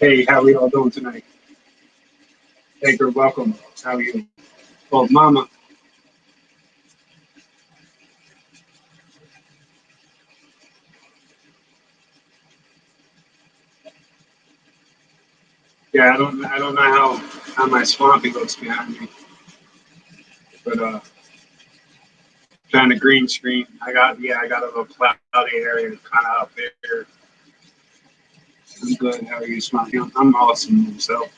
Hey, how we all doing tonight? Baker, welcome. How are you? Well, Mama. Yeah, I don't know how my swampy looks behind me, but trying to green screen. I got a little cloudy area kind of up there. I'm good. How are you, Swampy? I'm awesome myself.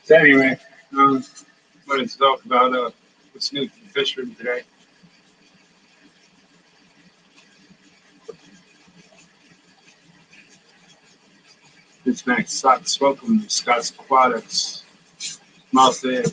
So anyway, wanted to talk about what's new for the fish room today. It's next. Welcome to Scott's Aquatics. Mouth there.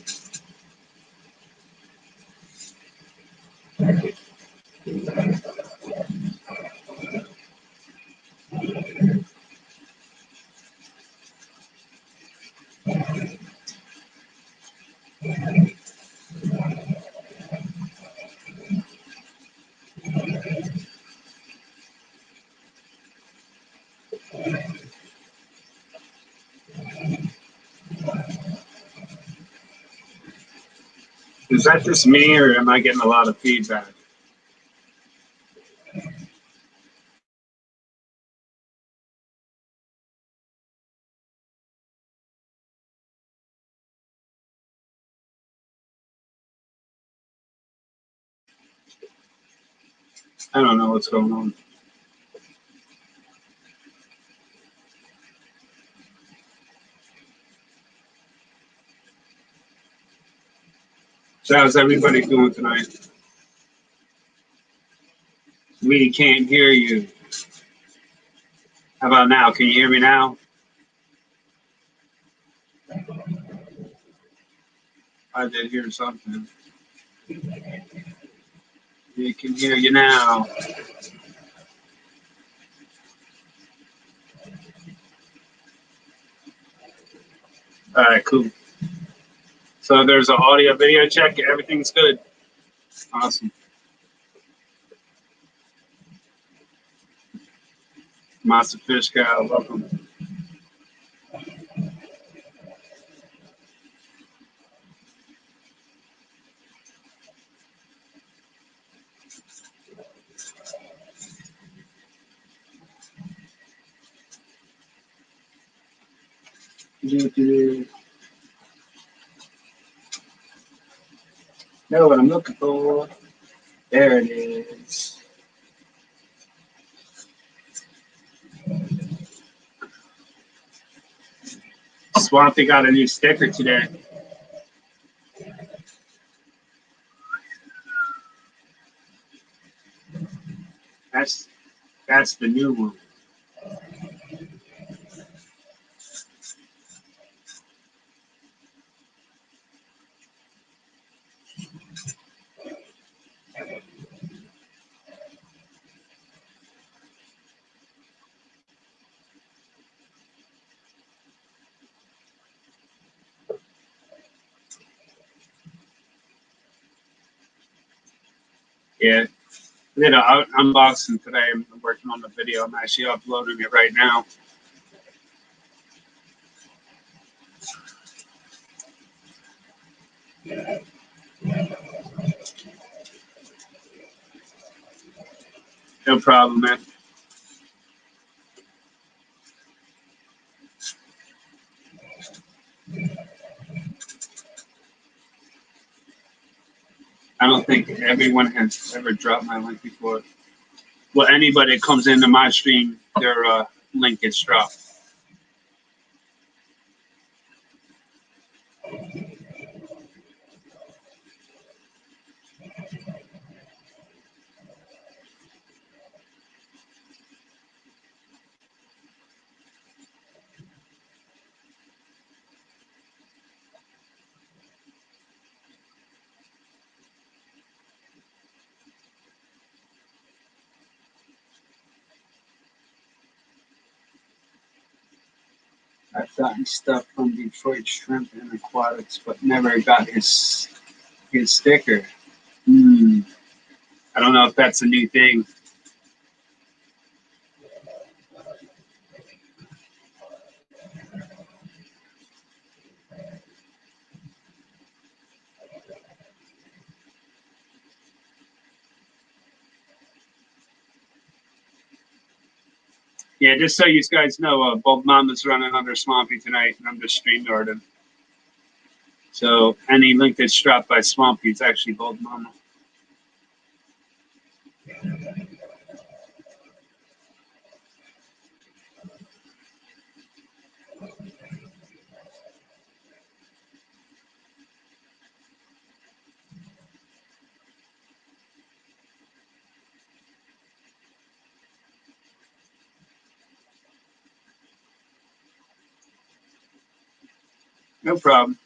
Is that just me, or am I getting a lot of feedback? I don't know what's going on. So how's everybody doing tonight? We can't hear you. How about now? Can you hear me now? I did hear something. We can hear you now. All right, cool. So there's an audio video check. Everything's good. Awesome. Master Fish Guy, welcome. Know what I'm looking for. There it is. Swampy got a new sticker today. That's the new one. Yeah. I did an unboxing today. I'm working on the video. I'm actually uploading it right now. No problem, man. I don't think everyone has ever dropped my link before. Well, anybody that comes into my stream, their link gets dropped. I've gotten stuff from Detroit Shrimp and Aquatics, but never got his sticker. I don't know if that's a new thing. Yeah, just so you guys know, Bold Mama's running under Swampy tonight, and I'm just StreamYarding. So any link that's dropped by Swampy, it's actually Bold Mama. No problem.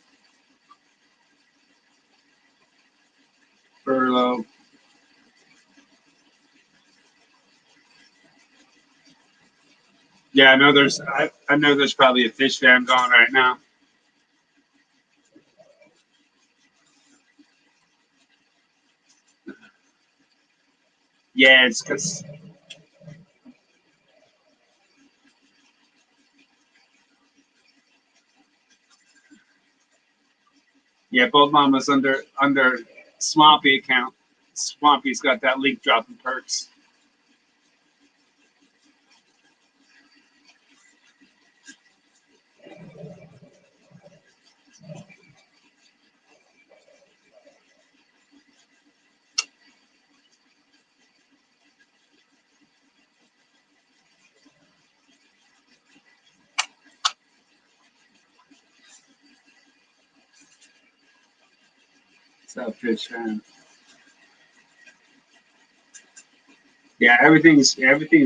Furlough. Yeah, I know there's probably a fish jam going right now. Yeah, it's because Bold Mama's under Swampy account. Swampy's got that leak dropping perks. What's up, fish fan? Yeah, everything's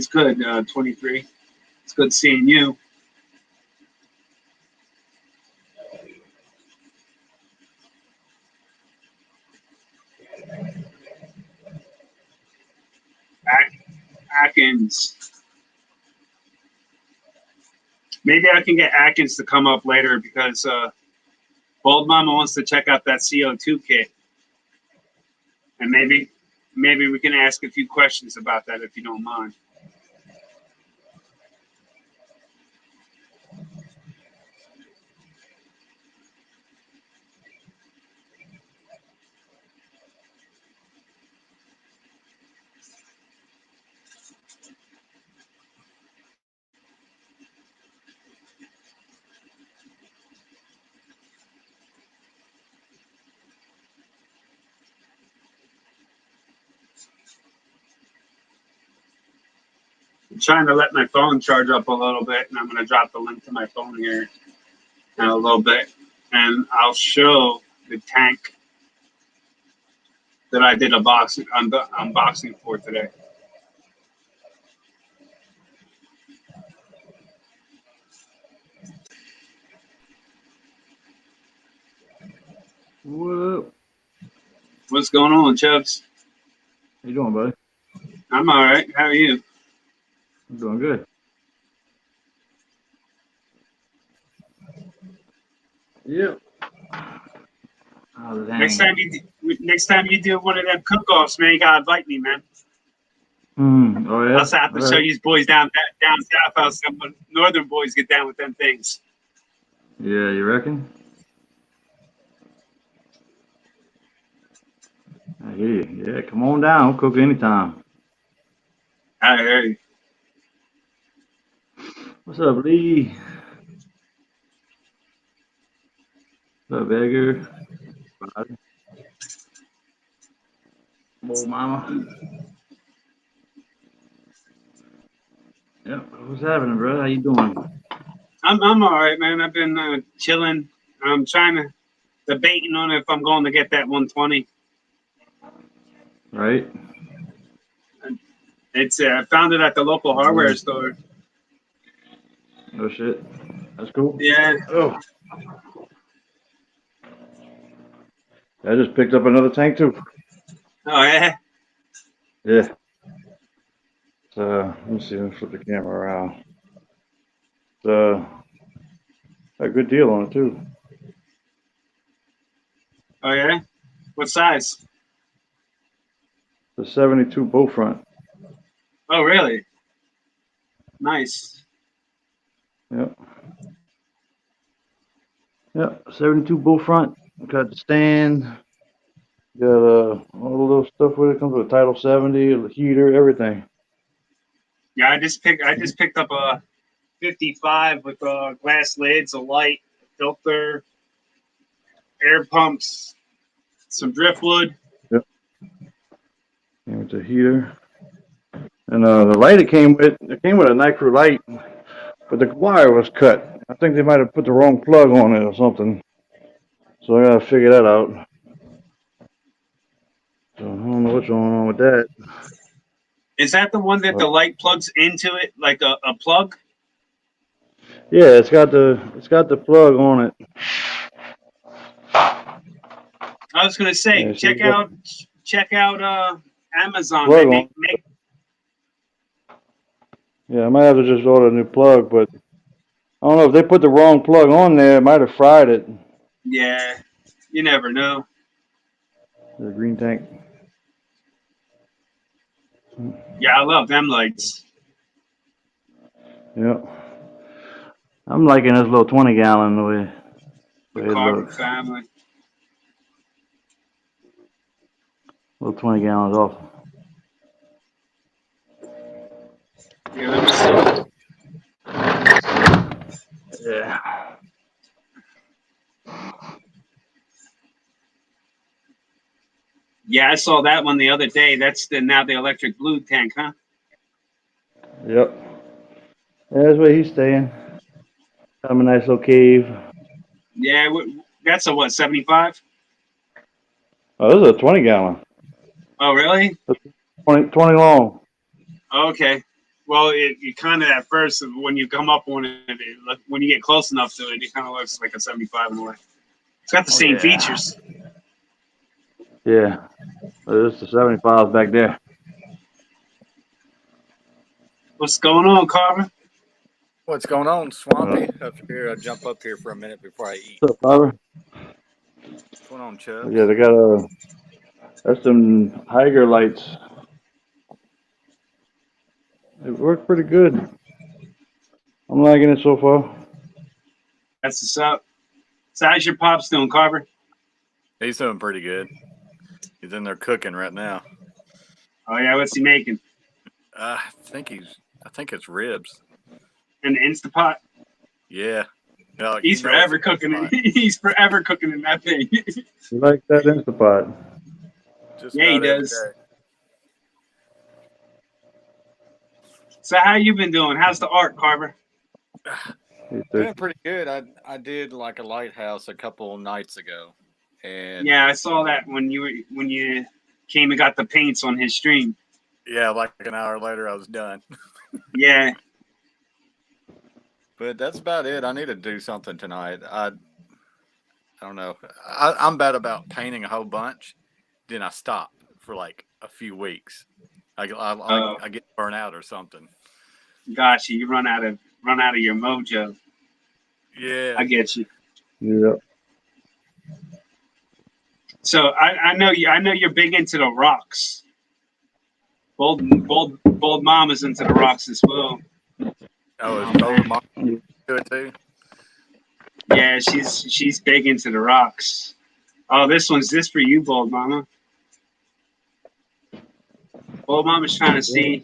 good. 23. It's good seeing you. Atkins. Maybe I can get Atkins to come up later because Bold Mama wants to check out that CO2 kit, and maybe we can ask a few questions about that if you don't mind. I'm trying to let my phone charge up a little bit, and I'm going to drop the link to my phone here in a little bit, and I'll show the tank that I did unboxing for today. What up? What's going on, Chubbs? How you doing, buddy? I'm all right. How are you? I'm doing good. Yep. How's it Next hanging? time you do one of them cook-offs, man, you gotta invite me, man. Oh yeah. I'll have to show you boys down south how some northern boys get down with them things. Yeah, you reckon? I hear you. Yeah, come on down. I'll cook anytime. I hear you. What's up, Lee? What's up, Edgar? Old mama. Yep. What's happening, bro? How you doing? I'm all right, man. I've been chilling. I'm debating on if I'm going to get that 120. Right? It's I found it at the local hardware store. Oh shit. That's cool. Yeah. Oh. I just picked up another tank too. Oh yeah. Yeah. So let me see. Let me flip the camera around. So Got a good deal on it too. Oh yeah. What size? The 72 bow front. Oh really? Nice. Yep. Yep. 72 bow front. Got the stand. Got all the little stuff with it. Comes with a Title 70, a heater, everything. Yeah, I just picked up a 55 with glass lids, a light, a filter, air pumps, some driftwood. Yep. Came with the heater. And the light it came with a night crew light, but the wire was cut. I think they might have put the wrong plug on it or something. So I gotta figure that out. So I don't know what's going on with that. Is that the one that the light plugs into it, like a plug? Yeah, it's got the plug on it. I was gonna say, Yeah, check out Amazon. They plug on. make Yeah, I might have to just order a new plug, but I don't know if they put the wrong plug on there. It might have fried it. yeah. You never know. The green tank. Yeah, I love them lights. Yep. I'm liking this little 20-gallon the way The it Carbon looks. family. Little 20 gallons off. Yeah, let me see. Yeah. Yeah, I saw that one the other day. That's now the electric blue tank, huh? Yep. Yeah, that's where he's staying. Got him a nice little cave. Yeah, that's a what, 75? Oh, this is a 20-gallon. Oh, really? 20 long. Okay. Well, it kind of at first when you come up on it, when you get close enough to it, it kind of looks like a 75 in a way. It's got the same features. Yeah. This is the 75 back there. What's going on, Carver? What's going on, Swampy? Up here, I'll jump up here for a minute before I eat. What's up, Bobber? What's going on, Chubb? Yeah, they got that's some Higer lights. It worked pretty good. I'm liking it so far. That's what's up. So how's your pops doing, Carver? He's doing pretty good. He's in there cooking right now. Oh yeah, what's he making? I think it's ribs. In the Instapot? Yeah. No, He's forever cooking. He's forever cooking in that thing. You like that Instapot? Just Yeah, he about every does. day. So how you been doing? How's the art, Carver? Doing pretty good. I did like a lighthouse a couple nights ago, and Yeah, I saw that when you came and got the paints on his stream. yeah, like an hour later I was done. Yeah. But that's about it. I need to do something tonight. I don't know. I'm bad about painting a whole bunch. Then I stop for like a few weeks. I get burnt out or something. Gosh, you run out of your mojo. Yeah. I get you. Yeah. So I know you're big into the rocks. Bold Mama's into the rocks as well. Oh, is Bold Mama do it too? Yeah, she's big into the rocks. Oh, this for you, Bold Mama. Bold Mama's trying to see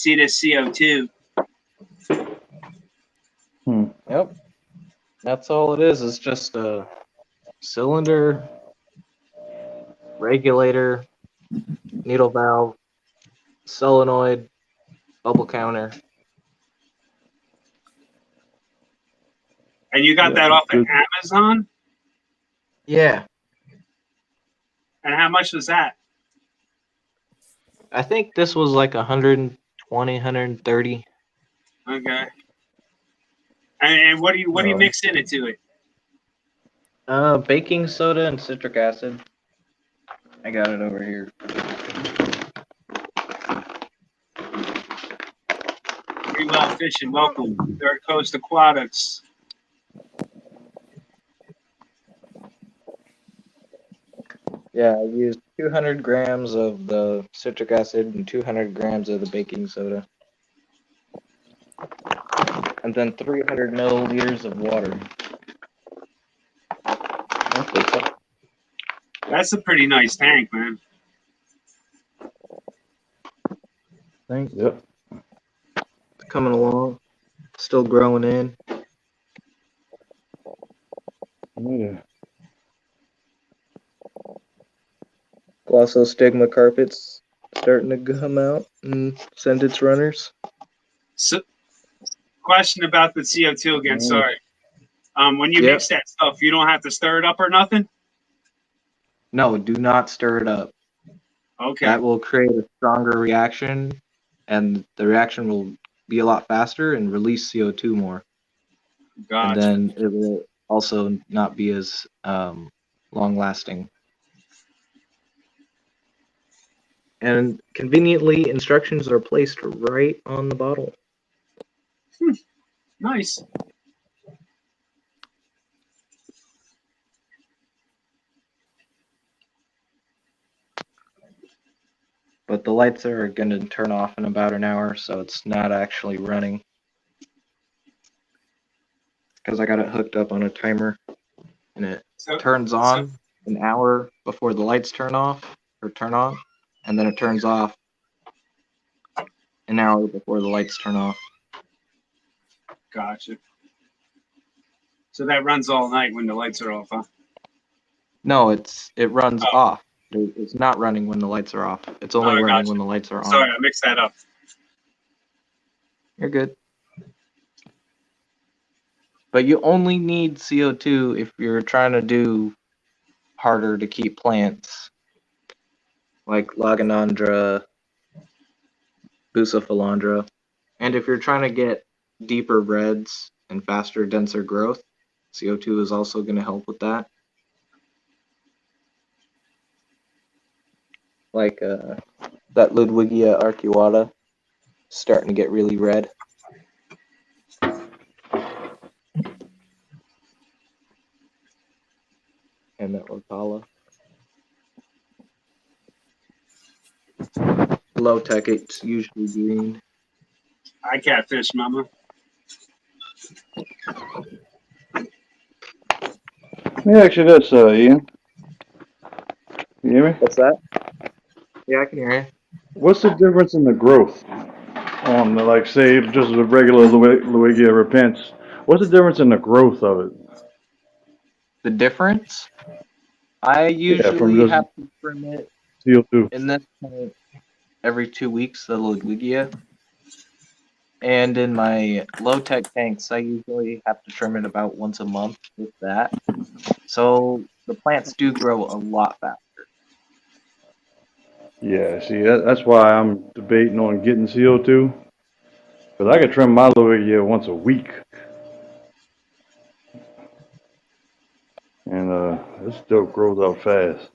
this CO2. Yep. That's all it is. It's just a cylinder, regulator, needle valve, solenoid, bubble counter. And you got that off of Amazon? Yeah. And how much was that? I think this was like 120, 130. Okay. And what do you mix into it? Baking soda and citric acid. I got it over here. Pretty well fishing. Welcome, Third Coast Aquatics. Yeah, I used 200 grams of the citric acid and 200 grams of the baking soda. And then 300 milliliters of water. That's a pretty nice tank, man. Thanks. Yep. Coming along. Still growing in. Yeah. Glossostigma carpet's starting to come out and send its runners. So, question about the CO2 again. Sorry. When you Yep. mix that stuff, you don't have to stir it up or nothing. No, do not stir it up. Okay. That will create a stronger reaction, and the reaction will be a lot faster and release CO2 more. Gotcha. And then it will also not be as long lasting. And conveniently, instructions are placed right on the bottle. Nice. But the lights are going to turn off in about an hour, so it's not actually running. Because I got it hooked up on a timer, and it turns on an hour before the lights turn off or turn on, and then it turns off an hour before the lights turn off. Gotcha. So that runs all night when the lights are off, huh? No, it runs off. It's not running when the lights are off. It's only running when the lights are on. Sorry, I mixed that up. You're good. But you only need CO2 if you're trying to do harder to keep plants, like Lagonandra, Bucephalandra. And if you're trying to get deeper reds and faster, denser growth, CO2 is also going to help with that. Like that Ludwigia arcuata starting to get really red. And that Ortala. Low tech, it's usually green. I catfish, mama. Let me ask you this, Ian. You hear me? What's that? Yeah, I can hear you. What's the difference in the growth on, like, say, just a regular Luigia repens? What's the difference in the growth of it? The difference? I Yeah, from usually just have to trim it CO2. in this tank every 2 weeks, the Ludwigia. And in my low tech tanks, I usually have to trim it about once a month with that. So the plants do grow a lot faster. Yeah, see, that's why I'm debating on getting CO2. Because I could trim my Luigia once a week. And it still grows out fast.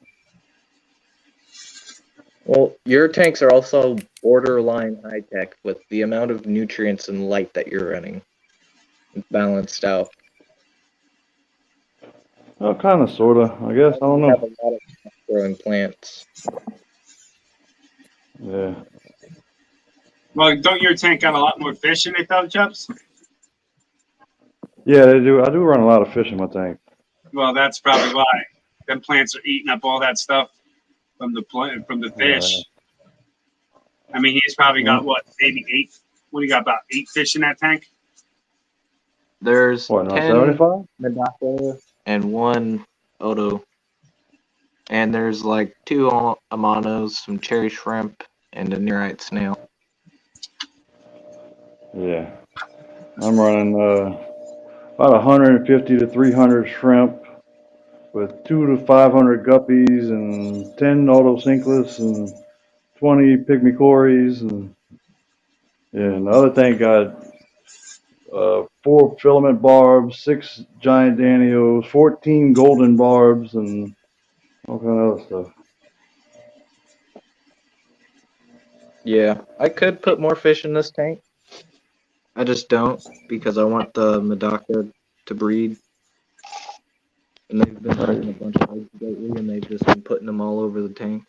Well, your tanks are also borderline high tech with the amount of nutrients and light that you're running. It's balanced out. Well, kind of, sort of, I guess. I don't You have know. a lot of growing plants. Yeah. Well, don't your tank got a lot more fish in it, though, Chubbs? Yeah, they do. I do run a lot of fish in my tank. Well, that's probably why. Them plants are eating up all that stuff from the fish. I mean, he's probably got what, maybe 8? What do you got? About 8 fish in that tank? There's What, not 10 75? Medaka and 1 Odo. And there's like 2 Amanos, some cherry shrimp, and a nearite snail. Yeah. I'm running about 150 to 300 shrimp with 200 to 500 guppies and 10 autosynclus and 20 pygmy and the other tank got 4 filament barbs, 6 giant danios, 14 golden barbs, and all kind of other stuff. Yeah, I could put more fish in this tank. I just don't because I want the Medaka to breed and they've been having a bunch of eggs lately, and they've just been putting them all over the tank.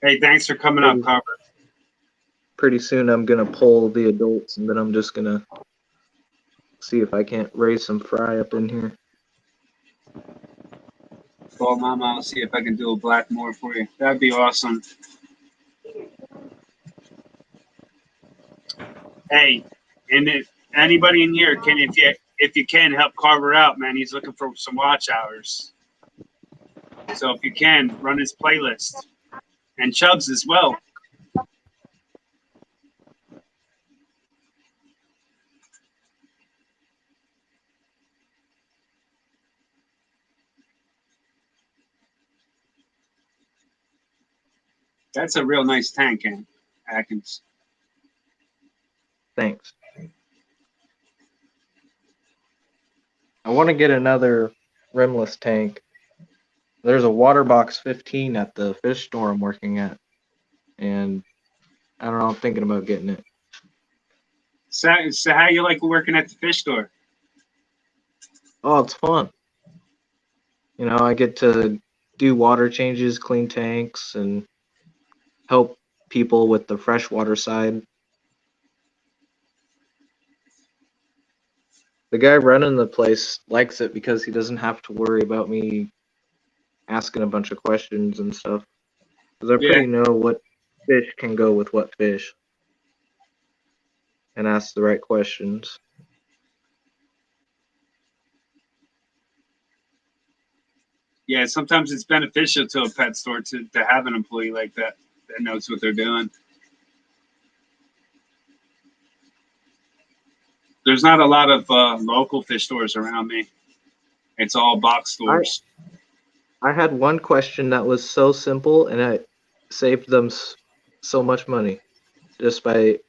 Hey, thanks for coming up, Carver. Pretty soon I'm gonna pull the adults, and then I'm just gonna see if I can't raise some fry up in here. Call Mama. I'll see if I can do a black moor for you. That'd be awesome. Hey, and if anybody in here can, if you can, help Carver out, man. He's looking for some watch hours. So if you can, run his playlist. And Chubbs as well. That's a real nice tank, Atkins. Thanks. I want to get another rimless tank. There's a water box 15 at the fish store I'm working at, and I don't know, I'm thinking about getting it. So how you like working at the fish store? Oh, it's fun. You know, I get to do water changes, clean tanks, and help people with the freshwater side. The guy running the place likes it because he doesn't have to worry about me asking a bunch of questions and stuff. Because I pretty know what fish can go with what fish, and ask the right questions. Yeah, sometimes it's beneficial to a pet store to have an employee like that knows what they're doing. There's not a lot of local fish stores around me. It's all box stores. I had one question that was so simple, and I saved them so much money just by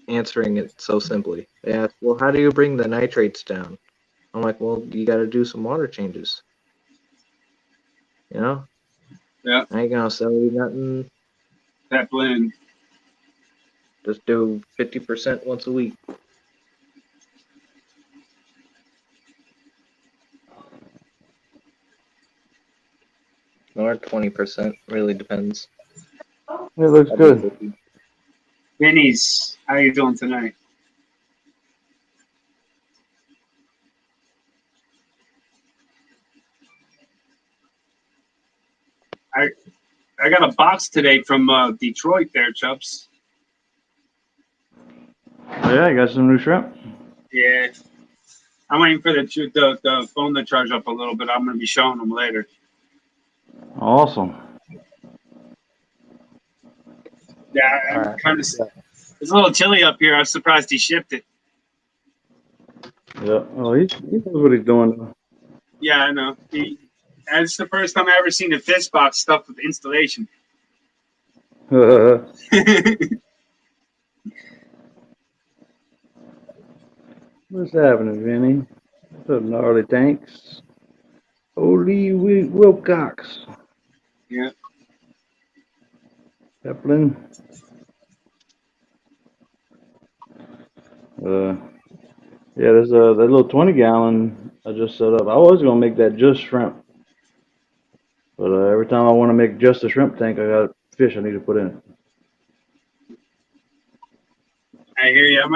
answering it so simply. They asked, well, how do you bring the nitrates down? I'm like, well, you got to do some water changes. You know? Yeah. I ain't going to sell you nothing. Pet blend. Just do 50% once a week. Or 20%. Really depends. It looks good. Vinny's, how you doing tonight? I got a box today from Detroit there, Chubbs. Oh, yeah, you got some new shrimp? Yeah. I'm waiting for the phone to charge up a little bit. I'm going to be showing them later. Awesome. Yeah, I'm kind of. It's a little chilly up here. I'm surprised he shipped it. Yeah. Oh, he knows what he's doing. Yeah, I know. That's the first time I ever seen a fish box stuffed with installation. What's happening, Vinny? What's up, gnarly tanks? Holy Wilcox. Yeah. Zeppelin. Yeah, there's that little 20-gallon I just set up. I was gonna make that just shrimp, but every time I want to make just a shrimp tank, I got fish I need to put in it. I hear you. I'm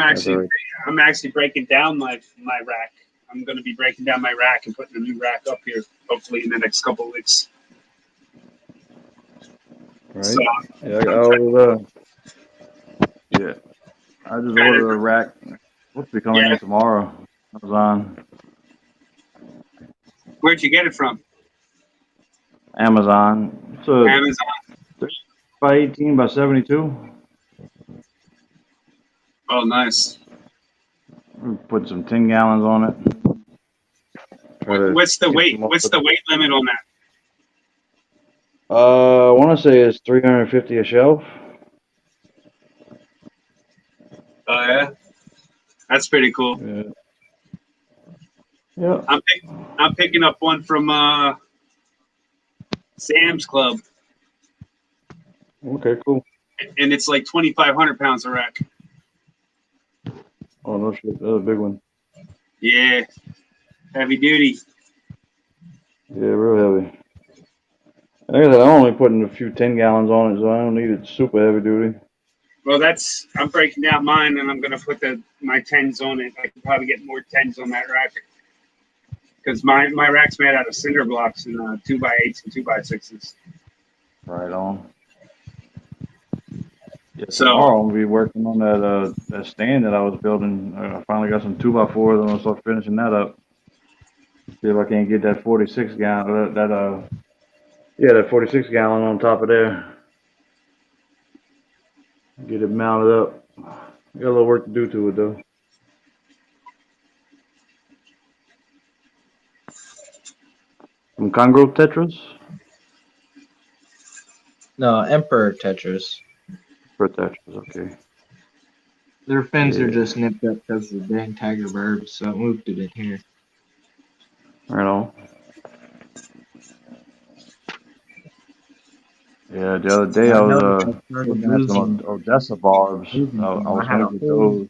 actually breaking down my rack. I'm going to be breaking down my rack and putting a new rack up here, hopefully in the next couple of weeks. Right? So, Yeah, I just ordered a rack. Supposed to be coming in tomorrow. Amazon. Where'd you get it from? Amazon. It's a Amazon. by 18 by 72. Oh, nice. Put some 10 gallons on it. What's the weight? What's the weight limit on that? I want to say it's 350 a shelf. Oh yeah, that's pretty cool. Yeah. I'm picking up one from Sam's Club. Okay, cool. And it's like 2,500 pounds a rack. Oh no shit, that's a big one. Yeah, Heavy duty. Yeah, real heavy. Like I said, I'm only putting a few 10 gallons on it, so I don't need it super heavy duty. Well, I'm breaking down mine, and I'm gonna put my tens on it. I could probably get more tens on that rack because my rack's made out of cinder blocks and 2x8s and 2x6s. Right on. Yeah, So tomorrow I'll be working on that stand that I was building. I finally got some 2x4s. I'm gonna start finishing that up. See if I can't get that 46 gallon. That 46 gallon on top of there. Get it mounted up. Got a little work to do to it though. Some Congo Tetras No, Emperor Tetras. for Tetras. Okay. Their fins are Yeah. just nipped up because of the dang tiger bird, so I moved it in here. Right on. Yeah, the other day I I noticed was I started looking at some Odessa barbs. losing I them. was gonna get those.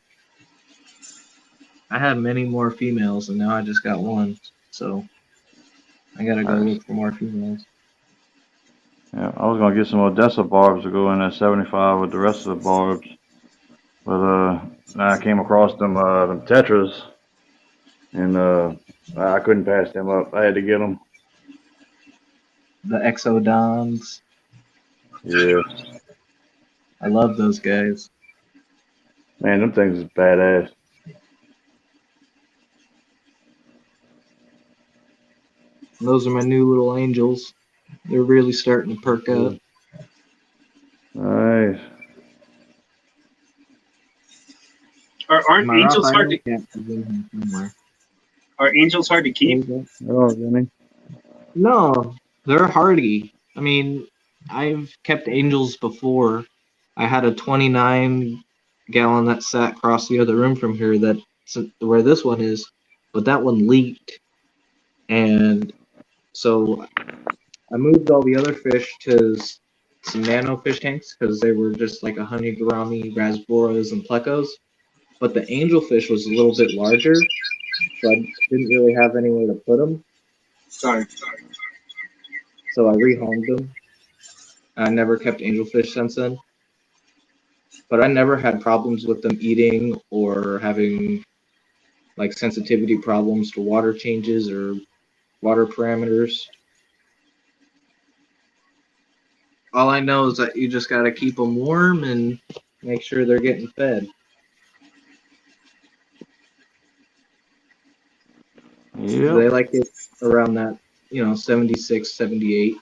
I had many more females, and now I just got one. So I gotta go Nice. look for more females. Yeah, I was gonna get some Odessa barbs to go in at 75 with the rest of the barbs, but now I came across them Tetras, and I couldn't pass them up. I had to get them. The Exodons. Yeah, I love those guys. man, them things is badass. Those are my new little angels. They're really starting to perk up. Nice. aren't My angels hard Raphael to cat is in here somewhere. are angels hard to keep? Oh, Jenny. No, they're hardy. I mean, I've kept angels before. I had a 29 gallon that sat across the other room from here that's where this one is, but that one leaked. And so I moved all the other fish to some nano fish tanks because they were just like a honey gourami, rasboras, and plecos. But the angelfish was a little bit larger, so I didn't really have anywhere to put them. Sorry. So I rehomed them. I never kept angelfish since then. But I never had problems with them eating or having like sensitivity problems to water changes or water parameters. All I know is that you just got to keep them warm and make sure they're getting fed. Yep. They like it around that, 76, 78.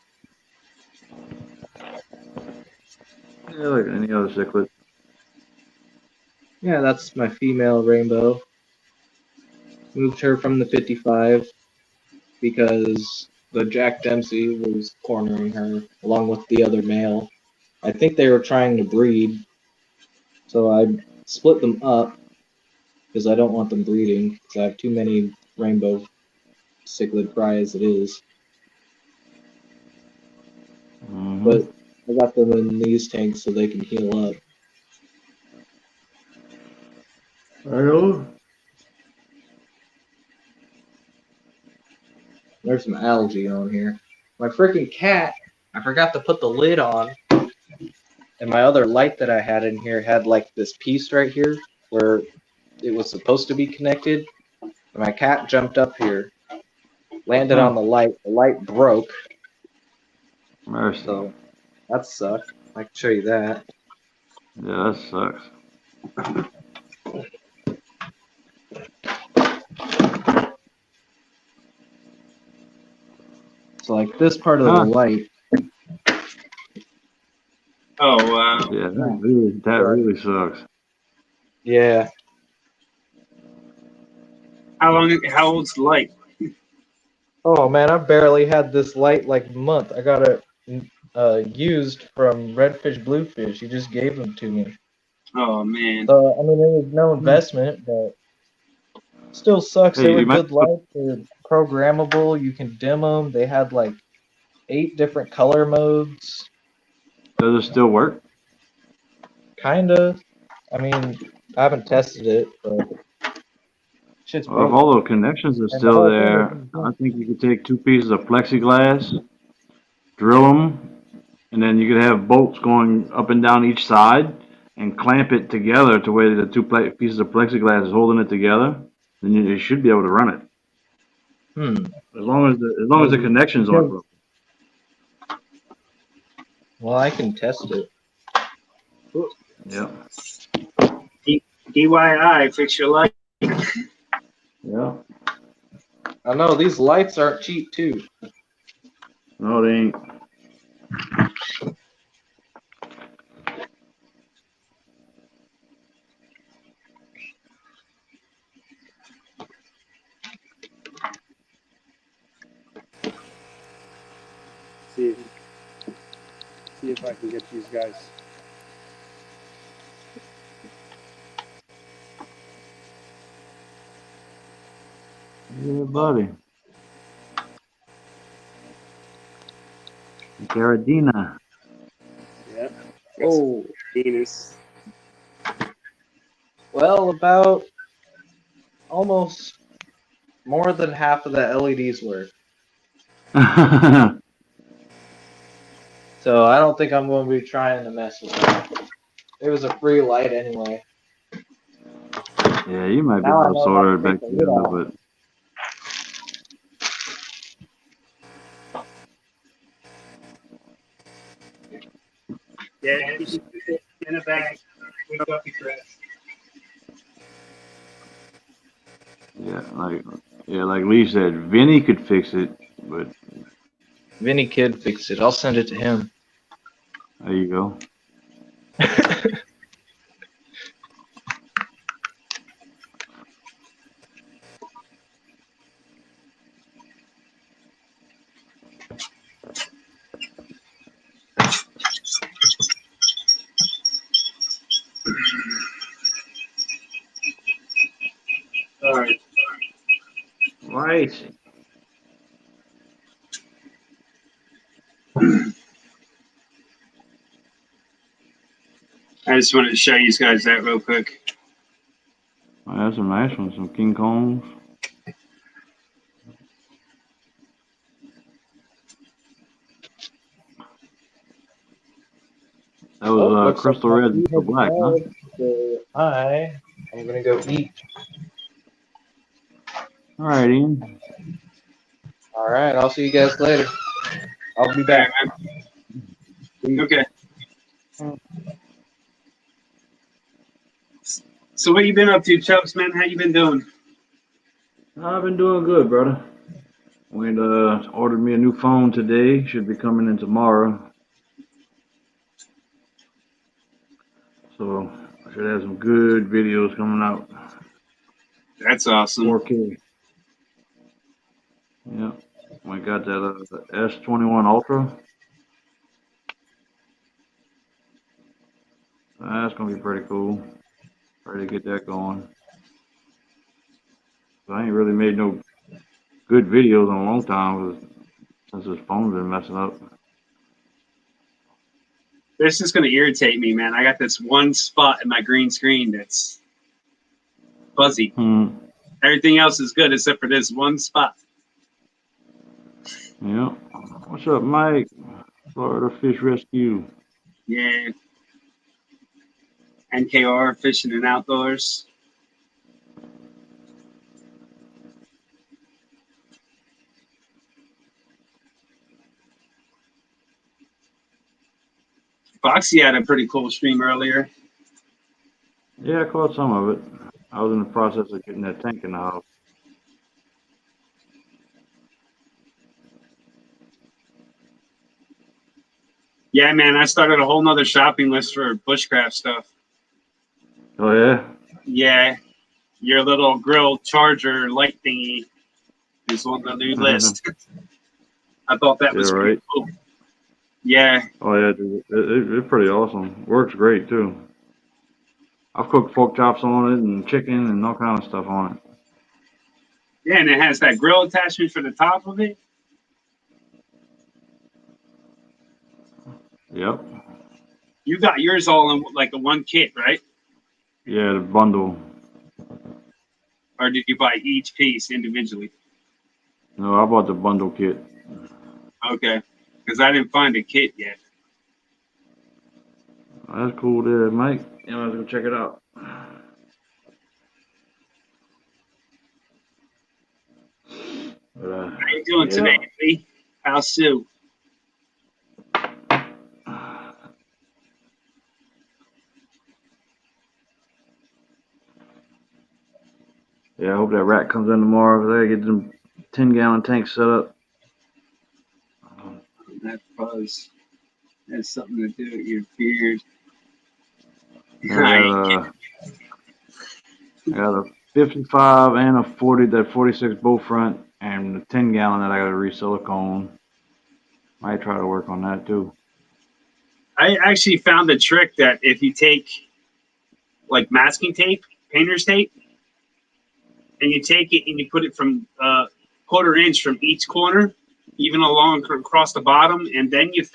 Yeah, like any other cichlid. Yeah, that's my female rainbow. Moved her from the 55 because the Jack Dempsey was cornering her along with the other male. I think they were trying to breed, so I split them up because I don't want them breeding because I have too many rainbow cichlid fry as it is. Mm-hmm. But I got them in these tanks so they can heal up. Right on. There's some algae on here. My freaking cat, I forgot to put the lid on. And my other light that I had in here had like this piece right here where it was supposed to be connected. And my cat jumped up here, landed on the light broke. Mercy. So that sucked. I can show you that. Yeah, that sucks. So like this part of the light. Oh wow. Yeah, that really sucks. Yeah. How old's the light? Oh man, I barely had this light like a month. I got it used from Redfish Bluefish. He just gave them to me. Oh man. So I mean, it was no investment, but still sucks. Hey, They were you might good lights. They're programmable. You can dim them. They had like 8 different color modes. Does it still work? Kinda. I mean, I haven't tested it, but Shit's Well, if broken. all the connections are And the still whole thing there, I is think you could take 2 pieces of plexiglass, drill them, and then you could have bolts going up and down each side and clamp it together to where the pieces of plexiglass is holding it together. Then you should be able to run it as long as the maybe. connections aren't Because, broken. well, I can test it. Yeah. DIY, fix your light. Yeah. I know these lights aren't cheap too. No, they ain't. See if I can get these guys. Yeah, buddy. Carradina. Yeah. Oh, Venus. well, about almost more than half of the LEDs work. So I don't think I'm going to be trying to mess with that. It was a free light anyway. Yeah, you might be Now I able to know how to solder it take back the lid together, off. but Yeah, in the back. like Lee said, Vinny could fix it, but Vinny Kid fixed it. I'll send it to him. there you go. All right. Right. I just wanted to show you guys that real quick. I have some nice ones, some King Kongs. That was Looks like crystal my red food for has black, huh? arrived, so I'm gonna go eat. All right, Ian. All right, I'll see you guys later. I'll be All back. right, man. Okay. So what you been up to, Chubbs, man? How you been doing? I've been doing good, brother. We ordered me a new phone today. Should be coming in tomorrow. So I should have some good videos coming out. That's awesome. 4K. Yeah. We got that S21 Ultra. That's gonna be pretty cool. Ready to get that going. So I ain't really made no good videos in a long time since this phone's been messing up. This is gonna irritate me, man. I got this one spot in my green screen that's fuzzy. Everything else is good except for this one spot. Yeah. What's up, Mike? Florida Fish Rescue. Yeah. NKR, Fishing and Outdoors. Foxy had a pretty cool stream earlier. Yeah, I caught some of it. I was in the process of getting that tank in the house. Yeah, man, I started a whole nother shopping list for bushcraft stuff. Oh, yeah? Yeah, your little grill charger light thingy is on the new list. I thought that Yeah, was pretty right. cool. Yeah. Oh, yeah, dude. It's pretty awesome. Works great, too. I've cooked pork chops on it and chicken and all kind of stuff on it. Yeah, and it has that grill attachment for the top of it. Yep. You got yours all in like a one kit, right? Yeah, the bundle. or did you buy each piece individually? No, I bought the bundle kit. Okay, because I didn't find a kit yet. That's cool there, Mike. You know, let's go check it out. But, How you doing yeah. today, Lee? How's Sue? Yeah, I hope that rat comes in tomorrow. They get them 10-gallon tanks set up. That fuzz has something to do with your beard. I got a 55 and a 40, that 46 bow front, and the 10-gallon that I got to re-silicone. Might try to work on that too. I actually found a trick that if you take like masking tape, painter's tape, and you take it and you put it from quarter-inch from each corner, even along across the bottom, and then you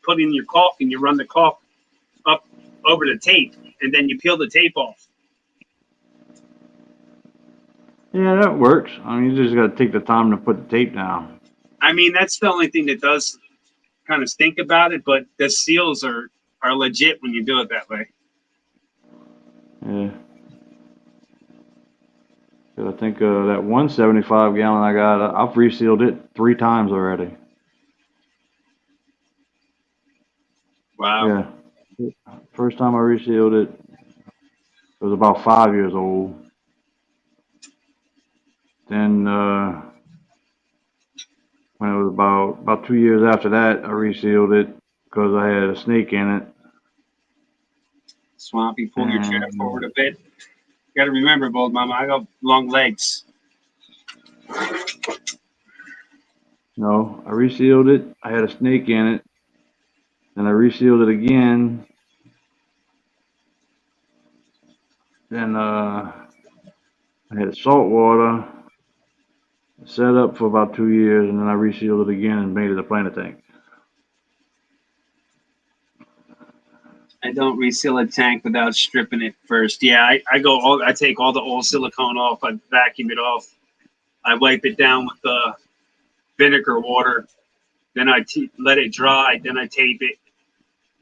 put in your caulk and you run the caulk up over the tape, and then you peel the tape off. Yeah, that works. I mean, you just got to take the time to put the tape down. I mean, that's the only thing that does kind of stink about it, but the seals are legit when you do it that way. Yeah. I think that 175 gallon I got, I've resealed it 3 times already. Wow. Yeah. First time I resealed it, it was about 5 years old. Then when it was about 2 years after that, I resealed it because I had a snake in it. Swampy, pull your chair forward a bit. You got to remember, Bold Mama, I got long legs. No, I resealed it. I had a snake in it. Then I resealed it again. Then I had salt water set up for about 2 years, and then I resealed it again and made it a planter tank. I don't reseal a tank without stripping it first. Yeah, I take all the old silicone off. I vacuum it off. I wipe it down with the vinegar water. Then I let it dry. Then I tape it.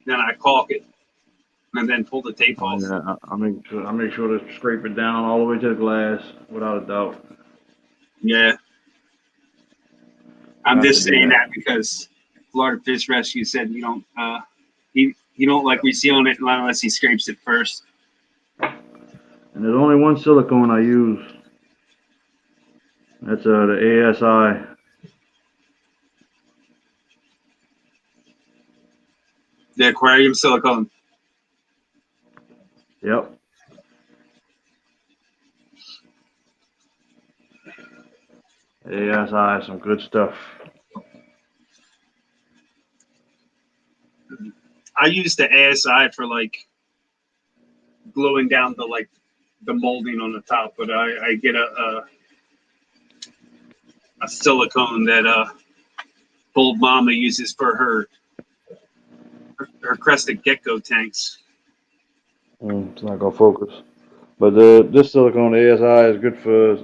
Then I caulk it, and then pull the tape off. Yeah, I make sure to scrape it down all the way to the glass, without a doubt. Yeah. I'm Have just to do saying that. that because Florida Fish Rescue said you don't he don't like resealing it unless he scrapes it first. And there's only one silicone I use. That's the ASI. The aquarium silicone. Yep. ASI, some good stuff. I use the ASI for like gluing down the molding on the top, but I get a silicone that Bold Mama uses for her crested gecko tanks. It's not gonna focus. But this silicone ASI is good for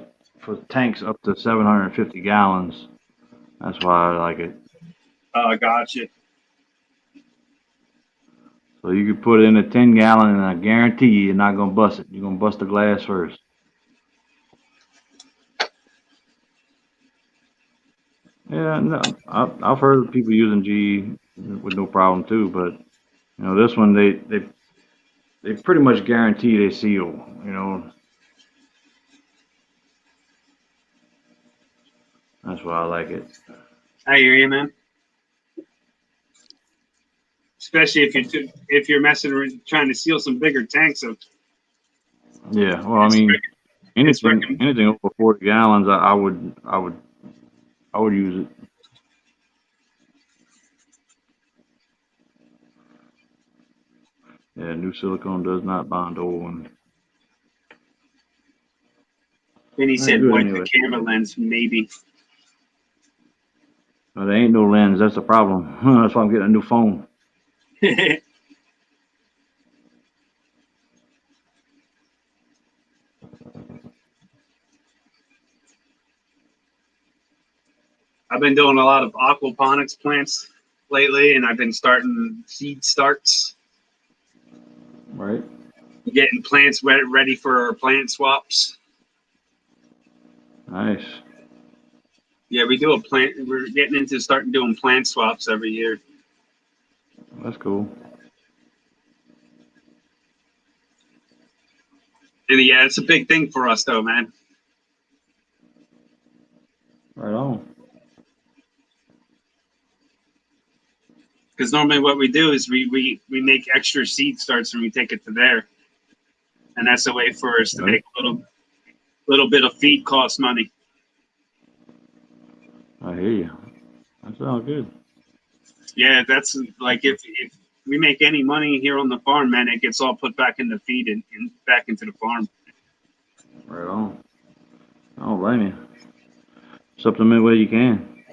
tanks up to 750 gallons. That's why I like it. Gotcha. So you can put in a 10-gallon, and I guarantee you're not gonna bust it. You're gonna bust the glass first. Yeah, no, I've heard of people using GE with no problem too, but you know this one they pretty much guarantee they seal. You know, that's why I like it. I hear you, man. Especially if you're messing around trying to seal some bigger tanks of. Yeah, well, I mean, anything over 40 gallons, I would use it. Yeah, new silicone does not bond to old one. Then he Not said, good wipe anyway. the camera lens, maybe. Well, there ain't no lens. That's the problem. That's why I'm getting a new phone. I've been doing a lot of aquaponics plants lately, and I've been starting seed starts, Right. getting plants ready for our plant swaps. Nice. Yeah, we do a plant. We're getting into starting doing plant swaps every year. That's cool. And yeah, it's a big thing for us, though, man. Right on. Because normally what we do is we make extra seed starts and we take it to there, and that's a way for us to Right. make a little bit of feed cost money. I hear you. That sounds good. Yeah, that's like if we make any money here on the farm, man, it gets all put back into feed and back into the farm. Right on. I don't blame you. Supplement where you can.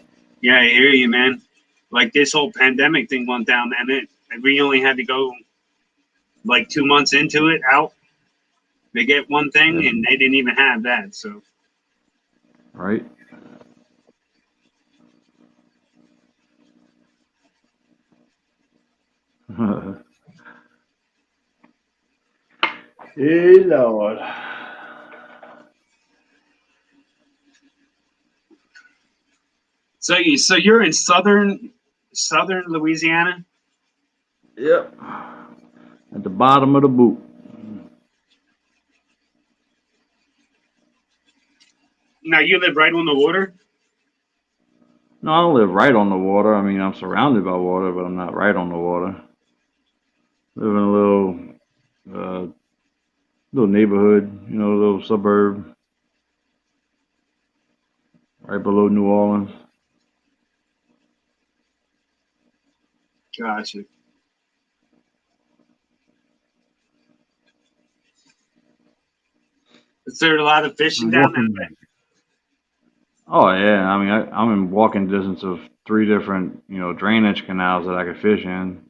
Yeah, I hear you, man. Like this whole pandemic thing went down, man. We only had to go like 2 months into it out. They get one thing, Yeah. and they didn't even have that. So Right. Hey Lord. so you're in southern Louisiana. Yep. At the bottom of the boot. Now you live right on the water. No, I don't live right on the water. I mean, I'm surrounded by water, but I'm not right on the water. Live in a little neighborhood, a little suburb right below New Orleans. Gotcha. Is there a lot of fishing I'm down that walking. way? Oh yeah, I mean, I'm in walking distance of 3 different, drainage canals that I could fish in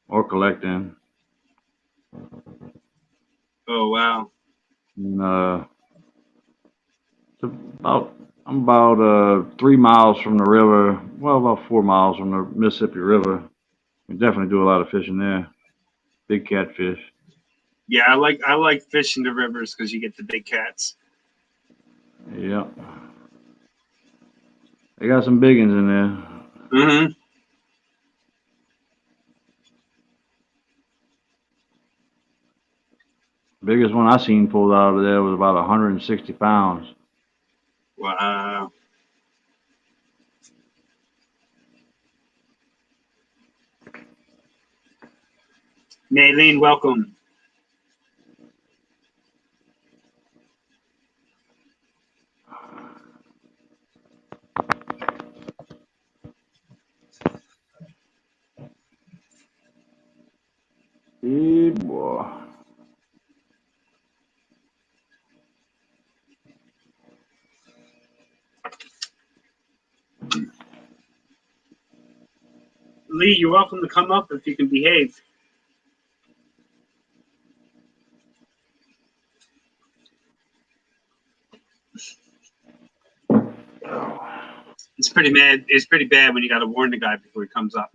or collect in. Oh wow. And, it's about I'm about 3 miles from the river. Well, about 4 miles from the Mississippi River. We definitely do a lot of fishing there. Big catfish. Yeah, I like fishing the rivers because you get the big cats. Yep. They got some big ones in there. Mm-hmm. Biggest one I seen pulled out of there was about 160 pounds. Wow. Maylene, welcome. Hey boy. Lee, you're welcome to come up if you can behave. It's pretty mad. It's pretty bad when you got to warn the guy before he comes up.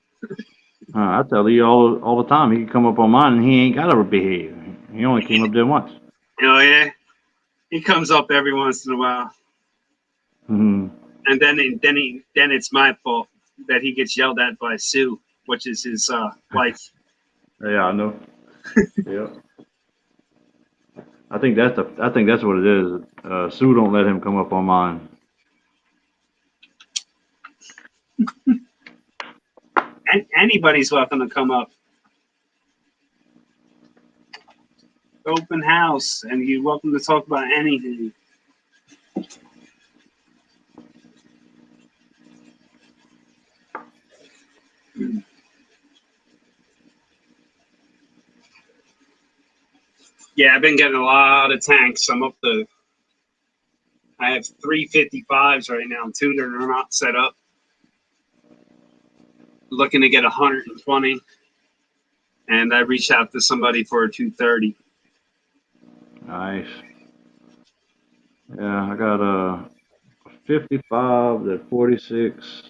I tell you all the time. He can come up on mine and he ain't gotta behave. He only came up there once. Oh yeah, he comes up every once in a while, Hmm. and then it's my fault that he gets yelled at by Sue, which is his wife. Yeah, I know. Yeah. I think that's what it is. Sue don't let him come up on mine. And anybody's welcome to come up. Open house, and you're welcome to talk about anything. Yeah, I've been getting a lot of tanks. I have 355s right now, two that are not set up. Looking to get 120, and I reached out to somebody for a 230. Nice. Yeah, I got a 55, the 46,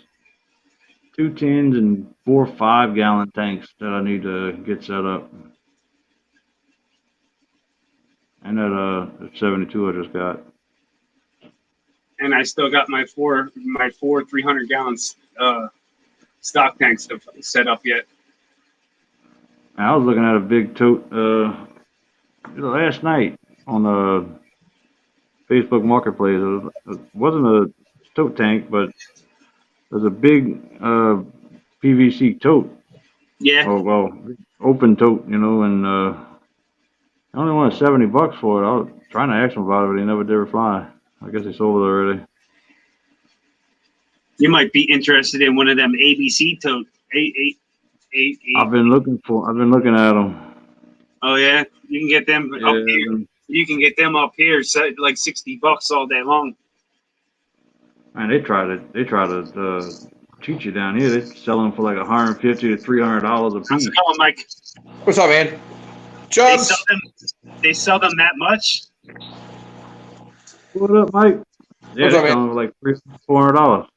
2 10s, and 4 5-gallon tanks that I need to get set up. And that 72 I just got. And I still got my four 300 gallons stock tanks set up yet. I was looking at a big tote last night on the Facebook Marketplace. It wasn't a tote tank, but it was a big PVC tote. Yeah. Oh, well, open tote, and I only wanted $70 for it. I was trying to ask him about it, but he never did reply. I guess he sold it already. You might be interested in one of them ABC tote. I've been looking at them. Oh yeah, you can get them up here. You can get them up here, like $60 all day long. Man, they try to cheat you down here. They sell them for like $150 to $300 a piece. How's it going, Mike? What's up, man? Chubbs. They sell them that much? What up, Mike? Yeah, What's they up, man? sell them for like $400.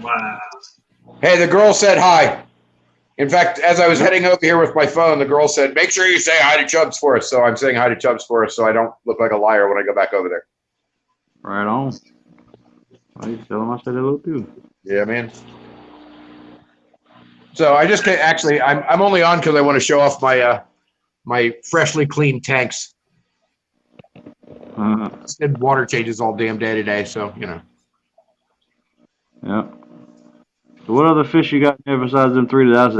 Wow. Hey, the girl said hi. In fact, as I was heading over here with my phone, the girl said, make sure you say hi to Chubbs for us. So I'm saying hi to Chubbs for us so I don't look like a liar when I go back over there. Right on. Well, you tell them I said hello too. Yeah, man. So I just actually, I'm only on because I want to show off my my freshly cleaned tanks. Did water changes all damn day today, so Yeah. So what other fish you got there besides them 3 that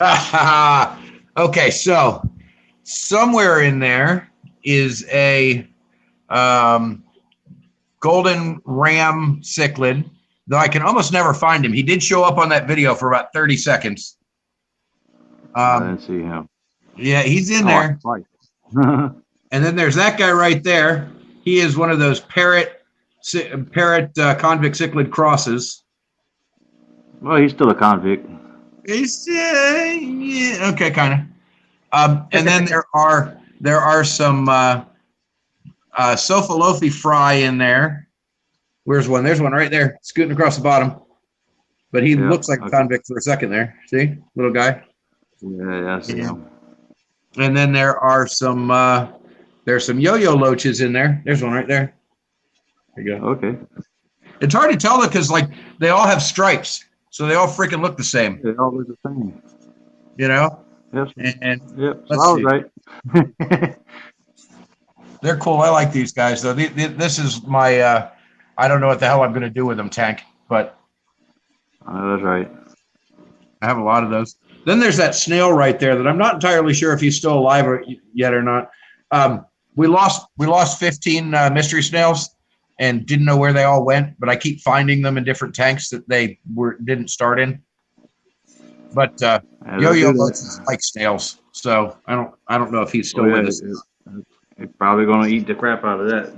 I said? Okay, so somewhere in there is a golden ram cichlid, though I can almost never find him. He did show up on that video for about 30 seconds. I didn't see him. Yeah, he's in there. And then there's that guy right there. He is one of those parrot convict cichlid crosses. Well, he's still a convict. He's yeah, okay, kind of. And then there are some Sofalofi fry in there. Where's one? There's one right there, scooting across the bottom. But he looks like a convict for a second there. See, little guy. Yeah, I see him. And then there are some yo-yo loaches in there. There's one right there. There you go. Okay. It's hard to tell because like they all have stripes, so they all freaking look the same. They all look the same. Yep. Yep. Let's I was see. right. They're cool. I like these guys though. This is my I don't know what the hell I'm going to do with them tank, but That's right. I have a lot of those. Then there's that snail right there that I'm not entirely sure if he's still alive yet or not. We lost 15 mystery snails and didn't know where they all went, but I keep finding them in different tanks that they didn't start in. But yo-yo loaches like snails, so I don't know if he's still with us. He's probably gonna eat the crap out of that.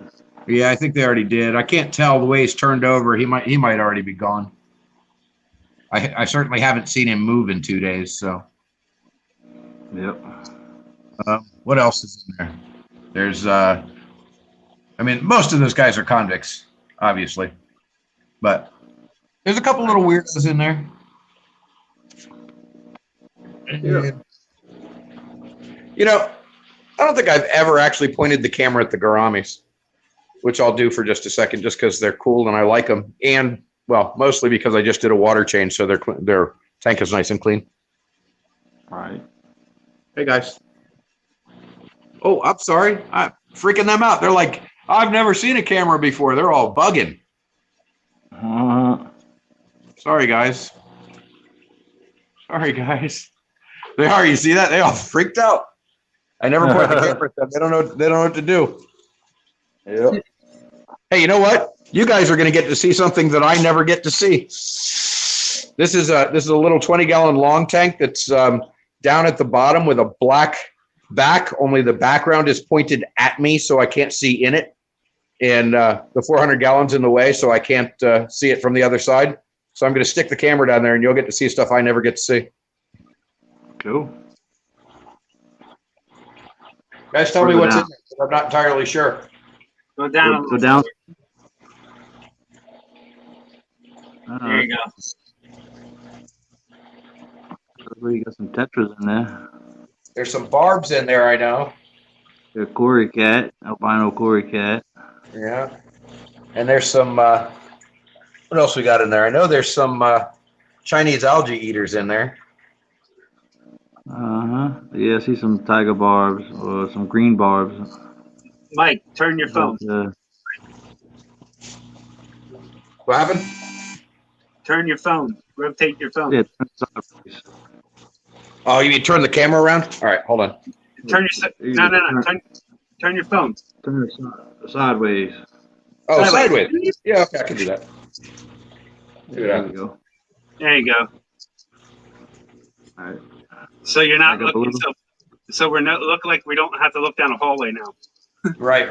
Yeah, I think they already did. I can't tell the way he's turned over. He might already be gone. I certainly haven't seen him move in 2 days. So, Yep. what else is in there? There's, I mean, most of those guys are convicts, obviously, but there's a couple little weirdos in there. Yeah. I don't think I've ever actually pointed the camera at the gouramis, which I'll do for just a second, just because they're cool and I like them, and well, mostly because I just did a water change, so their tank is nice and clean. All right. Hey guys. Oh, I'm sorry. I'm freaking them out. They're like, I've never seen a camera before. They're all bugging. Sorry, guys. Sorry, guys. They are. You see that? They all freaked out. I never point the camera at them. They don't know what to do. Yep. Hey, you know what? You guys are going to get to see something that I never get to see. This is a little 20-gallon long tank that's down at the bottom with a black back. Only the background is pointed at me, so I can't see in it, and the 400 gallons in the way, so I can't see it from the other side. So I'm going to stick the camera down there, and you'll get to see stuff I never get to see. Cool. Guys, tell me what's in there. I'm not entirely sure. Go down. Go down. There you go. You got some tetras in there. There's some barbs in there, I know. A Cory cat, albino Cory cat. Yeah. And there's some, what else we got in there? I know there's some Chinese algae eaters in there. Yeah, I see some tiger barbs or some green barbs. Mike, turn your phone. What happened? Turn your phone. Rotate your phone. Yeah, sideways. Oh, you mean turn the camera around? All right, hold on. Turn your no. Turn your phone. Turn it sideways. Oh, Sideways. sideways. Yeah, okay, I can do that. There you go. There you go. All right. So you're not Back up a looking. little. So we're not look like we don't have to look down a hallway now. Right.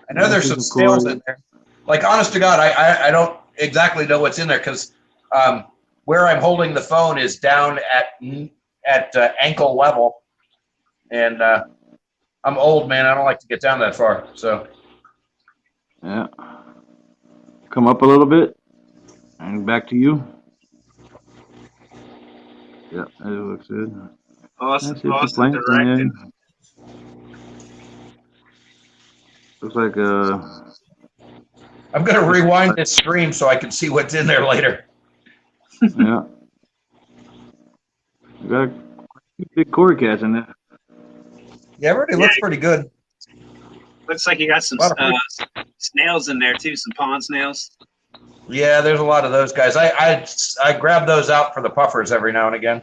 I know there's some snails in there. Like, honest to God, I don't exactly know what's in there because where I'm holding the phone is down at ankle level, and I'm old, man. I don't like to get down that far. So Yeah. Come up a little bit and back to you. Yeah, that looks good. Awesome. Some Awesome plants in there. directing. Looks like I'm gonna rewind this stream so I can see what's in there later. yeah. You got a big Cory cats in there. Yeah, everybody looks pretty good. Looks like you got some snails in there too. Some pond snails. Yeah, there's a lot of those guys. I grab those out for the puffers every now and again.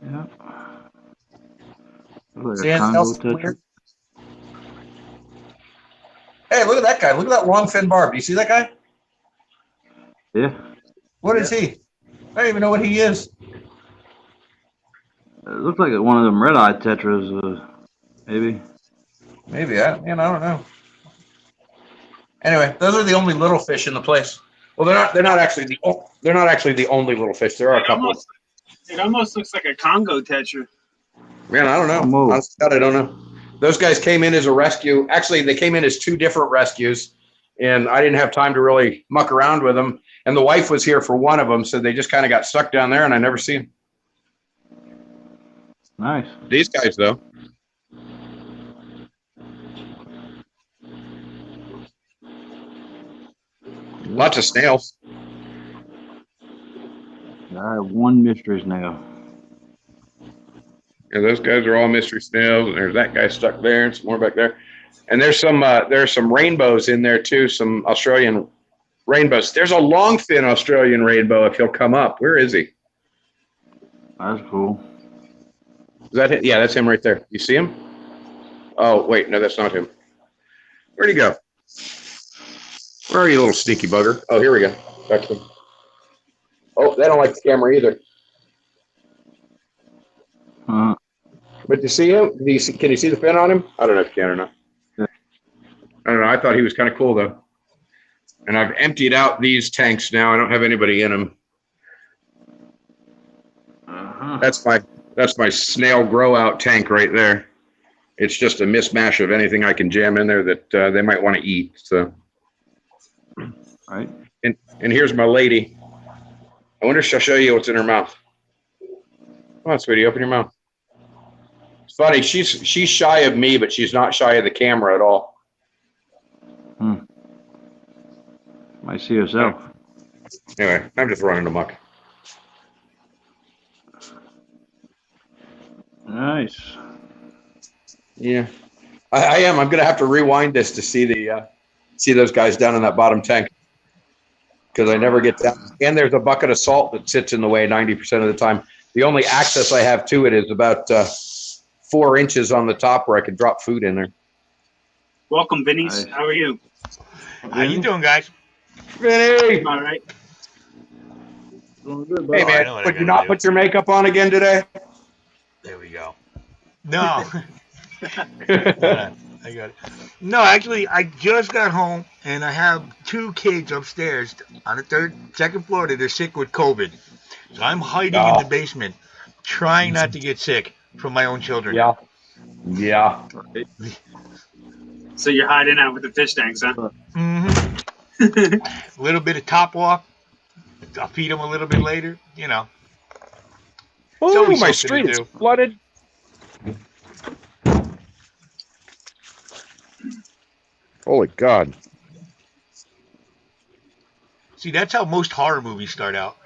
Yeah. Looks See like a anything Congo else tetra. weird? Hey, look at that guy. Look at that long fin barb. Do you see that guy? Yeah. What is he? I don't even know what he is. It looks like one of them red-eyed tetras, maybe. Maybe I don't know. Anyway, those are the only little fish in the place. Well, they're not actually the only little fish. There are a couple. It almost looks like a Congo tetra. Man, I don't know. Honestly, I don't know. Those guys came in as a rescue. Actually, they came in as two different rescues, and I didn't have time to really muck around with them. And the wife was here for one of them, so they just kind of got stuck down there, and I never see them. Nice. These guys, though. Lots of snails. I have one mystery snail. Yeah, those guys are all mystery snails, and there's that guy stuck there, and some more back there. And there's some rainbows in there too, some Australian rainbows. There's a longfin Australian rainbow if he'll come up. Where is he? That's cool. Is that him? Yeah, that's him right there. You see him? Oh, wait, no, that's not him. Where'd he go? Where are you, little sneaky bugger? Oh, here we go. Back to him. Oh, they don't like the camera either. But you see him? Can you see the fin on him? I don't know if you can or not. Yeah. I don't know. I thought he was kind of cool, though. And I've emptied out these tanks now. I don't have anybody in them. That's my snail grow out tank right there. It's just a mismatch of anything I can jam in there that they might want to eat. So, Right. And here's my lady. I wonder if she'll show you what's in her mouth. Come on, sweetie, open your mouth. It's funny. She's shy of me, but she's not shy of the camera at all. Might see herself. Anyway, I'm just running amok. Nice. Yeah, I am. I'm gonna have to rewind this to see see those guys down in that bottom tank because I never get down. And there's a bucket of salt that sits in the way 90% of the time. The only access I have to it is about 4 inches on the top where I can drop food in there. Welcome, Vinny's. Nice. How are you? How you doing, guys? Vinny! All right. Doing good, Hey, bud. I man, know what would I you gotta not do. put your makeup on again today? There we go. No. I got it. No, actually, I just got home and I have 2 kids upstairs on the second floor that are sick with COVID. So I'm hiding in the basement, trying not to get sick from my own children. Yeah. Yeah. So you're hiding out with the fish tanks, huh? Mm-hmm. A little bit of top off. I'll feed them a little bit later. You know. It's Oh, always my something to street is do. flooded. Holy God. See, that's how most horror movies start out.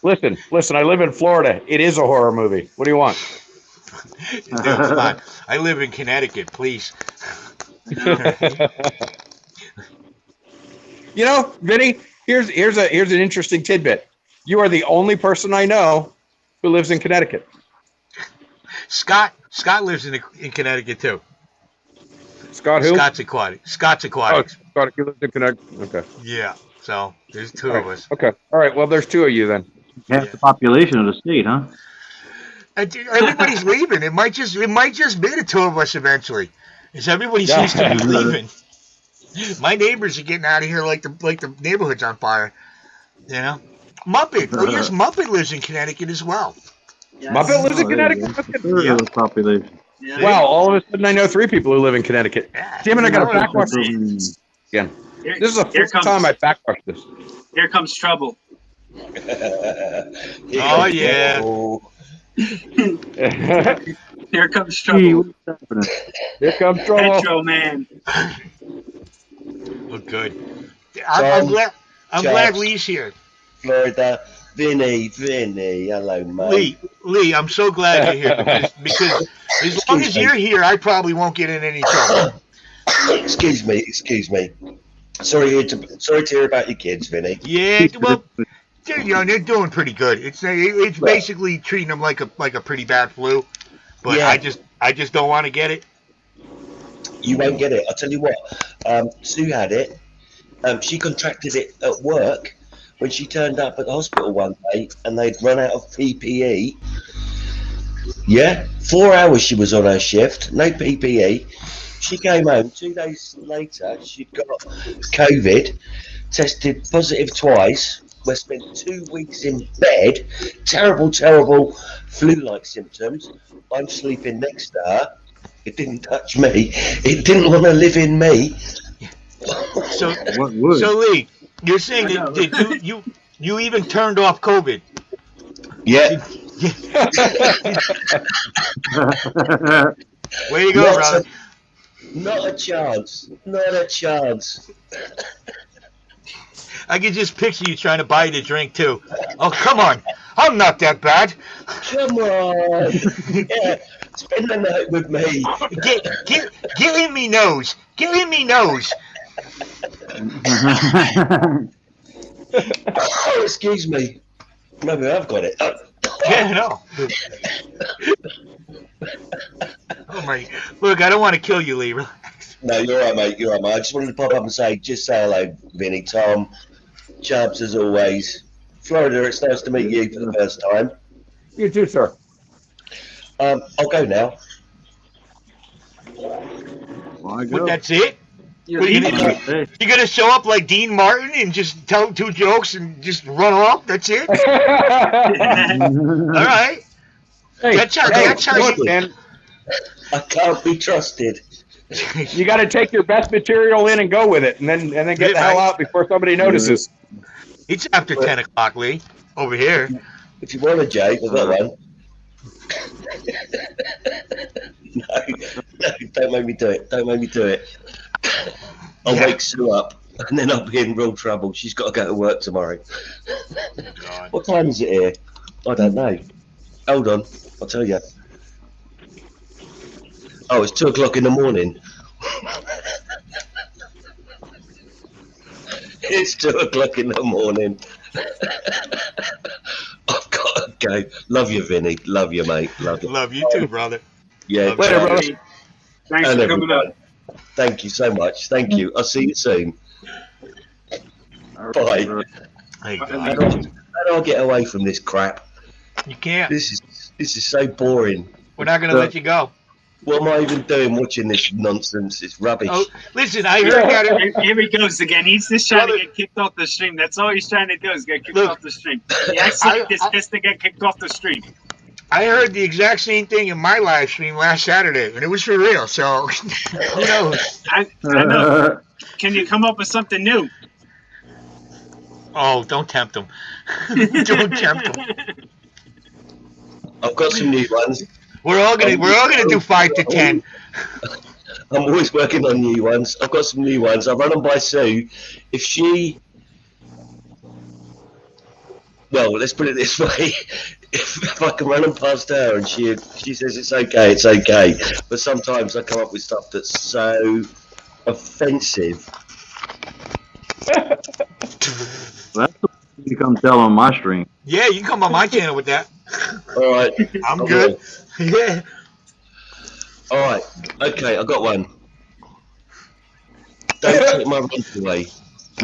Listen, I live in Florida. It is a horror movie. What do you want? Dude, come on. I live in Connecticut, please. You know, Vinny, here's an interesting tidbit. You are the only person I know who lives in Connecticut. Scott lives in Connecticut too. Scott who? Scott's Aquatics. Scott, you live in Connecticut. Okay. Yeah. So there's two All of right. us. Okay. All right. Well, there's two of you then. Half the population of the state, huh? Everybody's leaving. It might just be the two of us eventually. Because everybody seems to be leaving. My neighbors are getting out of here like the neighborhood's on fire. You know? Muppet. Oh yes, Muppet lives in Connecticut as well. Yes. Muppet lives in Oh, there you Connecticut? go. Third of the population. Yeah. Wow, all of a sudden I know 3 people who live in Connecticut. Damn it, I got to backwash this again. Here- This is the here first comes- time I backwash this. Here comes trouble. Oh yeah. Here comes Gee, trouble. what's happening? Here comes trouble. Petro man. Well, good. I'm glad Lee's here. Florida. Vinny, hello, mate. Lee, I'm so glad you're here because as long as you're here, I probably won't get in any trouble. Excuse me. Sorry to hear about your kids, Vinny. Yeah, well, they're doing pretty good. It's basically treating them like a pretty bad flu, but Yeah. I just don't want to get it. You won't get it. I'll tell you what. Sue had it. She contracted it at work when she turned up at the hospital one day and they'd run out of PPE. Yeah, 4 hours she was on her shift, no PPE. She came home 2 days later. She'd got COVID, tested positive twice. We spent 2 weeks in bed. Terrible flu-like symptoms. I'm sleeping next to her. It didn't touch me. It didn't want to live in me. So, What would? so Lee, you're saying that you even turned off COVID? Yeah. Way to go, Not brother. Not a chance. Not a chance. I can just picture you trying to buy the drink too. Oh, come on. I'm not that bad. Come on. Yeah. Spend the night with me. Get in me nose. Get in me nose. Oh, excuse me. Maybe I've got it. Yeah, no. Oh my! Look, I don't want to kill you, Lee. No, you're right, mate. You're right, mate. I just wanted to pop up and say hello, Vinny, Tom, Chubbs, as always. Florida, it's nice to meet you for the first time. You too, sir. I'll go now. Well, I But go. that's it. You're What are you leaving. gonna Hey, You gonna show up like Dean Martin and just tell 2 jokes and just run off? That's it. All right. Hey, That's how look, you. man, I can't be trusted. you got to take your best material in and go with it, and then get the hell out before somebody notices. It's after 10 o'clock, Lee. Over here. If you want a joke, I've got one. No, don't make me do it. Don't make me do it. I'll Yeah. wake Sue up, and then I'll be in real trouble. She's got to go to work tomorrow. God. What time is it here? I don't know. Hold on, I'll tell you. Oh, it's 2 o'clock in the morning. It's 2 o'clock in the morning. I've got to go. Love you, Vinny. Love you, mate. Love you. Love you too, brother. Yeah. Love Later, you. brother. Thanks And for coming everyone. up. Thank you so much. Thank you. I'll see you soon. Bye. Hey, How God. do I get away from this crap? You can't. This is so boring. We're not gonna let you go. What am I even doing watching this nonsense? It's rubbish. Oh, listen, I heard that. Here he goes again. He's just trying to Brother. get kicked off the stream. That's all he's trying to do is get kicked Look. off the stream. He actually I- is just to get kicked off the stream. I heard the exact same thing in my live stream last Saturday, and it was for real. So who knows? I know. Can you come up with something new? Oh, don't tempt them. Don't tempt them. I've got some new ones. We're all gonna do 5 to 10. I'm always working on new ones. I've got some new ones. I run them by Sue. If she, well, let's put it this way: if I can run them past her and she says it's okay, it's okay. But sometimes I come up with stuff that's so offensive. That's the you come tell on my stream. Yeah, you can come on my channel with that. All right, I'm good. Yeah. All right, okay, I got one. Don't take my rent away.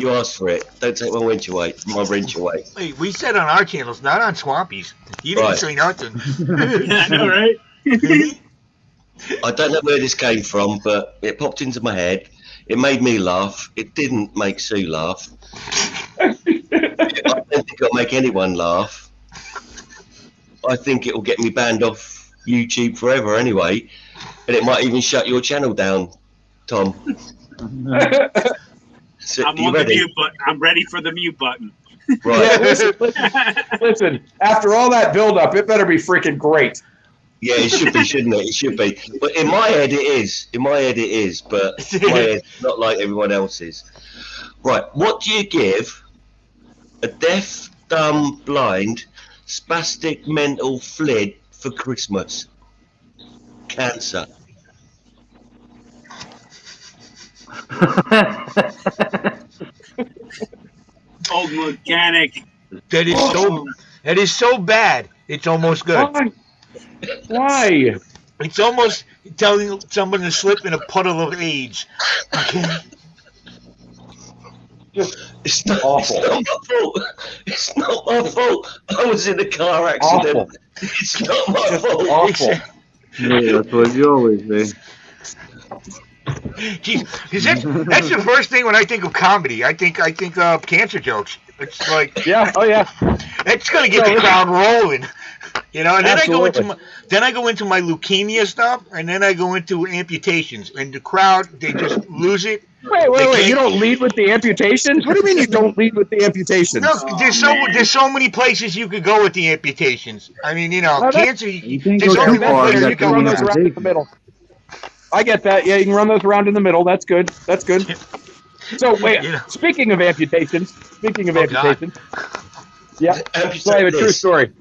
You asked for it. Don't take my rent away. My rent away. Hey, we said on our channels, not on Swampy's. You didn't Right. say nothing. I know, right? I don't know where this came from, but it popped into my head. It made me laugh. It didn't make Sue laugh. I don't think it'll make anyone laugh. I think it'll get me banned off YouTube forever anyway, and it might even shut your channel down, Tom. So, I'm you on the ready? mute button. I'm ready for the mute button. Right. Listen, after all that build-up, it better be freaking great. Yeah, it should be, shouldn't it? It should be. But in my head, it is. In my head, it is. But my head, not like everyone else's. Right. What do you give a deaf, dumb, blind, spastic, mental flid for Christmas? Cancer. Old mechanic. That is so bad. It's almost good. Why? Why? It's almost telling someone to slip in a puddle of AIDS. Okay. It's not, Awful. it's not my fault. It's not my fault. I was in a car accident. Awful. It's not my fault. Awful. Yeah, that's what you always say. Jeez, 'cause that's the first thing when I think of comedy. I think cancer jokes. It's like Yeah. Oh yeah. it's gonna get the crowd rolling, you know. And then Absolutely. I go into my leukemia stuff, and then I go into amputations, and the crowd they just lose it. Wait. You don't lead with the amputations? What do you mean you don't lead with the amputations? No, there's so many places you could go with the amputations. I mean, you know, No, that- cancer. You can't There's go only too one far. place You you got can too run many those around in the amputation. middle. I get that. Yeah, you can run those around in the middle. That's good. That's good. So wait, You know. speaking of amputations, Oh, God. yeah. So I have a true story.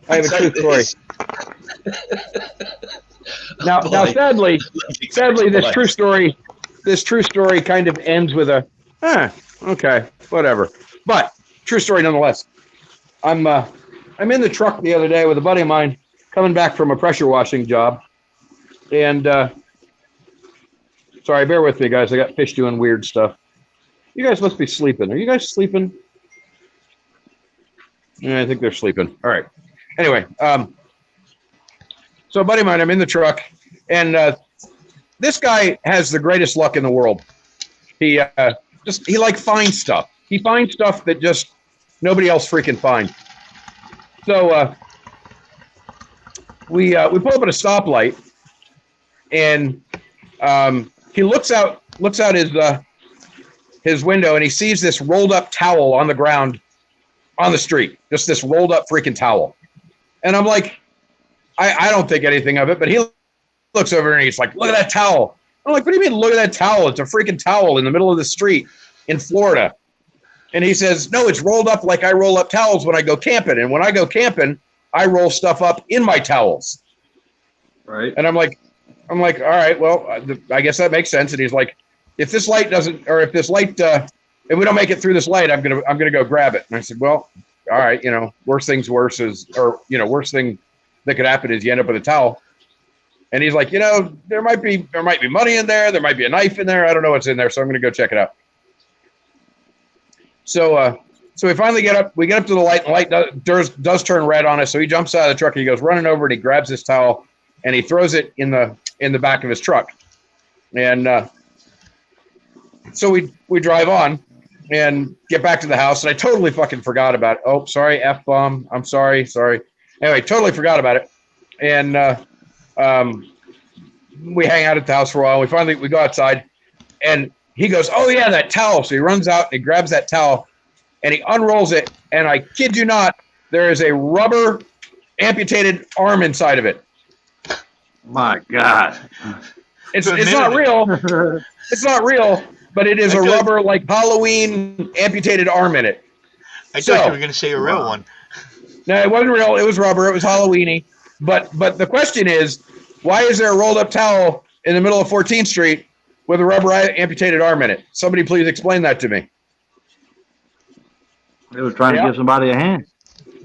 I have a true story. Now, sadly, this true story kind of ends with a, okay, whatever. But true story nonetheless. I'm in the truck the other day with a buddy of mine coming back from a pressure washing job, and sorry, bear with me, guys. I got fish doing weird stuff. You guys must be sleeping. Are you guys sleeping? Yeah, I think they're sleeping. All right. Anyway, so a buddy of mine, I'm in the truck, and this guy has the greatest luck in the world. He like finds stuff. He finds stuff that just nobody else freaking finds. So we pull up at a stoplight, and he looks out his window, and he sees this rolled up towel on the ground on the street, just this rolled up freaking towel. And I'm like, I don't think anything of it, but he looks over and he's like, look at that towel. I'm like, what do you mean, look at that towel? It's a freaking towel in the middle of the street in Florida. And he says, no, it's rolled up like I roll up towels when I go camping. And when I go camping, I roll stuff up in my towels. Right. And I'm like, all right, well, I guess that makes sense. And he's like, if this light doesn't, or if this light, if we don't make it through this light, I'm gonna go grab it. And I said, well, all right, you know, worst thing that could happen is you end up with a towel. And he's like, you know, there might be money in there. There might be a knife in there. I don't know what's in there, so I'm gonna go check it out. So we finally get up to the light, and the light does turn red on us. So he jumps out of the truck, and he goes running over, and he grabs this towel, and he throws it in the back of his truck. And so we drive on and get back to the house, and I totally fucking forgot about it. Oh, sorry, F-bomb. I'm sorry. Anyway, totally forgot about it. and we hang out at the house for a while. We go outside, and he goes, "Oh yeah, that towel." So he runs out and he grabs that towel, and he unrolls it. And I kid you not, there is a rubber amputated arm inside of it. My God. It's not real. It's not real, but it is a rubber, like Halloween amputated arm in it. I thought you were going to say a real one. No, it wasn't real. It was rubber. It was Halloweeny. But the question is, why is there a rolled up towel in the middle of 14th Street with a rubber amputated arm in it? Somebody please explain that to me. They were trying to give somebody a hand.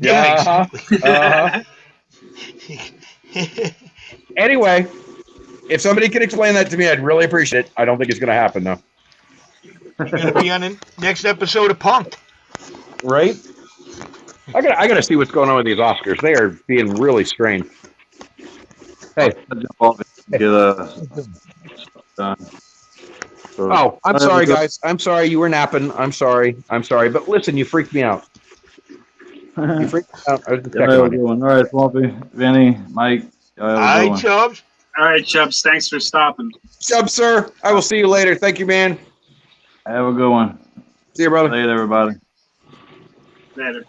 Yeah, Anyway, if somebody could explain that to me, I'd really appreciate it. I don't think it's going to happen, though. You're going to be on the next episode of Punked. Right? I gotta see what's going on with these Oscars. They are being really strange. Hey. Oh, I'm sorry, guys. I'm sorry you were napping. I'm sorry. But listen, you freaked me out. You freaked me out. I was just checking on you. All right, Swampy, Vinny, Mike. All right, Chubbs. All right, Chubbs. Thanks for stopping. Chubbs, sir. I will see you later. Thank you, man. Have a good one. See you, brother. Later, everybody. Later.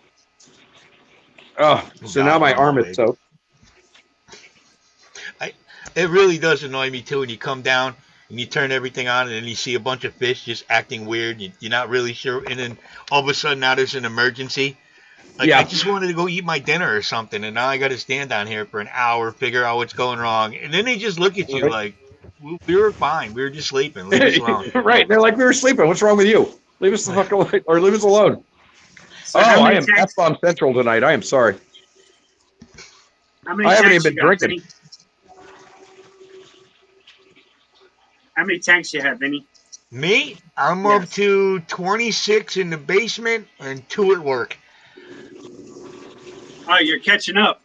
Oh, so now my arm is soaked. It really does annoy me, too, when you come down and you turn everything on and then you see a bunch of fish just acting weird. You're not really sure. And then all of a sudden now there's an emergency. Like, I just wanted to go eat my dinner or something, and now I got to stand down here for an hour, figure out what's going wrong. And then they just look at you like, we were fine. We were just sleeping. Leave us alone. Right. They're like, we were sleeping. What's wrong with you? Leave us the fuck alone, or leave us alone. So I am F-bomb central tonight. I am sorry. I haven't even been drinking. How many tanks you have, Vinny? Me? I'm up to 26 in the basement and 2 at work. Oh, you're catching up.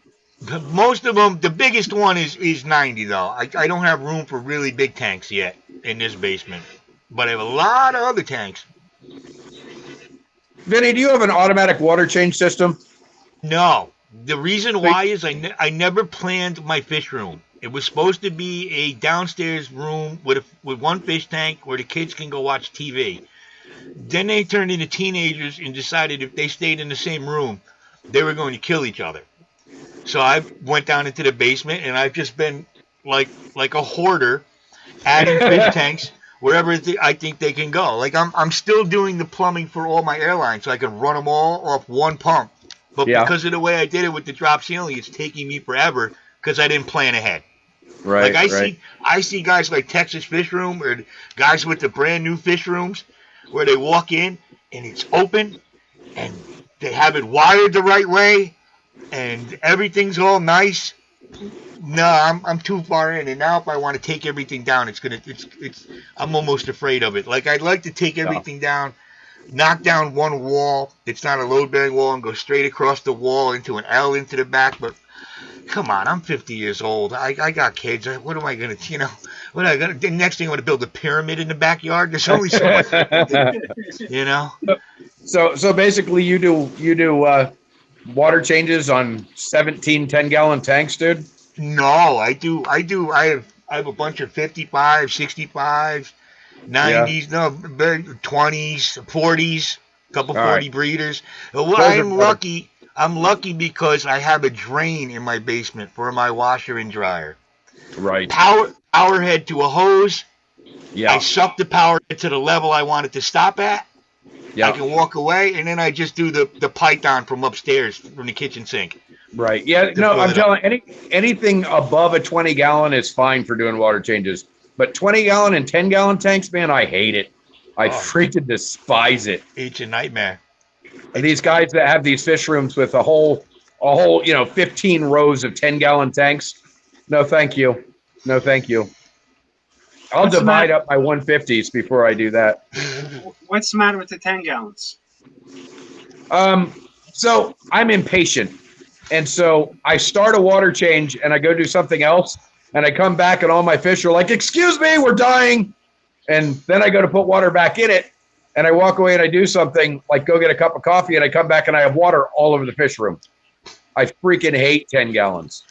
Most of them, the biggest one is 90, though. I don't have room for really big tanks yet in this basement. But I have a lot of other tanks. Vinny, do you have an automatic water change system? No. The reason why is I never planned my fish room. It was supposed to be a downstairs room with one fish tank where the kids can go watch TV. Then they turned into teenagers and decided if they stayed in the same room, they were going to kill each other. So I went down into the basement, and I've just been like a hoarder, adding fish tanks wherever I think they can go. Like I'm still doing the plumbing for all my airlines, so I can run them all off one pump. But because of the way I did it with the drop ceiling, it's taking me forever because I didn't plan ahead. Right. Like I see guys like Texas Fish Room or guys with the brand new fish rooms where they walk in and it's open and they have it wired the right way and everything's all nice. No, I'm too far in, and now if I want to take everything down, I'm almost afraid of it. Like I'd like to take everything down, knock down one wall that's not a load-bearing wall and go straight across the wall into an L into the back, but come on, I'm 50 years old. I got kids. What am I going to, the next thing I want to build a pyramid in the backyard? There's only so much, So basically you do water changes on 17 10-gallon tanks, dude? No, I do. I have a bunch of 55, 65s, 90s, 20s, 40s, a couple 40 breeders. Well, I'm lucky because I have a drain in my basement for my washer and dryer. Right. Power head to a hose. Yeah. I suck the power head to the level I want it to stop at. Yeah. I can walk away, and then I just do the python from upstairs from the kitchen sink. Right. Yeah. No, I'm telling anything above a 20-gallon is fine for doing water changes. But 20-gallon and 10-gallon tanks, man, I hate it. I freaking despise it. It's a nightmare. And these guys that have these fish rooms with a whole 15 rows of 10-gallon tanks. No, thank you. No, thank you. I'll divide up my 150s before I do that. What's the matter with the 10 gallons? So I'm impatient. And so I start a water change and I go do something else. And I come back and all my fish are like, excuse me, we're dying. And then I go to put water back in it. And I walk away and I do something like go get a cup of coffee. And I come back and I have water all over the fish room. I freaking hate 10 gallons.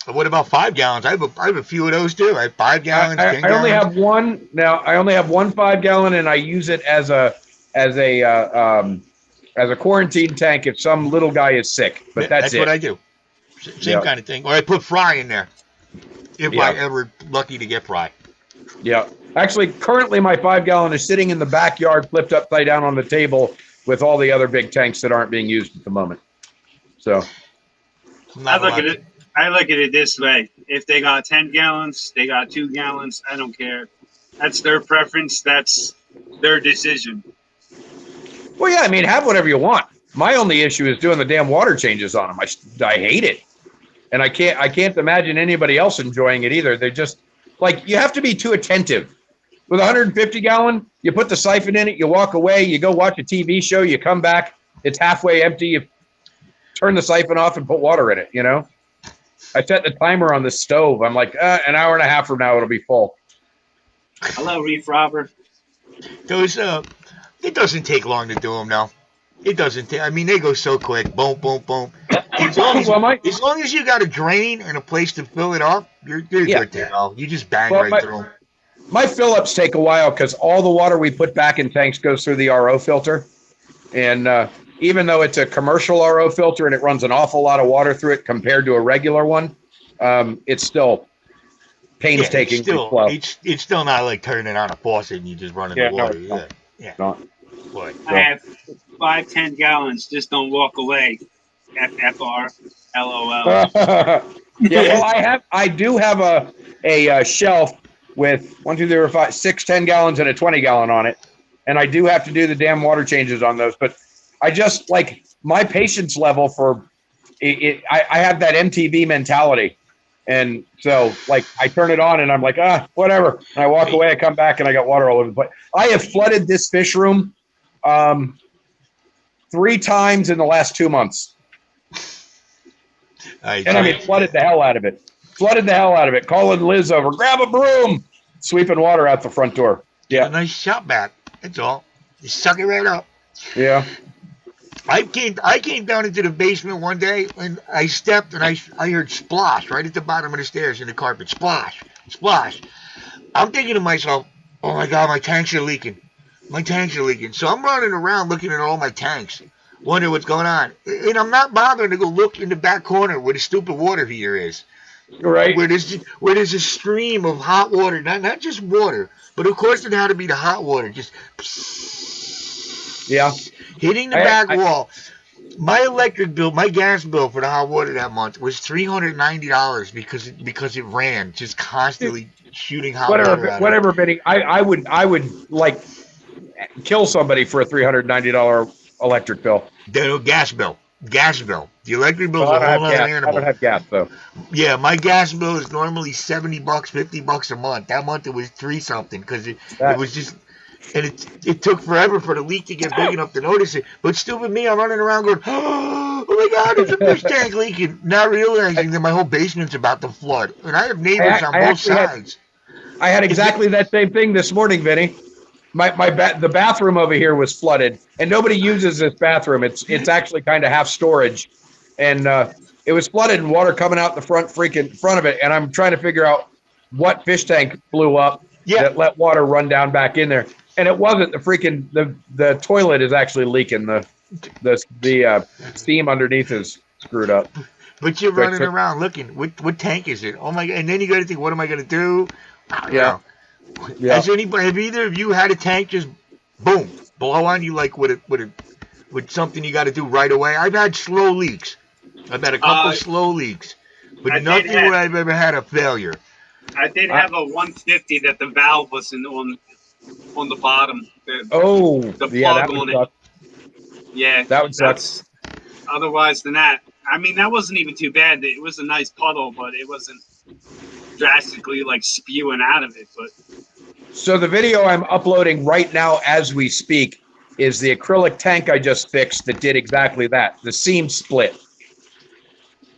What about 5 gallons? I have a few of those too. I have 5 gallons, 10 I only gallons. have one now. I only have one 5 gallon, and I use it as a quarantine tank if some little guy is sick. But that's it. what I do. Same kind of thing. Or I put fry in there if I ever lucky to get fry. Yeah. Actually, currently my 5 gallon is sitting in the backyard, flipped upside down on the table with all the other big tanks that aren't being used at the moment. So I look at it this way. If they got 10 gallons, they got 2 gallons. I don't care. That's their preference. That's their decision. well, yeah, I mean, have whatever you want. My only issue is doing the damn water changes on them. I hate it. And I can't imagine anybody else enjoying it either. They're just like, you have to be too attentive. With a 150 gallon, you put the siphon in it, you walk away, you go watch a TV show, you come back, it's halfway empty, you turn the siphon off and put water in it, you know? I set the timer on the stove. I'm like, an hour and a half from now, it'll be full. Hello, Reef Robber. Those, it doesn't take long to do them now. It doesn't take, I mean, they go so quick. Boom, boom, boom. As long as you got a drain and a place to fill it up, you're good to go. You just bang right through them. My fill-ups take a while because all the water we put back in tanks goes through the RO filter. And even though it's a commercial RO filter and it runs an awful lot of water through it compared to a regular one, it's still painstaking. It's still not like turning on a faucet and you just running the water. But I have 5, 10 gallons. Just don't walk away. FFR. LOL. Well, I do have a shelf with 1, 2, 3, 4, 5, 6, 10 gallons and a 20 gallon on it. And I do have to do the damn water changes on those. But I just like my patience level for it. I have that MTV mentality. And so like I turn it on and I'm like, whatever. And I walk away, I come back and I got water all over the place. I have flooded this fish room 3 times in the last 2 months. Flooded the hell out of it. Calling Liz over, grab a broom, sweeping water out the front door. Yeah. A nice shot back. That's all. You suck it right up. Yeah. I came down into the basement one day and I stepped and I heard splash right at the bottom of the stairs in the carpet. Splash, splash. I'm thinking to myself, oh my God, my tanks are leaking. So I'm running around looking at all my tanks, wondering what's going on. And I'm not bothering to go look in the back corner where the stupid water heater is. Right. Where there's a stream of hot water, not just water, but of course it had to be the hot water, just hitting the back wall. My electric bill, my gas bill for the hot water that month was $390 because it ran just constantly shooting hot water out. Whatever, Benny. I would like kill somebody for a $390 electric bill. No, gas bill. The electric bill is a whole other animal. I don't have gas though. Yeah, my gas bill is normally $70, $50 a month. That month it was 3 something because it was just, and it took forever for the leak to get big enough to notice it. But stupid me, I'm running around going, oh my God, there's a fish tank leaking, not realizing that my whole basement's about to flood, and I have neighbors on both sides. I had exactly that same thing this morning, Vinny. The bathroom over here was flooded, and nobody uses this bathroom. It's actually kind of half storage, and it was flooded and water coming out the front of it. And I'm trying to figure out what fish tank blew up that let water run down back in there. And it wasn't the toilet is actually leaking. The steam underneath is screwed up. But you're running around looking. What tank is it? Oh my God! And then you got to think, what am I going to do? Yeah. Have either of you had a tank just boom blow on you like with something you got to do right away? I've had slow leaks. I've had a couple slow leaks, but nothing where I've ever had a failure. I did have a 150 that the valve wasn't on the bottom. The plug on it. Yeah, that would suck. Otherwise than that, I mean, that wasn't even too bad. It was a nice puddle, but it wasn't drastically like spewing out of it. But so the video I'm uploading right now as we speak is the acrylic tank I just fixed that did exactly that. The seam split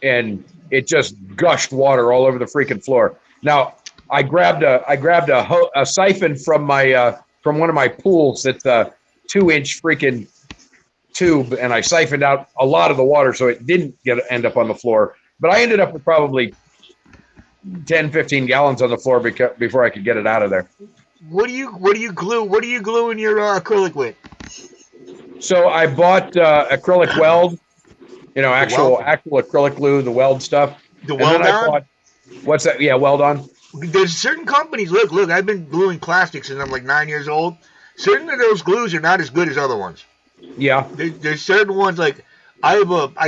and it just gushed water all over the freaking floor. Now I grabbed a siphon from from one of my pools that's a 2-inch freaking tube, and I siphoned out a lot of the water so it didn't end up on the floor. But I ended up with probably 10, 15 gallons on the floor before I could get it out of there. What do you glue in your acrylic with? So I bought acrylic weld, actual weld? acrylic glue, the weld stuff. The And then weld I on? bought, what's that? Yeah, weld on. There's certain companies. Look. I've been gluing plastic since I'm like 9 years old. Certain of those glues are not as good as other ones. Yeah. There's certain ones like I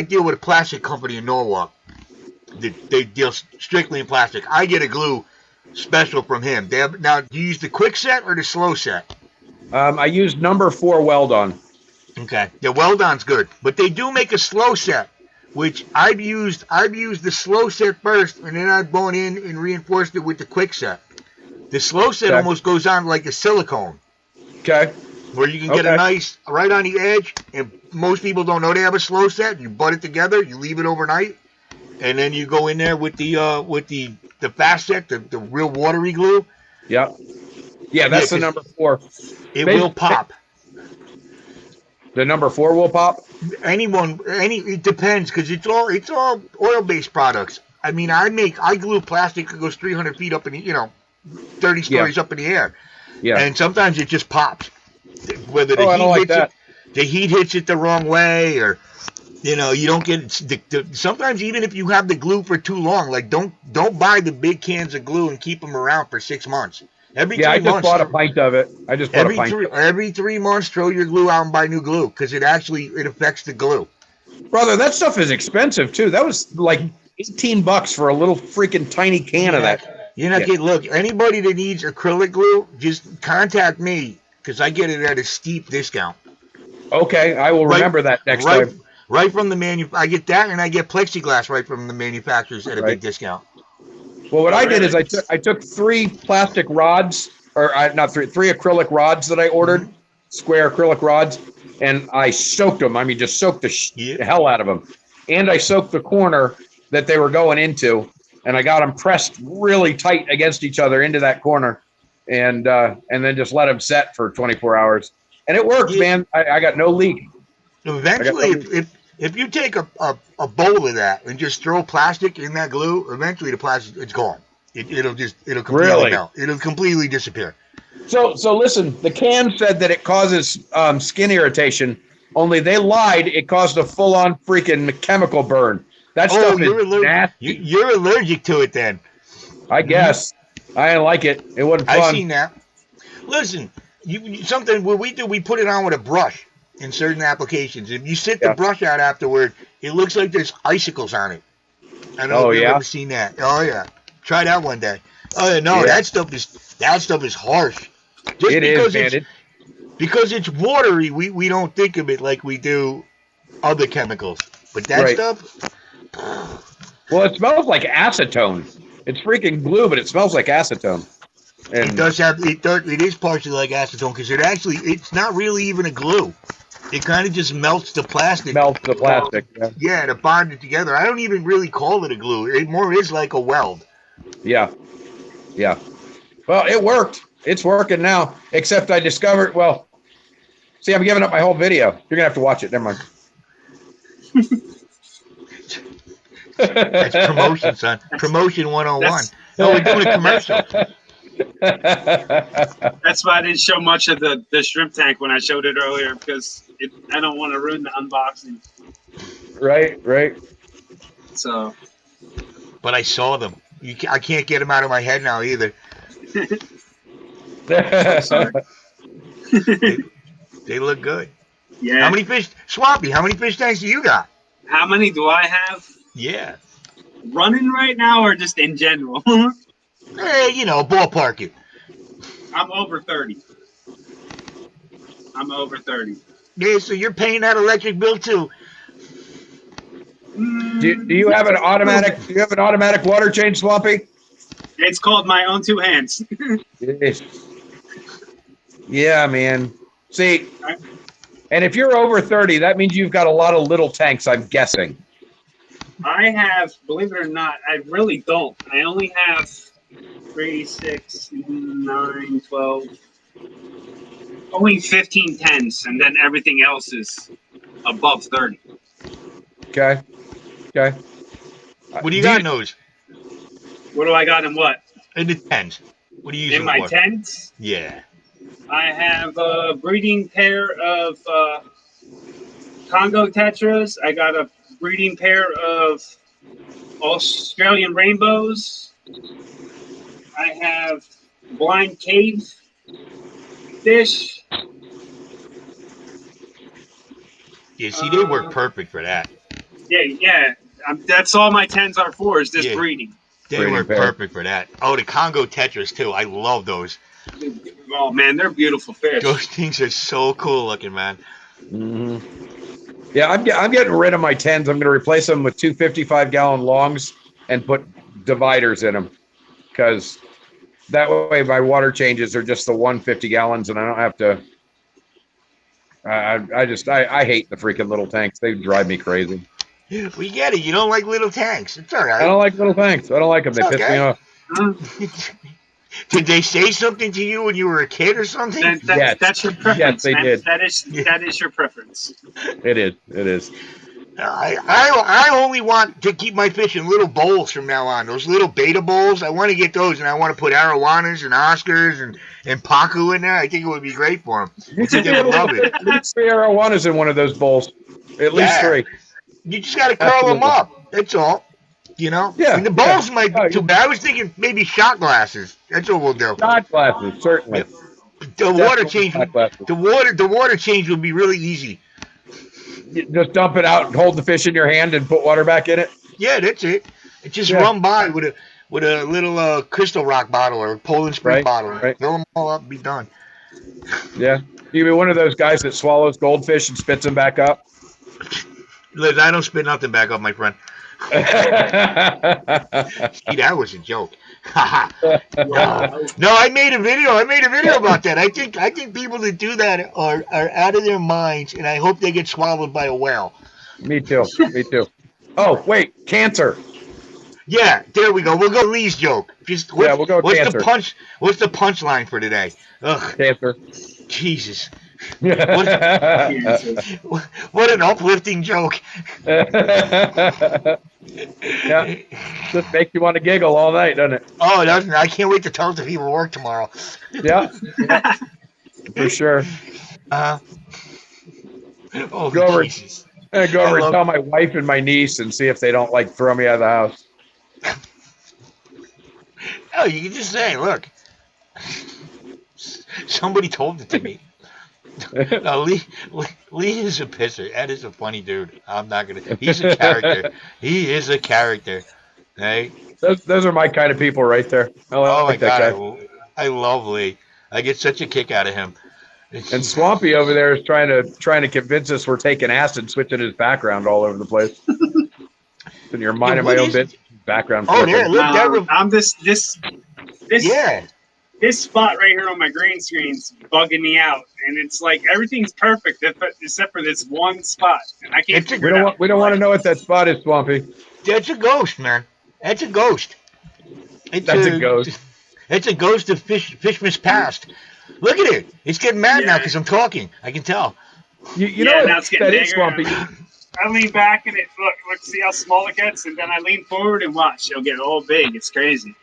deal with a plastic company in Norwalk. They deal strictly in plastic. I get a glue special from him. Now, do you use the quick set or the slow set? I used number 4 weld on. Okay. The weld-on's good, but they do make a slow set, which I've used the slow set first, and then I've gone in and reinforced it with the quick set. The slow set Okay. almost goes on like a silicone, Okay. where you can get a nice right on the edge. And most people don't know they have a slow set. You butt it together, you leave it overnight, and then you go in there with the fast set, the real watery glue. Yeah. Yeah, that's the number 4. It will pop. The number 4 will pop? It depends, because it's all oil-based products. I mean, I glue plastic that goes 300 feet up in the, 30 stories up in the air. Yeah. And sometimes it just pops. Whether the heat hits it the wrong way, or you don't get sometimes even if you have the glue for too long, like don't buy the big cans of glue and keep them around for 6 months. Every 3 I just months, bought a pint of it. Every 3 months, throw your glue out and buy new glue, because it affects the glue. Brother, that stuff is expensive too. That was like $18 for a little freaking tiny can of that. You're not getting. Look, anybody that needs acrylic glue, just contact me, because I get it at a steep discount. Okay, I will remember that next time. Right from the I get that, and I get plexiglass right from the manufacturers at a big discount. Well, what I did is I took 3 plastic rods, or not 3 acrylic rods that I ordered, square acrylic rods, and I soaked them. I mean, just soaked the hell out of them. And I soaked the corner that they were going into, and I got them pressed really tight against each other into that corner, and then just let them set for 24 hours. And it worked, man. I got no leak. Eventually, if you take a bowl of that and just throw plastic in that glue, eventually the plastic, it's gone. It'll completely melt. It'll completely disappear. So listen, the can said that it causes skin irritation. Only they lied. It caused a full-on freaking chemical burn. That stuff is nasty. You're allergic to it then. I guess. I didn't like it. It wasn't fun. I've seen that. Listen, something what we do, we put it on with a brush in certain applications. If you sit the brush out afterward, it looks like there's icicles on it. I don't know if you've ever seen that. Oh yeah. Try that one day. Oh yeah, no, that stuff is harsh. Because it's watery, we don't think of it like we do other chemicals. But that stuff. Well, it smells like acetone. It's freaking glue, but it smells like acetone. And it is partially like acetone, because it's not really even a glue. It kind of just melts the plastic. Yeah, to bond it together. I don't even really call it a glue. It more is like a weld. Yeah. Well, it worked. It's working now. Except I discovered. Well, see, I'm giving up my whole video. You're gonna have to watch it. Never mind. That's promotion, son. Promotion 101. No, we're doing a commercial. That's why I didn't show much of the shrimp tank when I showed it earlier, because I don't want to ruin the unboxing. Right. So. But I saw them. I can't get them out of my head now either. Sorry. They look good. Yeah. How many fish tanks do you got? How many do I have? Yeah. Running right now, or just in general? Hey, ballpark it. I'm over 30. Yeah, so you're paying that electric bill too. Do you have an automatic? Do you have an automatic water change, Swampy? It's called my own 2 hands. Yeah, man. See, and if you're over 30, that means you've got a lot of little tanks, I'm guessing. I have, believe it or not, I really don't. I only have 3, 6, 9, 12, only 15 tens, and then everything else is above 30. Okay. What do you got in those? What do I got in what? In the tens. What do you use In them my for? tents? Yeah. I have a breeding pair of Congo tetras. I got a breeding pair of Australian rainbows. I have blind cave fish. Yeah, see, they work perfect for that. Yeah. That's all my tens are for is this Yeah. breeding. They Breeding work pair. perfect for that. Oh, the Congo tetras too. I love those. Oh man, they're beautiful fish. Those things are so cool looking, man. Hmm. Yeah, I'm getting rid of my 10s. I'm going to replace them with 2 55-gallon longs and put dividers in them, because that way my water changes are just the 150 gallons, and I don't have to. I hate the freaking little tanks. They drive me crazy. We get it. You don't like little tanks. It's all I right. don't like little tanks. I don't like them. They It's piss me okay. off. Did they say something to you when you were a kid or something? Yes. That's your preference. Yes, they man. did. That is your preference. It is. It is. I only want to keep my fish in little bowls from now on. Those little beta bowls, I want to get those, and I want to put arowanas and Oscars and Pacu in there. I think it would be great for them. I think they would love it. At least 3 arowanas in one of those bowls. At least Yeah. 3. You just got to curl them up. That's all. You know? Yeah, And the bowls yeah. might be too bad. I was thinking maybe shot glasses. That's what we'll do. Shot glasses, certainly. The water Definitely change. shot glasses. The water change would be really easy. You just dump it out and hold the fish in your hand and put water back in it. Yeah, that's it. It just Yeah. run by with a little Crystal Rock bottle or Poland Spring Right, bottle. right. Fill them all up, and be done. Yeah. You be one of those guys that swallows goldfish and spits them back up. Liz, I don't spit nothing back up, my friend. See, that was a joke. No, I made a video. About that. I think people that do that are out of their minds, and I hope they get swallowed by a whale. Me too. Me too. Oh, wait, cancer. Yeah, there we go. We'll go Lee's joke. We'll go what's cancer. What's the punchline for today? Ugh, Cancer. Jesus. Yeah. What an uplifting joke. Just makes you want to giggle all night, doesn't it? Oh, it doesn't. I can't wait to tell it to people at work tomorrow. Yeah. For sure. Oh, Go over, Jesus. go over I love- and tell my wife and my niece and see if they don't like throw me out of the house. Oh, you can just say, look, somebody told it to me. No, Lee is a pisser. That is a funny dude. I'm not gonna. He's a character. He is a character. Hey. Those are my kind of people right there. I Oh my like that guy. God, I love Lee. I get such a kick out of him. And Swampy over there is trying to convince us we're taking acid, switching his background all over the place. And you're minding my own bit. Background. Oh, flipping. there, look, that. I'm this Yeah. This spot right here on my green screen's bugging me out, and it's like everything's perfect except for this one spot, and I can't figure it out. We don't want to know what that spot is, Swampy. That's a ghost, man. That's a ghost. That's a ghost. It's a ghost of Fishman's past. Look at it. It's getting mad now because I'm talking. I can tell. You know now what it's getting that is, bigger. Swampy. I lean back and look, see how small it gets, and then I lean forward and watch. It'll get all big. It's crazy.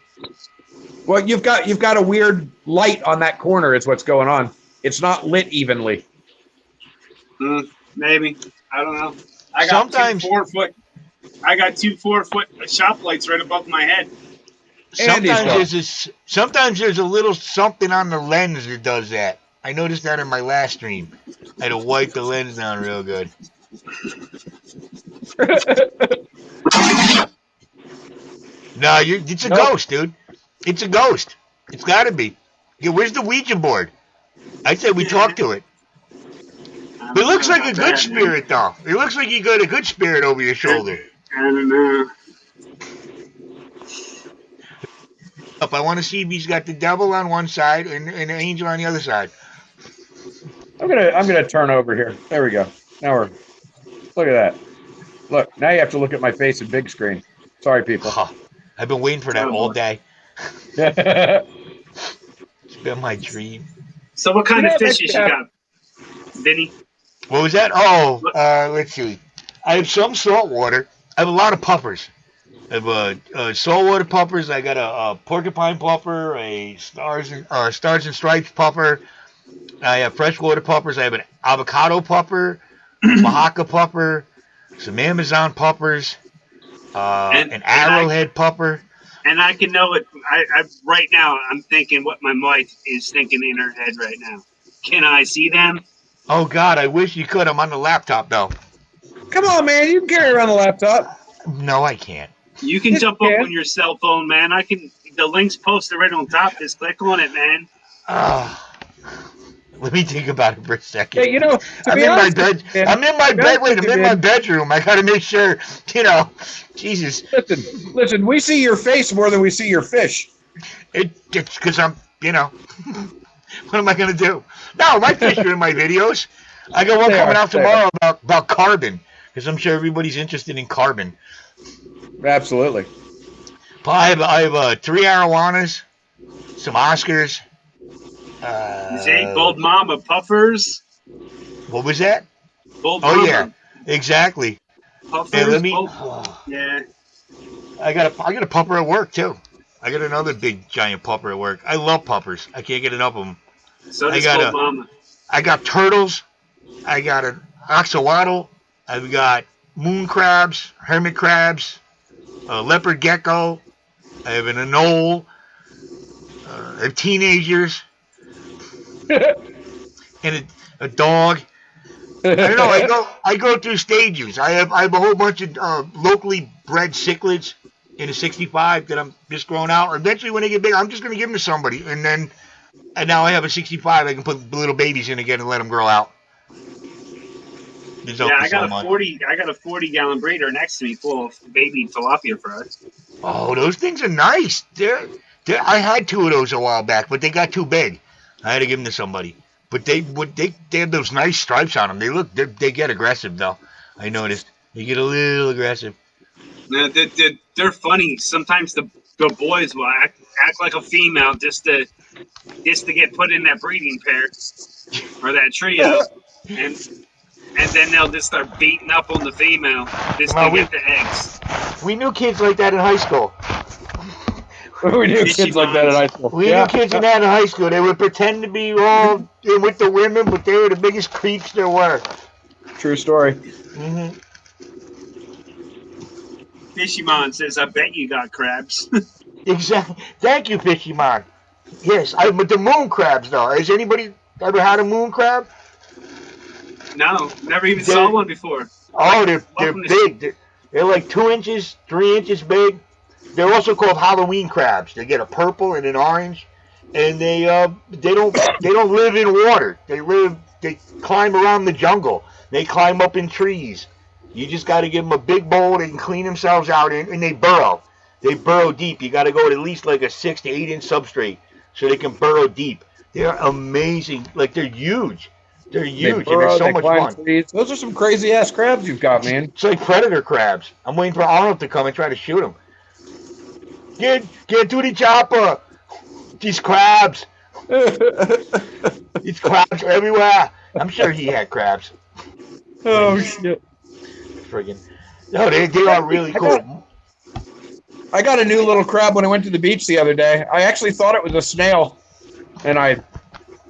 Well, you've got a weird light on that corner is what's going on. It's not lit evenly. Maybe. I don't know. I got Sometimes- 2 4-foot. I got 2 4-foot shop lights right above my head. Sometimes there's a little something on the lens that does that. I noticed that in my last stream. I had to wipe the lens down real good. No, it's a ghost, dude. It's a ghost. It's got to be. Yeah, where's the Ouija board? I said we talk to it. It looks like a good spirit, though. It looks like you got a good spirit over your shoulder. I don't know. If I want to see if he's got the devil on one side and an angel on the other side. I'm gonna turn over here. There we go. Now we're look at that. Look, now you have to look at my face in big screen. Sorry, people. Oh, I've been waiting for that all day. Yeah. It's been my dream. So what kind of fishes you got, Vinny? What was that? Oh, let's see. I have some saltwater. I have a lot of puffers. I have saltwater puppers. I got a porcupine pupper, a stars and stripes pupper. I have freshwater puppers. I have an avocado pupper, Oaxaca pupper, some Amazon puppers, an arrowhead pupper. And I can know it. I right now. I'm thinking what my wife is thinking in her head right now. Can I see them? Oh God, I wish you could. I'm on the laptop though. Come on, man. You can carry around the laptop. No, I can't. You can Yes, jump you up can. on your cell phone, man. I can. The link's posted right on top. Just click on it, man. Let me think about it for a second. Hey, you know, to I'm be in my honest, bed. man, I'm in my bed. Wait, I'm in my man. bedroom. I gotta make sure. You know, Jesus. Listen. We see your face more than we see your fish. It's because I'm. You know. What am I gonna do? No, my fish are in my videos. I got one They coming are, out they tomorrow about carbon, because I'm sure everybody's interested in carbon. Absolutely. I have 3 arowanas, some Oscars. Say Gold Mama puffers. What was that? Gold Oh Mama yeah, exactly. puffers. Hey, let me. Yeah. I got a pupper at work too. I got another big giant pupper at work. I love puppers. I can't get enough of them. So I does got Gold Mama. I got turtles. I got an axolotl. I've got moon crabs, hermit crabs, a leopard gecko. I have an anole. I have teenagers. And a dog. I don't know. I go through stages. I have a whole bunch of locally bred cichlids in a 65 that I'm just growing out. Eventually, when they get big, I'm just going to give them to somebody. And now I have a 65. I can put little babies in again and let them grow out. Yeah, I got a 40. I got a 40-gallon breeder next to me full of baby tilapia frogs. Oh, those things are nice. I had 2 of those a while back, but they got too big. I had to give them to somebody. But they have those nice stripes on them. They get aggressive though. I noticed they get a little aggressive. No, they're funny. Sometimes the boys will act like a female just to get put in that breeding pair or that trio, and then they'll just start beating up on the female just to get the eggs. We knew kids like that in high school. We knew kids like that in high school. We knew kids like that in high school. They would pretend to be all with the women, but they were the biggest creeps there were. True story. Mm-hmm. Fishymon says, "I bet you got crabs." Exactly. Thank you, Fishymon. Yes, but the moon crabs though. Has anybody ever had a moon crab? No, never even saw one before. Oh, they're big. They're like 2 inches, 3 inches big. They're also called Halloween crabs. They get a purple and an orange, and they don't live in water. They climb around the jungle. They climb up in trees. You just got to give them a big bowl they can clean themselves out in, and they burrow. They burrow deep. You got to go at least like a 6 to 8 inch substrate so they can burrow deep. They're amazing. Like they're huge. They're huge and they're so much fun. Trees. Those are some crazy ass crabs you've got, man. It's like predator crabs. I'm waiting for Arnold to come and try to shoot them. Get to the chopper. These crabs. These crabs everywhere. I'm sure he had crabs. Oh shit. Friggin'. No, they are really cool. I got a new little crab when I went to the beach the other day. I actually thought it was a snail, and I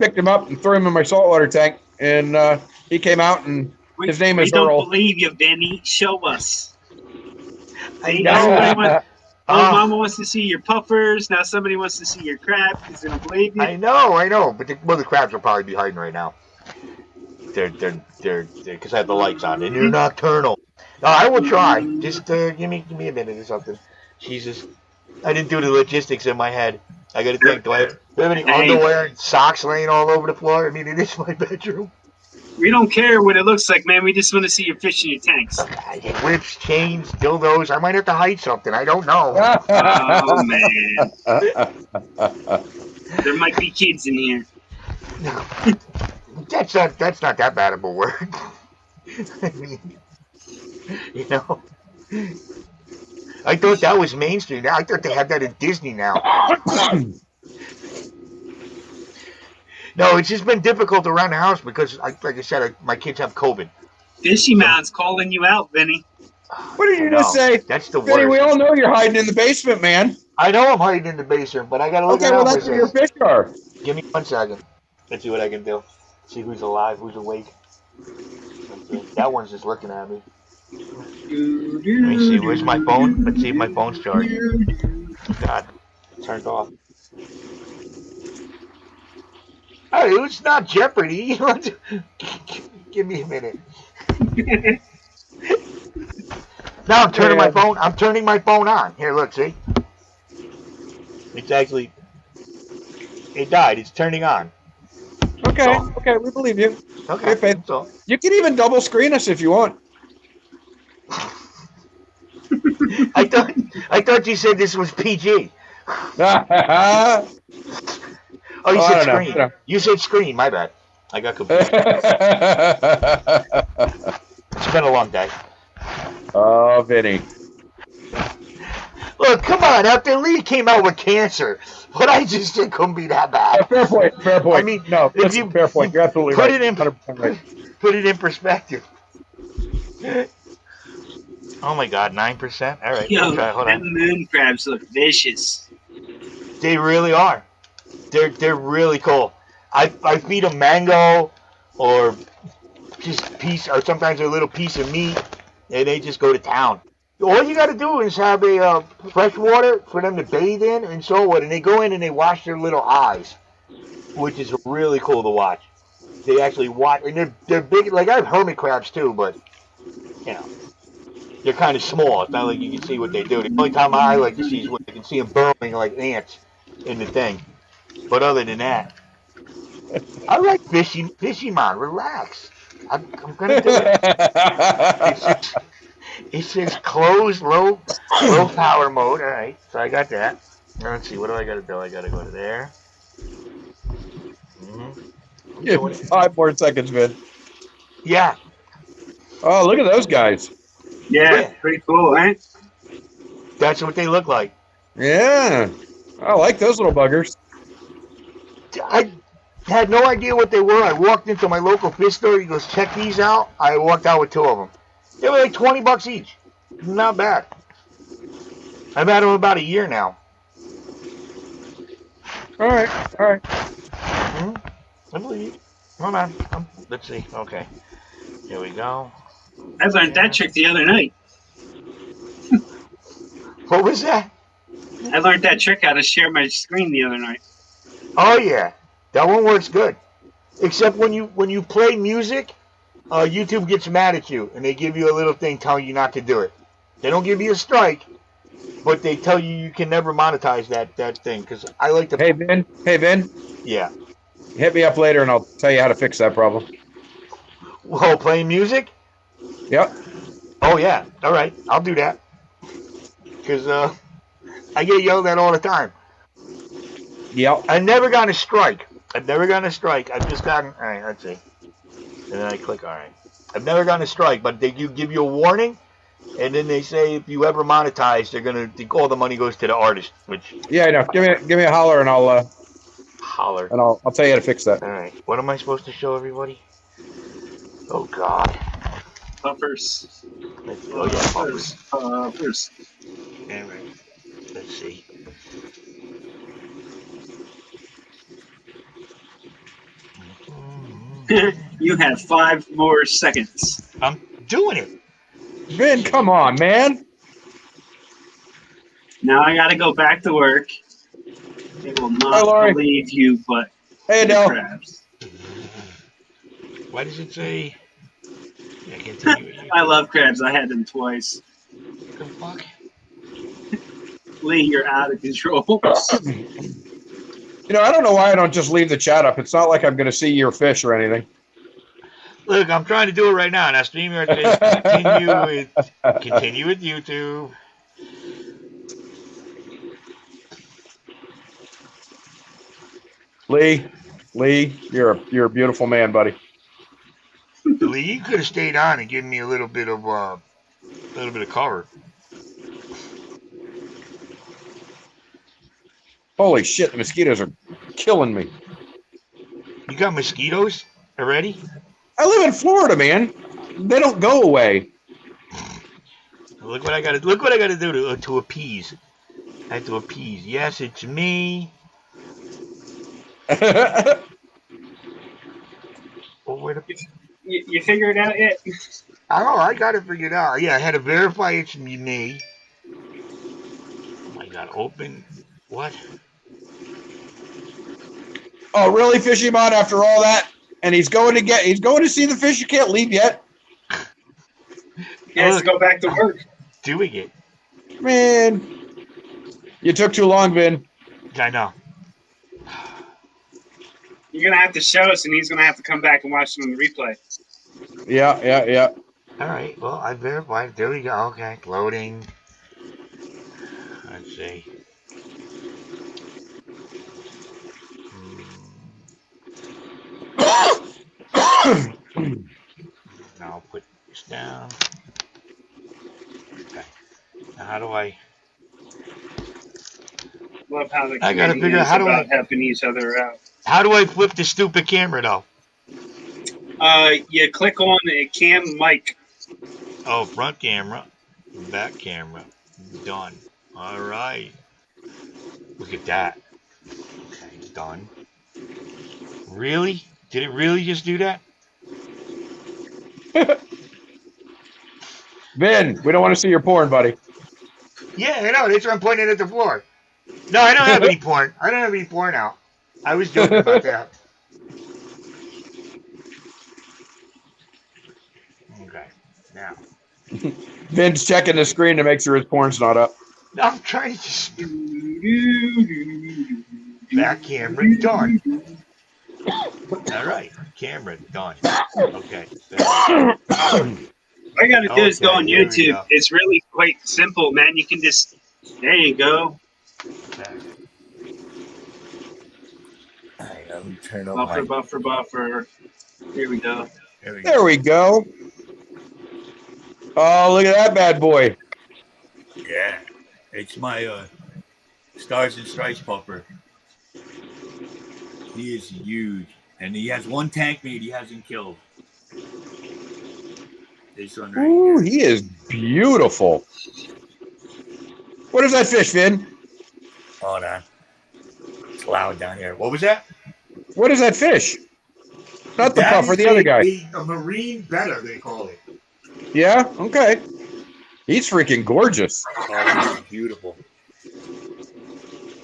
picked him up and threw him in my saltwater tank, and he came out, and his name is Earl. We don't believe you, Benny. Show us. I know. Mama wants to see your puffers. Now somebody wants to see your crab because they don't believe you. I know. But the crabs will probably be hiding right now. They're because I have the lights on and they're nocturnal. No, I will try. Just give me a minute or something. Jesus, I didn't do the logistics in my head. I got to think. Do I have any underwear and socks laying all over the floor? I mean, it is my bedroom. We don't care what it looks like, man. We just want to see you fish in your tanks. I get whips, chains, dildos. I might have to hide something. I don't know. Oh man, there might be kids in here. No, that's not that bad of a word. I mean, you know, I thought that was mainstream. I thought they had that in Disney now. No, it's just been difficult around the house because, like I said, my kids have COVID. Fishy Man's calling you out, Vinny. What did you No, just say? that's the Vinny, we worst. all know you're hiding in the basement, man. I know I'm hiding in the basement, but I gotta look Okay, well, around for that's where your this. fish are. Give me 1 second. Let's see what I can do. See who's alive, who's awake. Let's see. That one's just looking at me. Let me see. Where's my phone? Let's see if my phone's charging. God, turned off. Hey, it's not Jeopardy. Give me a minute. Now I'm turning my phone. I'm turning my phone on. Here, look. See. It's actually. It died. It's turning on. Okay, okay, we believe you. Okay. Faith. So. You can even double screen us if you want. I thought you said this was PG. Oh, you said screen. You said screen. My bad. I got confused. It's been a long day. Oh, Vinny. Look, come on. After Lee came out with cancer, what I just did couldn't be that bad. Fair point. Fair point. I mean, no, if listen, fair point. You're absolutely put right. It in, 100% right. Put it in perspective. Oh my God, 9%. All right. Yo, Okay, hold them on. moon crabs look vicious. They really are. They're really cool. I feed them mango or just piece, or sometimes a little piece of meat, and they just go to town. All you got to do is have a fresh water for them to bathe in and so what, and they go in and they wash their little eyes, which is really cool to watch. They actually watch, and they're big. Like I have hermit crabs too, but you know they're kind of small. It's not like you can see what they do. The only time I like to see is when you can see them burrowing like ants in the thing. But other than that, I like fishy man. Relax. I'm gonna do it. It says close low power mode. All right, so I got that. Now let's see. What do I got to do? I got to go to there. Yeah, 5 more seconds, Vin. Yeah. Oh, look at those guys. Yeah, pretty cool, right? That's what they look like. Yeah. I like those little buggers. I had no idea what they were. I walked into my local fish store. He goes, check these out. I walked out with 2 of them. They were like $20 each. Not bad. I've had them about a year now. All right. I believe you. Hold on. Let's see. Okay. Here we go. I learned that trick the other night. What was that? I learned that trick how to share my screen the other night. Oh yeah, that one works good. Except when you play music, YouTube gets mad at you and they give you a little thing telling you not to do it. They don't give you a strike, but they tell you can never monetize that thing. Because I like to. Hey Vin. Yeah. Hit me up later and I'll tell you how to fix that problem. Whoa, playing music? Yep. Oh yeah. All right, I'll do that. Because I get yelled at all the time. Yep. I've never gotten a strike. I've just gotten. All right, let's see. And then I click. All right. I've never gotten a strike, but they give you a warning, and then they say if you ever monetize, all the money goes to the artist. Which. Yeah, I know. Give me a holler and I'll holler. And I'll tell you how to fix that. All right. What am I supposed to show everybody? Oh God. Puffers. Oh yeah, puffers. Puffers. All right. Let's see. You have 5 more seconds. I'm doing it. Vin, come on, man. Now I gotta go back to work. They will not believe you, but hey, Adele. Crabs. Why does it say? Yeah, continue. I love crabs. I had them twice. What the fuck? Lee, you're out of control. You know, I don't know why I don't just leave the chat up. It's not like I'm going to see your fish or anything. Look, I'm trying to do it right now. Now, StreamYard says continue with YouTube. Lee, you're a beautiful man, buddy. Lee, you could have stayed on and given me a little bit of cover. Holy shit, the mosquitoes are killing me. You got mosquitoes already? I live in Florida, man. They don't go away. Look what I got to. Look what I got to do to appease. I have to appease. Yes, it's me. Oh, where the You figured it out yet? Oh, I got it figured out. Yeah, I had to verify it's me. Oh my God, open. What? Oh, really, Fishymon? After all that, and he's going to see the fish. You can't leave yet, He has to go back to work. Doing it. man. You took too long, Vin. I know. You're gonna have to show us, and he's gonna have to come back and watch it on the replay. Yeah. All right. Well, I verified. There we go. Okay, loading. Let's see. Now I'll put this down. Okay. Now how do I? Love how the I gotta community figure out is how do about I. helping each other out. How do I flip the stupid camera though? You click on the cam mic. Oh, front camera, back camera, done. All right. Look at that. Okay, done. Really? Did it really just do that? Vin, we don't want to see your porn, buddy. Yeah, I know. That's why I'm pointing at the floor. No, I don't have any porn. I don't have any porn out. I was joking about that. Okay, now. Vin's checking the screen to make sure his porn's not up. I'm trying to just... Back camera, done. All right, camera, done. Okay. All you gotta do is go on Okay, there we YouTube. go. It's really quite simple, man. You can just, there you go. Okay. All right, let me turn up my. Buffer. Here we go. There we go. Oh, look at that bad boy. Yeah, it's my Stars and Stripes puffer. He is huge, and he has one tank mate he hasn't killed. This one right Ooh, here. he is beautiful. What is that fish, Vin? Hold on, it's loud down here. What was that? What is that fish? Not the That puffer, is the other guy. A marine better, they call it. Yeah, okay. He's freaking gorgeous. Oh, he's beautiful.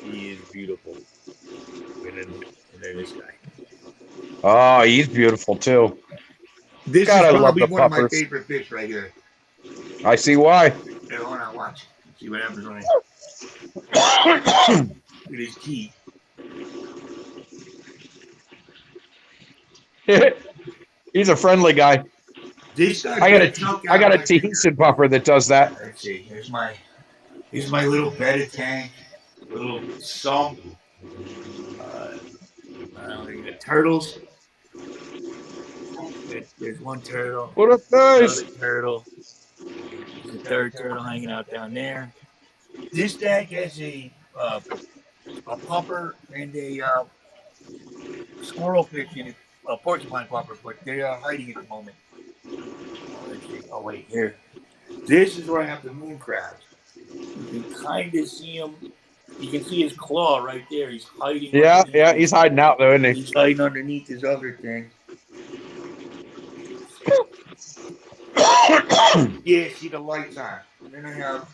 He is beautiful. And then this guy. Oh, he's beautiful too. This God, I is love probably the one of my puffers. favorite fish right here. I see why. Here, hold on, watch. See what happens when I look at his teeth. He's a friendly guy. This guy's I got a choke out my Tahitian puffer that does that. Let's see. Here's my little bedded tank, little sump. We got turtles. There's one turtle. What up, guys? Another turtle. There's a third turtle hanging out down there. This tank has a puffer and a squirrel fish in it, a porcupine puffer, but they are hiding at the moment. Let's see. Oh wait, here. This is where I have the moon crabs. You can kind of see him. You can see his claw right there. He's hiding. Yeah, he's hiding out though, isn't he? He's hiding underneath his other thing. Yeah, see the lights on. And then I have.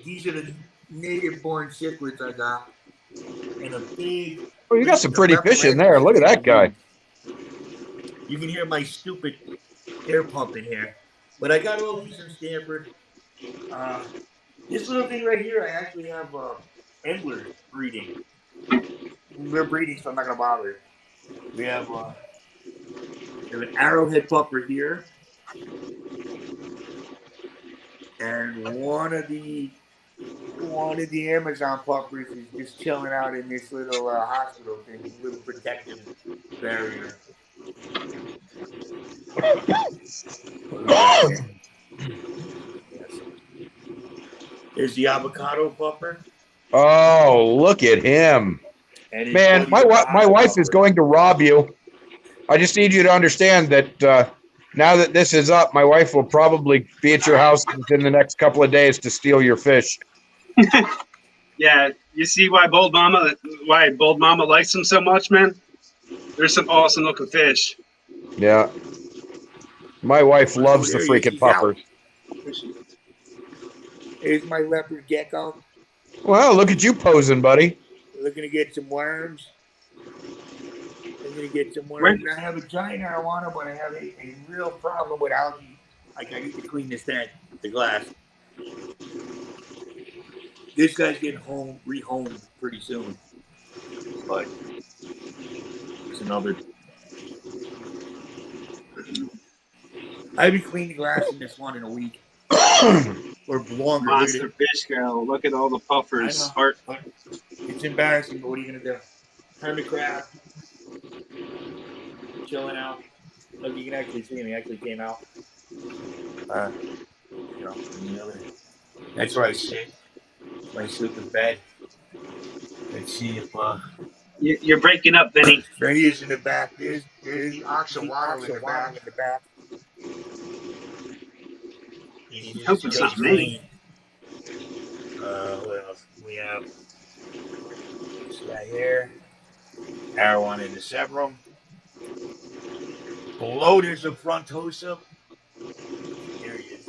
These are the native-born cichlids I got. And a big. Oh, you got some pretty fish in there. Look at that guy. You can hear my stupid air pump in here. But I got all these in Stanford. This little thing right here, I actually have endlers breeding. They're breeding, so I'm not going to bother. We have an arrowhead puffer here. And one of the Amazon puffers is just chilling out in this little hospital thing, little protective barrier. There's the avocado puffer. Oh, look at him. Man, my wife is going to rob you. I just need you to understand that Now that this is up, my wife will probably be at your house within the next couple of days to steal your fish. Yeah, you see why Bold Mama likes them so much, man? There's some awesome looking fish. Yeah. My wife Oh, loves the there he is. freaking He's out. puffers. Here's my leopard gecko. Well, look at you posing, buddy. Looking to get some worms. I'm gonna get some Where- worms. I have a giant arowana, but I have a real problem with algae. Like I need to clean this tank, the glass. This guy's getting rehomed pretty soon. But it's another. I've been cleaning glass in this one in a week. Or longer. Monster fish girl. Look at all the puffers. I know, Heart. but it's embarrassing, but what are you gonna do? Hermit crab. Chilling out. Look, you can actually see him. He actually came out. That's where I sit. When I sleep in bed. Let's see if You're breaking up, Vinny. there he is in the back. There's Ox of water in the back. in the back. Hope it's not me. What else? We have this guy here. Arowana in the severum. Below there's a frontosa. There he is.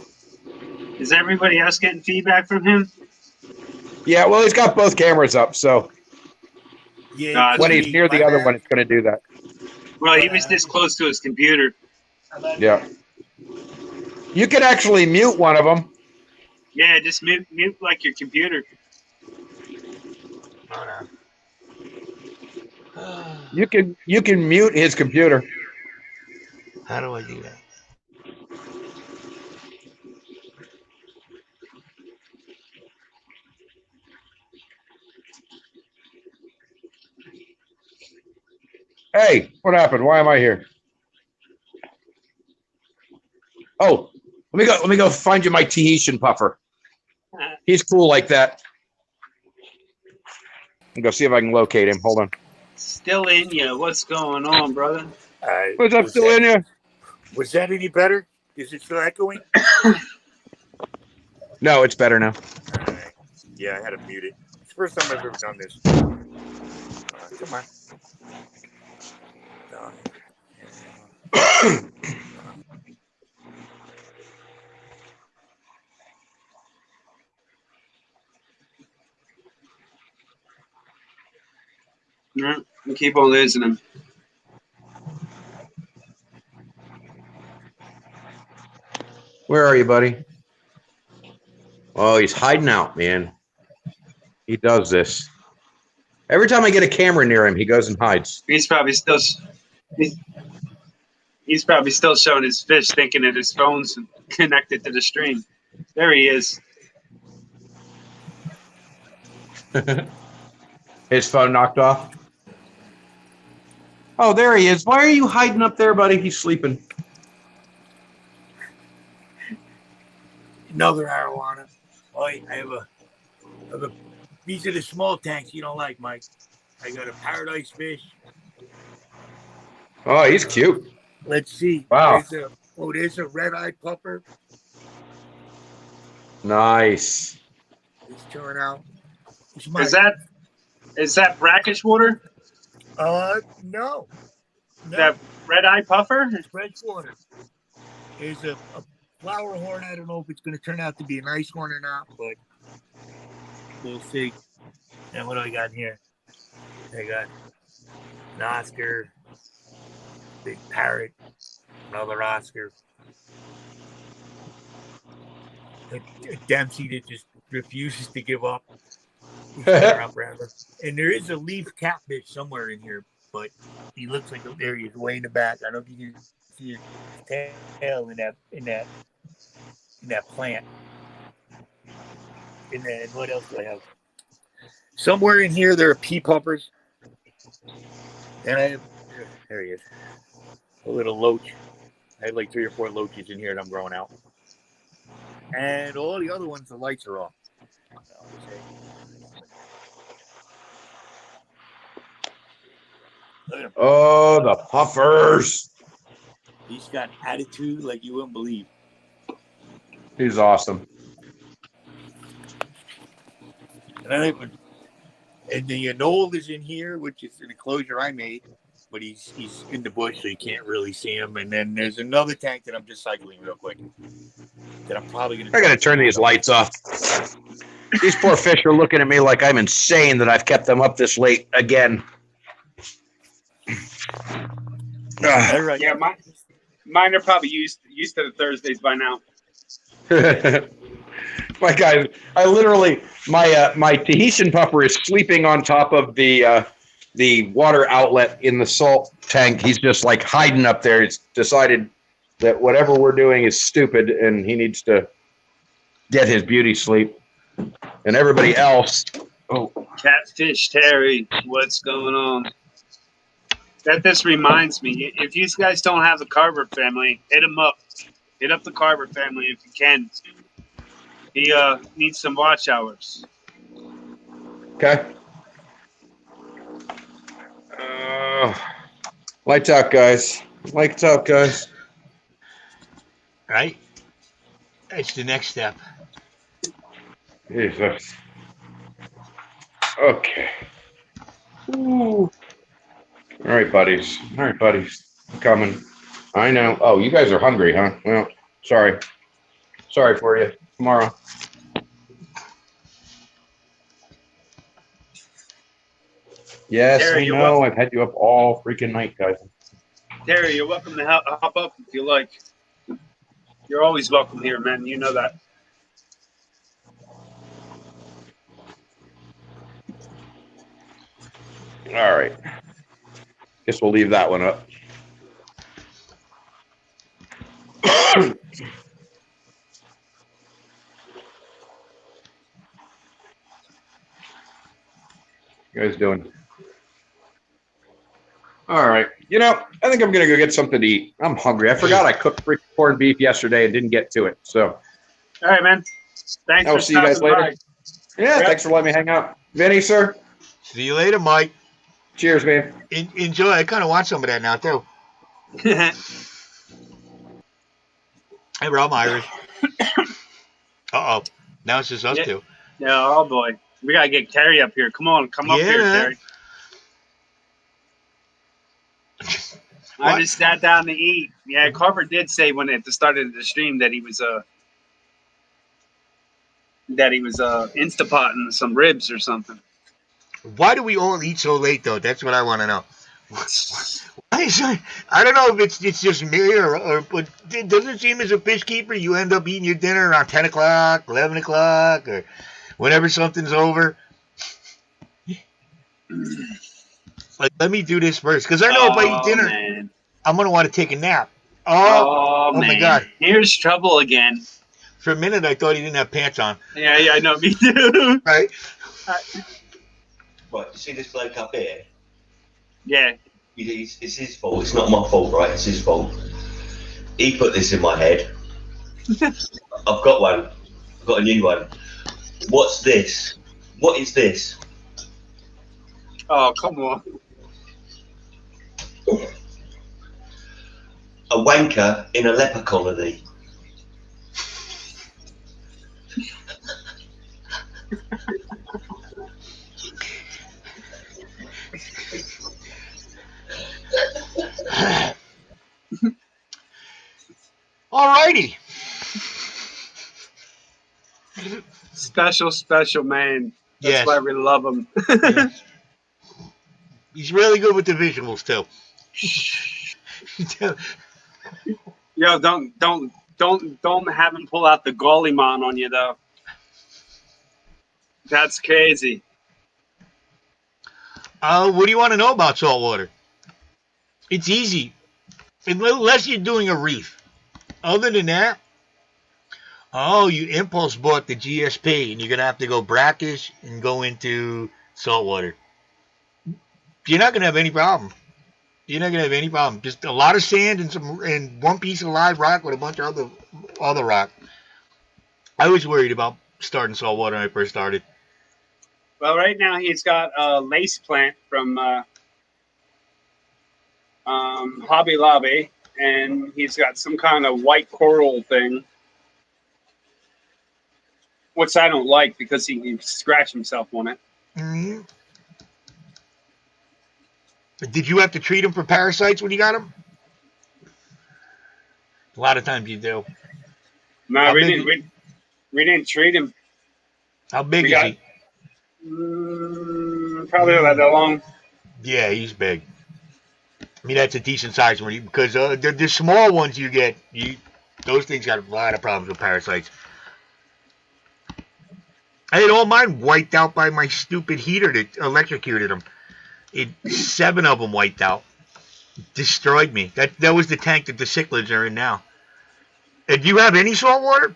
Is everybody else getting feedback from him? Yeah, well, he's got both cameras up, so Yeah, when he's near the other one, it's going to do that. Well, he was this close to his computer. Yeah. You can actually mute one of them. Yeah, just mute like your computer. You can mute his computer. How do I do that? Hey, what happened? Why am I here? Oh, let me go find you my Tahitian puffer. He's cool like that. I'll go see if I can locate him. Hold on. Still in you. What's going on, brother? What's up, still in you? Was that any better? Is it still echoing? No, it's better now. Alright. Yeah, I had to mute it. It's the first time I've ever done this. Come on. Yeah, we keep on losing him. Where are you, buddy? Oh, he's hiding out, man. He does this. Every time I get a camera near him, he goes and hides. He's probably still showing his fish, thinking that his phone's connected to the stream. There he is. His phone knocked off. Oh, there he is. Why are you hiding up there, buddy? He's sleeping. Another arowana. Oh, I have a. These are the small tanks you don't like, Mike. I got a paradise fish. Oh, he's cute. Let's see. Wow. There's a red-eyed puffer. Nice. He's chilling out. Is that brackish water? No. That red-eye puffer? It's red water. There's a flower horn. I don't know if it's going to turn out to be a nice one or not, but we'll see. And what do I got in here? I got an Oscar, big parrot, another Oscar, a Dempsey that just refuses to give up. And there is a leaf catfish somewhere in here, but he looks like there he is way in the back. I don't know if you can see his tail in that plant. And then what else do I have? Somewhere in here there are pea puffers. And I have, there he is, a little loach. I had like 3 or 4 loaches in here that I'm growing out. And all the other ones, the lights are off. Oh, the puffers. He's got attitude like you wouldn't believe. He's awesome. And the Noel is in here, which is an enclosure I made, but he's in the bush, so you can't really see him. And then there's another tank that I'm just cycling real quick. That I'm probably gonna. I gotta turn these lights off. These poor fish are looking at me like I'm insane that I've kept them up this late again. All right. Yeah, mine are probably used to the Thursdays by now. My guy, I literally my Tahitian pupper is sleeping on top of the water outlet in the salt tank. He's just like hiding up there. He's decided that whatever we're doing is stupid, and he needs to get his beauty sleep. And everybody else, Catfish Terry, what's going on? This reminds me, if you guys don't have the Carver family, hit him up. Hit up the Carver family if you can. He needs some watch hours. okay. Lights out, guys. Lights out, guys. Right? That's the next step. Jesus. Okay. Ooh. All right, buddies. All right, buddies. I'm coming. I know. Oh, you guys are hungry, huh? Well, sorry. Sorry for you. Tomorrow. Yes, Terry, I you're know. I've had you up all freaking night, guys. Terry, you're welcome to hop up if you like. You're always welcome here, man. You know that. All right. Guess we'll leave that one up. You guys doing? All right. You know, I think I'm going to go get something to eat. I'm hungry. I forgot I cooked freaking corned beef yesterday and didn't get to it. So, all right, man. Thanks I'll for see you guys stopping later. by. Yeah, Yep. Thanks for letting me hang out. Vinny, sir. See you later, Mike. Cheers, man. Enjoy. I kind of want some of that now, too. Hey, bro, I'm Irish. Uh-oh. Now it's just us two. Yeah, oh boy. We gotta get Terry up here. Come on, come up here, Terry. I just sat down to eat. Yeah, Carver did say at the start of the stream that he was Instapotting some ribs or something. Why do we all eat so late, though? That's what I want to know. Why is it? I don't know if it's just me but it doesn't seem as a fish keeper you end up eating your dinner around 10 o'clock, 11 o'clock, or whenever something's over. Like, let me do this first, because I know if I eat dinner, man, I'm going to want to take a nap. Oh man. My God. Here's trouble again. For a minute, I thought he didn't have pants on. Yeah, I know, me too. Right? Right, you see this bloke up here? Yeah. It's his fault. It's not my fault, right? It's his fault. He put this in my head. I've got one. I've got a new one. What's this? What is this? Oh, come on. A wanker in a leper colony. Alrighty. Special man. That's Yes. why we love him. Yes. He's really good with the visuals too. Yo, don't have him pull out the Goalimon on you though. That's crazy. What do you want to know about saltwater? It's easy, unless you're doing a reef. Other than that, you impulse bought the GSP, and you're gonna have to go brackish and go into saltwater. You're not gonna have any problem. You're not gonna have any problem. Just a lot of sand and one piece of live rock with a bunch of other rock. I was worried about starting saltwater when I first started. Well, right now he's got a lace plant from Hobby Lobby, and he's got some kind of white coral thing, which I don't like because he can scratch himself on it. Mhm. Did you have to treat him for parasites when you got him? A lot of times you do. No, How we big- didn't. We didn't treat him. How big We is got- he? Probably about that long. Yeah, he's big. I mean, that's a decent size one because the small ones you get, those things got a lot of problems with parasites. I had all mine wiped out by my stupid heater that electrocuted them. 7 of them wiped out. Destroyed me. That was the tank that the cichlids are in now. Do you have any salt water?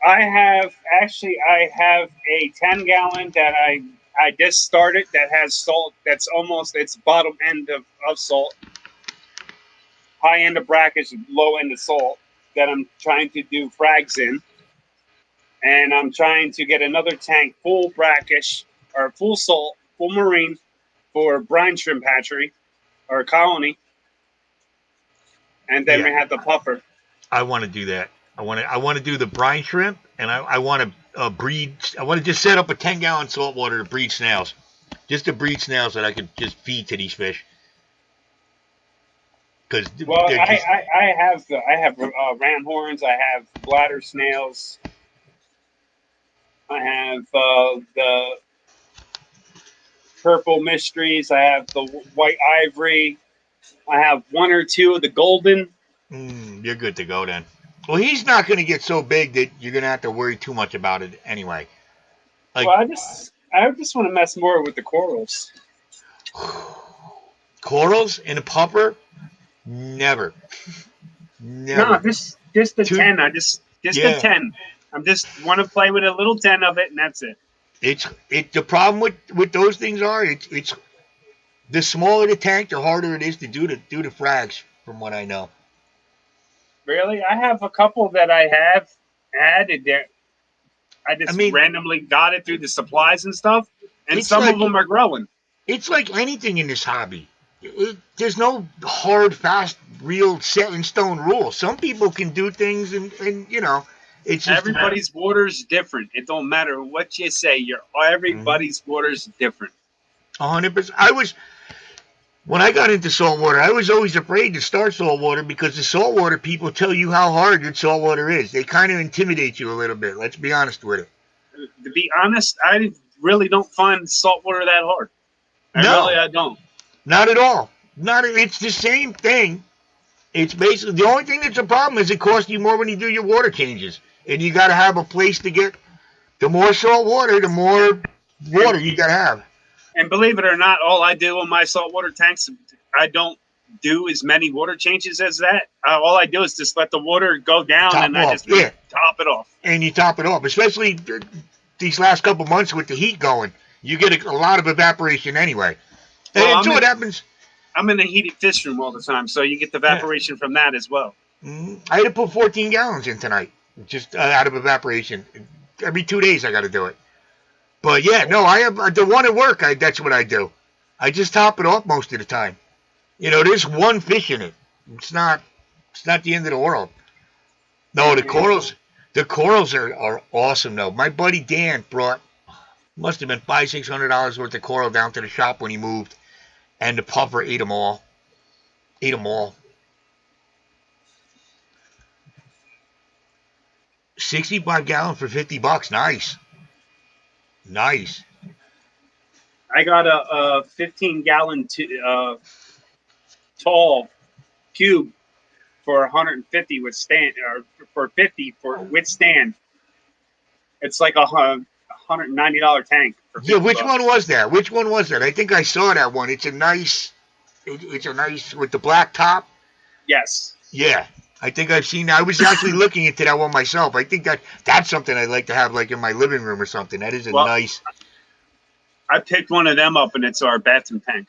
I have a 10-gallon that I just started that has salt. That's almost its bottom end of salt. High end of brackish, low end of salt that I'm trying to do frags in. And I'm trying to get another tank full brackish or full salt, full marine for brine shrimp hatchery or colony. And then we have the puffer. I want to do that. I want to do the brine shrimp, and I want to breed. I want to just set up a 10-gallon saltwater to breed snails, just to breed snails that I could just feed to these fish. Because I have ram horns. I have bladder snails. I have the purple mysteries. I have the white ivory. I have 1 or 2 of the golden. You're good to go then. Well, he's not going to get so big that you're going to have to worry too much about it anyway. Well, I just want to mess more with the corals. Corals in a pupper? Never. No, just the 10. The 10. I'm just want to play with a little 10 of it, and that's it. The problem with those things are it's the smaller the tank, the harder it is to do the frags. From what I know. Really, I have a couple that I have added there. I randomly got it through the supplies and stuff, and some of them are growing. It's like anything in this hobby. There's no hard, fast, real, set in stone rule. Some people can do things, and it's just everybody's water's different. It don't matter what you say. Everybody's water's different. 100%. When I got into saltwater, I was always afraid to start saltwater because the saltwater people tell you how hard good saltwater is. They kind of intimidate you a little bit. Let's be honest with it. To be honest, I really don't find saltwater that hard. I don't. Not at all. It's the same thing. It's basically the only thing that's a problem is it costs you more when you do your water changes, and you got to have a place to get. The more salt water, the more water you got to have. And believe it or not, all I do on my saltwater tanks, I don't do as many water changes as that. All I do is just let the water go down I just top it off. And you top it off, especially these last couple months with the heat going. You get a lot of evaporation anyway. And what happens. I'm in a heated fish room all the time, so you get the evaporation from that as well. I had to put 14 gallons in tonight, just out of evaporation. Every 2 days I got to do it. But I have the one at work. That's what I do. I just top it off most of the time. There's one fish in it. It's not the end of the world. No, the corals are awesome though. My buddy Dan must have been $500-600 worth of coral down to the shop when he moved, and the puffer ate them all. 65 gallons for $50. Nice. I got a 15-gallon tall cube for 150 with stand, or for 50 for with stand. It's like a $190 tank. Which one was that? I think I saw that one. It's a nice with the black top. Yes. Yeah. I think I've seen that. I was actually looking into that one myself. I think that's something I'd like to have like in my living room or something. That is nice. I picked one of them up, and it's our bathroom tank.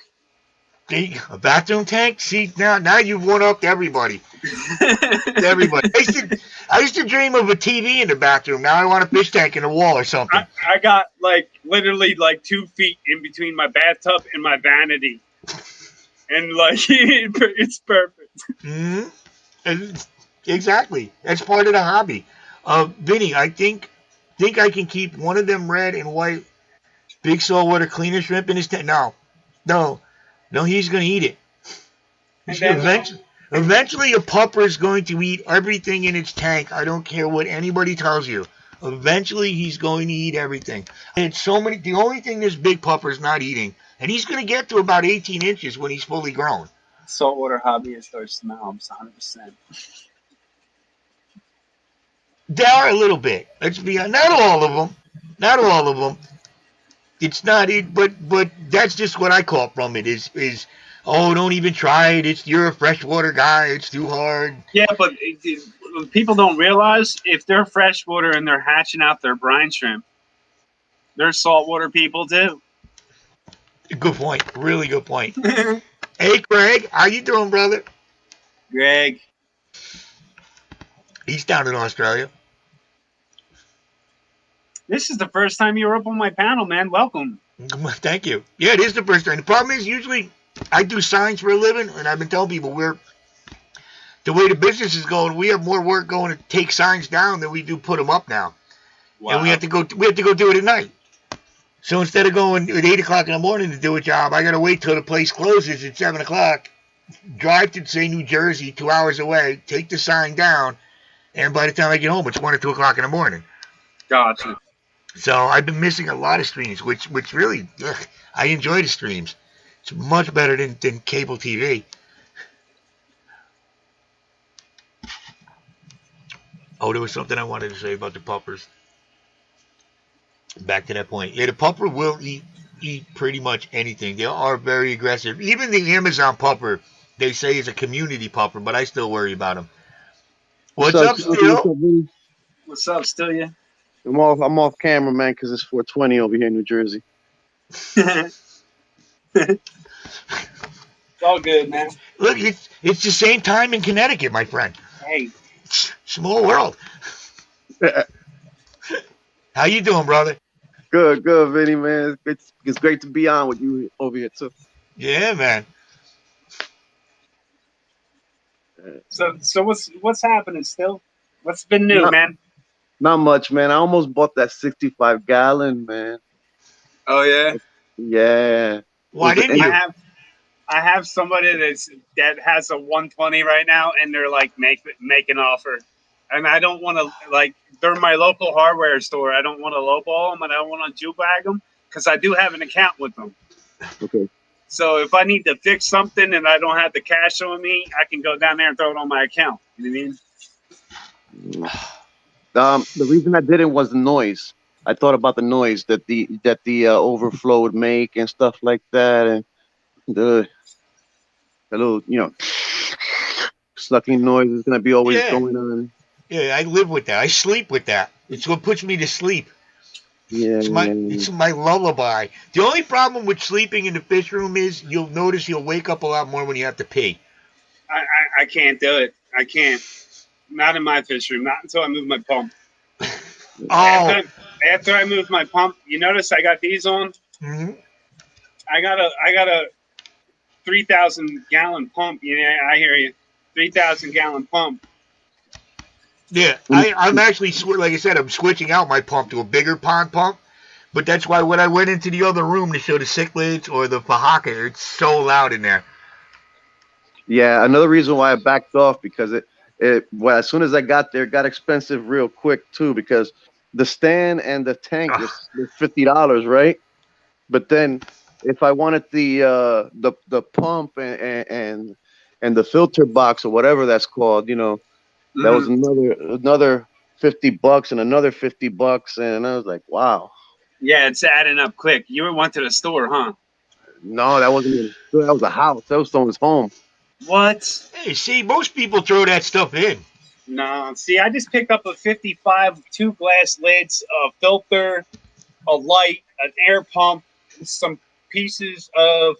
A bathroom tank? See, now you've one upped everybody. Everybody. I used to dream of a TV in the bathroom. Now I want a fish tank in the wall or something. I got literally 2 feet in between my bathtub and my vanity, and it's perfect. Mm-hmm. And exactly. That's part of the hobby. Vinny, I think I can keep one of them red and white big saltwater cleaner shrimp in his tank. No, he's gonna eat it. And then Eventually, a pupper is going to eat everything in its tank. I don't care what anybody tells you. Eventually, he's going to eat everything. And so many. The only thing this big pupper is not eating, and he's going to get to about 18 inches when he's fully grown. saltwater hobbyist or snobs, 100%. They are a little bit. Let's be honest. Not all of them. Not all of them. It's not it, but that's just what I call from it. Is oh, don't even try it. You're a freshwater guy. It's too hard. Yeah, but people don't realize if they're freshwater and they're hatching out their brine shrimp, they're saltwater people too. Good point. Really good point. Hey, Greg, how you doing, brother? Greg. He's down in Australia. This is the first time you were up on my panel, man. Welcome. Thank you. Yeah, it is the first time. The problem is usually I do signs for a living, and I've been telling people the way the business is going, we have more work going to take signs down than we do put them up now. Wow. And we have to go do it at night. So instead of going at 8 o'clock in the morning to do a job, I got to wait till the place closes at 7 o'clock, drive to, say, New Jersey, 2 hours away, take the sign down, and by the time I get home, it's 1 or 2 o'clock in the morning. Gotcha. So I've been missing a lot of streams, which really, I enjoy the streams. It's much better than cable TV. Oh, there was something I wanted to say about the puppers. Back to that point. Yeah, the pupper will eat pretty much anything. They are very aggressive. Even the Amazon pupper, they say, is a community pupper, but I still worry about them. What's up, Still? What's up, Still? Yeah. I'm off camera, man, because it's 4:20 over here in New Jersey. It's all good, man. Look, it's the same time in Connecticut, my friend. Hey. Small world. How you doing, brother? Good, Vinny, man. It's great to be on with you over here, too. Yeah, man. So what's happening, Still? What's been new, man? Not much, man. I almost bought that 65-gallon, man. Oh, yeah? Yeah. Why didn't you? I have somebody that has a 120 right now, and they're like make an offer, and I don't want to, like, they're my local hardware store. I don't want to lowball them, and I don't want to Jew-bag them because I do have an account with them. Okay. So if I need to fix something and I don't have the cash on me, I can go down there and throw it on my account. You know what I mean? The reason I didn't was the noise. I thought about the noise that the overflow would make and stuff like that, and the little, sucking noise is gonna be always going on. Yeah, I live with that. I sleep with that. It's what puts me to sleep. Yeah, it's my lullaby. The only problem with sleeping in the fish room is you'll notice you'll wake up a lot more when you have to pee. I can't do it. I can't. Not in my fish room. Not until I move my pump. Oh. After I move my pump, you notice I got these on. Mm-hmm. I got a 3,000-gallon pump. Yeah, I hear you. 3,000-gallon pump. Yeah, I'm actually, like I said, I'm switching out my pump to a bigger pond pump. But that's why when I went into the other room to show the cichlids or the fahaka, it's so loud in there. Yeah, another reason why I backed off, because well, as soon as I got there, it got expensive real quick too, because the stand and the tank was $50, right? But then if I wanted the pump and the filter box or whatever that's called, that was another $50 and another $50, and I was like, wow. Yeah, it's adding up quick. You went to the store, huh? No, that wasn't even. That was a house. That was someone's home. What? Hey, see, most people throw that stuff in. No, see, I just picked up a 55, 2 glass lids, a filter, a light, an air pump, some pieces of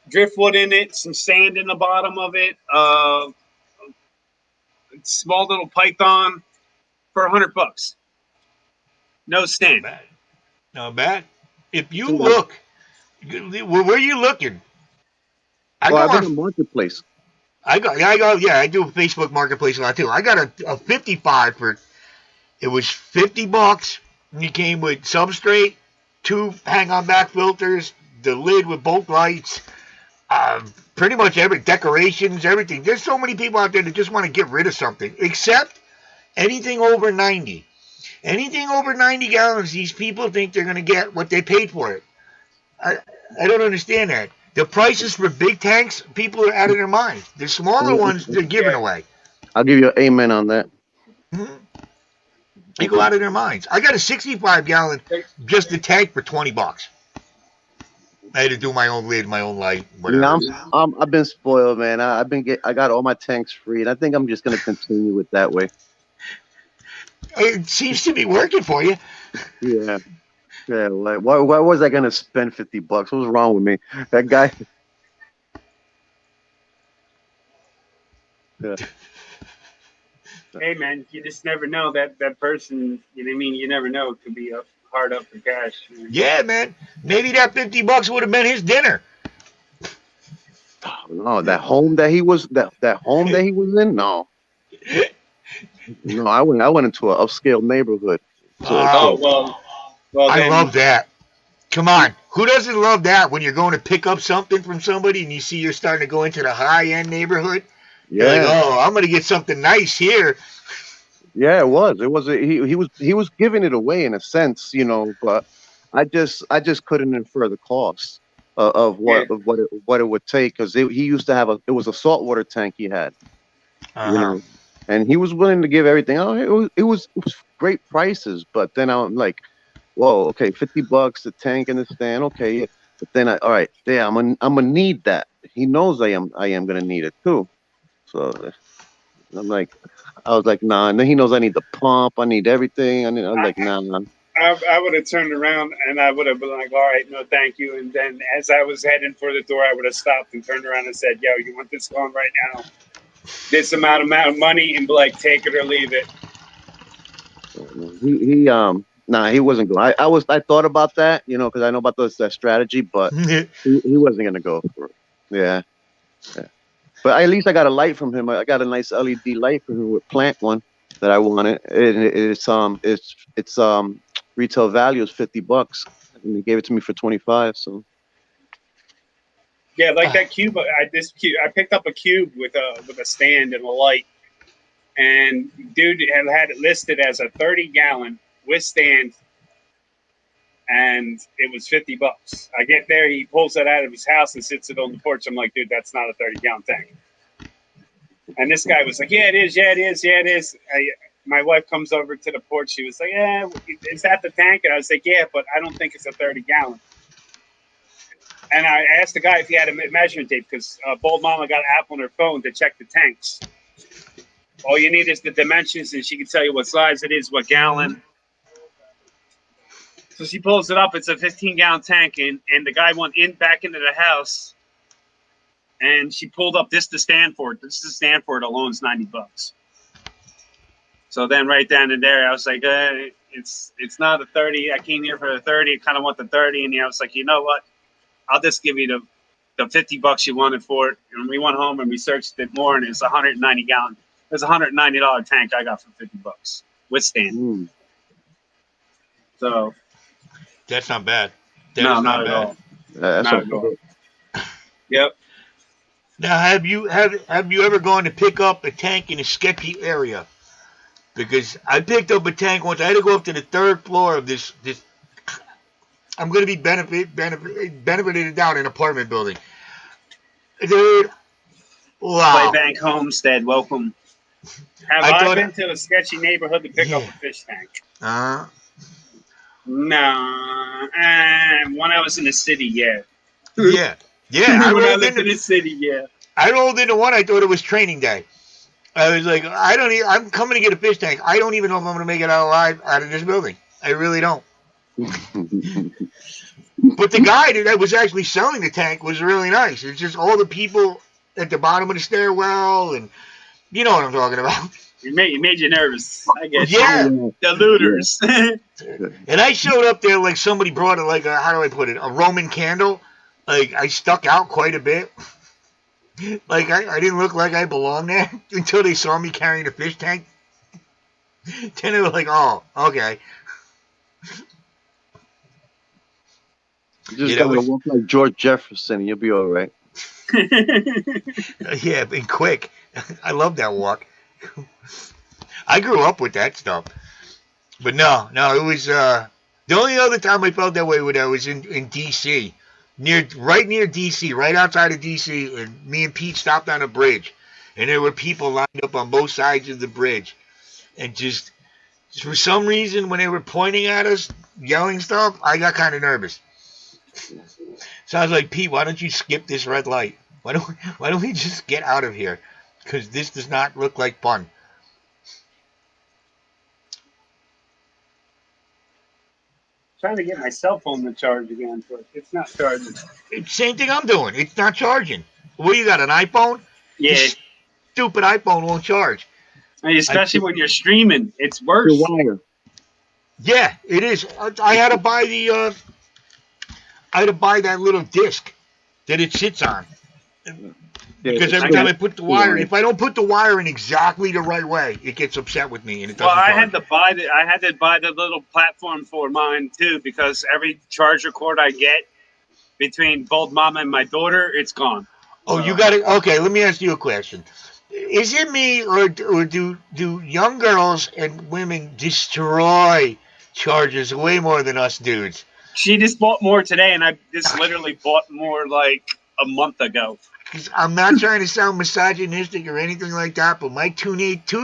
driftwood in it, some sand in the bottom of it, small little python for $100. No stand. Not bad. If you look, where are you looking? I've been in Marketplace. I do Facebook Marketplace a lot too. I got a 55 for, it was $50. And it came with substrate, 2 hang-on back filters, the lid with both lights, pretty much every decorations, everything. There's so many people out there that just want to get rid of something, except anything over 90. Anything over 90 gallons, these people think they're going to get what they paid for it. I don't understand that. The prices for big tanks, people are out of their minds. The smaller ones, they're giving away. I'll give you an amen on that. Mm-hmm. They go out of their minds. I got a 65 gallon, just the tank for $20. I had to do my own lid, my own light, whatever. I've been spoiled, man. I got all my tanks free, and I think I'm just gonna continue with that way. It seems to be working for you. Yeah. Yeah, like why was I gonna spend $50? What was wrong with me? That guy. Yeah. Hey man, you just never know that person. You know what I mean? You never know. It could be hard up for cash. Yeah, man. Maybe that $50 would have been his dinner. No, that home that he was in. No, I went into an upscale neighborhood. Well, I love that. Come on, who doesn't love that when you're going to pick up something from somebody and you see you're starting to go into the high-end neighborhood? Yeah. You're like, oh, I'm going to get something nice here. Yeah, it was. He was giving it away in a sense, but I just couldn't infer the cost of what it would take, because he used to have it was a saltwater tank he had, and he was willing to give everything. Oh, it was great prices, but then I'm like, whoa, okay, $50 the tank and the stand, okay, yeah. But then all right, yeah, I'm gonna need that. He knows I am gonna need it too, so I was like, nah. And then he knows I need the pump, I need everything. I'm like, nah. I would have turned around and I would have been like, all right, no, thank you. And then as I was heading for the door, I would have stopped and turned around and said, yo, you want this going right now? This amount of money, and be like, take it or leave it. He wasn't going. I thought about that, because I know about that strategy, but he wasn't gonna go for it. Yeah. But at least I got a light from him. I got a nice LED light from him with plant one that I wanted. It's retail value is $50, and he gave it to me for 25. So yeah, like that cube. I picked up a cube with a stand and a light, and dude had it listed as a 30-gallon with stand, and it was $50. I get there, he pulls it out of his house and sits it on the porch. I'm like, dude, that's not a 30-gallon tank. And this guy was like, yeah, it is. Yeah, it is. Yeah, it is. My wife comes over to the porch. She was like, yeah, is that the tank? And I was like, yeah, but I don't think it's a 30-gallon. And I asked the guy if he had a measuring tape, because Bold Mama got an app on her phone to check the tanks. All you need is the dimensions, and she can tell you what size it is, what gallon. So she pulls it up. It's a 15-gallon tank, and the guy went back into the house, and she pulled up this to stand for it. This to stand for it alone is $90. So then right down in there, I was like, it's not a 30. I came here for the 30. I kind of want the 30, and I was like, you know what? I'll just give you the $50 you wanted for it. And we went home and we searched it more, and it's 190 gallon. It's a $190 tank I got for $50 with stand. So. That's not bad. Not at all. Not at all. Yep. Now, have you ever gone to pick up a tank in a sketchy area? Because I picked up a tank once. I had to go up to the 3rd floor of this. I'm going to be benefited out in an apartment building. Dude, wow. Playbank Homestead, welcome. Have I been to a sketchy neighborhood to pick up a fish tank? No. When I was in the city, yeah. Yeah. I rolled into the city, yeah. I rolled into one. I thought it was training day. I was like, I'm coming to get a fish tank. I don't even know if I'm going to make it out alive out of this building. I really don't. But the guy that was actually selling the tank was really nice. It's just all the people at the bottom of the stairwell, and you know what I'm talking about. You made you nervous. I guess. Yeah. The looters. And I showed up there like somebody brought it, like how do I put it? A Roman candle. Like I stuck out quite a bit. Like I didn't look like I belonged there until they saw me carrying a fish tank. Then they were like, "Oh, okay." You just Yeah, that gotta was walk like George Jefferson, and you'll be all right. yeah, and quick. I love that walk. I grew up with that stuff, but no, it was the only other time I felt that way when I was in D.C. right near D.C., right outside of D.C. And me and Pete stopped on a bridge, and there were people lined up on both sides of the bridge, and just for some reason when they were pointing at us, yelling stuff, I got kind of nervous. So I was like, Pete, why don't you skip this red light? Why don't we just get out of here? Because this does not look like fun. Trying to get my cell phone to charge again, but it's not charging. Same thing I'm doing. It's not charging. What, you got, an iPhone? Yeah, This stupid iPhone won't charge. I mean, especially when you're streaming, it's worse. Your wire. Yeah, it is. I had to buy that little disc that it sits on. Because every time I put the wire, if I don't put the wire in exactly the right way, it gets upset with me and it doesn't. Well, I charge. had to buy the little platform for mine too, because every charger cord I get between both mom and my daughter, it's gone. Oh, you got it. Okay, let me ask you a question. Is it me, or do young girls and women destroy chargers way more than us dudes? She just bought more today, and I just literally bought more like a month ago. I'm not trying to sound misogynistic or anything like that, but my two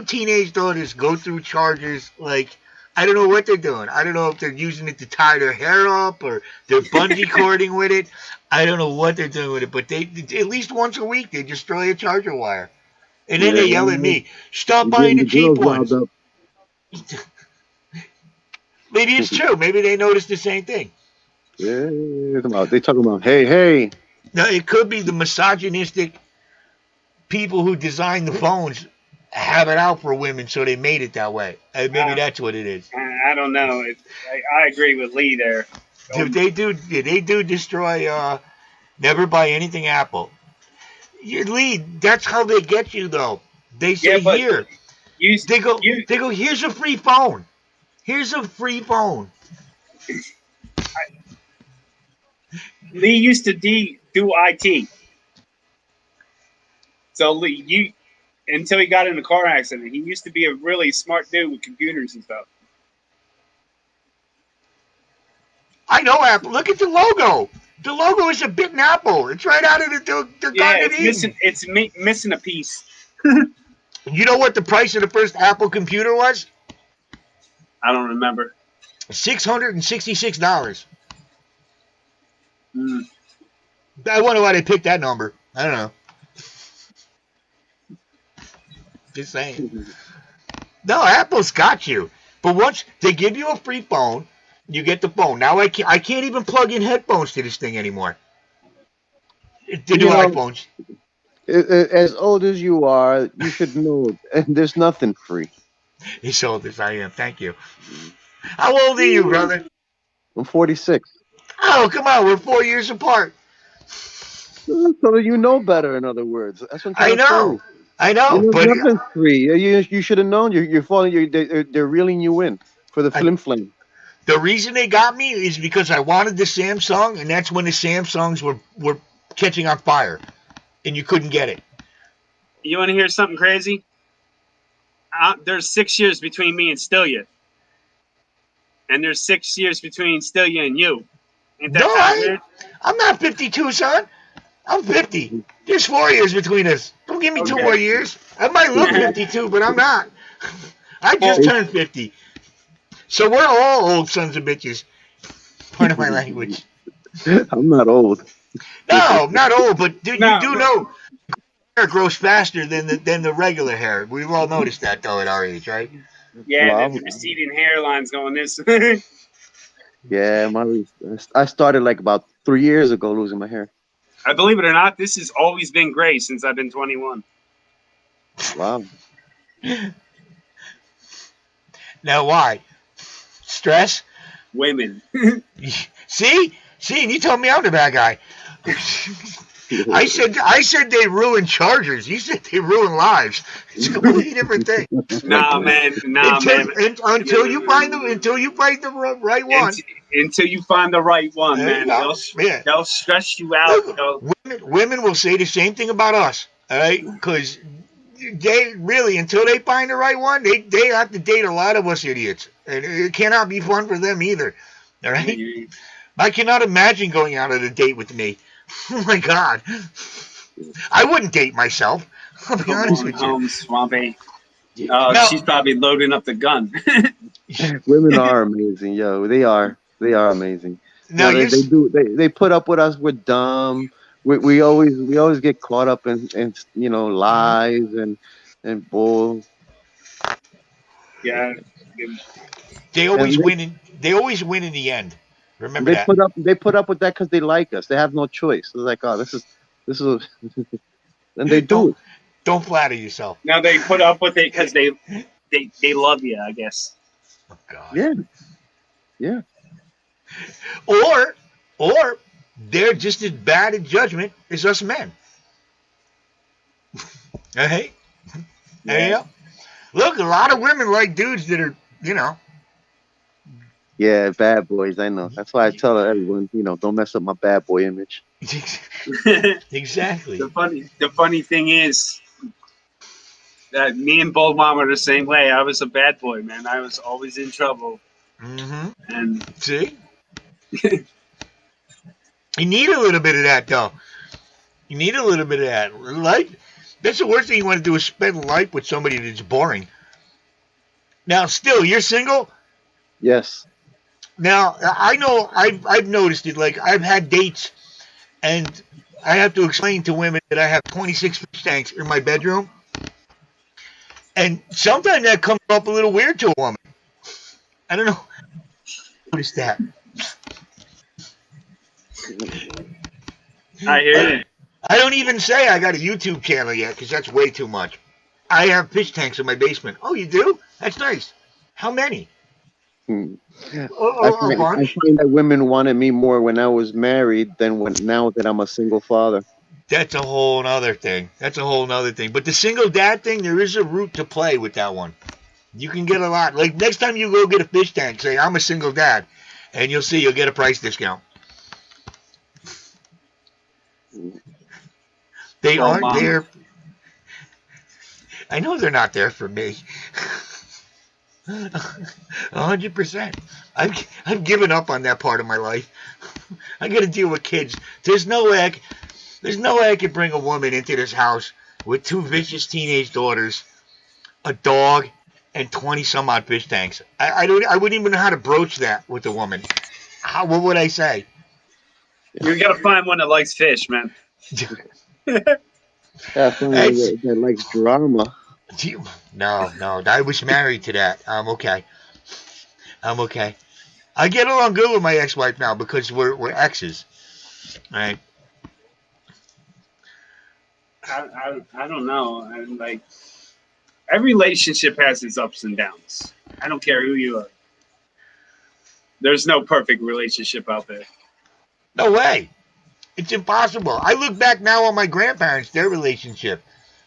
teenage daughters go through chargers like I don't know what they're doing. I don't know if they're using it to tie their hair up or they're bungee cording with it. I don't know what they're doing with it, but they at least once a week they destroy a charger wire, and then they yell at me, "Stop buying the cheap ones." Maybe it's true. Maybe they noticed the same thing. Yeah, they talking about hey. Now, it could be the misogynistic people who designed the phones have it out for women, so they made it that way. Maybe that's what it is. I don't know. I agree with Lee there. If they do destroy. Never buy anything Apple. Lee, that's how they get you though. They say here. They go. Here's a free phone. Here's a free phone. Lee used to do IT. So Lee, until he got in a car accident, he used to be a really smart dude with computers and stuff. I know Apple. Look at the logo. The logo is a bitten apple. It's right out of the Garden of Eden. It's missing a piece. You know what the price of the first Apple computer was? I don't remember. $666. Mm. I wonder why they picked that number. I don't know. Just saying. No, Apple's got you. But once they give you a free phone, you get the phone. Now I can't even plug in headphones to this thing anymore. The new iPhones. As old as you are, you should know there's nothing free. As old as I am. Thank you. How old are you, brother? I'm 46. Oh, come on. We're 4 years apart. So you know better, in other words. That's what I'm trying to say. I know. But nothing's free. You should have known. You're falling. They're reeling you in for the flim. The reason they got me is because I wanted the Samsung, and that's when the Samsungs were catching on fire, and you couldn't get it. You want to hear something crazy? There's 6 years between me and Stilia. And there's 6 years between Stilia and you. Ain't that weird? I'm not 52, son. I'm 50. There's 4 years between us. Don't give me 2 more years. I might look 52, but I'm not. I just turned 50. So we're all old sons of bitches. Part of my language. I'm not old. No, not old, but you do know hair grows faster than the regular hair. We've all noticed that, though, at our age, right? Yeah, the receding hairline's going this. Yeah, I started like about 3 years ago losing my hair. I believe it or not, this has always been gray since I've been 21. Wow. Now, why? Stress? Women. See? See, and you told me I'm the bad guy. I said they ruin chargers. You said they ruin lives. It's a completely different thing. Nah, man. Until you find the right one. Until you find the right one, There you man. go. Yeah. They'll stress you out. Women will say the same thing about us. All right, because they really, until they find the right one, they have to date a lot of us idiots, and it cannot be fun for them either. All right, I cannot imagine going out on a date with me. Oh my God, I wouldn't date myself. I'll be honest with you. Home, Swampy. Now- She's probably loading up the gun. Women are amazing, yo. They are amazing. Now You know, they put up with us. We're dumb. We always get caught up in lies and bull. Yeah. They always win. They always win in the end. Remember that. They put up with that because they like us. They have no choice. They're like, oh, this is, and they do. Don't flatter yourself. Now they put up with it because they love you, I guess. Oh God. Yeah. Or they're just as bad at judgment as us men. Hey, there you go. Look, a lot of women like dudes that are, Yeah, bad boys. I know. That's why I tell everyone, don't mess up my bad boy image. Exactly. The funny thing is that me and Bold Mom are the same way. I was a bad boy, man. I was always in trouble. Mm-hmm. And see, you need a little bit of that, though. You need a little bit of that. Life. That's the worst thing you want to do is spend life with somebody that's boring. Now, still, you're single? Yes. Now, I know I've noticed it. Like, I've had dates, and I have to explain to women that I have 26 fish tanks in my bedroom. And sometimes that comes up a little weird to a woman. I don't know. What is that? I hear you. I don't even say I got a YouTube channel yet because that's way too much. I have fish tanks in my basement. Oh, you do? That's nice. How many? I find that women wanted me more when I was married than now that I'm a single father. That's a whole other thing. But the single dad thing, there is a route to play with that one. You can get a lot. Like next time you go get a fish tank, say I'm a single dad, and you'll see you'll get a price discount. They aren't there. I know they're not there for me. 100%. I've given up on that part of my life. I got to deal with kids. There's no way I could bring a woman into this house with 2 vicious teenage daughters, a dog, and 20 some odd fish tanks. I wouldn't even know how to broach that with a woman. What would I say? You got to find one that likes fish, man. Yeah, someone that likes drama. No, I was married to that. I'm okay. I get along good with my ex-wife now because we're exes. All right. I don't know. I'm like, every relationship has its ups and downs. I don't care who you are. There's no perfect relationship out there. No way. It's impossible. I look back now on my grandparents, their relationship.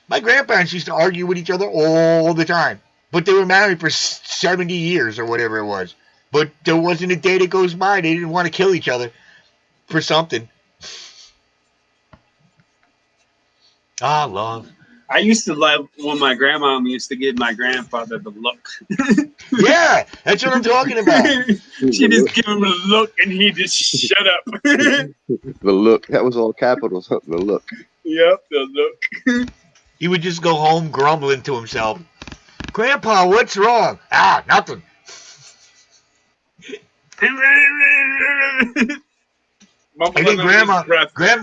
My grandparents used to argue with each other all the time. But they were married for 70 years or whatever it was. But there wasn't a day that goes by they didn't want to kill each other for something. Ah, love. I used to love when my grandma used to give my grandfather the look. Yeah, that's what I'm talking about. She just give him a look and he just shut up. The look. That was all capitals. The look. Yep, the look. He would just go home grumbling to himself. Grandpa, what's wrong? Ah, nothing. And then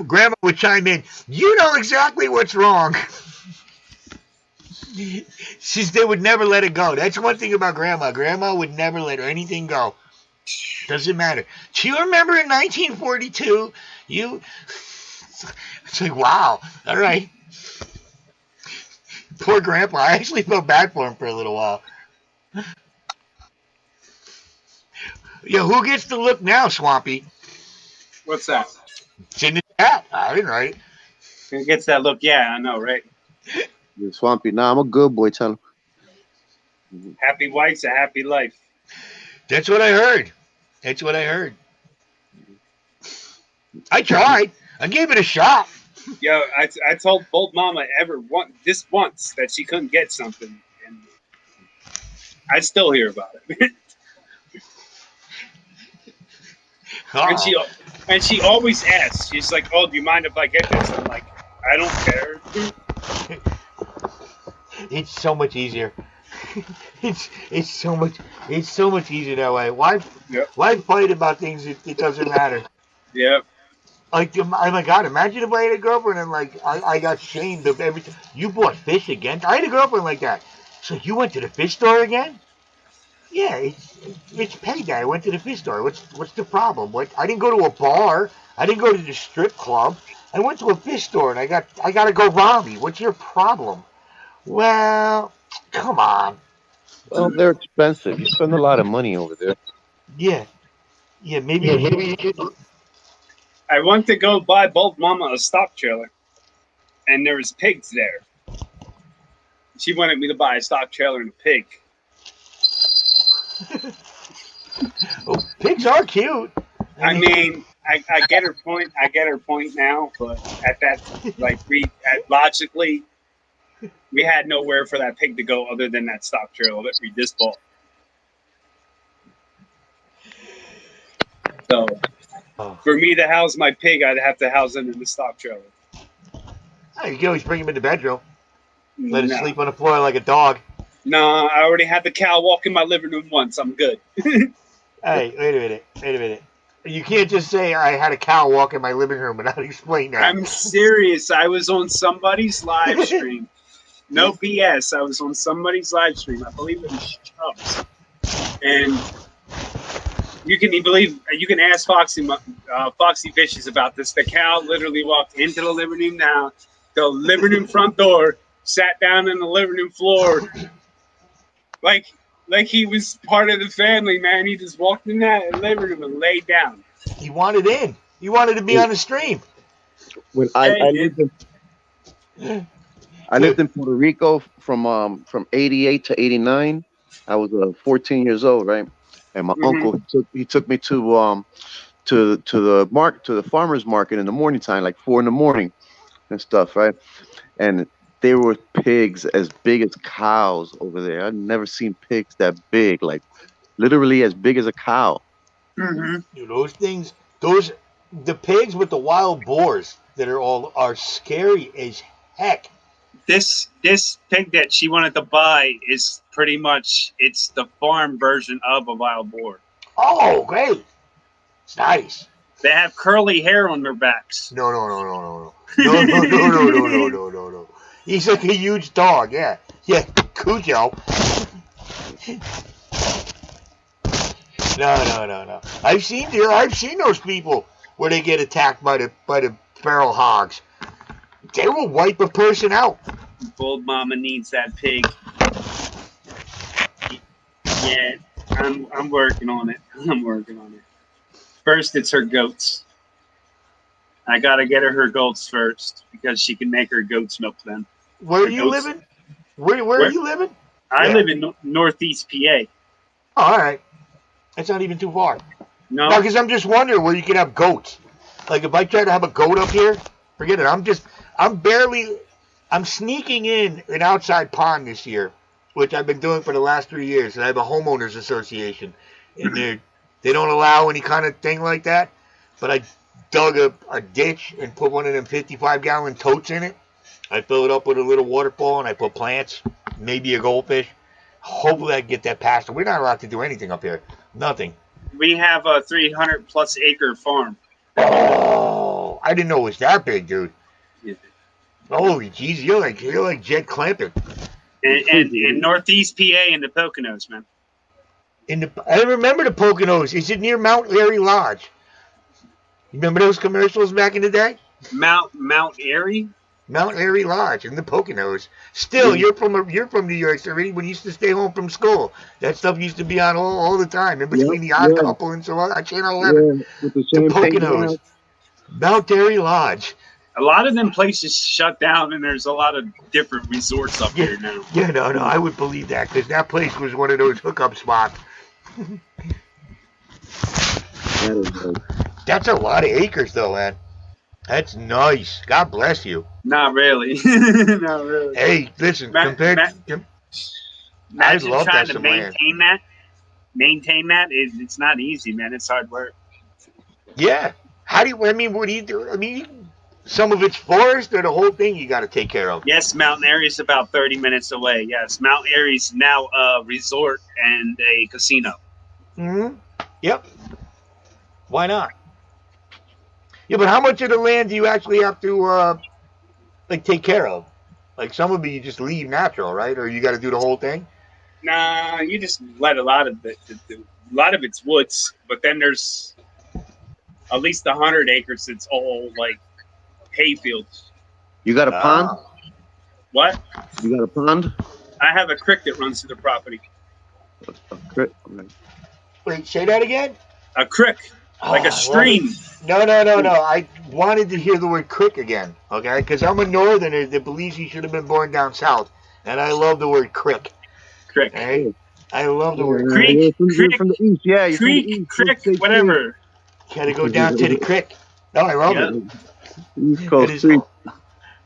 grandma would chime in, you know exactly what's wrong. They would never let it go. That's one thing about grandma. Grandma would never let anything go. Doesn't matter. Do you remember in 1942? It's like, wow. All right. Poor grandpa. I actually felt bad for him for a little while. Yeah, who gets the look now, Swampy? What's that? It's in the chat. I didn't write it. Who gets that look? Yeah, I know, right? You're Swampy. Nah, I'm a good boy. Tell him. Happy wife's a happy life. That's what I heard. That's what I heard. I tried. I gave it a shot. Yo, I told Bold Mama this once that she couldn't get something, and I still hear about it. And she always asks. She's like, "Oh, do you mind if I get this?" I'm like, "I don't care." It's so much easier. it's so much easier that way. Why fight about things it doesn't matter? Yep. Like, oh my God, imagine if I had a girlfriend and like I got shamed of everything. You bought fish again? I had a girlfriend like that. So you went to the fish store again? Yeah, it's payday. I went to the fish store. What's the problem? I didn't go to a bar. I didn't go to the strip club. I went to a fish store and I got to go Robbie. What's your problem? Well, come on. Well, they're expensive. You spend a lot of money over there. Yeah, maybe you should. I went to go buy Bold Mama a stock trailer, and there was pigs there. She wanted me to buy a stock trailer and a pig. Oh, pigs are cute. I mean, I get her point. I get her point now, but at that, logically, we had nowhere for that pig to go other than that stock trailer that we just bought. So, for me to house my pig, I'd have to house him in the stock trailer. Oh, you can always bring him in the bedroom. Let it sleep on the floor like a dog. No, I already had the cow walk in my living room once. I'm good. Hey, wait a minute. You can't just say I had a cow walk in my living room without explaining that. I'm serious. I was on somebody's live stream. No BS. I was on somebody's live stream. I believe it was Chubbs. And you can ask Foxy Fishes about this. The cow literally walked into the living room now, the living room front door, sat down on the living room floor, like he was part of the family, man. He just walked in that living room and laid down. He wanted in. He wanted to be on the stream. When I lived in Puerto Rico from 88 to 89. I was 14 years old, right? And my uncle took me to the farmers market in the morning time, like 4 a.m. and stuff, right? And there were pigs as big as cows over there. I'd never seen pigs that big, like literally as big as a cow. Dude, those things, the pigs with the wild boars that are scary as heck. This pig that she wanted to buy is pretty much, it's the farm version of a wild boar. Oh, great. It's nice. They have curly hair on their backs. No. No. He's like a huge dog, yeah. Yeah, Cujo. No. I've seen those people where they get attacked by the feral hogs. They will wipe a person out. Bold Mama needs that pig. Yeah, I'm working on it. First, it's her goats. I gotta get her goats first because she can make her goat's milk then. Where are you living? Where are you living? I live in Northeast PA. Oh, all right. That's not even too far. No, because I'm just wondering where you can have goats. Like if I try to have a goat up here, forget it. I'm sneaking in an outside pond this year, which I've been doing for the last 3 years. And I have a homeowners association, and they don't allow any kind of thing like that. But I dug a ditch and put one of them 55-gallon totes in it. I fill it up with a little waterfall, and I put plants, maybe a goldfish. Hopefully I can get that passed. We're not allowed to do anything up here. Nothing. We have a 300+ acre farm. Oh, I didn't know it was that big, dude. Yeah. Holy jeez, you're like Jed Clampett. In Northeast PA in the Poconos, man. I remember the Poconos. Is it near Mount Airy Lodge? You remember those commercials back in the day? Mount Airy? Mount Airy Lodge in the Poconos. Still, you're from New York, so everybody used to stay home from school. That stuff used to be on all the time, in between the Odd Couple and so on. Channel 11. Yeah, with the Poconos. Mount Airy Lodge. A lot of them places shut down, and there's a lot of different resorts up here now. Yeah, no, I would believe that because that place was one of those hookup spots. That's a lot of acres, though, man. That's nice. God bless you. Not really. Not really. Hey, listen, compared to... Imagine love trying that to some land. maintain that. It's not easy, man. It's hard work. Yeah. How do you, I mean, what do you do? I mean, some of it's forest or the whole thing you got to take care of. Yes, Mount Airy's about 30 minutes away. Yes, Mount Airy's now a resort and a casino. Mm-hmm. Yep. Why not? Yeah, but how much of the land do you actually have to, like, take care of? Like, some of it you just leave natural, right? Or you got to do the whole thing? Nah, you just let a lot of it. A lot of it's woods, but then there's at least 100 acres. It's all like hay fields. You got a pond? What? You got a pond? I have a creek that runs through the property. A creek? Okay. Wait, say that again? A creek, like a stream. No. I wanted to hear the word creek again, okay? Because I'm a northerner that believes he should have been born down south. And I love the word creek. Creek. Okay? I love the word creek. You're from the east, yeah. You're Creek, from the east. creek, whatever. Got to go down to the creek. No, I love it. East Coast Creek.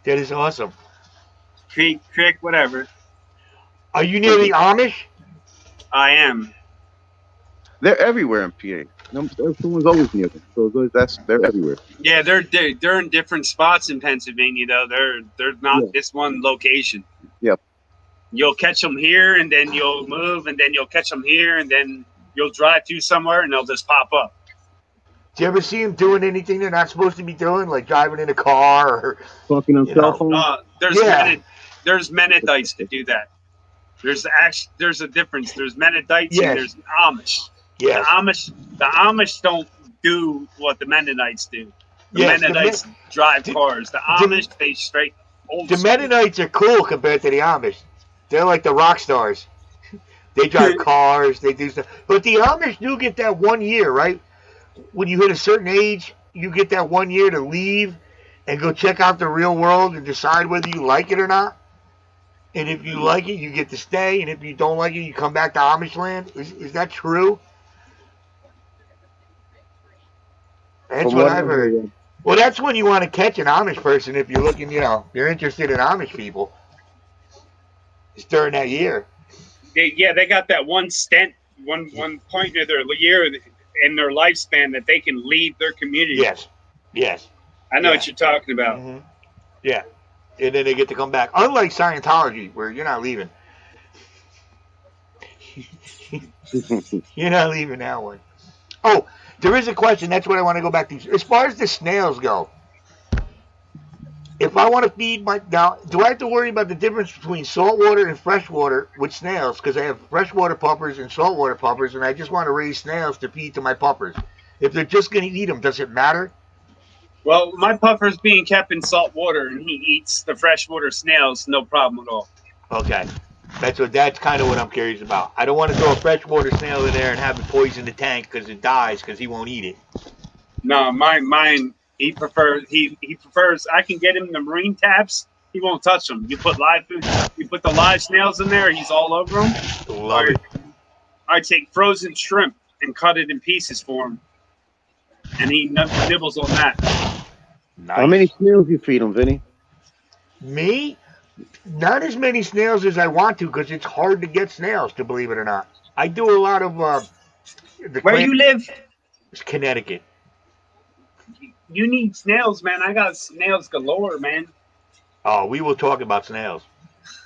That is awesome. Creek, whatever. Are you near the Amish? I am. They're everywhere in PA. Someone's always near them. So they're everywhere. Yeah, they're in different spots in Pennsylvania though. They're not this one location. Yep. You'll catch them here, and then you'll move, and then you'll catch them here, and then you'll drive through somewhere, and they'll just pop up. Do you ever see them doing anything they're not supposed to be doing, like driving in a car or talking on cell phone? There's Mennonites that do that. There's a difference. There's Mennonites and there's Amish. Yes. The Amish don't do what the Mennonites do. The Mennonites drive cars. The Amish, they straight old The school. Mennonites are cool compared to the Amish. They're like the rock stars. They drive cars, they do stuff. But the Amish do get that 1 year, right? When you hit a certain age, you get that 1 year to leave and go check out the real world and decide whether you like it or not. And if you like it, you get to stay. And if you don't like it, you come back to Amish land. Is that true? That's what I've heard. Well, that's when you want to catch an Amish person if you're looking, you're interested in Amish people. It's during that year. They got that one point of their year in their lifespan that they can leave their community. Yes. I know what you're talking about. Mm-hmm. Yeah. And then they get to come back. Unlike Scientology, where you're not leaving. You're not leaving that one. Oh, there is a question. That's what I want to go back to. As far as the snails go, if I want to feed now, do I have to worry about the difference between saltwater and freshwater with snails? Because I have freshwater puppers and saltwater puppers, and I just want to raise snails to feed to my puppers. If they're just going to eat them, does it matter? Well, my puffer's being kept in salt water, and he eats the freshwater snails, no problem at all. Okay. That's kind of what I'm curious about. I don't want to throw a freshwater snail in there and have it poison the tank because it dies because he won't eat it. No, mine he prefers I can get him the marine tabs. He won't touch them. You put the live snails in there, he's all over them. Love it. I take frozen shrimp and cut it in pieces for him, and he nibbles on that. Nice. How many snails you feed them, Vinny? Me? Not as many snails as I want to because it's hard to get snails, to believe it or not. I do a lot of Where you live? It's Connecticut. You need snails, man. I got snails galore, man. Oh, we will talk about snails.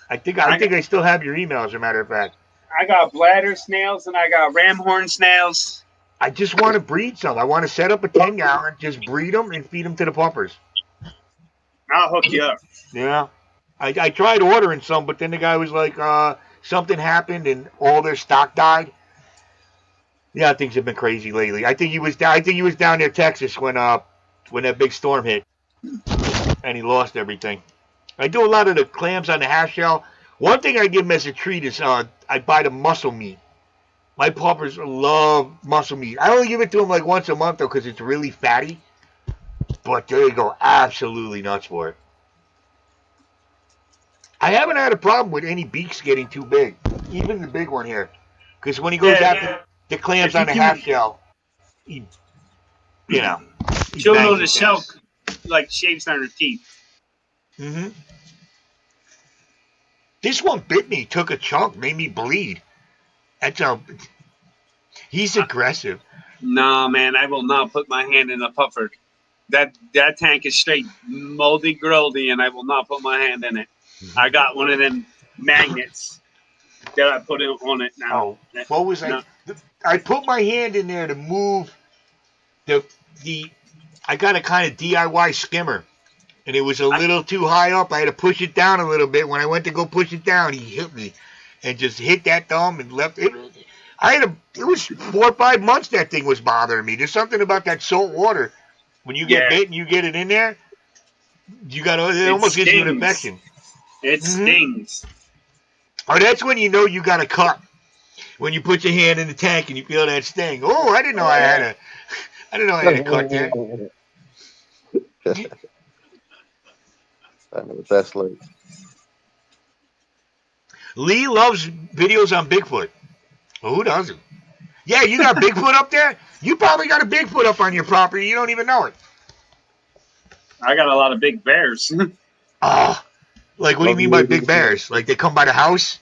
I think I still have your email, as a matter of fact. I got bladder snails and I got ramhorn snails. I just want to breed some. I want to set up a 10-gallon, just breed them and feed them to the puppers. I'll hook you up. Yeah. I tried ordering some, but then the guy was like, something happened and all their stock died. Yeah, things have been crazy lately. I think he was down near Texas when that big storm hit, and he lost everything. I do a lot of the clams on the half shell. One thing I give him as a treat is I buy the muscle meat. My puppers love muscle meat. I only give it to them like once a month though, because it's really fatty. but they go absolutely nuts for it. I haven't had a problem with any beaks getting too big, even the big one here, because when he goes after the clams on the half shell, he Chewing on bangs the it shell down. like shaves on her teeth. Mm-hmm. This one bit me, took a chunk, made me bleed. That's how he's aggressive. Nah, man, I will not put my hand in a puffer. That tank is straight moldy grody, and I will not put my hand in it. I got one of them magnets that I put on it now. Oh, what was I? I put my hand in there to move the. I got a kind of DIY skimmer, and it was a little too high up. I had to push it down a little bit. When I went to go push it down, he hit me, and just hit that thumb and left it. It was 4 or 5 months that thing was bothering me. There's something about that salt water. When you get bit and you get it in there, it almost gives you an infection. It stings. Oh, that's when you know you got a cut. When you put your hand in the tank and you feel that sting. Oh, I didn't know I had a cut there. I know what that's like. Lee loves videos on Bigfoot. Well, who doesn't? Yeah, you got Bigfoot up there? You probably got a Bigfoot up on your property. You don't even know it. I got a lot of big bears. Oh, like what do you mean by big bears? Like they come by the house?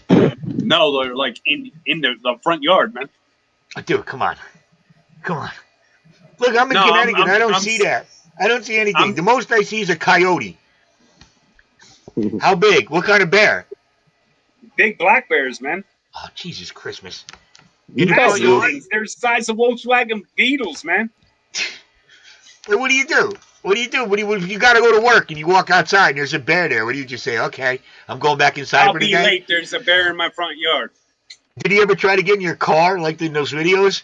No, they're like in the front yard, man. Dude, come on. Look, I'm in Connecticut. I don't see that. I don't see anything. The most I see is a coyote. How big? What kind of bear? Big black bears, man. Oh, Jesus Christmas. Massive things. They're the size of Volkswagen Beetles, man. What do you do? If you got to go to work and you walk outside and there's a bear there, what do you just say? Okay, I'm going back inside for the day. I'll be late. There's a bear in my front yard. Did he ever try to get in your car like in those videos?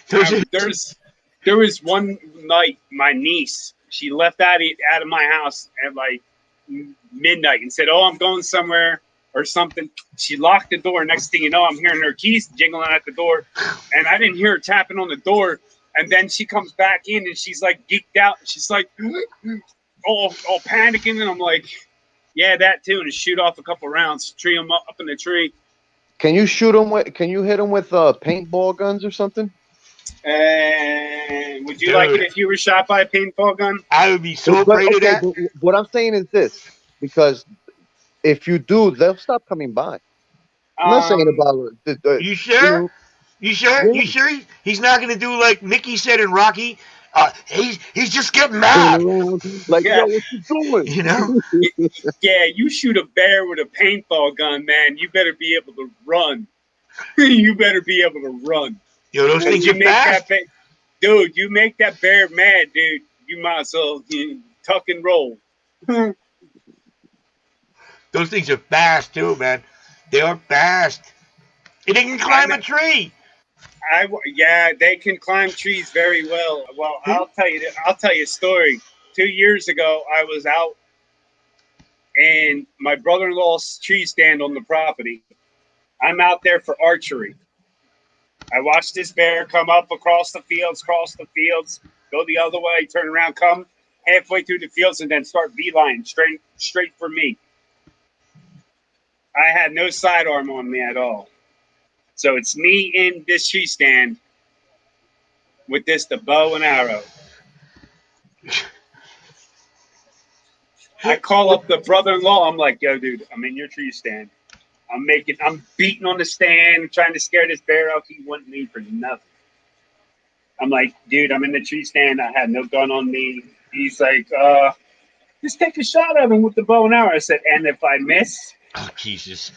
There was one night my niece, she left out of my house at like midnight and said, "Oh, I'm going somewhere," or something. She locked the door. Next thing you know, I'm hearing her keys jingling at the door, and I didn't hear her tapping on the door. And then she comes back in and she's like geeked out. She's like, all panicking. And I'm like, yeah, that too. And shoot off a couple rounds, tree them up in the tree. Can you shoot them with? Can you hit them with paintball guns or something? Would you like it if you were shot by a paintball gun? I would be so afraid of that. What I'm saying is this, because if you do, they'll stop coming by. I'm not saying about. You sure? You sure? Yeah. You sure he's not going to do like Mickey said in Rocky? He's just getting mad. Like, yo, what you doing? You know? Yeah, you shoot a bear with a paintball gun, man. You better be able to run. You better be able to run. Yo, those things are fast. Dude, you make that bear mad, dude. You might as well tuck and roll. Those things are fast too, man. They are fast. And they can climb a tree. Yeah, they can climb trees very well. Well, I'll tell you a story. 2 years ago, I was out in my brother-in-law's tree stand on the property. I'm out there for archery. I watched this bear come up across the fields, go the other way, turn around, come halfway through the fields, and then start beeline straight for me. I had no sidearm on me at all. So it's me in this tree stand with the bow and arrow. I call up the brother-in-law. I'm like, yo, dude, I'm in your tree stand. I'm beating on the stand, trying to scare this bear off. He wouldn't leave for nothing. I'm like, dude, I'm in the tree stand. I had no gun on me. He's like, just take a shot at him with the bow and arrow. I said, and if I miss? Oh, Jesus.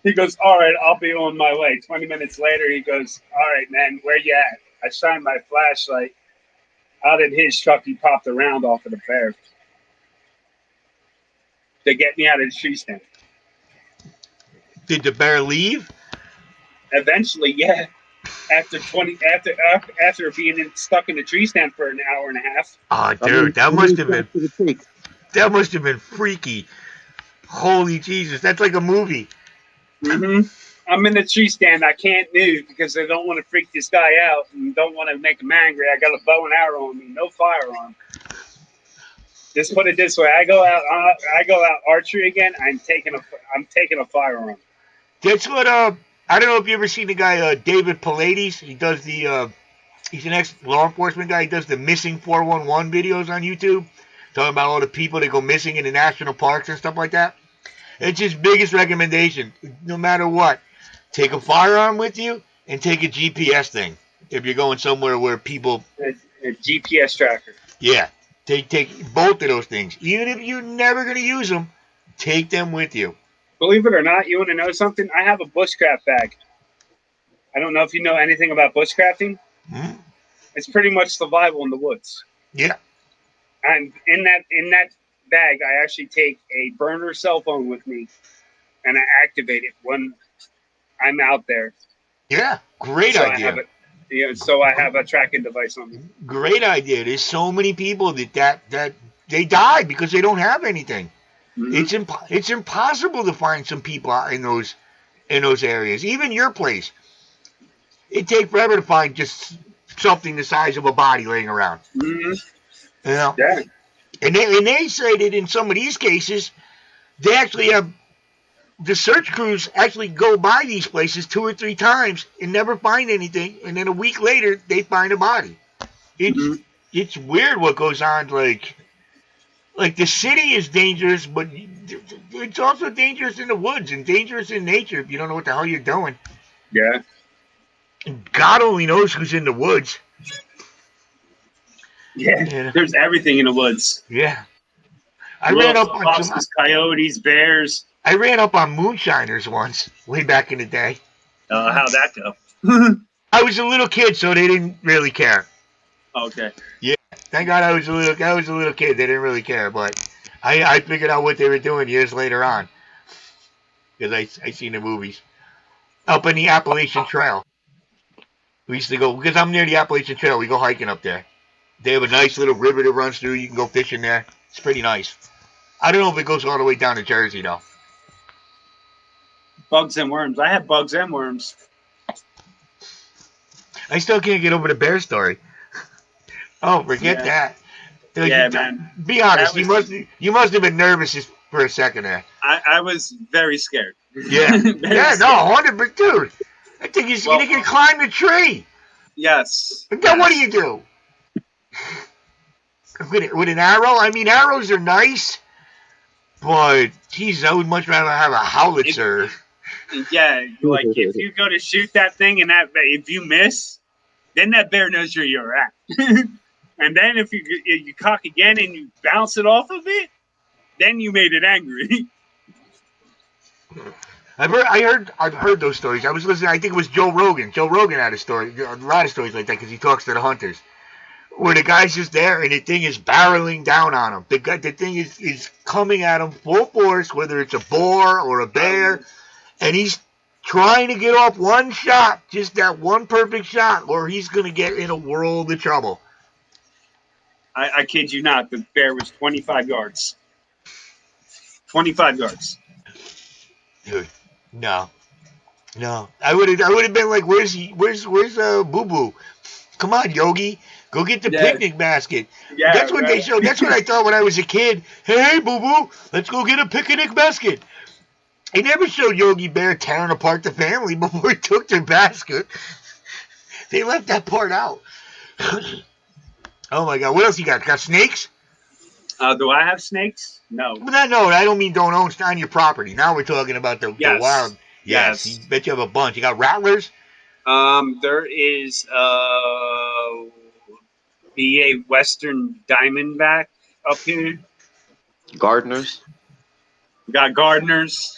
He goes, all right, I'll be on my way. 20 minutes later, he goes, all right, man, where you at? I shined my flashlight out in his truck. He popped a round off of the bear to get me out of the tree stand. Did the bear leave? Eventually, yeah. After being stuck in the tree stand for an hour and a half. Oh, dude, that must have been freaky. Holy Jesus, that's like a movie. Mm-hmm. I'm in the tree stand. I can't move because I don't want to freak this guy out and don't want to make him angry. I got a bow and arrow on me, no firearm. Just put it this way: I go out archery again. I'm taking a firearm. That's what I don't know if you ever seen the guy David Pallades. He does the he's an ex-law enforcement guy. He does the missing 411 videos on YouTube, talking about all the people that go missing in the national parks and stuff like that. It's his biggest recommendation. No matter what, take a firearm with you and take a GPS thing if you're going somewhere where people. A GPS tracker. Yeah, take both of those things. Even if you're never going to use them, take them with you. Believe it or not, you want to know something? I have a bushcraft bag. I don't know if you know anything about bushcrafting. Hmm? It's pretty much survival in the woods. Yeah. And in that bag, I actually take a burner cell phone with me, and I activate it when I'm out there. Yeah, great idea. So I have a tracking device on me. Great idea. There's so many people that they die because they don't have anything. Mm-hmm. It's impossible to find some people out in those areas. Even your place, it takes forever to find just something the size of a body laying around. Mm-hmm. You know? Yeah. And they say that in some of these cases, they actually have the search crews actually go by these places 2 or 3 times and never find anything, and then a week later they find a body. It's weird what goes on. Like the city is dangerous, but it's also dangerous in the woods and dangerous in nature if you don't know what the hell you're doing. Yeah. God only knows who's in the woods. Yeah. There's everything in the woods. Yeah. I ran up on foxes, coyotes, bears. I ran up on moonshiners once, way back in the day. How'd that go? I was a little kid, so they didn't really care. Okay. Yeah. Thank God I was a little kid. They didn't really care, but I figured out what they were doing years later on. Because I seen the movies. Up in the Appalachian Trail. We used to go, because I'm near the Appalachian Trail, we go hiking up there. They have a nice little river that runs through. You can go fishing there. It's pretty nice. I don't know if it goes all the way down to Jersey, though. Bugs and worms. I have bugs and worms. I still can't get over the bear story. Oh, forget that. Dude, yeah, man. Be honest. You must have been nervous just for a second there. I was very scared. Yeah. Yeah, no, 100%. Dude, I think he's going to climb the tree. Yes. And then what do you do? With an arrow? I mean, arrows are nice, but, geez, I would much rather have a howitzer. Yeah, like, if you go to shoot that thing and if you miss, then that bear knows where you're at. And then if you cock again and you bounce it off of it, then you made it angry. I've heard those stories. I was listening. I think it was Joe Rogan. Joe Rogan had a lot of stories like that because he talks to the hunters, where the guy's just there and the thing is barreling down on him. The thing is coming at him full force, whether it's a boar or a bear, and he's trying to get off one shot, just that one perfect shot, or he's going to get in a world of trouble. I kid you not. The bear was 25 yards. 25 yards. Dude, no. I would have been like, where's Boo Boo? Come on, Yogi, go get the picnic basket. Yeah, that's what they showed. That's what I thought when I was a kid. Hey, Boo Boo, let's go get a picnic basket. They never showed Yogi Bear tearing apart the family before he took their basket. They left that part out. Oh my God, what else you got? Got snakes? Do I have snakes? No. No, I don't mean don't own on your property. Now we're talking about the wild. Yes. You bet you have a bunch. You got rattlers? There is a western diamondback up here. Gardeners. We got gardeners.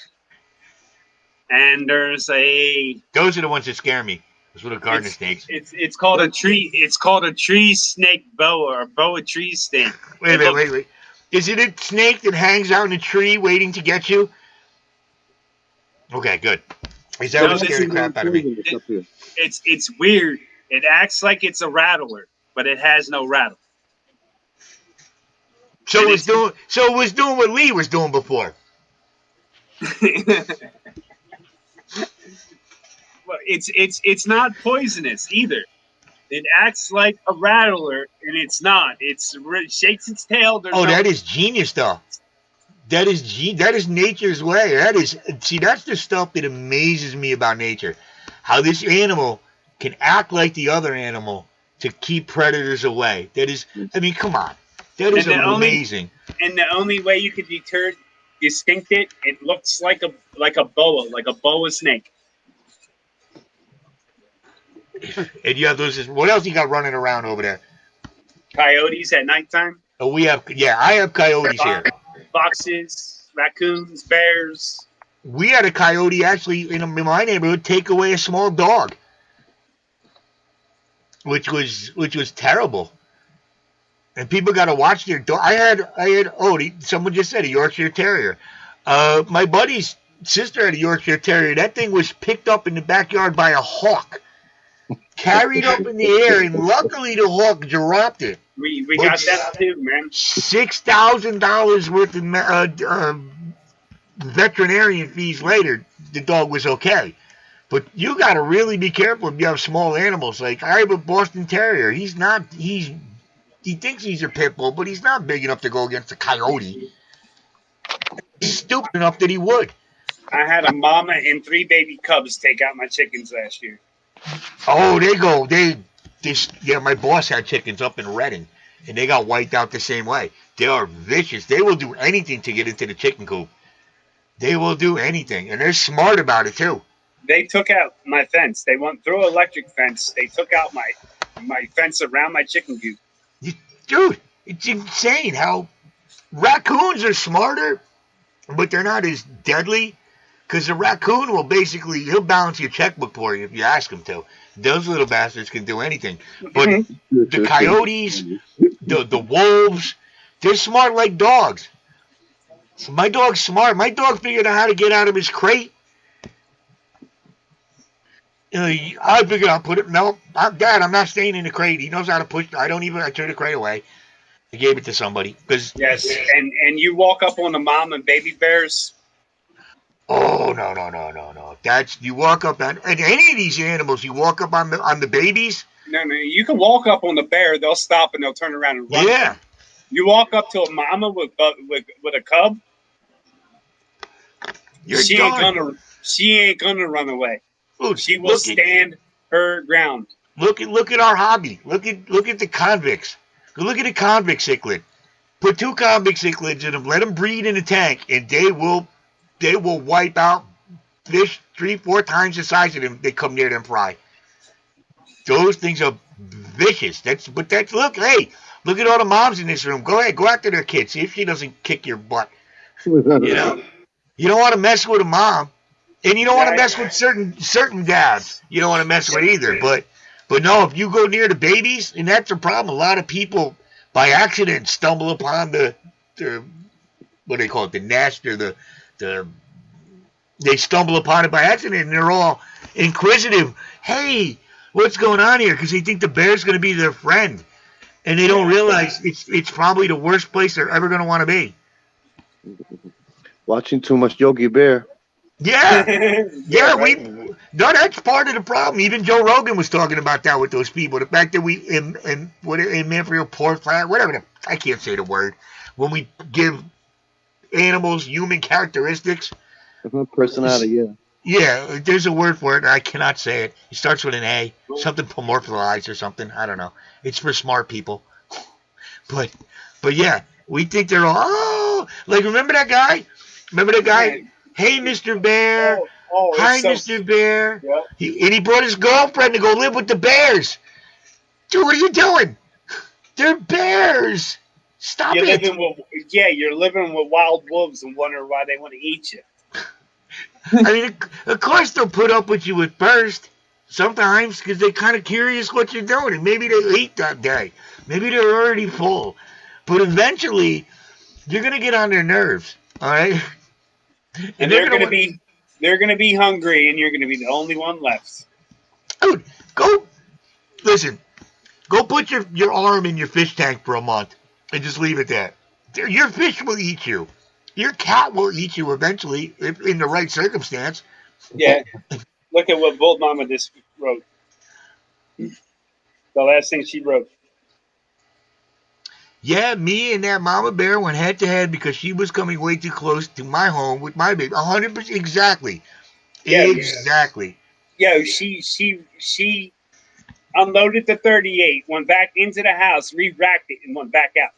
And there's those are the ones that scare me. Those little gardener snakes. It's called a tree. It's called a tree snake boa or boa tree snake. Wait. Is it a snake that hangs out in a tree waiting to get you? Okay, good. Is that what scared the crap out of me? It's weird. It acts like it's a rattler, but it has no rattle. So it was doing what Lee was doing before. it's not poisonous either. It acts like a rattler, and it's not. It shakes its tail. That is genius, though. That is nature's way. That's the stuff that amazes me about nature. How this animal can act like the other animal to keep predators away. Come on. That is amazing. And the only way you could distinct it, it looks like a boa snake. And you have those. What else you got running around over there? Coyotes at nighttime. Oh, I have coyotes here. Foxes, raccoons, bears. We had a coyote actually in my neighborhood take away a small dog, which was terrible. And people got to watch their dog. Someone just said a Yorkshire Terrier. My buddy's sister had a Yorkshire Terrier. That thing was picked up in the backyard by a hawk. Carried up in the air, and luckily the hawk dropped it. We got that too, man. $6,000 worth of veterinarian fees later, the dog was okay. But you got to really be careful if you have small animals. Like I have a Boston Terrier. He thinks he's a pit bull, but he's not big enough to go against a coyote. He's stupid enough that he would. I had a mama and 3 baby cubs take out my chickens last year. Oh, my boss had chickens up in Reading, and they got wiped out the same way. They are vicious. They will do anything to get into the chicken coop. They will do anything, and they're smart about it too. They took out my fence. They went through an electric fence. They took out my fence around my chicken coop. Dude, it's insane how raccoons are smarter, but they're not as deadly. Because the raccoon he'll balance your checkbook for you if you ask him to. Those little bastards can do anything. But the coyotes, the wolves, they're smart like dogs. So my dog's smart. My dog figured out how to get out of his crate. I figured I'll put it. No, Dad, I'm not staying in the crate. He knows how to push. I turned the crate away. I gave it to somebody. Yes, and you walk up on the mom and baby bears. Oh, no. You walk up on any of these animals, you walk up on the babies. No, you can walk up on the bear, they'll stop and they'll turn around and run. Yeah. You walk up to a mama with a cub, she ain't gonna run away. Dude, she will stand her ground. Look at our hobby. Look at the convicts. Look at the convict cichlid. Put 2 convict cichlids in them, let them breed in a tank, and they will wipe out fish 3-4 times the size of them. They come near them fry. Those things are vicious. Look at all the moms in this room. Go ahead, go after their kids. See if she doesn't kick your butt. You don't want to mess with a mom, and you don't want to mess with certain dads. You don't want to mess with either. But no, if you go near the babies, and that's a problem. A lot of people by accident stumble upon the what do they call it, the nest or they stumble upon it by accident, and they're all inquisitive. Hey, what's going on here? Because they think the bear's going to be their friend, and they don't realize it's probably the worst place they're ever going to want to be. Watching too much Yogi Bear. Yeah, that's part of the problem. Even Joe Rogan was talking about that with those people. The fact that we in Manfred Port Flat, whatever I can't say the word, when we give animals human characteristics. Personality, yeah. Yeah, there's a word for it. I cannot say it. It starts with an A. Something pomorphized or something. I don't know. It's for smart people. But yeah, we think they're all, like, remember that guy? Hey, Mr. Bear. Hi, Mr. Bear. Yep. He brought his girlfriend to go live with the bears. Dude, what are you doing? They're bears. Stop it. You're living with wild wolves and wondering why they want to eat you. I mean, of course they'll put up with you at first, sometimes, because they're kind of curious what you're doing, and maybe they ate that day. Maybe they're already full. But eventually, you're going to get on their nerves, all right? And they're going to be hungry, and you're going to be the only one left. Dude, go put your arm in your fish tank for a month, and just leave it there. Your fish will eat you. Your cat will eat you eventually, if in the right circumstance. Yeah. Look at what Bold Mama just wrote. The last thing she wrote. Yeah, me and that mama bear went head to head because she was coming way too close to my home with my baby. 100%, exactly. Yeah, Exactly. Yo, she unloaded the 38, went back into the house, re-racked it, and went back out.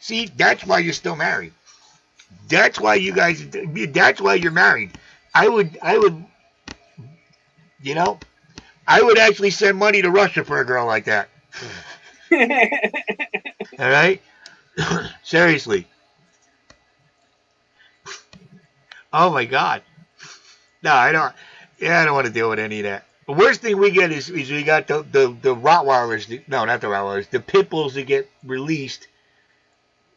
See, that's why you're still married. That's why you guys. That's why you're married. I would, you know, I would actually send money to Russia for a girl like that. All right, seriously. Oh my God. No, I don't. Yeah, I don't want to deal with any of that. The worst thing we get is we got the Rottweilers. No, not the Rottweilers. The pit bulls that get released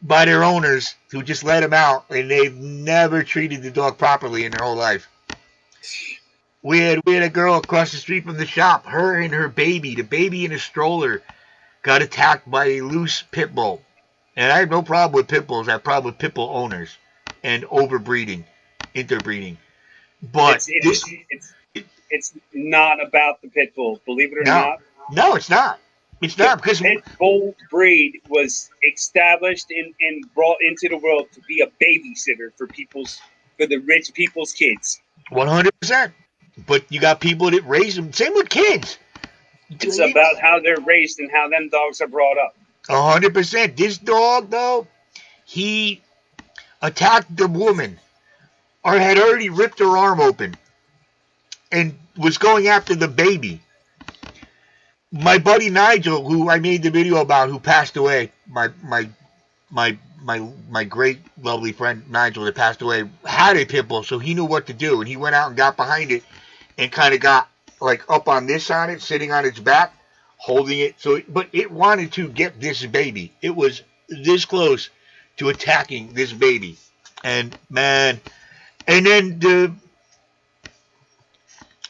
by their owners who just let them out, and they've never treated the dog properly in their whole life. We had a girl across the street from the shop. Her and her baby, the baby in a stroller, got attacked by a loose pit bull. And I have no problem with pit bulls. I have a problem with pit bull owners and overbreeding, interbreeding. But it's not about the pit bull, believe it or not. No, it's not. It's not, because pit bull breed was established and brought into the world to be a babysitter for the rich people's kids. 100%. But you got people that raise them. Same with kids. It's about how they're raised and how them dogs are brought up. 100%. This dog, though, he attacked the woman, or had already ripped her arm open, and was going after the baby. My buddy Nigel, who I made the video about, who passed away, my great lovely friend Nigel that passed away, had a pit bull, so he knew what to do, and he went out and got behind it and kind of got like up on this on it, sitting on its back, holding it. But it wanted to get this baby. It was this close to attacking this baby, and man, and then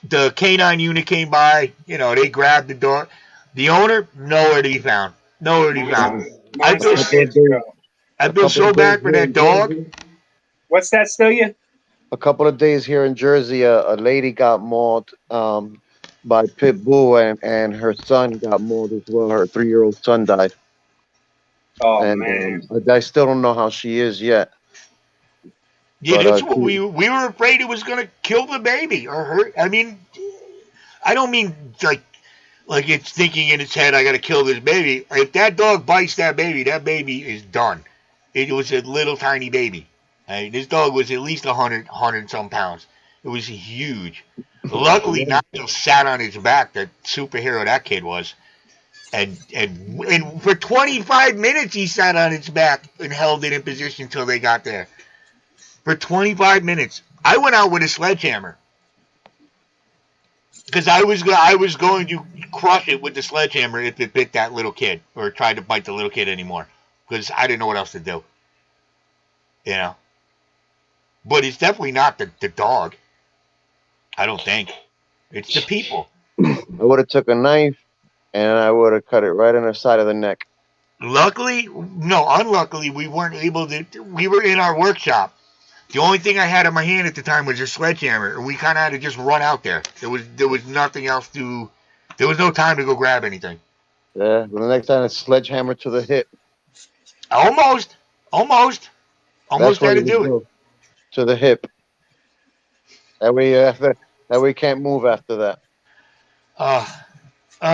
the canine unit came by. You know, they grabbed the dog. The owner, nowhere to be found. Nowhere to be found. I feel so bad for that dog. What's that, Stelia? A couple of days here in Jersey, a lady got mauled by pit bull, and her son got mauled as well. Her 3-year-old son died. Oh, and, man. I still don't know how she is yet. Yeah, that's what we were afraid it was going to kill the baby or hurt. I mean, I don't mean like it's thinking in its head, I got to kill this baby. If that dog bites that baby is done. It was a little tiny baby. This dog was at least 100 some pounds. It was huge. Luckily, Nigel sat on his back, the superhero that kid was. And for 25 minutes, he sat on its back and held it in position until they got there. For 25 minutes. I went out with a sledgehammer. Because I was going to crush it with the sledgehammer if it bit that little kid or tried to bite the little kid anymore. Because I didn't know what else to do. You know? But it's definitely not the dog. I don't think. It's the people. I would have took a knife and I would have cut it right on the side of the neck. Unluckily, we weren't able to. We were in our workshop. The only thing I had in my hand at the time was a sledgehammer, and we kind of had to just run out there. There was nothing else to. There was no time to go grab anything. Yeah, but the next time it's sledgehammer to the hip. Almost had to do it. To the hip. That way you can't move after that.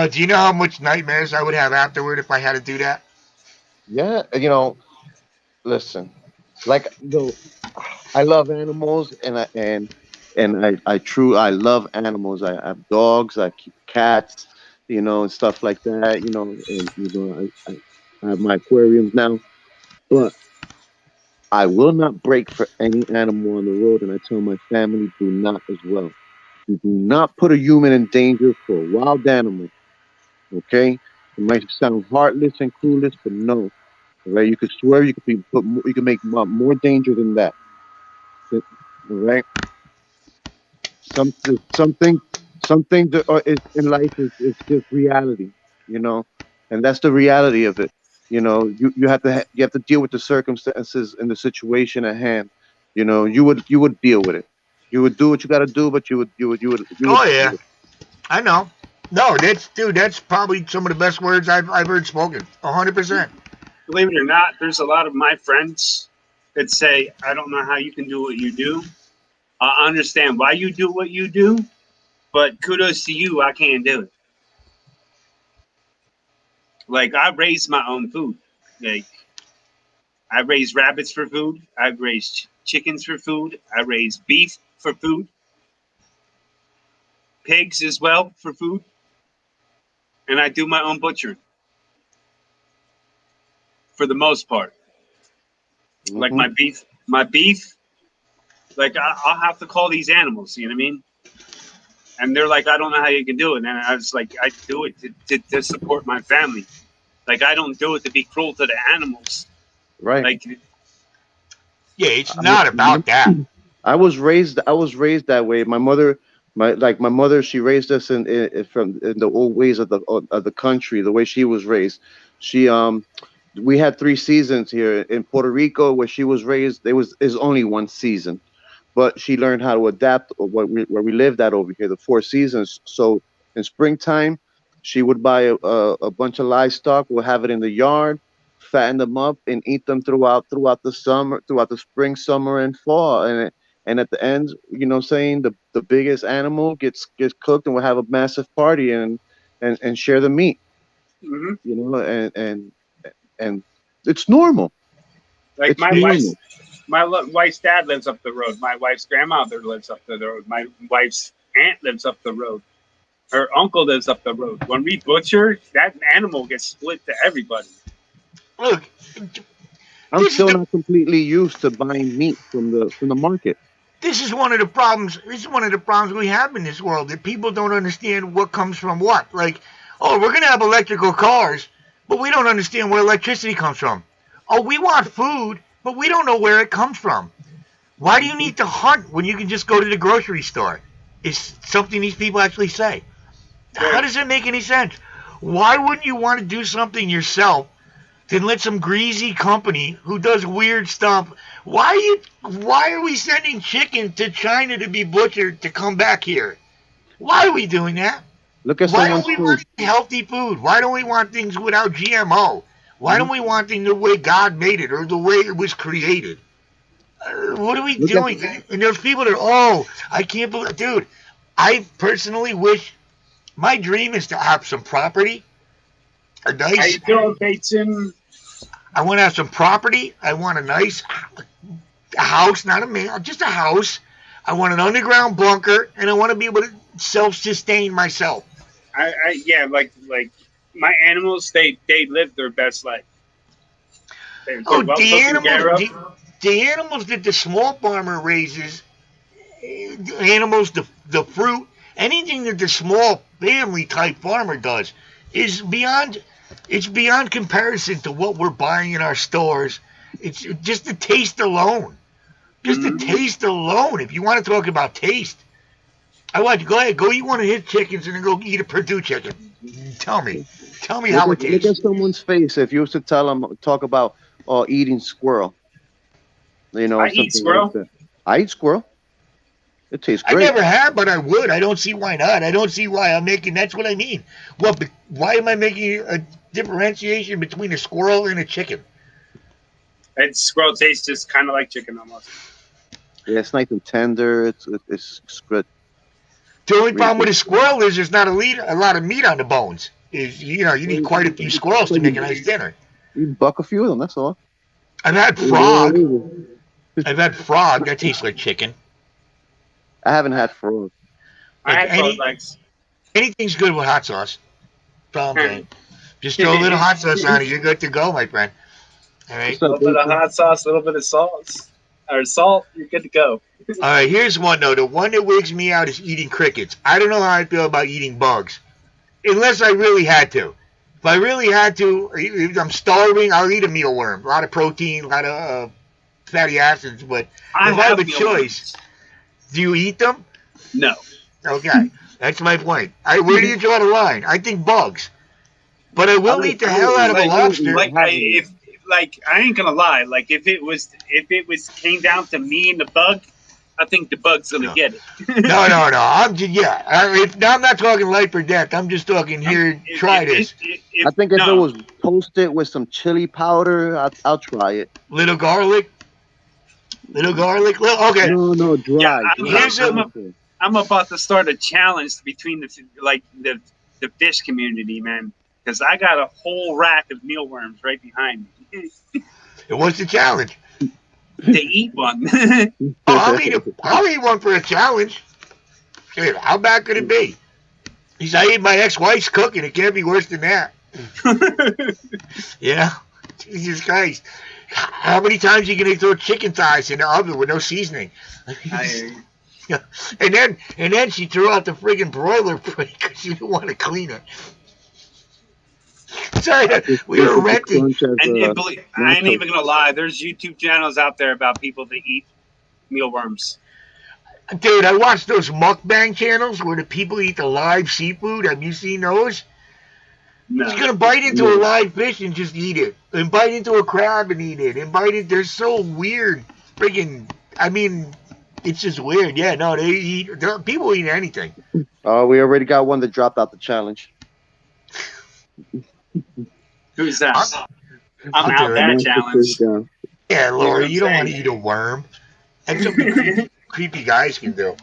Do you know how much nightmares I would have afterward if I had to do that? Yeah, listen, I love animals, and I love animals. I have dogs, I keep cats, and stuff like that. And I have my aquariums now, but I will not break for any animal on the road, and I tell my family do not as well. You do not put a human in danger for a wild animal. Okay, it might sound heartless and clueless, but no. Right? You could swear you could make more danger than that. All right. Something that in life is just reality, and that's the reality of it. You have to deal with the circumstances and the situation at hand. You would deal with it. You would do what you got to do, but you would. Oh yeah, I know. No, that's probably some of the best words I've heard spoken. 100%. Believe it or not, there's a lot of my friends that say, I don't know how you can do what you do. I understand why you do what you do, but kudos to you, I can't do it. Like, I raise my own food. Like, I raise rabbits for food. I raise chickens for food. I raise beef for food. Pigs as well for food. And I do my own butchering. For the most part. Like my beef, like I'll have to call these animals, you know what I mean? And they're like, I don't know how you can do it. And I was like, I do it to support my family. Like, I don't do it to be cruel to the animals. Right. Like, yeah, it's not about that. I was raised that way. My mother, she raised us in the old ways of the country, the way she was raised. We had 3 seasons here in Puerto Rico where she was raised. Is only 1 season, but she learned how to adapt where we lived at over here, the 4 seasons. So in springtime, she would buy a bunch of livestock. We'll have it in the yard, fatten them up, and eat them throughout the summer, throughout the spring, summer, and fall. And at the end, the biggest animal gets cooked, and we'll have a massive party and share the meat. mm-hmm. And it's normal. Like it's my wife's dad lives up the road. My wife's grandmother lives up the road. My wife's aunt lives up the road. Her uncle lives up the road. When we butcher, that animal gets split to everybody. Look, I'm still not completely used to buying meat from the market. This is one of the problems. This is one of the problems we have in this world, that people don't understand what comes from what. Like, oh, we're gonna have electrical cars, but we don't understand where electricity comes from. Oh, we want food, but we don't know where it comes from. Why do you need to hunt when you can just go to the grocery store? Is something these people actually say. How does it make any sense? Why wouldn't you want to do something yourself than let some greasy company who does weird stuff? Why are we sending chicken to China to be butchered to come back here? Why are we doing that? Look at Why someone's don't we food. want healthy food? Why don't we want things without GMO? Why don't we want things the way God made it or the way it was created? What are we doing? And there's people that I can't believe, dude. I personally wish, my dream is to have some property. A nice. How you doing, Bateson? I want to have some property. I want a nice house, not a man, just a house. I want an underground bunker, and I want to be able to self-sustain myself. Like my animals, they live their best life. They're well The animals that the small farmer raises, the animals, the fruit, anything that the small family type farmer does is beyond comparison to what we're buying in our stores. It's just the taste alone. Just the taste alone. If you want to talk about taste, I want you go ahead, go eat one of his chickens and then go eat a Purdue chicken. Tell me how it tastes. Look at someone's face if you was to talk about eating squirrel. I eat squirrel. Like I eat squirrel. It tastes great. I never have, but I would. I don't see why not. I don't see why I'm making. That's what I mean. Why am I making a differentiation between a squirrel and a chicken? And squirrel tastes just kind of like chicken almost. Yeah, it's nice and tender. It's good. The only problem with a squirrel is there's not a lot of meat on the bones. You need quite a few squirrels to make a nice dinner. You buck a few of them. That's all. I've had frog. That tastes like chicken. I haven't had frog. Anything's good with hot sauce. Just throw a little hot sauce on it. You're good to go, my friend. All right. A little bit of hot sauce, a little bit of salt. You're good to go. All right, here's one, though. The one that wigs me out is eating crickets. I don't know how I feel about eating bugs. Unless I really had to. If I really had to, if I'm starving, I'll eat a mealworm. A lot of protein, a lot of fatty acids. But if I have a choice, do you eat them? No. Okay, that's my point. Where do you draw the line? I think bugs. But I will eat the hell out of a lobster. I ain't gonna lie. Like if it came down to me and the bug, I think the bug's gonna get it. No. I'm just I'm not talking life or death. I'm just talking here. Try this. I think if it was toasted with some chili powder, I'll try it. Little garlic. Okay. No, dry. Yeah, I'm about to start a challenge between the fish community, man, because I got a whole rack of mealworms right behind me. And what's the challenge? To eat one. I'll eat one for a challenge. Dude, how bad could it be? I ate my ex-wife's cooking. It can't be worse than that. Yeah. Jesus Christ. How many times are you gonna throw chicken thighs in the oven with no seasoning? And then she threw out the friggin' broiler because she didn't want to clean it. Sorry, we were renting. And I ain't even gonna lie. There's YouTube channels out there about people that eat mealworms. Dude, I watched those mukbang channels where the people eat the live seafood. Have you seen those? No. He's gonna bite into a live fish and just eat it, and bite into a crab and eat it, and bite it. They're so weird. Friggin', I mean, it's just weird. Yeah, no, people eat anything. Oh, we already got one that dropped out the challenge. Who's that? I'm out that challenge. Yeah, Laura, you don't want to eat a worm. That's something creepy guys can do.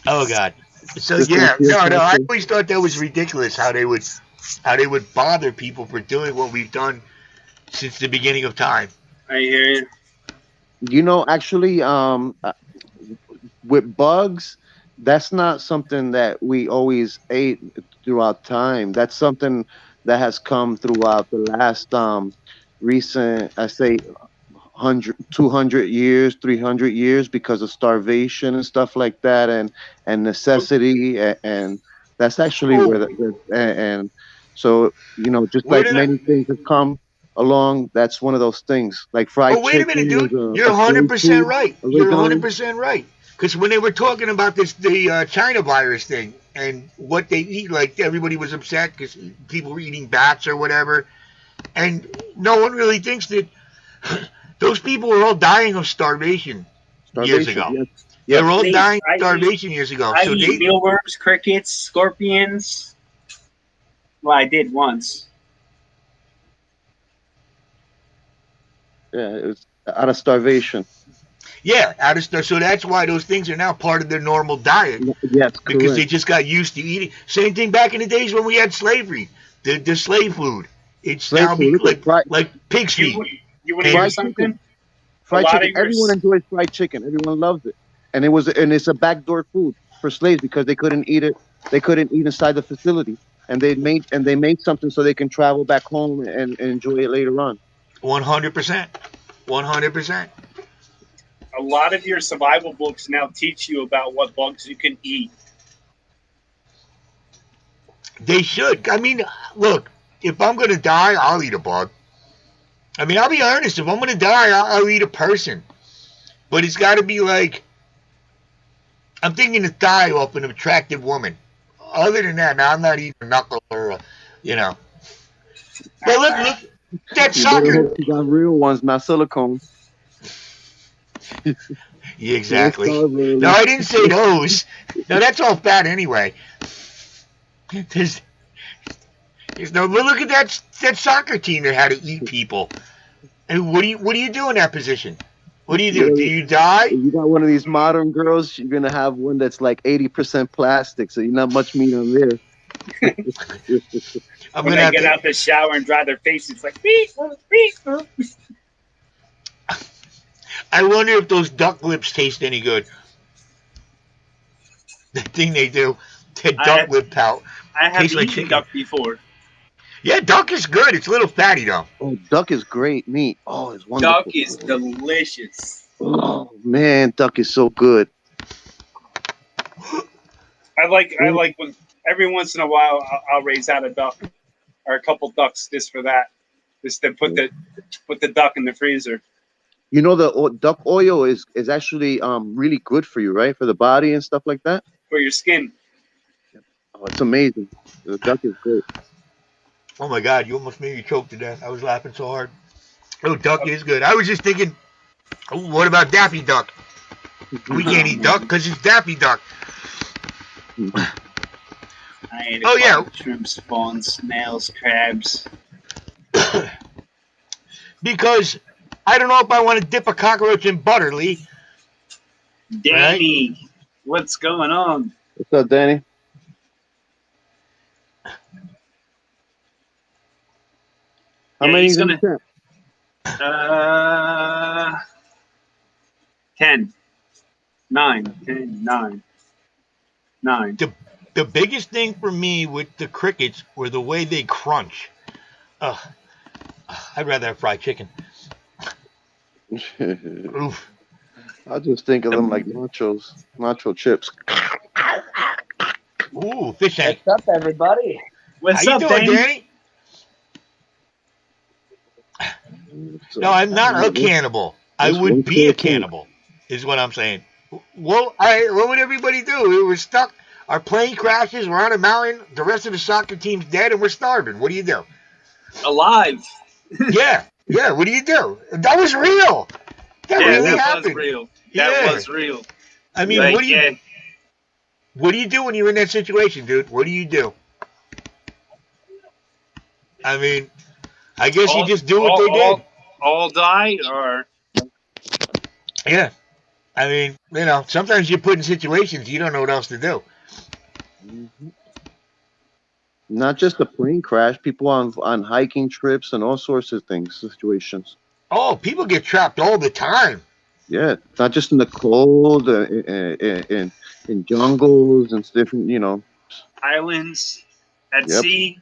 Oh God. So yeah, no, I always thought that was ridiculous how they would bother people for doing what we've done since the beginning of time. I hear you. You know, actually, with bugs, that's not something that we always ate throughout time. That's something that has come throughout the last recent, I say, 200 years, 300 years, because of starvation and stuff like that, and necessity, and that's actually where and so, you know, just like many things have come along, that's one of those things. Like fried chicken. Oh, wait a minute, dude. You're 100% right. You're 100% right. Because when they were talking about the China virus thing and what they eat, like everybody was upset because people were eating bats or whatever, and no one really thinks that those people were all dying of starvation years ago. Yes. They were all dying of starvation years ago. I eat mealworms, crickets, scorpions. Well, I did once. Yeah, it was out of starvation. Yeah, so that's why those things are now part of their normal diet. Yes, because they just got used to eating. Same thing back in the days when we had slavery. The slave food. It's slave now food, like pig's feet. You want to hear something? Fried chicken. Everyone enjoys fried chicken. Everyone loves it, and it's a backdoor food for slaves because they couldn't eat it. They couldn't eat inside the facility, and they made something so they can travel back home and enjoy it later on. 100%. 100%. A lot of your survival books now teach you about what bugs you can eat. They should. I mean, look, if I'm going to die, I'll eat a bug. I mean, I'll be honest. If I'm going to die, I'll eat a person. But it's got to be like, I'm thinking a thigh off an attractive woman. Other than that, I'm not eating a knuckle or, you know. But look, that soccer. You got real ones, not silicone. Yeah, exactly. No, I didn't say those. No, that's all fat anyway. There's no. But look at that soccer team that had to eat people. And what do you do in that position? What do you do? Do you die? You got one of these modern girls. You're gonna have one that's like 80% plastic, so you're not much meat on there. I'm gonna get out the shower and dry their faces like beep. I wonder if those duck lips taste any good. The thing they do, the duck lip pout. I have eaten duck before. Yeah, duck is good. It's a little fatty though. Oh, duck is great meat. Oh, it's wonderful. Duck is delicious. Oh man, duck is so good. I like when every once in a while I'll raise out a duck or a couple ducks just for that. Just to put the duck in the freezer. You know, the duck oil is actually really good for you, right? For the body and stuff like that. For your skin. Oh, it's amazing. The duck is great. Oh my God, you almost made me choke to death. I was laughing so hard. Oh, duck is good. I was just thinking, What about Daffy Duck? We can't eat duck because it's Daffy Duck. I ate Oh, yeah. shrimp, spawns, snails, crabs. Because I don't know if I want to dip a cockroach in butter, Lee. Danny, what's going on? What's up, Danny? How many he's is in the gonna. tent? 10. 9. 10, 9. 9. The biggest thing for me with the crickets were the way they crunch. I'd rather have fried chicken. Oof. I just think of them like nacho chips. Ooh, fish tank. What's up, everybody? What's How up, you doing, Danny? No, I'm not a cannibal. I would be a cannibal, is what I'm saying. Well, what would everybody do? We were stuck. Our plane crashes. We're on a mountain. The rest of the soccer team's dead, and we're starving. What do you do? Alive. Yeah. What do you do? That was real. That really happened. Was real. That was real. I mean, what do you do when you're in that situation, dude? What do you do? I mean, I guess you just do what they did. All die, or yeah. I mean, sometimes you're put in situations you don't know what else to do. Not just a plane crash, people on hiking trips and all sorts of situations. Oh, people get trapped all the time. Yeah, not just in the cold, in jungles and different, islands at sea.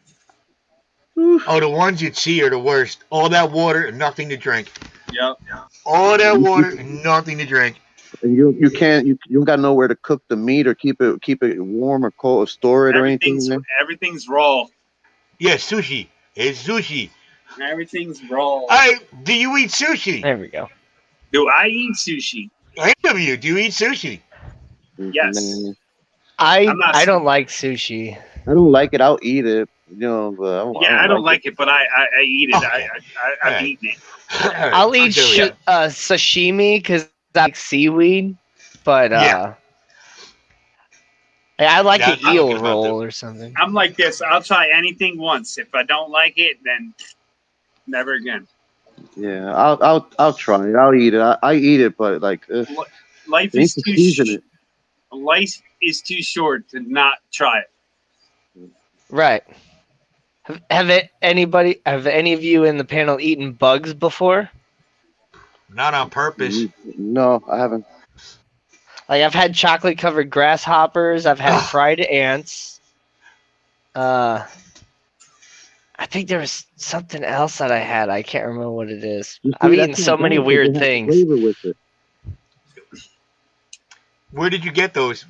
Oh, the ones at sea are the worst. All that water and nothing to drink. Yep. All that water and nothing to drink. And you don't got nowhere to cook the meat or keep it warm or cold or store it or anything. Everything's raw. Yeah, sushi. It's sushi. Everything's raw. Do you eat sushi? There we go. Do I eat sushi? Any of you, do you eat sushi? Yes. I don't like sushi. I don't like it. I'll eat it. But I don't like it, but I eat it. I've eaten it. I'll eat sashimi because I like seaweed, but I like an eel roll or something. I'm like this. I'll try anything once. If I don't like it, then never again. Yeah, I'll try it. I'll eat it. I eat it, but like life is too life is too short to not try it. Right. Have any of you in the panel eaten bugs before? Not on purpose. No, I haven't. Like I've had chocolate covered grasshoppers. I've had fried ants. I think there was something else that I had. I can't remember what it is. I've eaten so many weird things. With it. Where did you get those?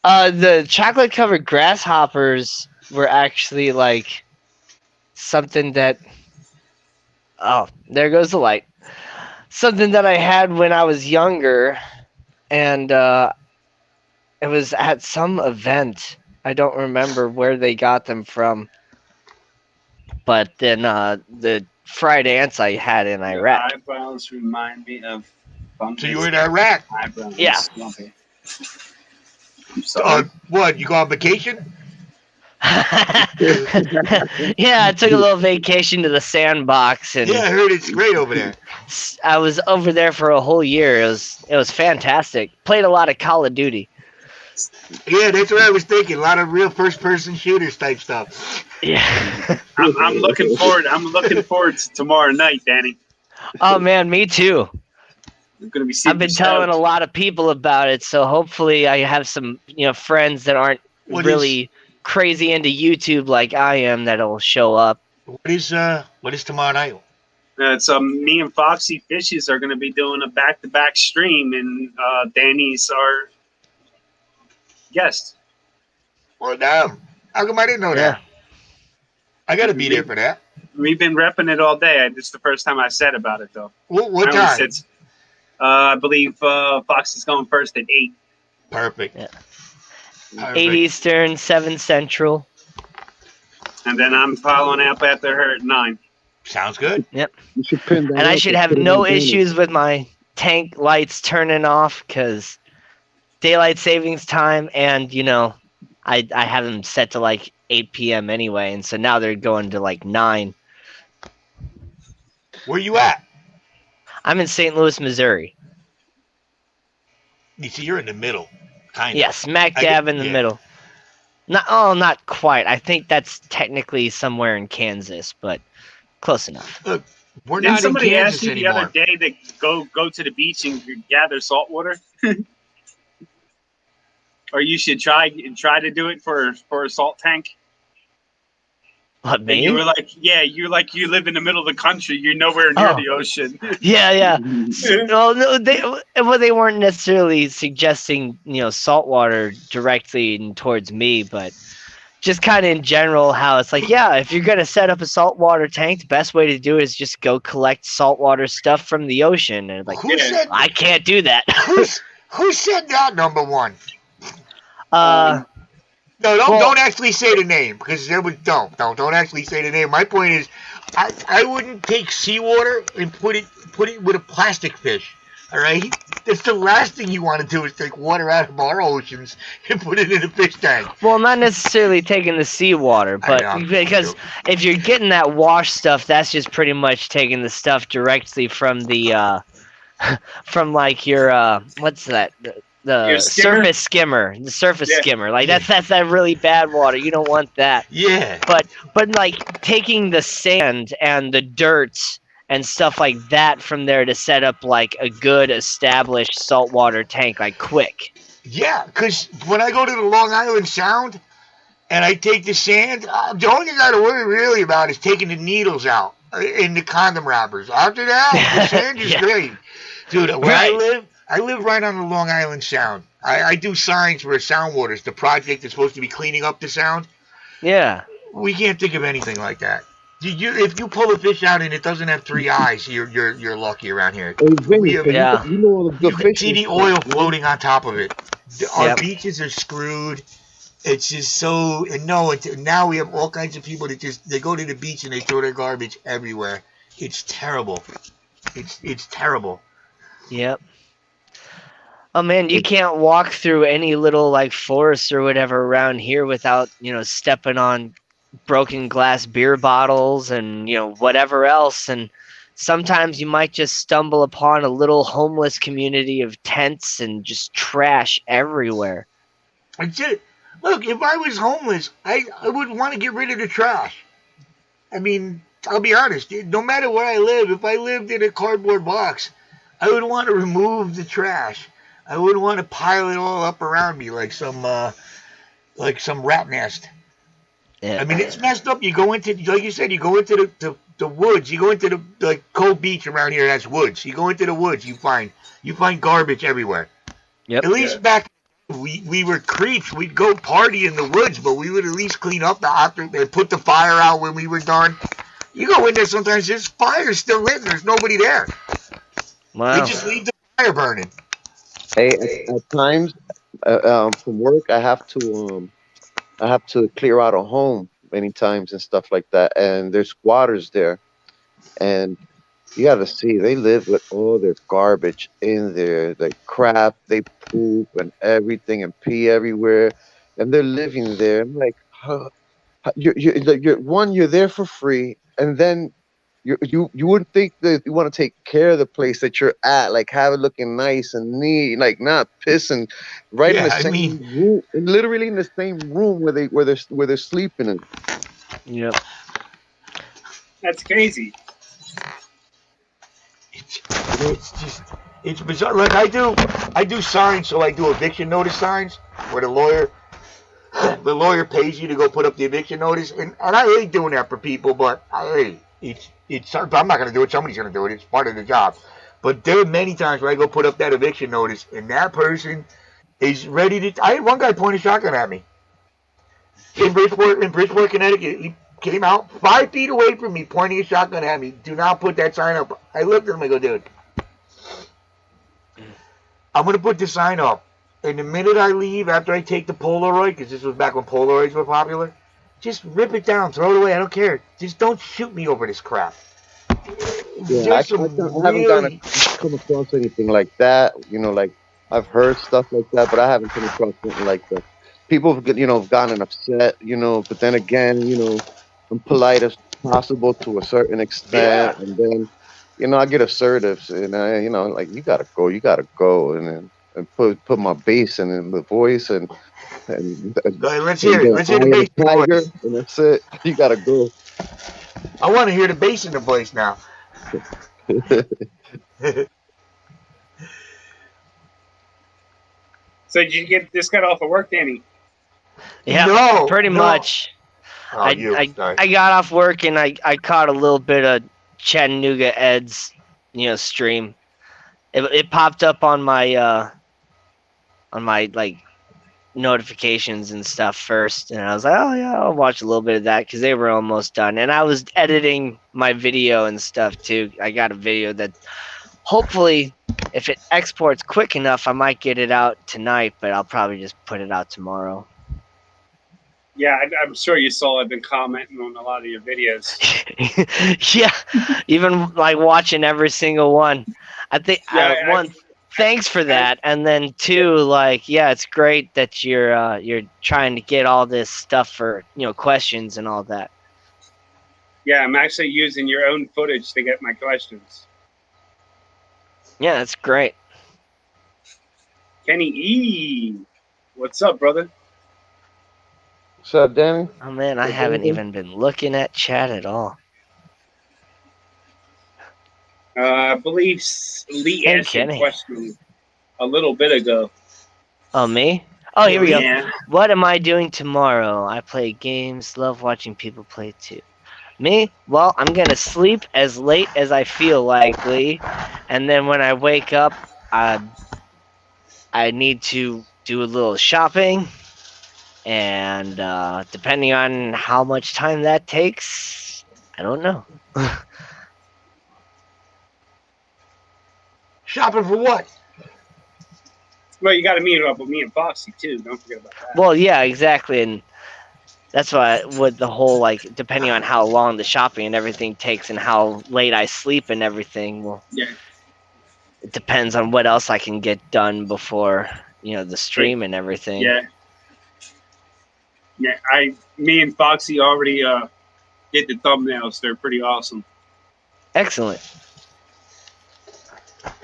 The chocolate covered grasshoppers were actually like something that. Oh, there goes the light. Something that I had when I was younger, and it was at some event. I don't remember where they got them from. But then the fried ants I had in Iraq. Your eyebrows remind me of fungus. So you were in Iraq? Eyebrows. Yeah. I'm sorry. What? You go on vacation? Yeah, I took a little vacation to the sandbox, and yeah, I heard it's great over there. I was over there for a whole year. It was fantastic. Played a lot of Call of Duty. Yeah, that's what I was thinking. A lot of real first-person shooters type stuff. Yeah. I'm looking forward. I'm looking forward to tomorrow night, Danny. Oh man, me too. I'm gonna be. I've been telling a lot of people about it, so hopefully I have some friends that aren't really crazy into YouTube like I am that'll show up. What is tomorrow night? It's me and Foxy Fishes are gonna be doing a back-to-back stream, and Danny's our guest. Well, damn. How come I didn't know that? I got to be there for that. We've been repping it all day. This is the first time I said about it, though. What time? I believe Foxy's going first at 8. Perfect. Yeah. 8 Eastern, 7 Central. And then I'm following up after her at 9. Sounds good. Yep. You should pin that And I up should and have put it no on banners. issues with my tank lights turning off because daylight savings time, and I have them set to like 8 p.m. anyway, and so now they're going to like 9. Where you at? I'm in St. Louis, Missouri. You see, you're in the middle, kind of. Yeah, smack dab in the middle. Not quite. I think that's technically somewhere in Kansas, but close enough. Look, we're Didn't not in somebody Kansas ask you the anymore. other day to go to the beach and gather salt water? Or you should try to do it for a salt tank? What, And me? you were like, yeah, you live in the middle of the country. You're nowhere near the ocean. Yeah. No, they weren't necessarily suggesting saltwater directly towards me, but just kind of in general how it's like, yeah, if you're gonna set up a saltwater tank, the best way to do it is just go collect saltwater stuff from the ocean. And like, I can't do that. Who said that? Number one. No, don't actually say the name because there was don't actually say the name. My point is, I wouldn't take seawater and put it with a plastic fish. All right, that's the last thing you want to do is take water out of our oceans and put it in a fish tank. Well, not necessarily taking the seawater, but because if you're getting that wash stuff, that's just pretty much taking the stuff directly from the from like your what's that? The surface skimmer, skimmer. Like that's that really bad water. You don't want that. Yeah. But like taking the sand and the dirt and stuff like that from there to set up like a good established saltwater tank, like quick. Yeah, because when I go to the Long Island Sound and I take the sand, the only thing I got to worry really about is taking the needles out in the condom wrappers. After that, the sand is great. Dude, where I live right on the Long Island Sound. I do signs for Sound Waters, the project that's supposed to be cleaning up the sound. Yeah. We can't think of anything like that. If you pull a fish out and it doesn't have 3 eyes, you're lucky around here. Hey, Vinny, you know the You can see the oil floating on top of it. Our beaches are screwed. It's just so now we have all kinds of people that they go to the beach and they throw their garbage everywhere. It's terrible. It's terrible. Yep. Oh man, you can't walk through any little like forest or whatever around here without, stepping on broken glass beer bottles and, whatever else. And sometimes you might just stumble upon a little homeless community of tents and just trash everywhere. Look, if I was homeless, I wouldn't want to get rid of the trash. I mean, I'll be honest, no matter where I live, if I lived in a cardboard box, I would want to remove the trash. I wouldn't want to pile it all up around me like some rat nest. Yeah. I mean, it's messed up. You go into, like you said, you go into the woods. You go into the cold beach around here. That's woods. You go into the woods. You find garbage everywhere. Yep. At least back we were creeps. We'd go party in the woods, but we would at least clean up after and put the fire out when we were done. You go in there sometimes. There's fire still lit. There's nobody there. Wow. We just leave the fire burning. Hey, at times, from work, I have to clear out a home many times and stuff like that. And there's squatters there, and you got to see they live with all their garbage in there, the crap, they poop and everything and pee everywhere, and they're living there. I'm like, you're there for free, and then. You wouldn't think that you want to take care of the place that you're at, like have it looking nice and neat, like not pissing right in the same room, literally in the same room where they're sleeping in. Yep. That's crazy. It's bizarre. Like I do signs, so I do eviction notice signs where the lawyer pays you to go put up the eviction notice, and I hate doing that for people, but I'm not going to do it. Somebody's going to do it. It's part of the job. But there are many times where I go put up that eviction notice, and that person is ready to. I had one guy point a shotgun at me in Bridgeport, Connecticut. He came out 5 feet away from me, pointing a shotgun at me. Do not put that sign up. I looked at him. I go, dude, I'm going to put the sign up. And the minute I leave, after I take the Polaroid, because this was back when Polaroids were popular, just rip it down, throw it away. I don't care. Just don't shoot me over this crap. Yeah, There's some I haven't really. come across anything like that. You know, like I've heard stuff like that, but I haven't come across something like that. People have, have gotten upset, but then again, I'm polite as possible to a certain extent, Yeah. and then, I get assertive, and like you gotta go, and then put my bass in the voice, Go ahead, let's and hear it. the Let's hear eye the of bass the in the tiger, voice. and that's it. You gotta go. I want to hear the bass in the voice now. So did you just got off of work, Danny? Yeah, No, pretty no. much. Oh, you. Sorry. I got off work and I caught a little bit of Chattanooga Ed's, stream. It popped up on my like notifications and stuff first, and I was like, oh yeah, I'll watch a little bit of that because they were almost done, and I was editing my video and stuff too. I got a video that hopefully, if it exports quick enough, I might get it out tonight, but I'll probably just put it out tomorrow. Yeah, I'm sure you saw. I've been commenting on a lot of your videos. Yeah, even like watching every single one. I think one, thanks for that, and then two, like, yeah, it's great that you're trying to get all this stuff for questions and all that. Yeah, I'm actually using your own footage to get my questions. Yeah, that's great. Kenny E, what's up, brother? What's up, Danny? Oh man, I haven't even been looking at chat at all. I believe Lee Hey, answered Kenny. question a little bit ago. Oh, me? Oh, here we go. Yeah. What am I doing tomorrow? I play games, love watching people play too. Me? Well, I'm gonna sleep as late as I feel likely, and then when I wake up, I need to do a little shopping, and depending on how much time that takes, I don't know. Shopping for what? Well, you got to meet up with me and Foxy too. Don't forget about that. Well, yeah, exactly, and that's why with the whole, like, depending on how long the shopping and everything takes and how late I sleep and everything, well, Yeah. it depends on what else I can get done before, the stream and everything. Yeah. Yeah, me and Foxy already did the thumbnails. They're pretty awesome. Excellent.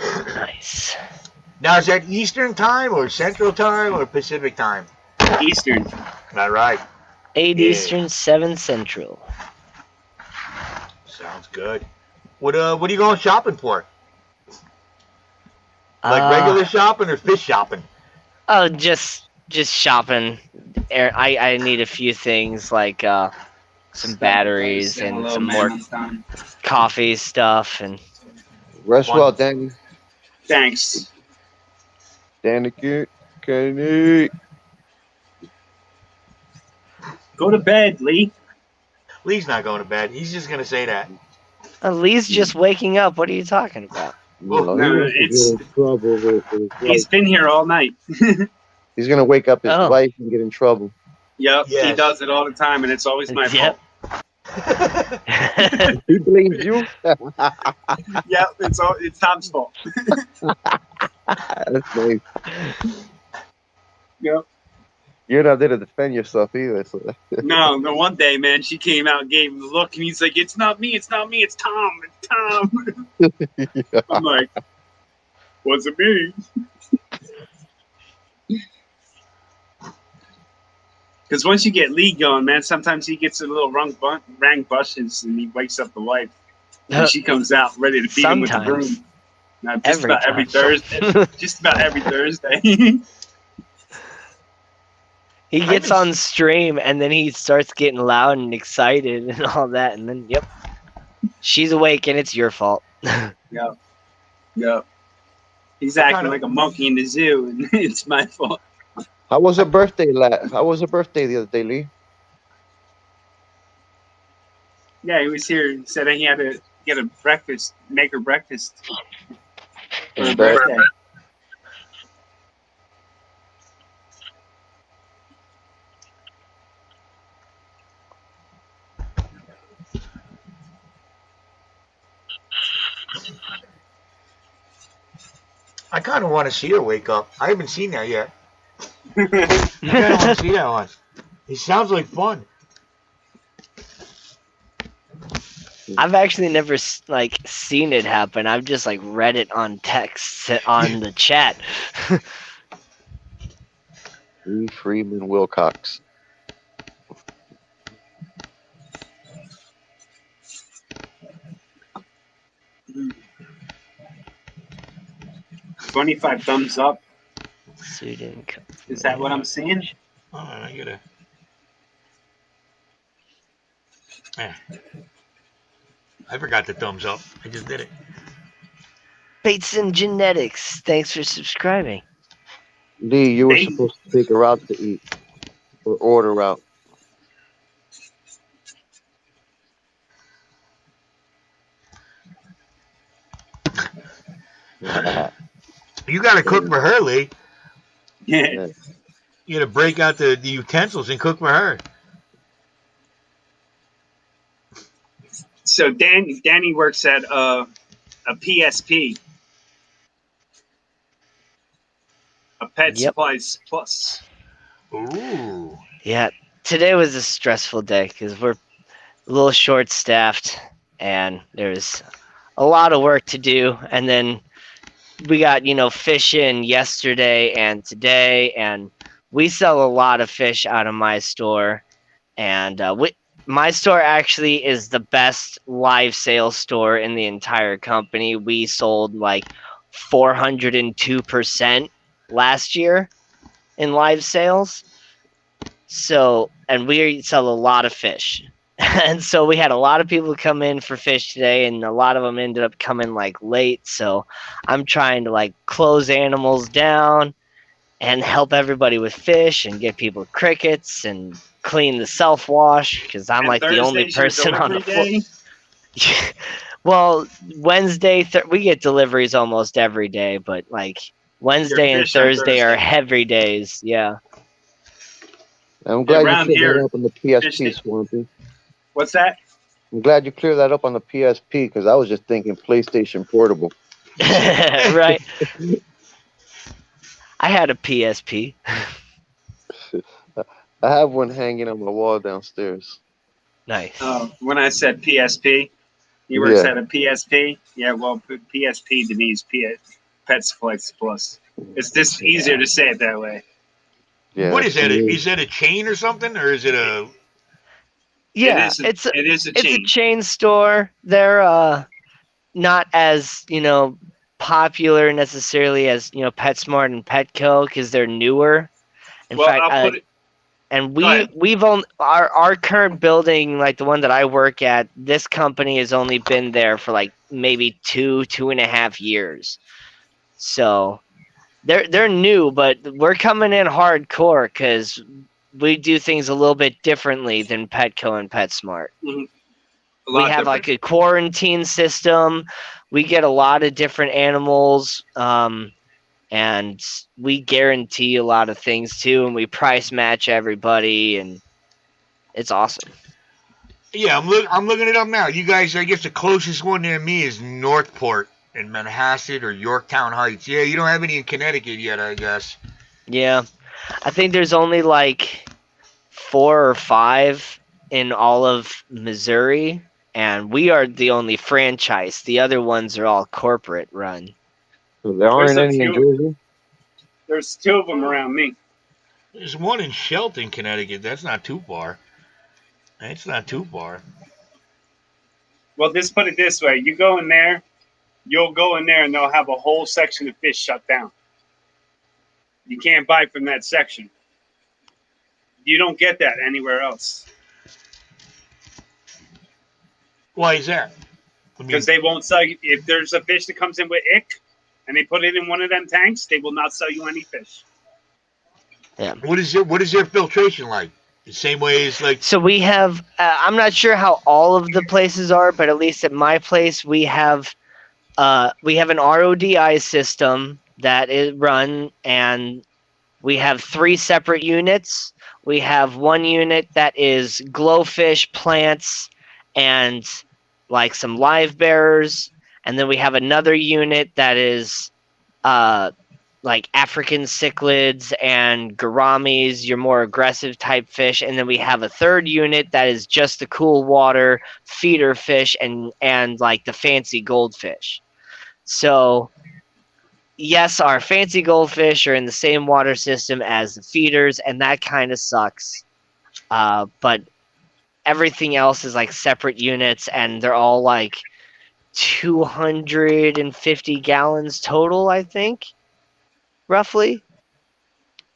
Nice. Now, is that Eastern time or Central time or Pacific time? Eastern. All right. 8 Eastern, 7 Central. Sounds good. What are you going shopping for? Like regular shopping or fish shopping? Oh, just shopping. I need a few things like some batteries and some more coffee stuff and. Rest well, Danny. Thanks. Danny, Kenny. Go to bed, Lee. Lee's not going to bed. He's just going to say that. Lee's just waking up. What are you talking about? No, he's been here all night. He's going to wake up his wife and get in trouble. Yep, he does it all the time, and it's always my fault. He blames you? Yep, it's Tom's fault. That's nice. Yep. You're not there to defend yourself either. So. No, one day, man, she came out and gave him the look, and he's like, it's not me, it's Tom, it's Tom. Yeah. I'm like, wasn't me. Because once you get Lee going, man, sometimes he gets a little rang bushes, and he wakes up the wife. And she comes out ready to beat him with the broom. Just about every Thursday. Just about every Thursday. He gets on stream and then he starts getting loud and excited and all that, and then she's awake and it's your fault. Yep. He's acting like a monkey in the zoo, and it's my fault. How was her birthday, How was her birthday the other day, Lee? Yeah, he was here. He said he had to get a breakfast, make her breakfast for her birthday. I kind of want to see her wake up. I haven't seen that yet. I kind of want to see that one. It sounds like fun. I've actually never like seen it happen. I've just like read it on text on the chat. Lee Freeman Wilcox. Mm. 25 thumbs up. Student. Is that what I'm seeing? Oh, I gotta. Yeah. I forgot the thumbs up. I just did it. Bates and Genetics. Thanks for subscribing. Lee, you were supposed to take her out to eat or order out. You gotta cook for her, Lee. Yeah. You gotta break out the utensils and cook for her. So Danny works at a PSP, a Pet Supplies Plus. Ooh. Yeah, today was a stressful day because we're a little short-staffed and there's a lot of work to do. And then we got, fish in yesterday and today, and we sell a lot of fish out of my store. And my store actually is the best live sales store in the entire company. We sold like 402% last year in live sales. So, and we sell a lot of fish. And so we had a lot of people come in for fish today, and a lot of them ended up coming like late. So I'm trying to like close animals down and help everybody with fish and get people crickets and clean the self-wash because I'm And like the only Thursday's your person on the floor. delivery Well, Wednesday, we get deliveries almost every day, but like Wednesday and fish on Thursday are Thursday. heavy days. Yeah. I'm glad you around cleared here, that up on the PSP, Swampy. What's that? I'm glad you cleared that up on the PSP because I was just thinking PlayStation Portable. Right. I had a PSP. I have one hanging on my wall downstairs. Nice. When I said PSP, you works Yeah. at a PSP? Yeah, well, PSP to me is Pet Supplies Plus. It's just easier to say it that way. Yeah. What is that? Is that a chain or something, or is it a? Yeah, it is a it's chain. a chain store. They're not as popular necessarily as PetSmart and Petco because they're newer. In Well, fact, I'll put it. and Go ahead. we've only our current building, like the one that I work at, this company has only been there for like maybe 2.5 years. So they're new, but we're coming in hardcore because we do things a little bit differently than Petco and PetSmart. Mhm. We have like a quarantine system. We get a lot of different animals, and we guarantee a lot of things too, and we price match everybody, and it's awesome. Yeah, I'm looking it up now. You guys, I guess the closest one near me is Northport in Manhasset or Yorktown Heights. Yeah, you don't have any in Connecticut yet, I guess. Yeah, I think there's only like 4 or 5 in all of Missouri, and we are the only franchise. The other ones are all corporate run. So there aren't There's a any in few. Jersey? There's 2 of them around me. There's one in Shelton, Connecticut. That's not too far. It's not too far. Well, just put it this way: you'll go in there, and they'll have a whole section of fish shut down. You can't buy from that section. You don't get that anywhere else Why is that? because they won't sell you. If there's a fish that comes in with ick, and they put it in one of them tanks, they will not sell you any fish. Yeah. What is their filtration like? The same way as like. So we have, I'm not sure how all of the places are, but at least at my place, we have an RODI system that is run, and we have 3 separate units. We have one unit that is glowfish, plants, and like some live bearers. And then we have another unit that is like African cichlids and gouramis, your more aggressive type fish. And then we have a third unit that is just the cool water feeder fish and like the fancy goldfish. So yes, our fancy goldfish are in the same water system as the feeders, and that kind of sucks. But everything else is like separate units, and they're all like 250 gallons total, I think, roughly.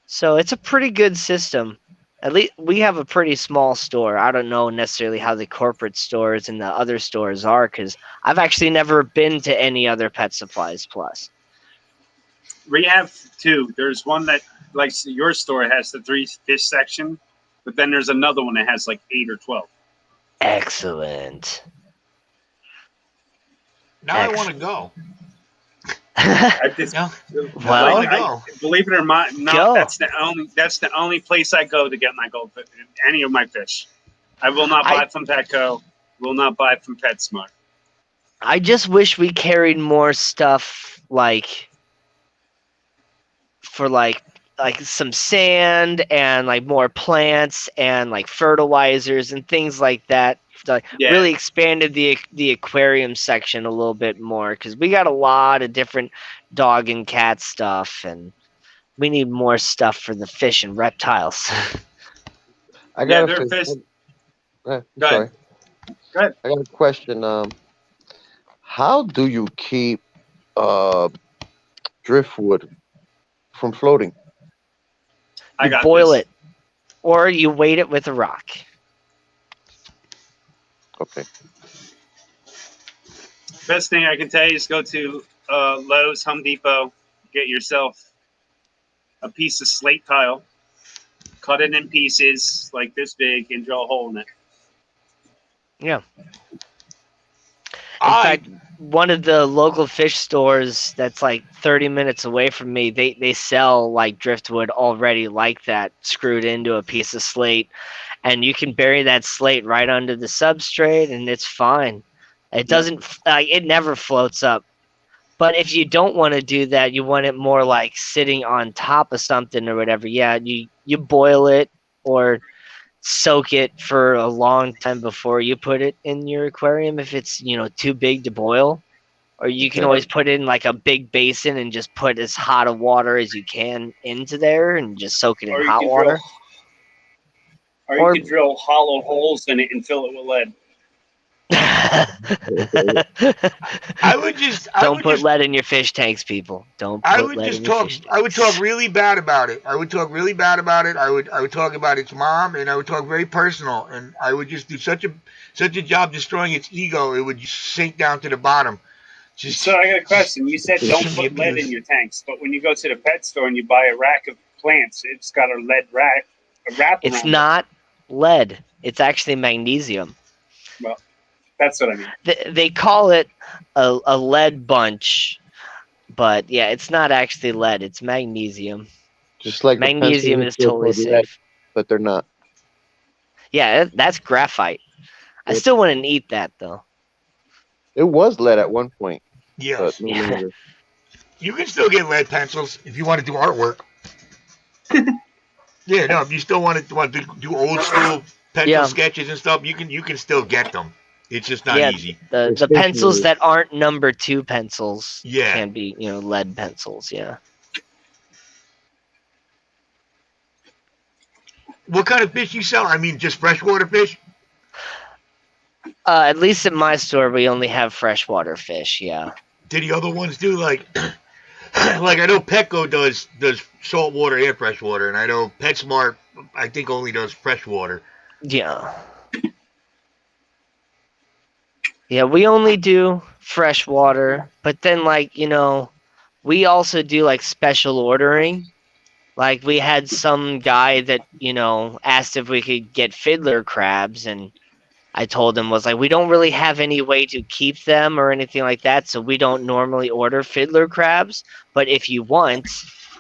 So it's a pretty good system. At least we have a pretty small store. I don't know necessarily how the corporate stores and the other stores are, because I've actually never been to any other Pet Supplies Plus. We have two. There's one that, like your store, has the 3 fish section, but then there's another one that has like 8 or 12. Excellent. Now I want to go. I just, No. Well, believe it or not, go. that's the only place I go to get my goldfish, any of my fish. I will not buy from Petco. Will not buy from PetSmart. I just wish we carried more stuff like for like some sand and like more plants and like fertilizers and things like that. Like really expanded the aquarium section a little bit more, because we got a lot of different dog and cat stuff, and we need more stuff for the fish and reptiles. I got they're a fish. sorry. Go ahead. I got a question. How do you keep driftwood from floating? You boil it, or you weight it with a rock. Okay. Best thing I can tell you is go to Lowe's, Home Depot, get yourself a piece of slate tile, cut it in pieces like this big, and drill a hole in it. Yeah. In fact, one of the local fish stores that's like 30 minutes away from me, they sell like driftwood already like that, screwed into a piece of slate, and you can bury that slate right under the substrate, and it's fine. It doesn't, it never floats up. But if you don't want to do that, you want it more like sitting on top of something or whatever. Yeah, you boil it or soak it for a long time before you put it in your aquarium if it's, too big to boil. Or you can always put it in like a big basin and just put as hot of water as you can into there and just soak it in hot water. Or you could drill hollow holes in it and fill it with lead. Don't put lead in your fish tanks, people. Don't put lead in your fish tanks. I would talk really bad about it. I would talk talk about its mom, and I would talk very personal, and I would just do such a job destroying its ego, it would just sink down to the bottom. So I got a question. You said don't put lead in your tanks, but when you go to the pet store and you buy a rack of plants, it's got a lead wrap. It's not lead. It's actually magnesium. Well, that's what I mean. They call it a lead bunch, but yeah, it's not actually lead. It's magnesium. Just like magnesium is totally safe, but they're not. Yeah, that's graphite. I still wouldn't eat that though. It was lead at one point. Yes. No you can still get lead pencils if you want to do artwork. Yeah, no, if you still want to do old school pencil sketches and stuff, you can still get them. It's just not easy. The pencils that aren't number 2 pencils can be, lead pencils, yeah. What kind of fish you sell? I mean, just freshwater fish? At least at my store, we only have freshwater fish, yeah. Did the other ones do like I know Petco does saltwater and freshwater, and I know PetSmart, I think, only does freshwater. Yeah. Yeah, we only do freshwater, but then we also do like special ordering. Like we had some guy that, asked if we could get fiddler crabs, and I told him we don't really have any way to keep them or anything like that, so we don't normally order fiddler crabs. But if you want,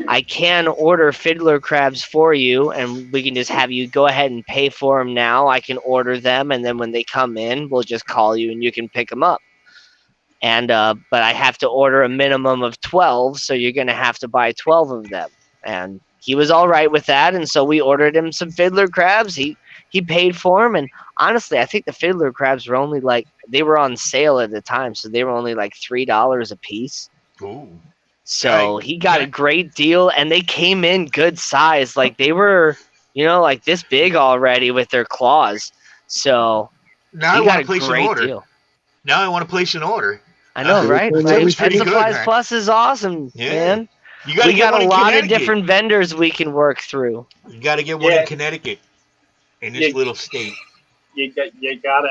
I can order fiddler crabs for you, and we can just have you go ahead and pay for them now. I can order them, and then when they come in, we'll just call you and you can pick them up. and but I have to order a minimum of 12, so you're gonna have to buy 12 of them. And he was all right with that, and so we ordered him some fiddler crabs. He paid for them, and honestly, I think the fiddler crabs were only like, they were on sale at the time, so they were only like $3 a piece. Ooh. So Right. he got a Yeah. great deal, and they came in good size. Like they were, like this big already with their claws. So Now I he want got to a place an great order. deal. Now I want to place an order. I know, right? That was Pet pretty good, Supplies man. Plus is awesome, Yeah. man. You got to We get got one a in lot of Connecticut. different vendors we can work through. You got to get one Yeah. in Connecticut, in this Yeah. little state. You gotta.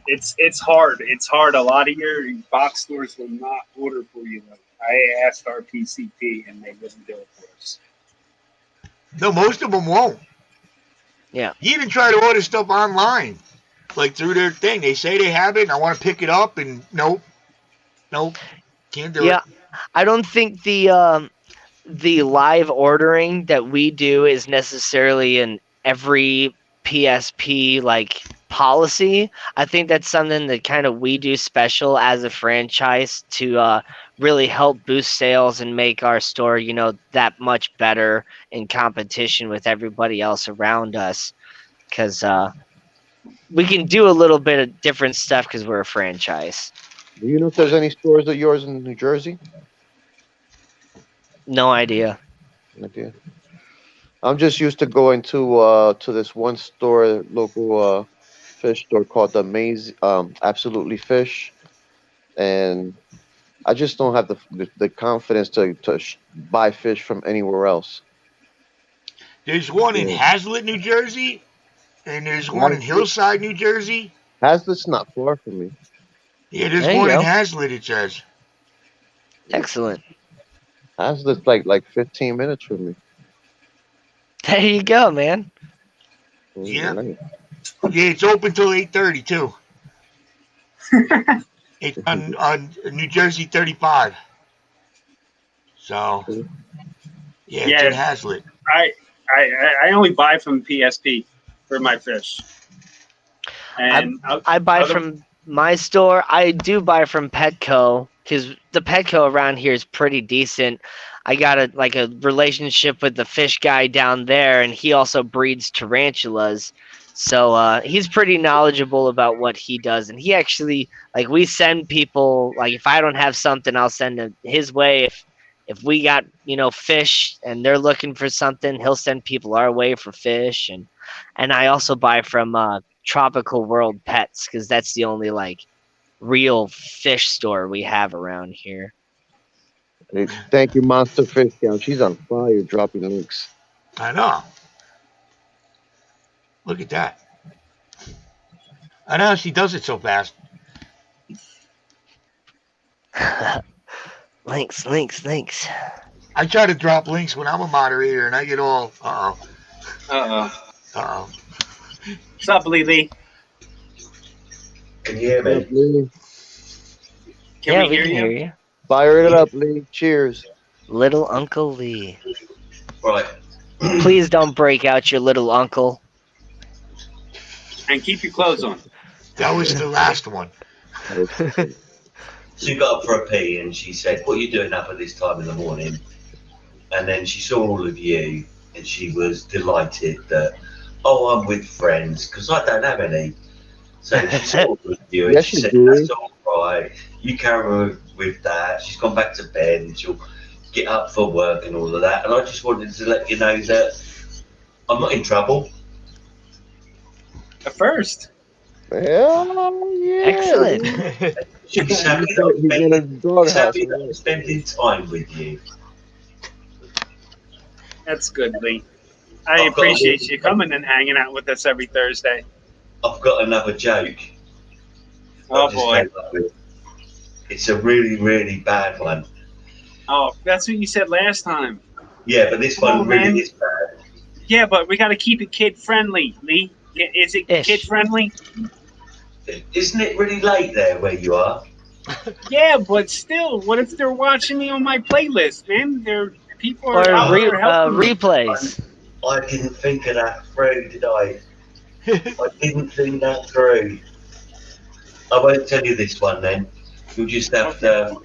It's hard. It's hard. A lot of your box stores will not order for you. Though. I asked our PCP and they wouldn't do it for us. No, most of them won't. Yeah. You even try to order stuff online, like through their thing. They say they have it, and I want to pick it up, and nope, can't do Yeah, it. I don't think the live ordering that we do is necessarily in every PSP like policy. I think that's something that kind of we do special as a franchise to really help boost sales and make our store, that much better in competition with everybody else around us. Because we can do a little bit of different stuff because we're a franchise. Do you know if there's any stores of yours in New Jersey? No idea. Okay. I'm just used to going to this one store, local fish store called the Maze, Absolutely Fish, and I just don't have the confidence to buy fish from anywhere else. There's one in Yeah. Hazlitt, New Jersey, and there's one in Hazlitt? Hillside, New Jersey. Hazlitt's not far from me. Yeah, there's There you one in go. Hazlitt, it says. Excellent. Hazlitt's like 15 minutes from me. There you go, man. Yeah. Nice. Yeah, it's open till 8:30 too. It's on New Jersey 35. So, yeah, it's in Hazlitt. I only buy from PSP for my fish. And I buy from my store. I do buy from Petco because the Petco around here is pretty decent. I got a relationship with the fish guy down there, and he also breeds tarantulas. So he's pretty knowledgeable about what he does, and he actually we send people if I don't have something, I'll send it his way. If we got fish and they're looking for something, he'll send people our way for fish, and I also buy from Tropical World Pets because that's the only real fish store we have around here. Hey, thank you, Monster Fish Count. She's on fire dropping links. I know. Look at that. I know she does it so fast. Links. I try to drop links when I'm a moderator, and I get all Uh-oh. What's up, Lee? Can you hear me? Lee. Can we can hear you? you. Fire it up, Lee. Cheers. Little Uncle Lee. Right. Please don't break out your little uncle. And keep your clothes on. That was the last one. She got up for a pee and she said, "What are you doing up at this time in the morning?" And then she saw all of you and she was delighted that, "Oh, I'm with friends because I don't have any." So she saw all of you and Yes, she you said, do. "That's all right. You carry on with that." She's gone back to bed and she'll get up for work and all of that. And I just wanted to let you know that I'm not in trouble. At first. Hell yeah. Excellent. She's happy that He's in a doghouse. I'm spending time with you. That's good, Lee. I appreciate you coming and hanging out with us every Thursday. I've got another joke. Oh, I just boy. came up with. It's a really, really bad one. Oh, that's what you said last time. Yeah, but this Come one on, really man. is bad. Yeah, but we got to keep it kid-friendly, Lee. Is it Ish. kid-friendly? Isn't it really late there where you are? Yeah, but still, what if they're watching me on my playlist, man? People Or are out there helping me. replays. I didn't think of that through, did I? I didn't think that through. I won't tell you this one then. You'll just have to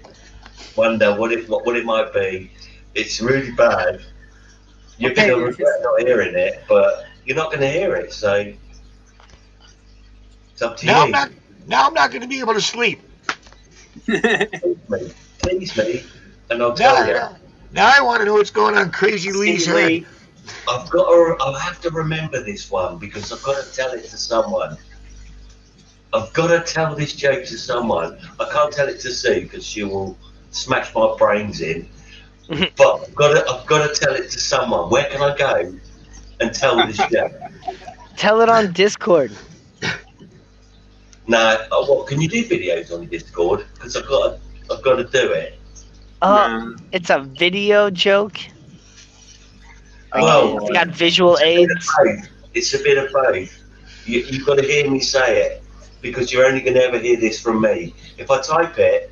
wonder what it might be. It's really bad. You're Okay, going to regret not hearing it, but you're not going to hear it, so it's up to Now you. I'm not going to be able to sleep. Please me, and I'll tell you. Now I want to know what's going on Crazy Lee's head. I'll have to remember this one because I've got to tell it to someone. I've got to tell this joke to someone. I can't tell it to Sue because she will smash my brains in. But I've got to tell it to someone. Where can I go and tell this joke? Tell it on Discord. No, what can you do videos on Discord? Because I've got to do it. Oh, it's a video joke. Well, It's got visual aids. It's a bit of both. You've got to hear me say it because you're only going to ever hear this from me. If I type it,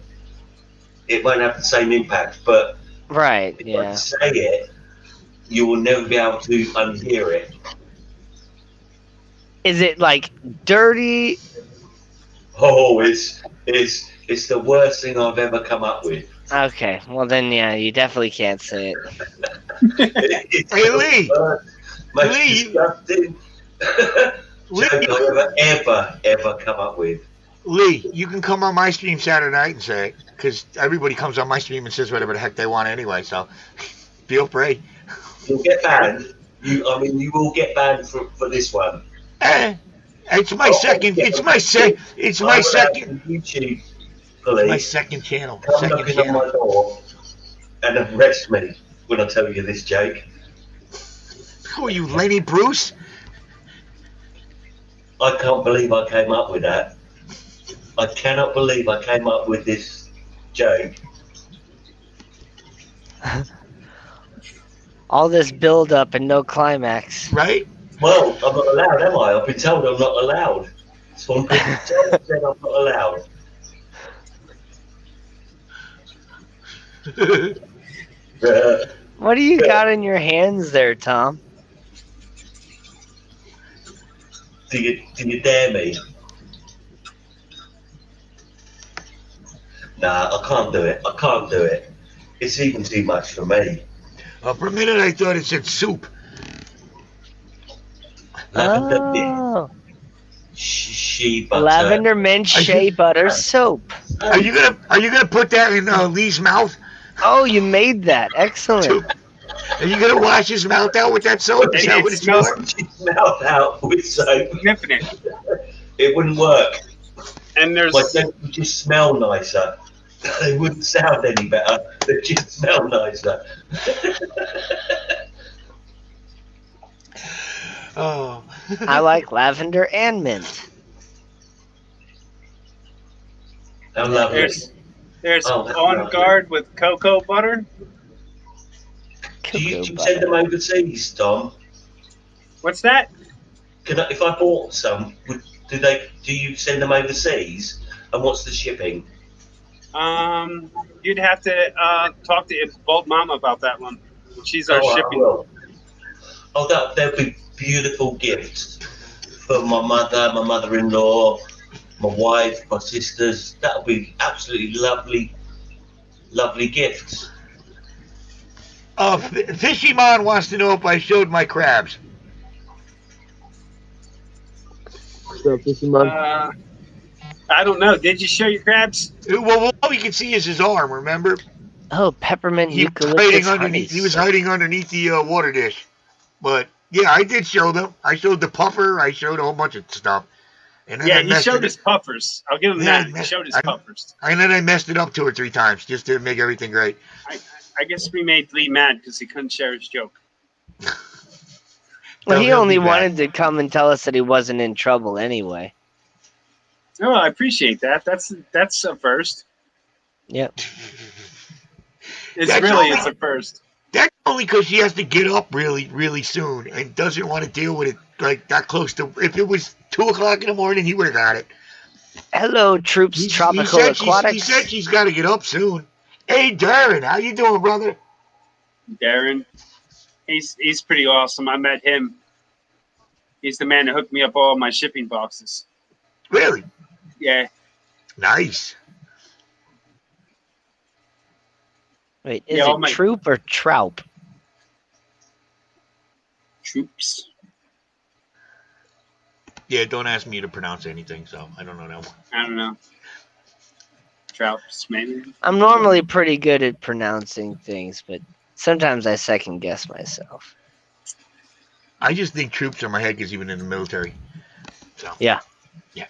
it won't have the same impact. But right, if I say it, you will never be able to unhear it. Is it like dirty? Oh, it's the worst thing I've ever come up with. Okay, well then, yeah, you definitely can't say it. Hey, Lee! Most disgusting joke I've ever come up with. Lee, you can come on my stream Saturday night and say it, because everybody comes on my stream and says whatever the heck they want anyway, so feel free. You'll get banned. You will get banned for this one. It's my second. It's my second. YouTube. Police. My second channel. Come knocking on my door and arrest me when I tell you this joke. Who are you, Lenny Bruce? I can't believe I came up with that. I cannot believe I came up with this joke. All this build up and no climax. Right? Well, I'm not allowed, am I? I've been told I'm not allowed. Someone said I'm not allowed. What do you got in your hands there, Tom? Do you dare me? Nah, I can't do it. I can't do it. It's even too much for me. For a minute I thought it said soup. Lavender shea butter. Lavender mint shea butter soap. Are you gonna put that in Lee's mouth? Oh, you made that. Excellent. Are you gonna wash his mouth out with that soap? Is that what it's for? His mouth out with soap. It wouldn't work. And there's like they would just smell nicer. They wouldn't sound any better. They just smell nicer. Oh. I like lavender and mint. How lovely. There's On Guard with cocoa butter. Do you send them overseas, Tom? What's that? If I bought some, do you send them overseas? And what's the shipping? You'd have to talk to Bold Mama about that one. She's our shipping. Oh, that'd be beautiful gifts for my mother, my mother-in-law, my wife, my sisters. That'll be absolutely lovely, lovely gifts. Fishy Man wants to know if I showed my crabs. What's up, Fishy Man? I don't know. Did you show your crabs? Well, all we can see is his arm. Remember? Oh, peppermint He was hiding underneath the water dish. But yeah, I did show them. I showed the puffer. I showed a whole bunch of stuff. And then he showed his puffers. I'll give him that. He showed his puffers. And then I messed it up 2 or 3 times just to make everything great. I guess we made Lee mad because he couldn't share his joke. Well, he only wanted to come and tell us that he wasn't in trouble anyway. Oh, I appreciate that. That's a first. Yep. It's a first. That's only because she has to get up really, really soon and doesn't want to deal with it like that close to. If it was 2 o'clock in the morning, he would have got it. Hello, Troops Tropical Aquatics. He said she's got to get up soon. Hey, Darren, how you doing, brother? Darren, he's pretty awesome. I met him. He's the man that hooked me up all my shipping boxes. Really? Yeah. Nice. Wait, is Yeah, all it my troop or troup? troops. Yeah, don't ask me to pronounce anything, so I don't know that one. I don't know. Troops, maybe. I'm normally pretty good at pronouncing things, but sometimes I second guess myself. I just think troops in my head because even in the military. So Yeah. Yeah.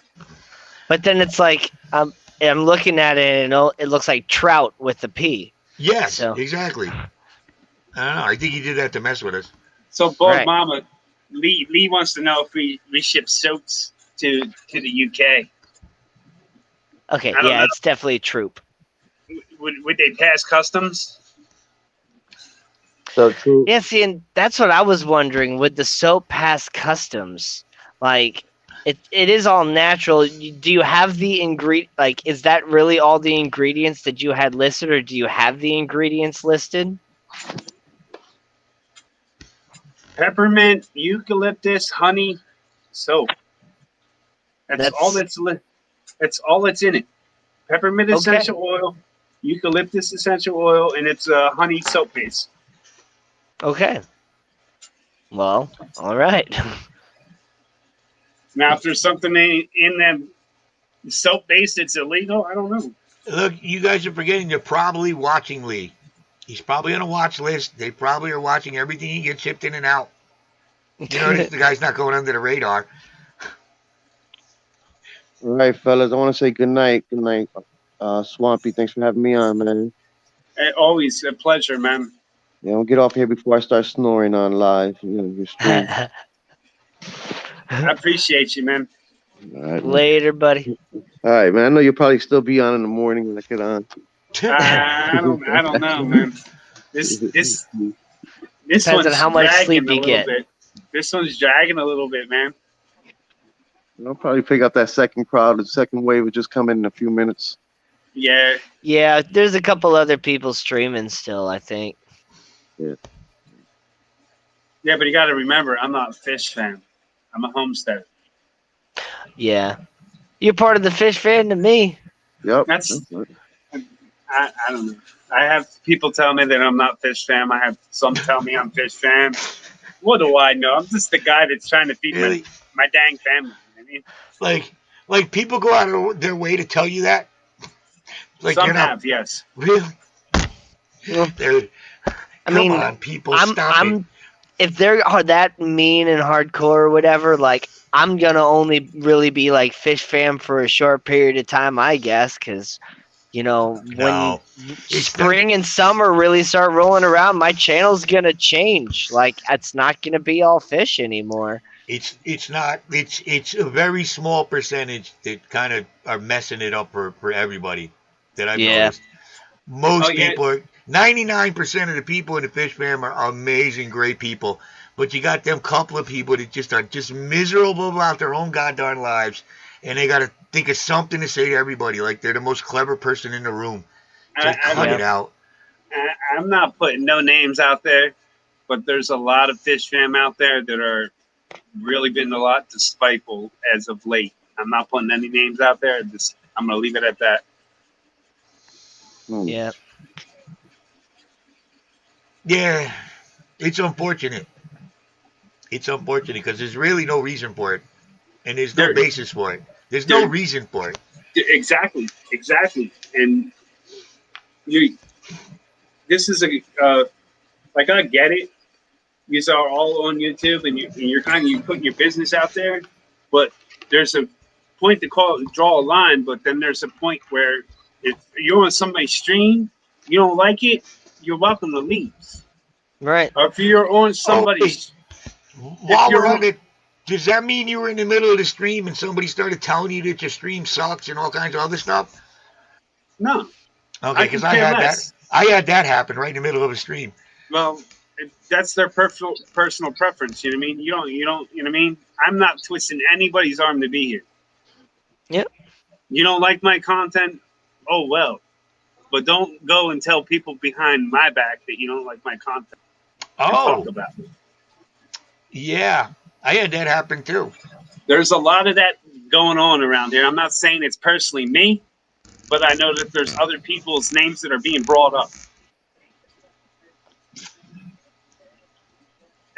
But then it's like I'm looking at it and it looks like trout with a P. Yes, So exactly. I don't know. I think he did that to mess with us. So, Bald Right. Mama, Lee wants to know if we ship soaps to the UK. okay, I don't yeah, know. it's definitely troop. Would they pass customs? So true. Yeah, see, and that's what I was wondering. Would the soap pass customs? Like, it is all natural. Do you have the like, is that really all the ingredients that you had listed, or do you have the ingredients listed? Peppermint, eucalyptus, honey, soap. That's all that's all that's in it. Peppermint Okay. essential oil, eucalyptus essential oil, and it's honey soap base. Okay. Well, all right. Now, if there's something in them soap base that's illegal, I don't know. Look, you guys are forgetting they're probably watching Lee. He's probably on a watch list. They probably are watching everything he gets shipped in and out. You notice the guy's not going under the radar. All right, fellas. I want to say good night. Good night. Swampy, thanks for having me on, man. Always a pleasure, man. Yeah, I'll get off here before I start snoring on live. Your stream. I appreciate you, man. All right, man. Later, buddy. All right, man. I know you'll probably still be on in the morning when I get on. I don't know, man. This Depends one's on how much dragging sleep a you little get. bit. This one's dragging a little bit, man. I'll probably pick up that second crowd. The second wave will just come in a few minutes. Yeah. Yeah, there's a couple other people streaming still, I think. Yeah. Yeah, but you got to remember, I'm not a fish fan. I'm a homesteader. Yeah. You're part of the fish fan to me. Yep. That's I don't know. I have people tell me that I'm not fish fan. I have some tell me I'm fish fan. What do I know? I'm just the guy that's trying to feed Really? my dang family. I mean, Like people go out of their way to tell you that. Like some you're not have, yes. really. Well, They're, I mean, come on, people, stop it. if they're that mean and hardcore or whatever, like, I'm gonna only really be like fish fan for a short period of time, I guess, because No. when It's spring and summer really start rolling around, my channel's gonna change. Like, it's not gonna be all fish anymore. It's not. It's a very small percentage that kind of are messing it up for everybody that I've noticed. Most people are 99% of the people in the fish fam are amazing, great people. But you got them couple of people that just are just miserable about their own goddamn lives, and they got to think of something to say to everybody, like they're the most clever person in the room. So cut it out. I'm not putting no names out there, but there's a lot of fish fam out there that are really been a lot despiteful as of late. I'm not putting any names out there. I'm gonna leave it at that. Yeah. Yeah, it's unfortunate. It's unfortunate because there's really no reason for it, and there's no basis for it. There's no reason for it. Exactly. And this is like, I get it. These are all on YouTube, and you're putting your business out there, but there's a point to draw a line. But then there's a point where if you're on somebody's stream, you don't like it, you're welcome to leave. Right. Or if you're on somebody's, While we're on it, does that mean you were in the middle of the stream and somebody started telling you that your stream sucks and all kinds of other stuff? No. Okay, because I had that. I had that happen right in the middle of a stream. Well, that's their personal preference. You know what I mean? You don't. You know what I mean? I'm not twisting anybody's arm to be here. Yep. You don't like my content? Oh well, but don't go and tell people behind my back that you don't like my content. Talk about it. Yeah, I had that happen too. There's a lot of that going on around here. I'm not saying it's personally me, but I know that there's other people's names that are being brought up.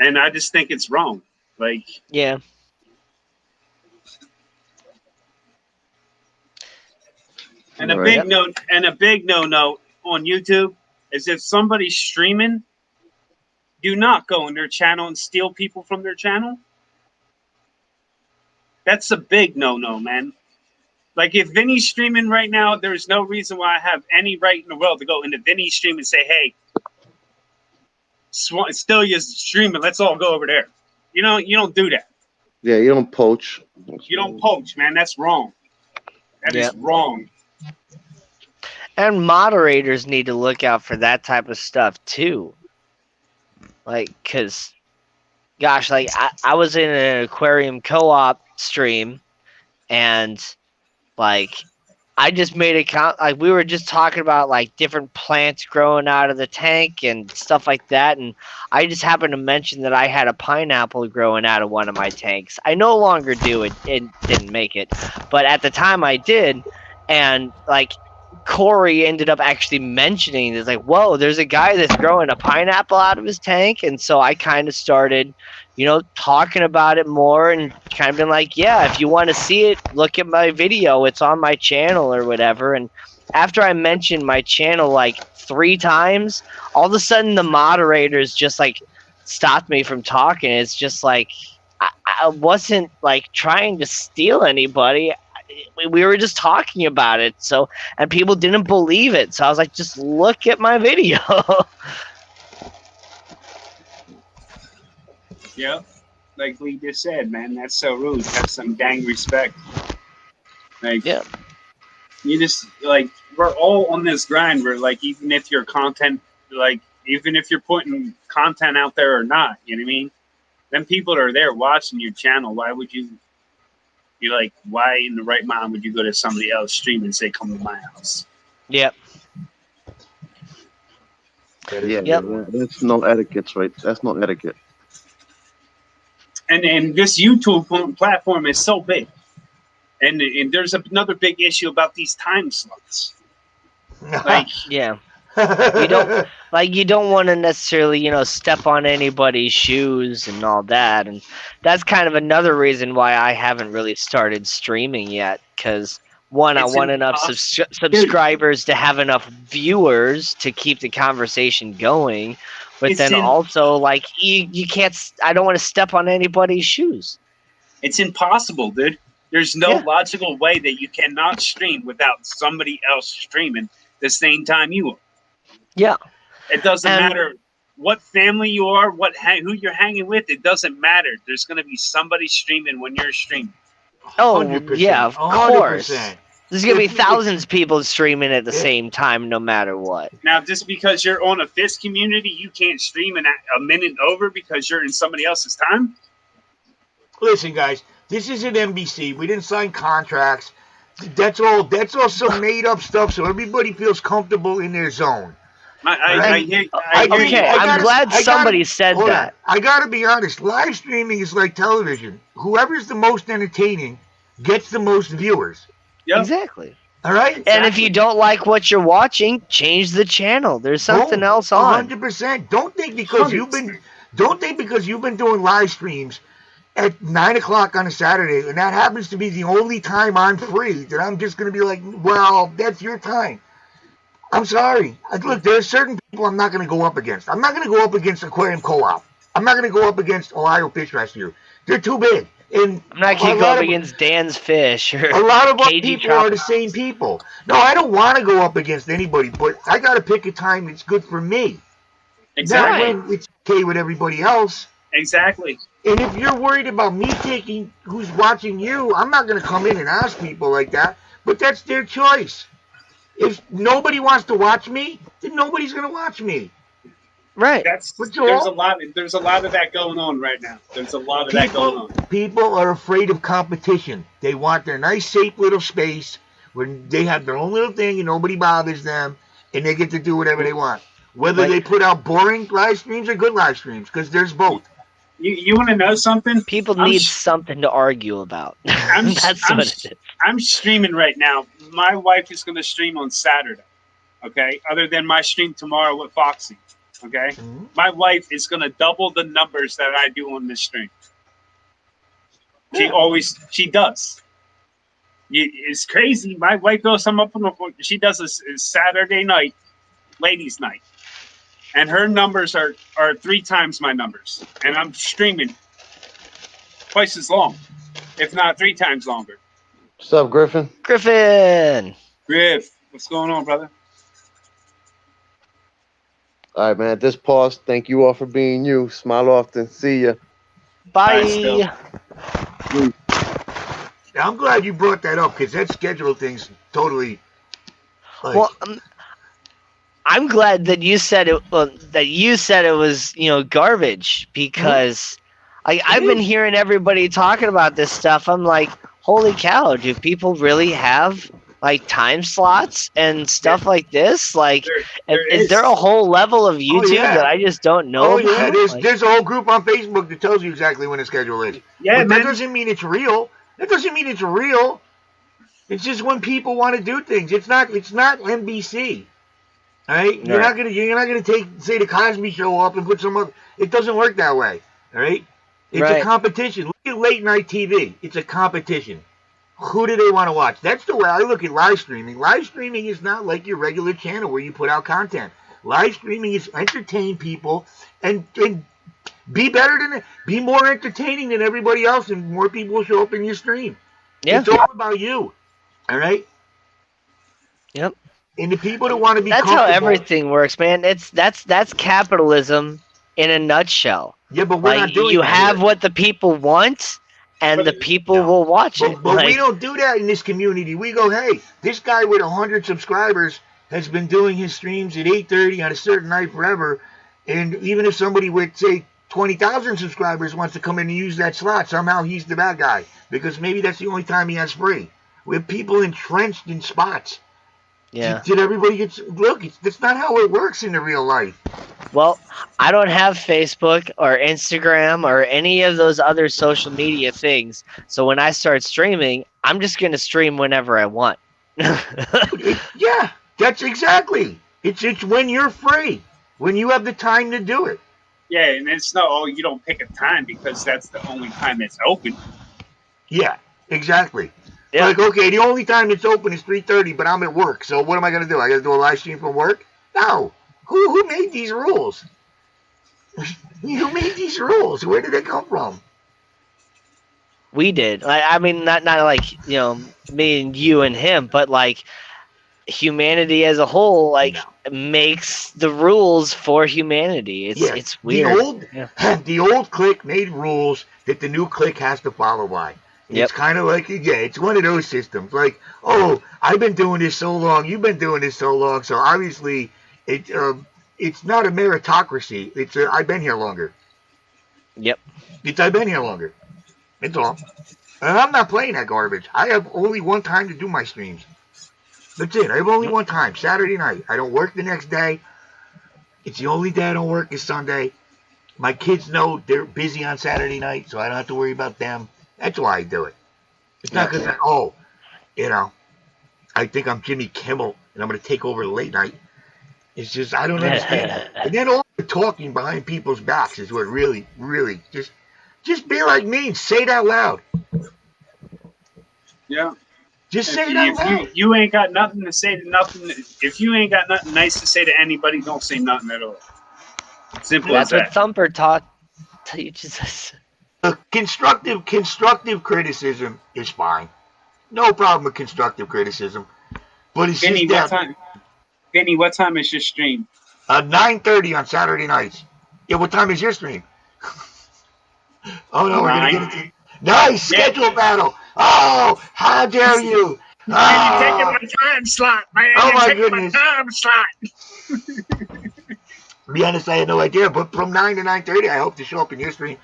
And I just think it's wrong. Like, Yeah. and a Right. big no on YouTube is if somebody's streaming, do not go on their channel and steal people from their channel. That's a big no, man. Like, if Vinny's streaming right now, there's no reason why I have any right in the world to go into Vinny's stream and say, hey, still you're streaming, let's all go over there. You don't do that. Yeah, you don't poach. You don't poach, man. That's wrong. That is wrong. And moderators need to look out for that type of stuff too. Like, cause, gosh, like I was in an aquarium co-op stream, and like I just made a count. Like, we were just talking about like different plants growing out of the tank and stuff like that, and I just happened to mention that I had a pineapple growing out of one of my tanks. I no longer do it. It didn't make it, but at the time I did, and like Corey ended up actually mentioning it's like, whoa, there's a guy that's growing a pineapple out of his tank. And so I kind of started, talking about it more and kind of been like, yeah, if you want to see it, look at my video. It's on my channel or whatever. And after I mentioned my channel like 3 times, all of a sudden the moderators just like stopped me from talking. It's just like, I wasn't like trying to steal anybody. We were just talking about it, and people didn't believe it. So I was like, just look at my video. Yeah, like we just said, man, that's so rude. Have some dang respect. Like, yeah, you just like, we're all on this grind. We're like, even if your content, like, even if you're putting content out there or not, you know what I mean? Then people are there watching your channel. Why would you? You're like, why in the right mind would you go to somebody else's stream and say, come to my house? Yep. Yeah, that's no etiquette, right? That's no etiquette. And this YouTube platform is so big. And there's another big issue about these time slots. Like, yeah. You don't want to necessarily, step on anybody's shoes and all that. And that's kind of another reason why I haven't really started streaming yet. Because, one, I want enough subscribers to have enough viewers to keep the conversation going. But then also, like, you can't, I don't want to step on anybody's shoes. It's impossible, dude. There's no logical way that you cannot stream without somebody else streaming the same time you are. Yeah. It doesn't matter what family you are, who you're hanging with. It doesn't matter. There's going to be somebody streaming when you're streaming. Oh, 100%, yeah, of course. 100%. There's going to be thousands of people streaming at the same time, no matter what. Now, just because you're on a Fist community, you can't stream a minute over because you're in somebody else's time? Listen, guys, this isn't NBC. We didn't sign contracts. That's all some made up stuff so everybody feels comfortable in their zone. I'm glad somebody said that. I gotta be honest. Live streaming is like television. Whoever's the most entertaining gets the most viewers. Yep. Exactly. All right. And if you don't like what you're watching, change the channel. There's something else on. 100%. Don't think because you've been doing live streams at 9 o'clock on a Saturday, and that happens to be the only time I'm free, that I'm just gonna be like, well, that's your time. I'm sorry. Look, there are certain people I'm not going to go up against. I'm not going to go up against Aquarium Co-op. I'm not going to go up against Ohio Fish Rescue. They're too big. And I'm not going to go up against Dan's Fish or a lot of our KG people are the same people. No, I don't want to go up against anybody, but I got to pick a time that's good for me. Exactly. Not when it's okay with everybody else. Exactly. And if you're worried about me taking who's watching you, I'm not going to come in and ask people like that, but that's their choice. If nobody wants to watch me, then nobody's going to watch me. Right. There's a lot of that going on right now. There's a lot of that going on. People are afraid of competition. They want their nice, safe little space where they have their own little thing and nobody bothers them, and they get to do whatever they want. Whether they put out boring live streams or good live streams, because there's both. You want to know something? People need something to argue about. That's what it is. I'm streaming right now. My wife is going to stream on Saturday, okay? Other than my stream tomorrow with Foxy. Okay, Mhm. my wife is gonna double the numbers that I do on this stream. Yeah. She does. It's crazy. My wife goes, I'm up on the. She does a Saturday night, ladies' night, and her numbers are 3 times my numbers, and I'm streaming twice as long, if not 3 times longer. What's up, Griffin? Griffin. Griff, what's going on, brother? All right, man. At this pause, thank you all for being you. Smile often. See ya. Bye. Still. Yeah, I'm glad you brought that up because that schedule thing's totally. Like, Well, I'm glad that you said it. That you said it was, garbage because I've been hearing everybody talking about this stuff. I'm like, holy cow! Do people really have like time slots and stuff like this? Like, is there a whole level of YouTube yeah. that I just don't know Oh yeah, about? there's a whole group on Facebook that tells you exactly when the schedule is. Yeah, but man. that doesn't mean it's real. That doesn't mean it's real. It's just when people want to do things. It's not NBC. All right? You're not gonna say the Cosby Show up and put some up. It doesn't work that way. All right? It's a competition. Look at late night TV. It's a competition. Who do they want to watch? That's the way I look at live streaming. Live streaming is not like your regular channel where you put out content. Live streaming is entertain people and be more entertaining than everybody else, and more people will show up in your stream. Yeah. It's all about you. All right? Yep. And the people that want to be That's how comfortable- everything works, man. That's capitalism in a nutshell. Yeah, but we're like, not doing you that have here. what the people want, and the people will watch it. But we don't do that in this community. We go, hey, this guy with 100 subscribers has been doing his streams at 8:30 on a certain night forever, and even if somebody with, say, 20,000 subscribers wants to come in and use that slot, somehow he's the bad guy, because maybe that's the only time he has free. We have people entrenched in spots. Yeah. Did everybody get... Look, that's not how it works in the real life. Well, I don't have Facebook or Instagram or any of those other social media things. So when I start streaming, I'm just going to stream whenever I want. Yeah, that's exactly. It's when you're free, when you have the time to do it. Yeah, and it's not, oh, you don't pick a time because that's the only time it's open. Yeah, exactly. Yeah. Like, okay, the only time it's open is 3:30, but I'm at work. So what am I going to do? I got to do a live stream from work? No. Who made these rules? Who made these rules? Where did they come from? We did. I mean, not like, me and you and him, but like humanity as a whole, like makes the rules for humanity. It's weird. The old clique made rules that the new clique has to follow by. It's kind of like, it's one of those systems. Like, oh, I've been doing this so long, you've been doing this so long, so obviously it's not a meritocracy. It's I've been here longer. Yep. I've been here longer. That's all. And I'm not playing that garbage. I have only one time to do my streams. That's it. I have only one time, Saturday night. I don't work the next day. It's the only day I don't work is Sunday. My kids know they're busy on Saturday night, so I don't have to worry about them. That's why I do it. It's not because I think I'm Jimmy Kimmel and I'm going to take over late night. It's just, I don't understand that. And then all the talking behind people's backs is what really, really, just be like me and say it out loud. Yeah. Just say it out loud. You ain't got nothing to say to nothing. If you ain't got nothing nice to say to anybody, don't say nothing at all. Simple as That's what that. Thumper teaches us. Constructive criticism is fine. No problem with constructive criticism. But it's Vinny, just that. Vinny, what time is your stream? 9:30 on Saturday nights. Yeah, what time is your stream? Oh, no, we're going to get into... Nice schedule battle. Oh, how dare you? You're taking my time slot, man. Oh, You're my taking goodness. my time slot. To be honest, I had no idea. But from 9 to 9:30, I hope to show up in your stream.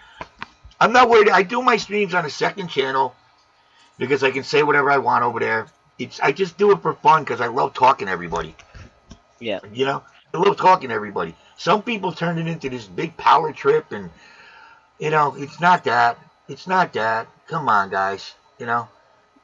I'm not worried. I do my streams on a second channel because I can say whatever I want over there. I just do it for fun because I love talking to everybody. Yeah. I love talking to everybody. Some people turn it into this big power trip, and it's not that. It's not that. Come on, guys.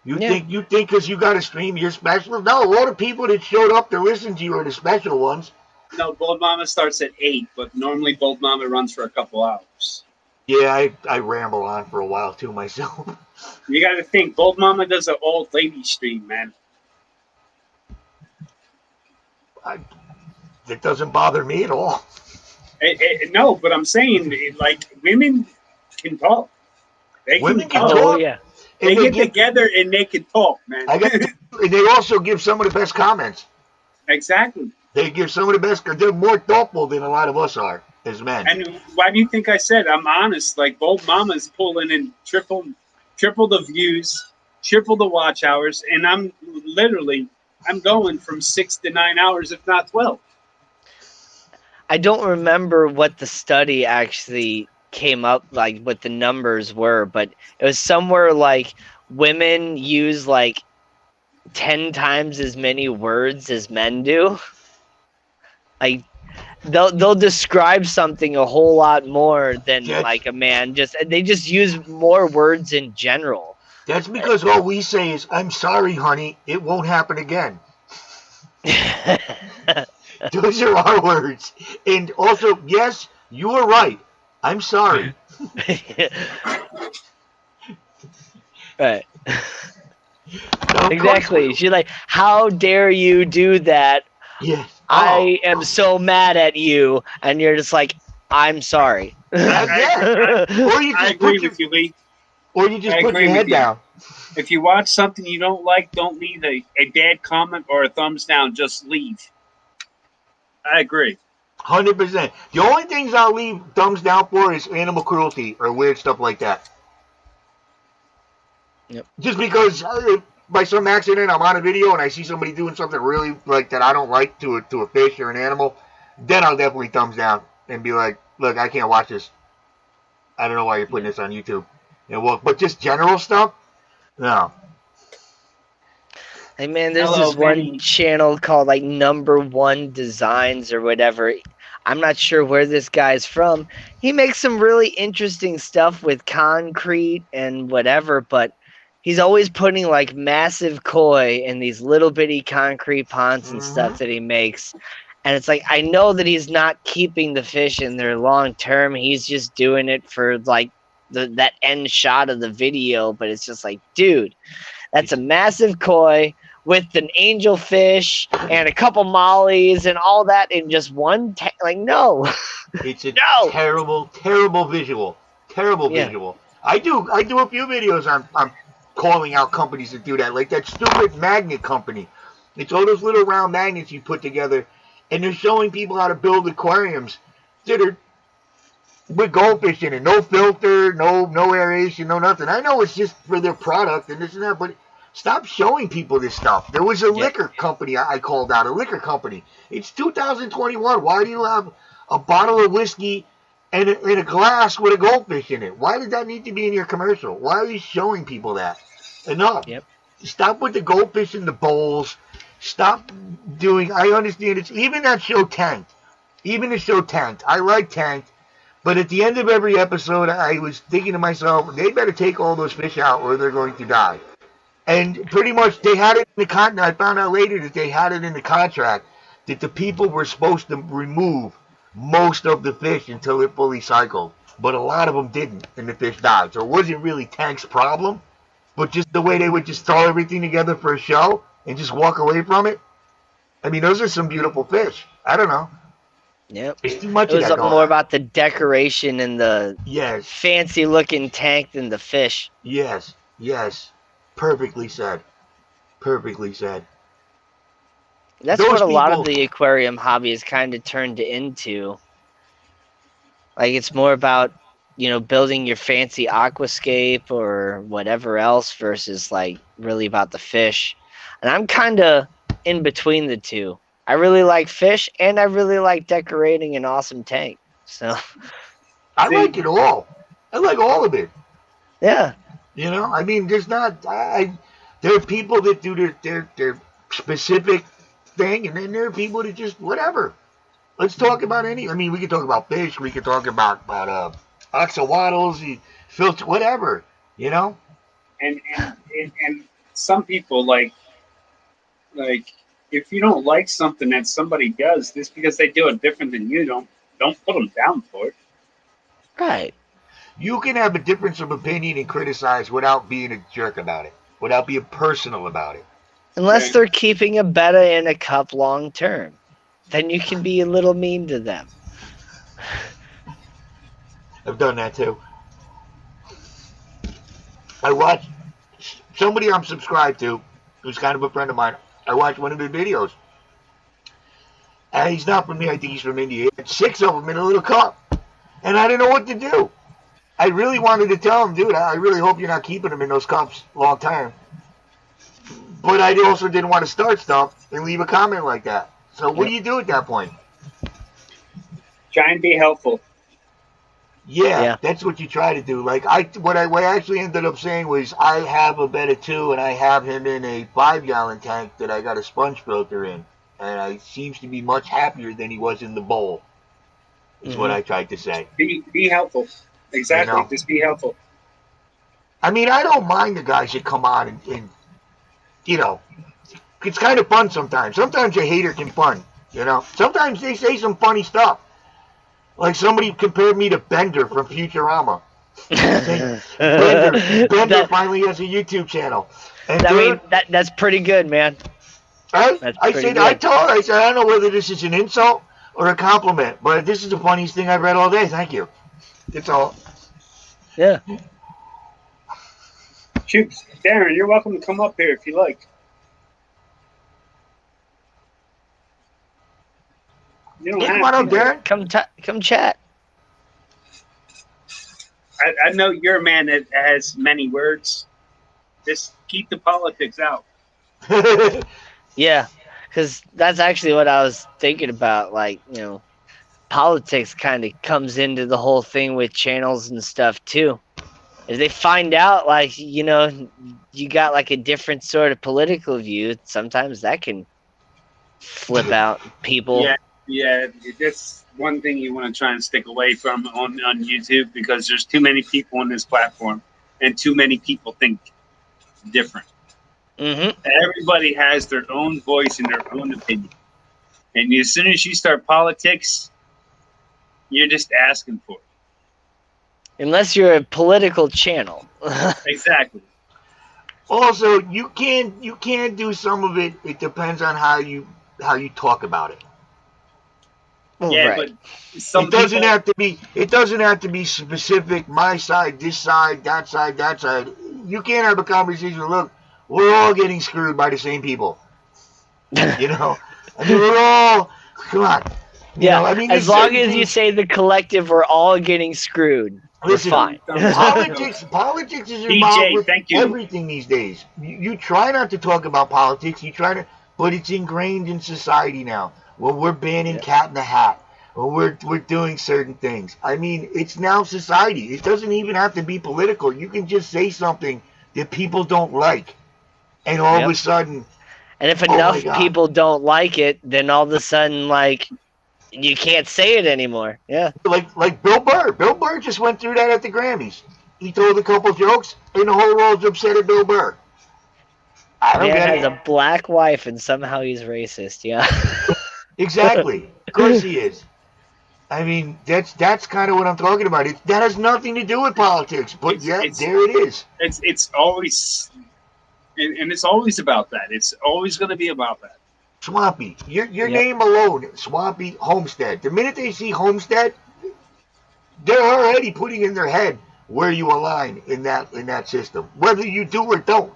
You think because you got a stream you're special? No, all the people that showed up to listen to you are the special ones. No, Bold Mama starts at 8, but normally Bold Mama runs for a couple hours. Yeah, I ramble on for a while too myself. You got to think, Bold Mama does an old lady stream, man. It doesn't bother me at all. No, but I'm saying, like, women can talk. Women can Oh talk. yeah. They And get together and they can talk, man. They also give some of the best comments. Exactly. They give some of the best. They're more thoughtful than a lot of us are as men. And why do you think I said I'm honest? Like, Bold Mama's pulling in triple the views, triple the watch hours, and I'm going from 6 to 9 hours, if not 12. I don't remember what the study actually came up like what the numbers were, but it was somewhere like women use like 10 times as many words as men do. Like they'll describe something a whole lot more than like a man. They just use more words in general. That's because all we say is, "I'm sorry, honey. It won't happen again." Those are our words. And also, yes, you are right. I'm sorry. Right. No, Exactly. She's like, "How dare you do that? Yes. I am so mad at you," and you're just like, "I'm sorry." Or you I just agree with you, Lee. Or you just I put agree your with head you. down. If you watch something you don't like, don't leave a bad comment or a thumbs down. Just leave. I agree. 100%. The only things I'll leave thumbs down for is animal cruelty or weird stuff like that. Yep. Just because by some accident I'm on a video and I see somebody doing something really like that I don't like to a fish or an animal, then I'll definitely thumbs down and be like, "Look, I can't watch this. I don't know why you're putting this on YouTube." But just general stuff, no. Hey man, there's Hello, this one Benny. channel called like Number One Designs or whatever. I'm not sure where this guy's from. He makes some really interesting stuff with concrete and whatever, but he's always putting like massive koi in these little bitty concrete ponds and stuff that he makes. And it's like, I know that he's not keeping the fish in there long term. He's just doing it for like that end shot of the video, but it's just like, dude, that's a massive koi with an angelfish and a couple mollies and all that in just one like, no. It's a No. terrible, terrible visual. Terrible visual. I do a few videos on calling out companies that do that, like that stupid magnet company. It's all those little round magnets you put together, and they're showing people how to build aquariums that are with goldfish in it, no filter, no aeration, no nothing. I know it's just for their product and this and that, but stop showing people this stuff. There was a liquor company I called out, a liquor company. It's 2021. Why do you have a bottle of whiskey and a glass with a goldfish in it? Why did that need to be in your commercial? Why are you showing people that? Enough. Yep. Stop with the goldfish in the bowls. Stop doing. I understand it's even that show tanked. Even the show tanked. I like tanked. But at the end of every episode, I was thinking to myself, they better take all those fish out or they're going to die. And pretty much they had it in the contract. I found out later that they had it in the contract that the people were supposed to remove most of the fish until it fully cycled. But a lot of them didn't, and the fish died. So it wasn't really Tank's problem, but just the way they would just throw everything together for a show and just walk away from it. I mean, those are some beautiful fish. I don't know. Yep. It's too much It of was that going more on. about the decoration and the fancy looking tank than the fish. Yes. Perfectly said. Perfectly said. That's Those what a lot of people- the aquarium hobby has kind of turned into. Like, it's more about, building your fancy aquascape or whatever else versus like really about the fish. And I'm kind of in between the two. I really like fish and I really like decorating an awesome tank. So I like it all. I like all of it. Yeah. I mean, there's not. There are people that do their specific thing, and then there are people that just whatever. Let's talk about any. I mean, we can talk about fish. We can talk about axolotls, filter, whatever. And And some people like if you don't like something that somebody does, just because they do it different than you, don't put them down for it. Right. You can have a difference of opinion and criticize without being a jerk about it, without being personal about it. Unless Right. they're keeping a betta in a cup long term, then you can be a little mean to them. I've done that too. I watched somebody I'm subscribed to, who's kind of a friend of mine. I watched one of his videos. And he's not from me, I think he's from India. He had 6 of them in a little cup. And I didn't know what to do. I really wanted to tell him, dude, I really hope you're not keeping them in those cups long time. But I also didn't want to start stuff and leave a comment like that. So what do you do at that point? Try and be helpful. Yeah, that's what you try to do. Like what I actually ended up saying was I have a betta too, and I have him in a 5-gallon tank that I got a sponge filter in, and he seems to be much happier than he was in the bowl. Is what I tried to say. Be helpful. Exactly. You know? Just be helpful. I mean, I don't mind the guys that come on and you know, it's kind of fun sometimes. Sometimes a hater can be fun. You know, sometimes they say some funny stuff. Like somebody compared me to Bender from Futurama. Bender finally has a YouTube channel. And I mean, that's pretty good, man. Right? I good. told her, I said, I don't know whether this is an insult or a compliment, but this is the funniest thing I've read all day. Thank you. That's all. Yeah. Shoot, Darren, you're welcome to come up here if you like. You don't have come on up, to. Darren. Come chat. I know you're a man that has many words. Just keep the politics out. Yeah, because that's actually what I was thinking about. Like, you know, politics kind of comes into the whole thing with channels and stuff too. If they find out, like, you know, you got like a different sort of political view, sometimes that can flip out people. Yeah, that's one thing you want to try and stick away from on YouTube, because there's too many people on this platform and too many people think different. Mm-hmm. Everybody has their own voice and their own opinion. And as soon as you start politics, you're just asking for it. Unless you're a political channel. Exactly. Also, you can do some of it. It depends on how you talk about it. Yeah, right. but some it doesn't people, have to be. It doesn't have to be specific. My side, this side, that side, that side. You can't have a conversation. Look, we're all getting screwed by the same people. You know, I mean, we're all. Come on. You know, I mean, as long as you say the collective, we're all getting screwed. Listen, we're fine. Politics is involved with everything these days. You try not to talk about politics. You try to, but it's ingrained in society now. Well, we're banning Cat in the Hat. Well, we're doing certain things. I mean, it's now society. It doesn't even have to be political. You can just say something that people don't like, and all of a sudden. And if enough people don't like it, then all of a sudden, like, you can't say it anymore. Yeah. Like Bill Burr. Bill Burr just went through that at the Grammys. He told a couple jokes, and the whole world's upset at Bill Burr. Man has a black wife, and somehow he's racist. Yeah. Exactly. Of course he is. I mean, that's kind of what I'm talking about. That has nothing to do with politics, but there it is. It's always, and it's always about that. It's always going to be about that. Swampy. Your name alone, Swampy Homestead. The minute they see Homestead, they're already putting in their head where you align in that system, whether you do or don't.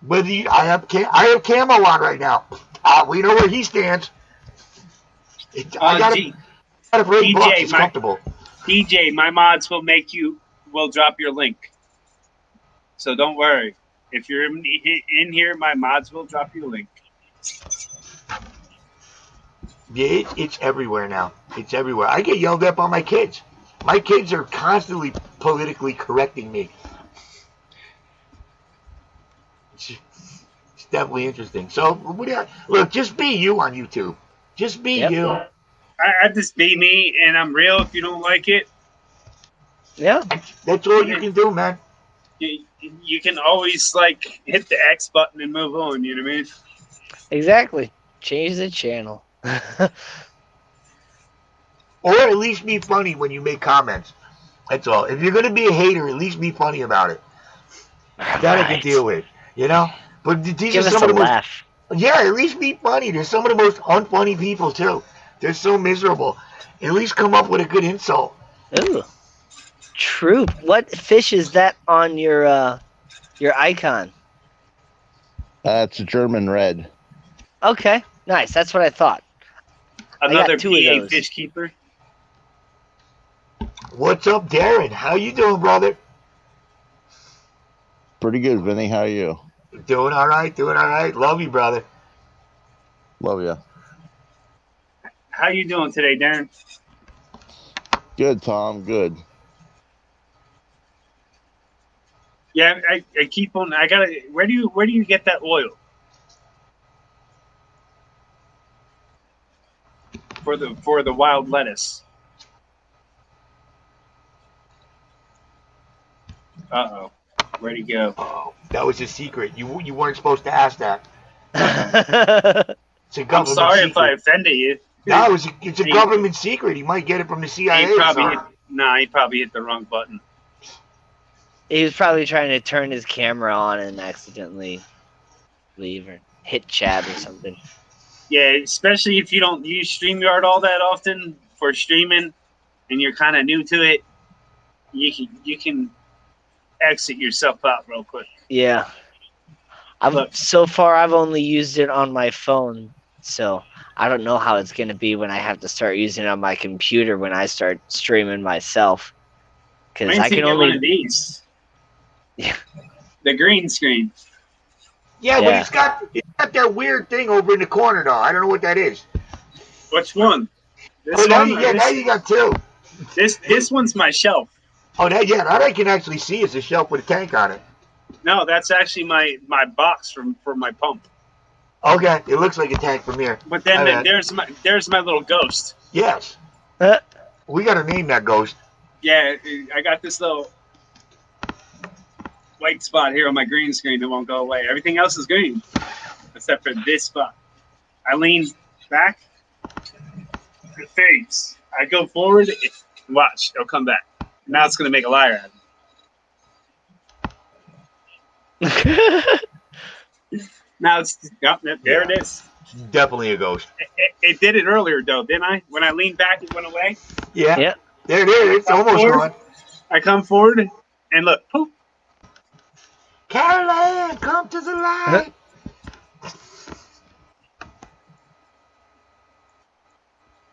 Whether I have camo on right now. We know where he stands. I got a break box. It's comfortable. DJ, my mods will drop your link. So don't worry. If you're in here, my mods will drop you a link. Yeah, it's everywhere now. It's everywhere. I get yelled at by my kids. My kids are constantly politically correcting me. It's definitely interesting. So, look, just be you on YouTube. Just be you. I just be me, and I'm real. If you don't like it, yeah, that's all you can do, man. you can always like hit the X button and move on. You know what I mean? Exactly. Change the channel. Or at least be funny when you make comments. That's all. If you're gonna be a hater, at least be funny about it. That I can deal with, you know. But these Give are us some a of the most. laugh. Yeah, at least be funny. They're some of the most unfunny people too. They're so miserable. At least come up with a good insult. Ooh. Troop. What fish is that on your icon? It's a German red. Okay. Nice. That's what I thought. Another got 2 of PA those. fish keeper. What's up, Darren? How you doing, brother? Pretty good, Vinny. How are you? Doing all right. Doing all right. Love you, brother. Love you. How you doing today, Darren? Good, Tom. Good. Yeah, I keep on. I gotta. Where do you get that oil for the wild lettuce? Uh-oh. Where'd he go? Oh, that was a secret. You weren't supposed to ask that. It's a I'm government sorry secret. if I offended you. No, it's a government secret. He might get it from the CIA. He probably hit the wrong button. He was probably trying to turn his camera on and accidentally leave or hit chat or something. Yeah, especially if you don't use StreamYard all that often for streaming and you're kind of new to it, you can exit yourself out real quick. Yeah. So far I've only used it on my phone, so I don't know how it's going to be when I have to start using it on my computer when I start streaming myself. Because I can only one of these. Yeah. The green screen. Yeah, but it's got that weird thing over in the corner though. I don't know what that is. Which one? This now you got two. This one's my shelf. Oh, that I can actually see is a shelf with a tank on it. No, that's actually my box for my pump. Okay, it looks like a tank from here. But then there's my little ghost. Yes. We gotta name that ghost. Yeah, I got this little white spot here on my green screen that won't go away. Everything else is green, except for this spot. I lean back, it fades. I go forward, watch, it'll come back. Now it's gonna make a liar out of me. Now it's there it is. Definitely a ghost. It did it earlier though, didn't I? When I leaned back, it went away. Yeah. Yeah. There it is. It's almost gone. I come forward and look, poof. Caroline, come to the light.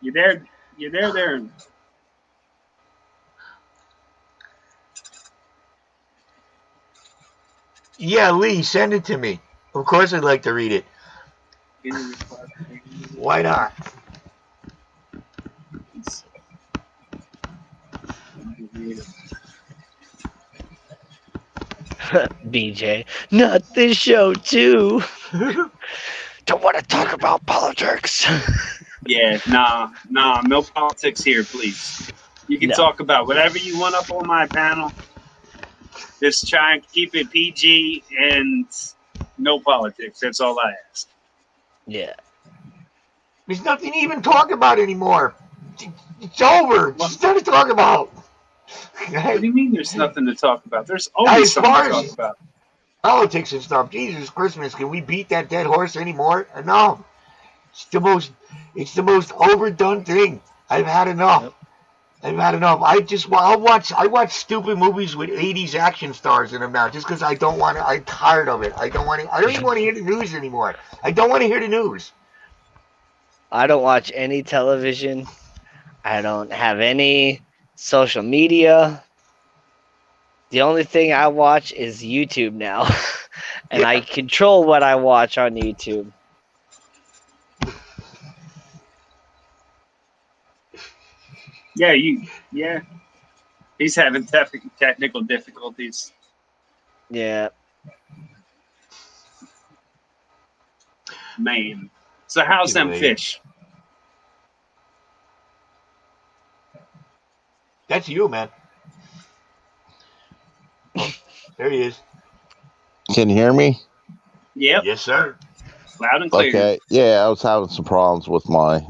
You there? You there? Yeah, Lee, send it to me. Of course I'd like to read it. Why not? BJ, not this show too. Don't want to talk about politics. Yeah, nah, no politics here, please. You can talk about whatever you want up on my panel. Just try and keep it PG and no politics. That's all I ask. Yeah. There's nothing to even talk about anymore. It's over. There's nothing to talk about. What do you mean there's nothing to talk about? There's always something to talk about. Politics and stuff. Jesus Christmas, can we beat that dead horse anymore? No. It's the most overdone thing. I've had enough. Yep. I've had enough. I watch stupid movies with 80s action stars in them now just because I don't want to. I'm tired of it. I don't even want to hear the news anymore. I don't want to hear the news. I don't watch any television. I don't have any social media. The only thing I watch is YouTube now. And I control what I watch on YouTube. Yeah. He's having technical difficulties. Yeah. Man. So how's them fish? That's you, man. There he is. Can you hear me? Yep, Yes, sir. loud and clear. Okay. Yeah, I was having some problems with my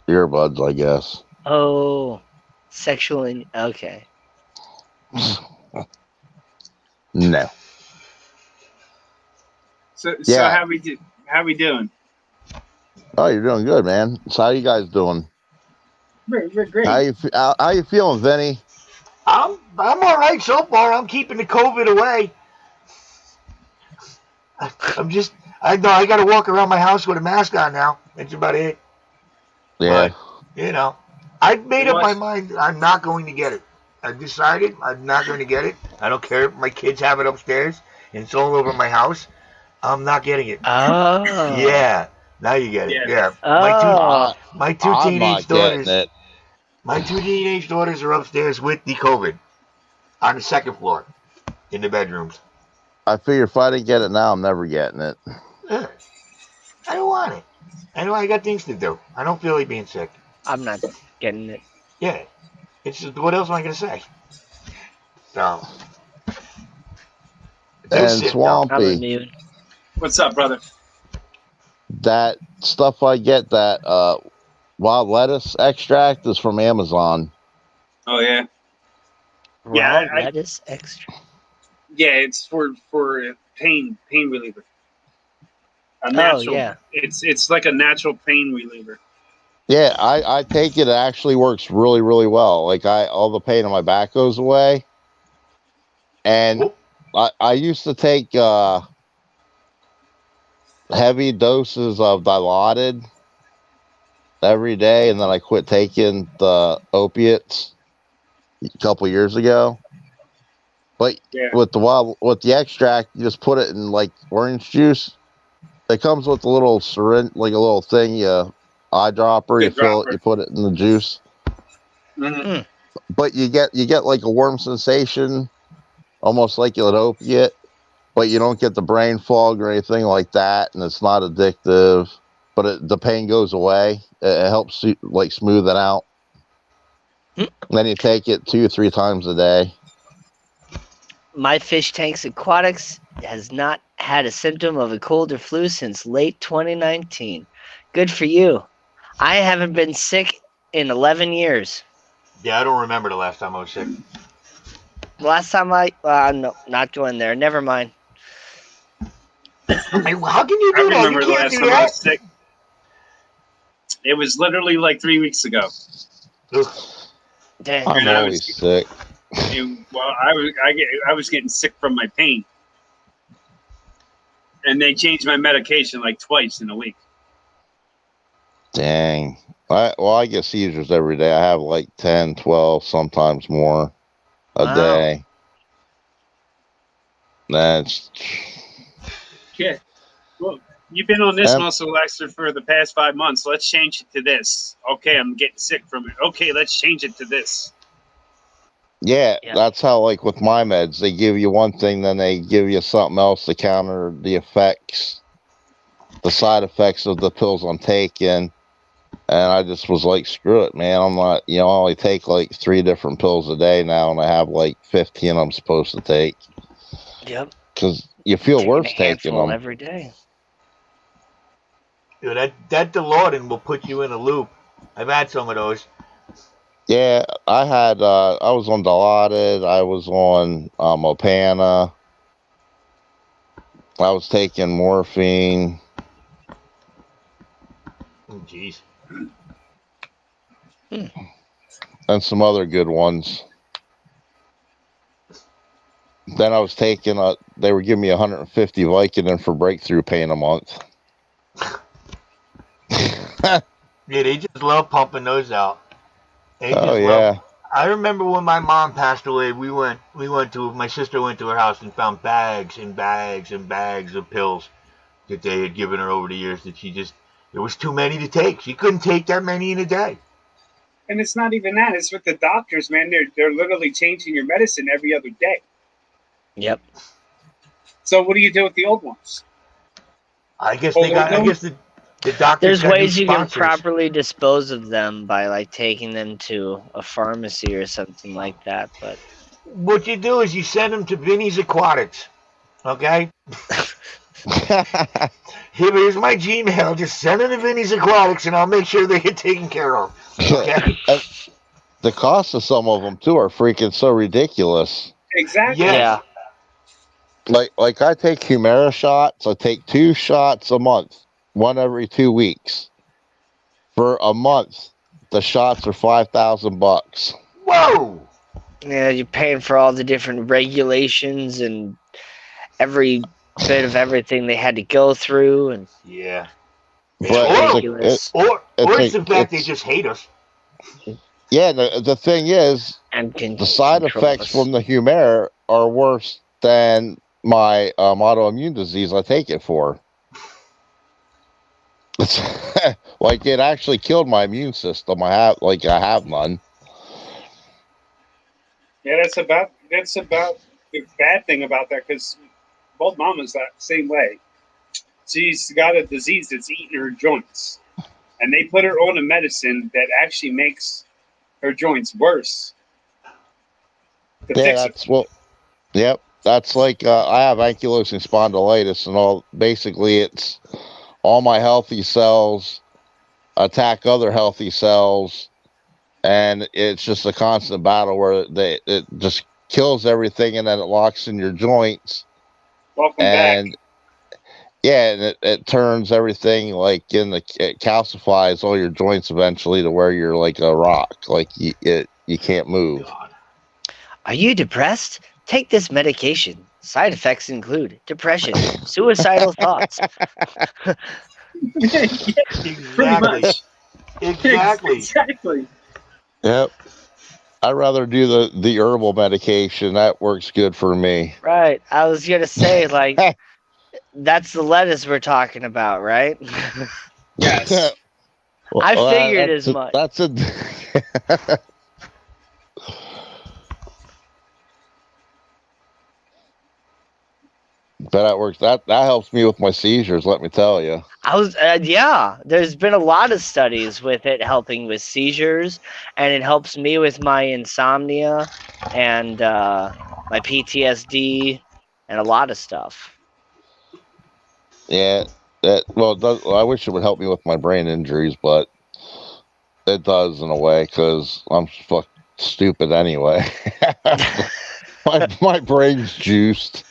earbuds, I guess. Oh, sexual. Okay. No. So Yeah. how we doing? Oh, you're doing good, man. So how you guys doing? We're great. How you feeling, Vinny? I'm all right so far. I'm keeping the COVID away. I know I got to walk around my house with a mask on now. That's about it. Yeah. But I've made up my mind. I'm not going to get it. I've decided I'm not going to get it. I don't care if my kids have it upstairs and it's all over my house. I'm not getting it. Oh. Yeah. Now you get it. Yeah. Oh. My two I'm teenage not getting daughters. it. My two teenage daughters are upstairs with the COVID on the second floor in the bedrooms. I figure if I didn't get it now, I'm never getting it. Yeah. I don't want it. I know I got things to do. I don't feel like being sick. I'm not getting it. Yeah. It's just, what else am I going to say? So. And Swampy. I'm immune. What's up, brother? That stuff I get, that wild lettuce extract, is from Amazon. Oh yeah. Raw lettuce extra. Yeah, it's for pain reliever. A natural. Yeah. It's like a natural pain reliever. Yeah, I take it. It actually works really, really well. Like all the pain in my back goes away. And I used to take heavy doses of Dilaudid every day, and then I quit taking the opiates a couple years ago. But with the extract, you just put it in like orange juice. It comes with a little syringe, like a little thing, eyedropper. You fill it, you put it in the juice. Mm-hmm. But you get like a warm sensation, almost like an opiate, but you don't get the brain fog or anything like that, and it's not addictive. But the pain goes away. It helps like smooth it out. And then you take it 2 or 3 times a day. My fish tanks aquatics has not had a symptom of a cold or flu since late 2019. Good for you. I haven't been sick in 11 years. Yeah, I don't remember the last time I was sick. Last time no, not going there. Never mind. How can you do I that? remember You the can't last do time I that. was sick. It was literally like 3 weeks ago. Dang. I'm always sick. Well, I was getting sick from my pain, and they changed my medication like twice in a week. Dang. I get seizures every day. I have like 10, 12, sometimes more a day. That's... Yeah. Well, you've been on this muscle relaxer for the past 5 months. Let's change it to this. Okay, I'm getting sick from it. Okay, let's change it to this. Yeah, that's how, like, with my meds, they give you one thing, then they give you something else to counter the effects, the side effects of the pills I'm taking. And I just was like, screw it, man. I'm not, I only take like 3 different pills a day now, and I have like 15 I'm supposed to take. Yep. Because you feel worse taking them every day. Dude, that Dilaudid will put you in a loop. I've had some of those. Yeah, I was on Dilaudid, I was on Opana, I was taking morphine. Oh, jeez. And some other good ones. Then I was taking, they were giving me 150 Vicodin for breakthrough pain a month. Yeah, they just love pumping those out. Yeah. I remember when my mom passed away, my sister went to her house and found bags and bags and bags of pills that they had given her over the years that there was too many to take. She couldn't take that many in a day. And it's not even that. It's with the doctors, man. They're literally changing your medicine every other day. Yep. So what do you do with the old ones? I guess the doctors. There's got ways new you can sponsors. properly dispose of them by like taking them to a pharmacy or something like that. But What you do is you send them to Vinny's Aquatics. Okay? Here's my Gmail. Just send them to Vinny's Aquatics, and I'll make sure they get taken care of. Okay? The cost of some of them too are freaking so ridiculous. Exactly. Yes. Yeah. Like I take Humira shots. I take 2 shots a month, one every 2 weeks. For a month, the shots are $5,000. Whoa! Yeah, you're paying for all the different regulations and every bit of everything they had to go through, and Yeah. it's But ridiculous. Or it's the fact they just hate us. Yeah, the thing is, And can the side control effects us. from the Humira are worse than my autoimmune disease I take it for. It's like it actually killed my immune system. I have none. Yeah, that's about the bad thing about that, because both mamas that same way. She's got a disease that's eating her joints, and they put her on a medicine that actually makes her joints worse. To Yeah, fix it. that's well. Yep, that's like I have ankylosing spondylitis, and all. Basically, it's all my healthy cells attack other healthy cells, and it's just a constant battle where it just kills everything, and then it locks in your joints. Welcome And back. yeah, and it turns everything like it calcifies all your joints eventually to where you're like a rock, like you can't move. Are you depressed? Take this medication. Side effects include depression, suicidal thoughts. Pretty much. Exactly. Exactly. Yep. I'd rather do the herbal medication. That works good for me. Right. I was gonna say, like, that's the lettuce we're talking about, right? Yes. I figured as much. That's a. But that works. That helps me with my seizures. Let me tell you. Yeah. There's been a lot of studies with it helping with seizures, and it helps me with my insomnia and my PTSD and a lot of stuff. Yeah. I wish it would help me with my brain injuries, but it does in a way because I'm stupid anyway. my brain's juiced.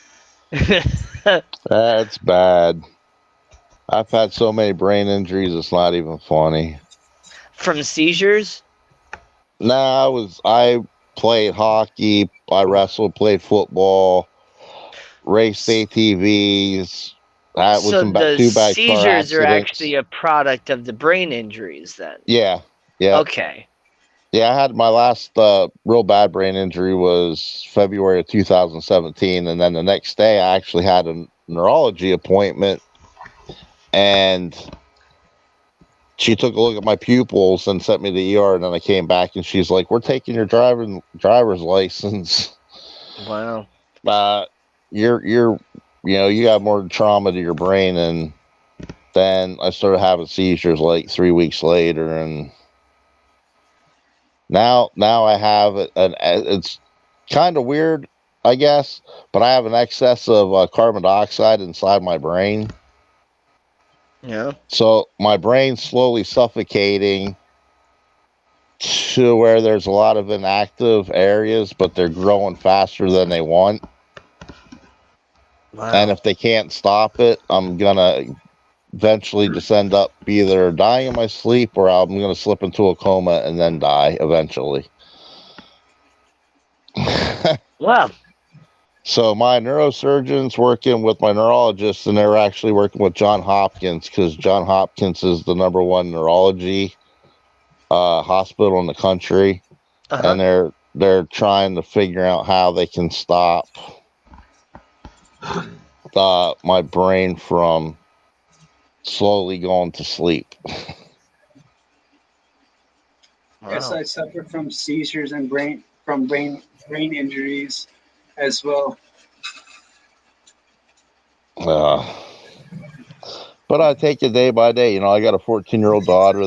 That's bad. I've had so many brain injuries, it's not even funny. From seizures? Nah, I played hockey, I wrestled, played football, raced ATVs. I was So in about the 2 bad car seizures are accidents. actually a product of the brain injuries then? Yeah. Okay. Yeah, I had my last real bad brain injury was February of 2017, and then the next day I actually had a neurology appointment, and she took a look at my pupils and sent me to the ER, and then I came back and she's like, "We're taking your driver's license." Wow. You got more trauma to your brain, and then I started having seizures like 3 weeks later, and now I have it's kind of weird, I guess, but I have an excess of carbon dioxide inside my brain. Yeah. So my brain's slowly suffocating to where there's a lot of inactive areas, but they're growing faster than they want. Wow. And if they can't stop it, I'm gonna eventually just end up either dying in my sleep or I'm gonna slip into a coma and then die eventually. Wow. So my neurosurgeon's working with my neurologist, and they're actually working with Johns Hopkins because Johns Hopkins is the #1 neurology hospital in the country, and they're trying to figure out how they can stop my brain from slowly going to sleep. Yes, I suffer from seizures and brain injuries as well. But I take it day by day. I got a 14-year-old daughter.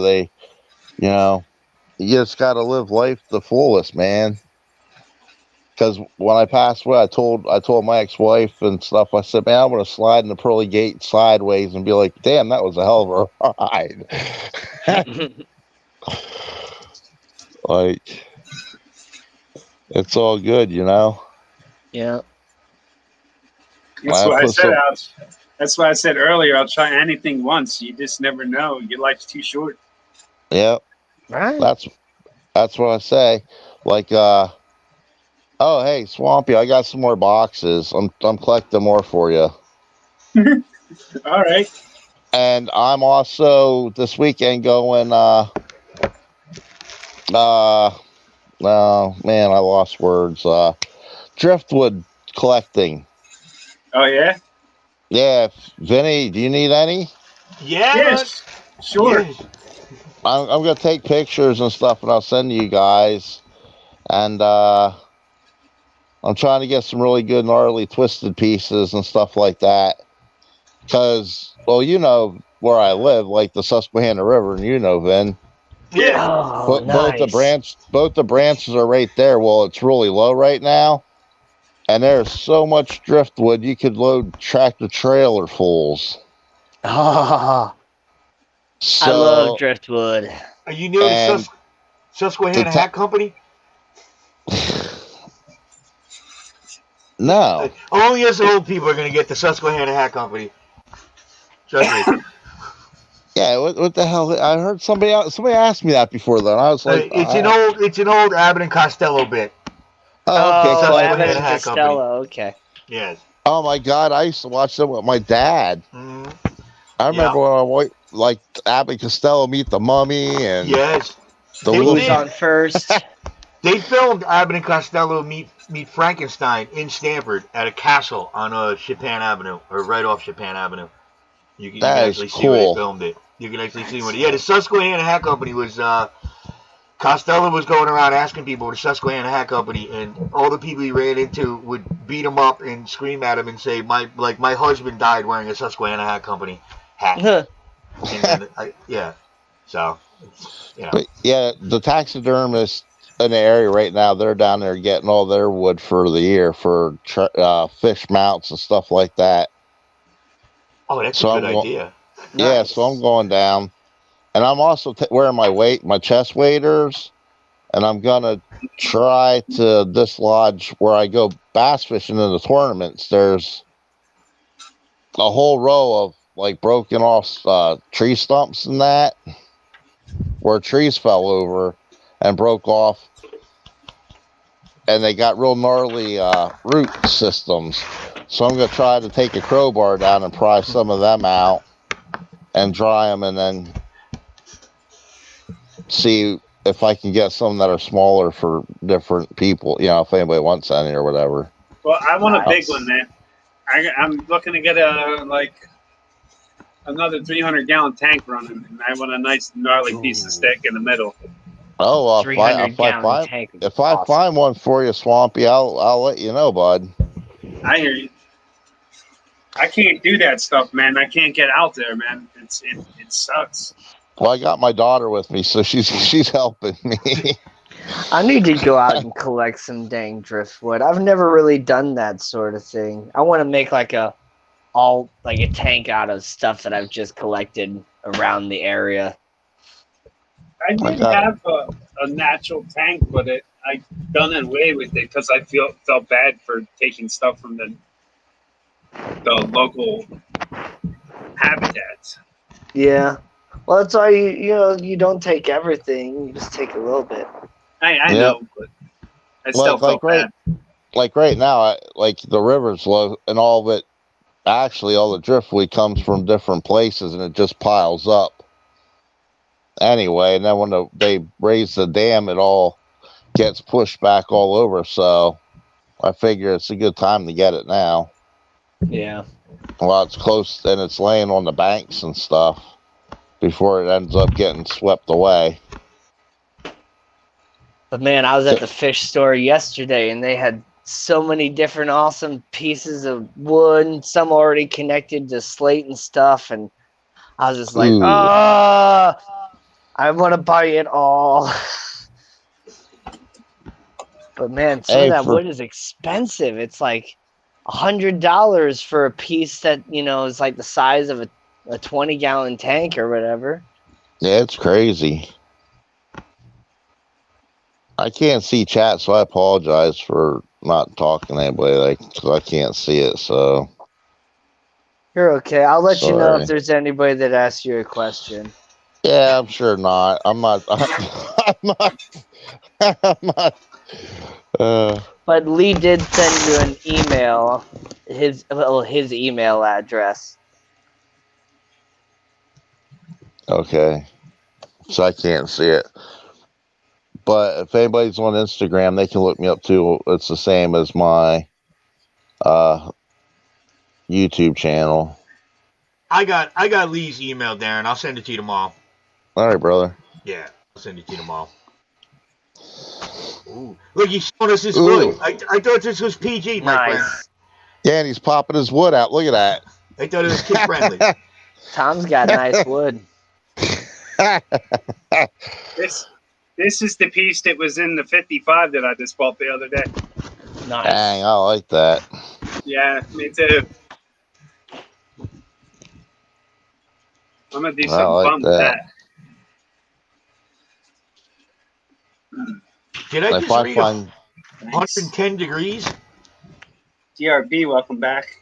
You just got to live life the fullest, man. because when I passed away, I told my ex-wife and stuff. I said, "Man, I'm gonna slide in the pearly gate sideways and be like, damn, that was a hell of a ride." Like, it's all good, you know. Yeah. That's why I said that's why I said earlier. I'll try anything once. You just never know. Your life's too short. Yeah, Right. that's what I say. Like, oh hey, Swampy, I got some more boxes. I'm collecting more for you. All right. And I'm also this weekend going. Oh man, I lost words. Driftwood collecting. Oh yeah. Yeah, Vinny, do you need any? Yeah, Yes. Sure. yes. I'm gonna take pictures and stuff, and I'll send you guys. And I'm trying to get some really good gnarly twisted pieces and stuff like that. Because, well, you know where I live, like the Susquehanna River, and you know, Vin. Yeah. Oh, Both nice. the branches are right there. Well, it's really low right now, and there's so much driftwood you could load tractor trailer fulls. Oh, I love So, driftwood. Are you near the and Susquehanna the Hat Company? no, Only us old people are gonna get the Susquehanna Hat Company. Trust me. yeah. What the hell? I heard somebody asked me that before. Then I was like, It's an old Abbott and Costello bit. oh, okay. Oh, Abbott Susquehanna and Hat Company. Costello. Okay. Yes. Oh my God, I used to watch them with my dad. Mm-hmm. I remember when I like Abbott Costello Meet the Mummy and Yes. the They little Who's did. on first? They filmed Abbott and Costello meet Frankenstein in Stamford at a castle on Chopin Avenue, or right off Chopin Avenue. You can that is actually see where they cool. filmed it. You can actually see what. Yeah, the Susquehanna Hat Company was. Costello was going around asking people the Susquehanna Hat Company, and all the people he ran into would beat him up and scream at him and say, my husband died wearing a Susquehanna Hat Company hat." And yeah, so you know. But yeah, the taxidermists in the area right now, they're down there getting all their wood for the year for fish mounts and stuff like that. Oh, that's So a good idea. Yeah, so I'm going down, and I'm also wearing my chest waders, and I'm gonna try to dislodge where I go bass fishing in the tournaments. There's a whole row of like broken off tree stumps and that where trees fell over and broke off, and they got real gnarly root systems. So I'm gonna try to take a crowbar down and pry some of them out and dry them, and then see if I can get some that are smaller for different people. You know, if anybody wants any or whatever. Well, I want a big one, man. I'm looking to get another 300-gallon tank running, and I want a nice gnarly piece of stick in the middle. Oh, if I 300-gallon tank. I find one for you, Swampy, I'll let you know, bud. I hear you. I can't do that stuff, man. I can't get out there, man. It sucks. Well, I got my daughter with me, so she's helping me. I need to go out and collect some dang driftwood. I've never really done that sort of thing. I want to make like a tank out of stuff that I've just collected around the area. I did have a natural tank, but I done away with it because I felt bad for taking stuff from the local habitats. Yeah. Well, that's why you don't take everything. You just take a little bit. I know, but I still felt bad. Like right now, like the river's low and all of it. Actually, all the driftwood comes from different places, and it just piles up. Anyway, and then when they raise the dam, it all gets pushed back all over. So I figure it's a good time to get it now. Yeah. Well, it's close, and it's laying on the banks and stuff before it ends up getting swept away. But man, I was at the fish store yesterday, and they had so many different awesome pieces of wood, some already connected to slate and stuff, and I was just like, I want to buy it all. But man, some of Hey, that for wood is expensive. It's like $100 for a piece that, is like the size of a 20-gallon tank or whatever. yeah, it's crazy. I can't see chat, so I apologize for not talking to anybody, like, because I can't see it. So You're okay. I'll let you know if sorry. there's anybody that asks you a question. Yeah, I'm sure not. I'm not. I'm not. I'm not. But Lee did send you an email, his email address. Okay, so I can't see it. But if anybody's on Instagram, they can look me up too. It's the same as my YouTube channel. I got Lee's email, Darren. I'll send it to you tomorrow. All right, brother. Yeah, I'll send it to you tomorrow. Ooh, look, he's showing us his Ooh. wood. I thought this was PG, my friend. Nice. Yeah, and he's popping his wood out. Look at that. I thought it was kid friendly. Tom's got nice wood. This is the piece that was in the 55 that I just bought the other day. Nice. Dang, I like that. Yeah, me too. I'm gonna do something I like fun with that. Did I If just I read find 110 degrees? GRB, welcome back.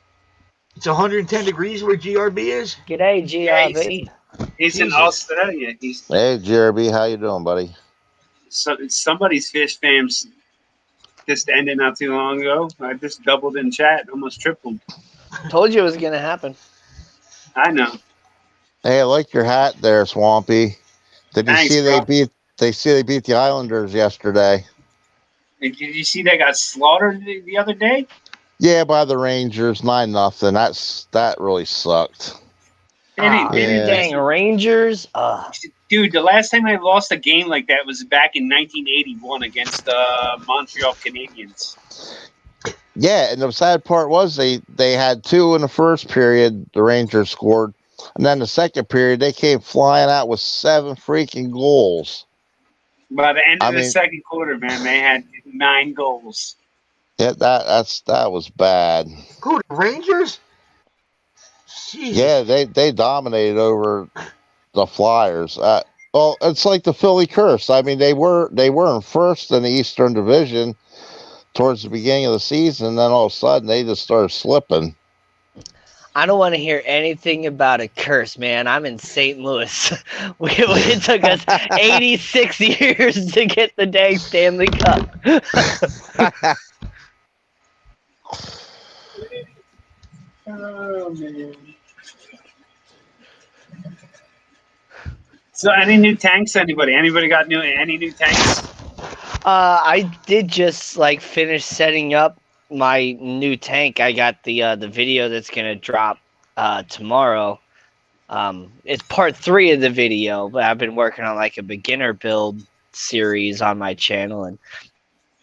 It's 110 degrees where GRB is? G'day, GRB. He's in Jesus. Australia. He's hey, JRB, how you doing, buddy? somebody's fish fam's just ended not too long ago. I just doubled in chat, almost tripled. Told you it was gonna happen. I know. Hey, I like your hat there, Swampy. Did you Thanks, see bro. they beat the Islanders yesterday? And did you see they got slaughtered the other day? Yeah, by the Rangers, 9-0. That really sucked. Ah, Yeah. dang Rangers. Dude, the last time I lost a game like that was back in 1981 against the Montreal Canadiens. Yeah, and the sad part was they had 2 in the first period. The Rangers scored, and then the second period they came flying out with 7 freaking goals. By the end of the second quarter, man, they had 9 goals. Yeah, that was bad. Who, the Rangers? Jeez. Yeah, they dominated over the Flyers. Well, it's like the Philly curse. I mean, they were in first in the Eastern Division towards the beginning of the season, and then all of a sudden they just started slipping. I don't want to hear anything about a curse, man. I'm in St. Louis. It took us 86 years to get the dang Stanley Cup. Oh, man. So, any new tanks? Anybody got any new tanks? I did just finish setting up my new tank. I got the video that's gonna drop tomorrow. It's part 3 of the video, but I've been working on a beginner build series on my channel, and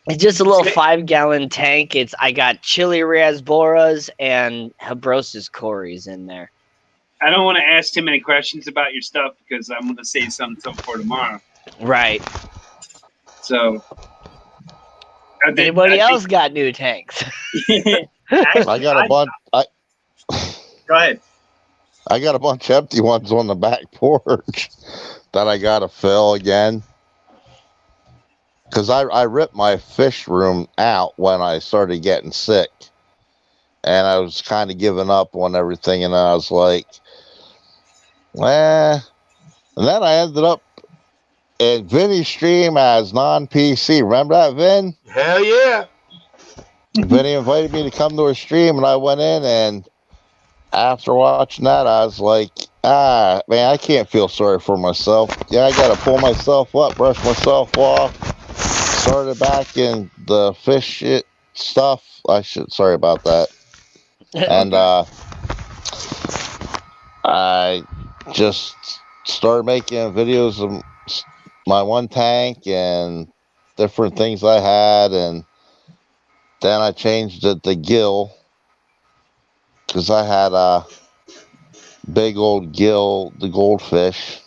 it's just a little 5-gallon tank. I got chili rasboras and Habrosis cories in there. I don't want to ask too many questions about your stuff because I'm going to save something for tomorrow. Right. So, anybody else got new tanks? I got a bunch. Go ahead. I got a bunch of empty ones on the back porch that I got to fill again. Because I ripped my fish room out when I started getting sick. And I was kind of giving up on everything. And I was like, and then I ended up in Vinny's stream as non-PC. Remember that, Vin? Hell yeah. Vinny invited me to come to his stream, and I went in, and after watching that, I was like, man, I can't feel sorry for myself. Yeah, I got to pull myself up, brush myself off, started back in the fish shit stuff. Sorry about that. And I just started making videos of my one tank and different things I had, and then I changed it to gill because I had a big old gill, the goldfish,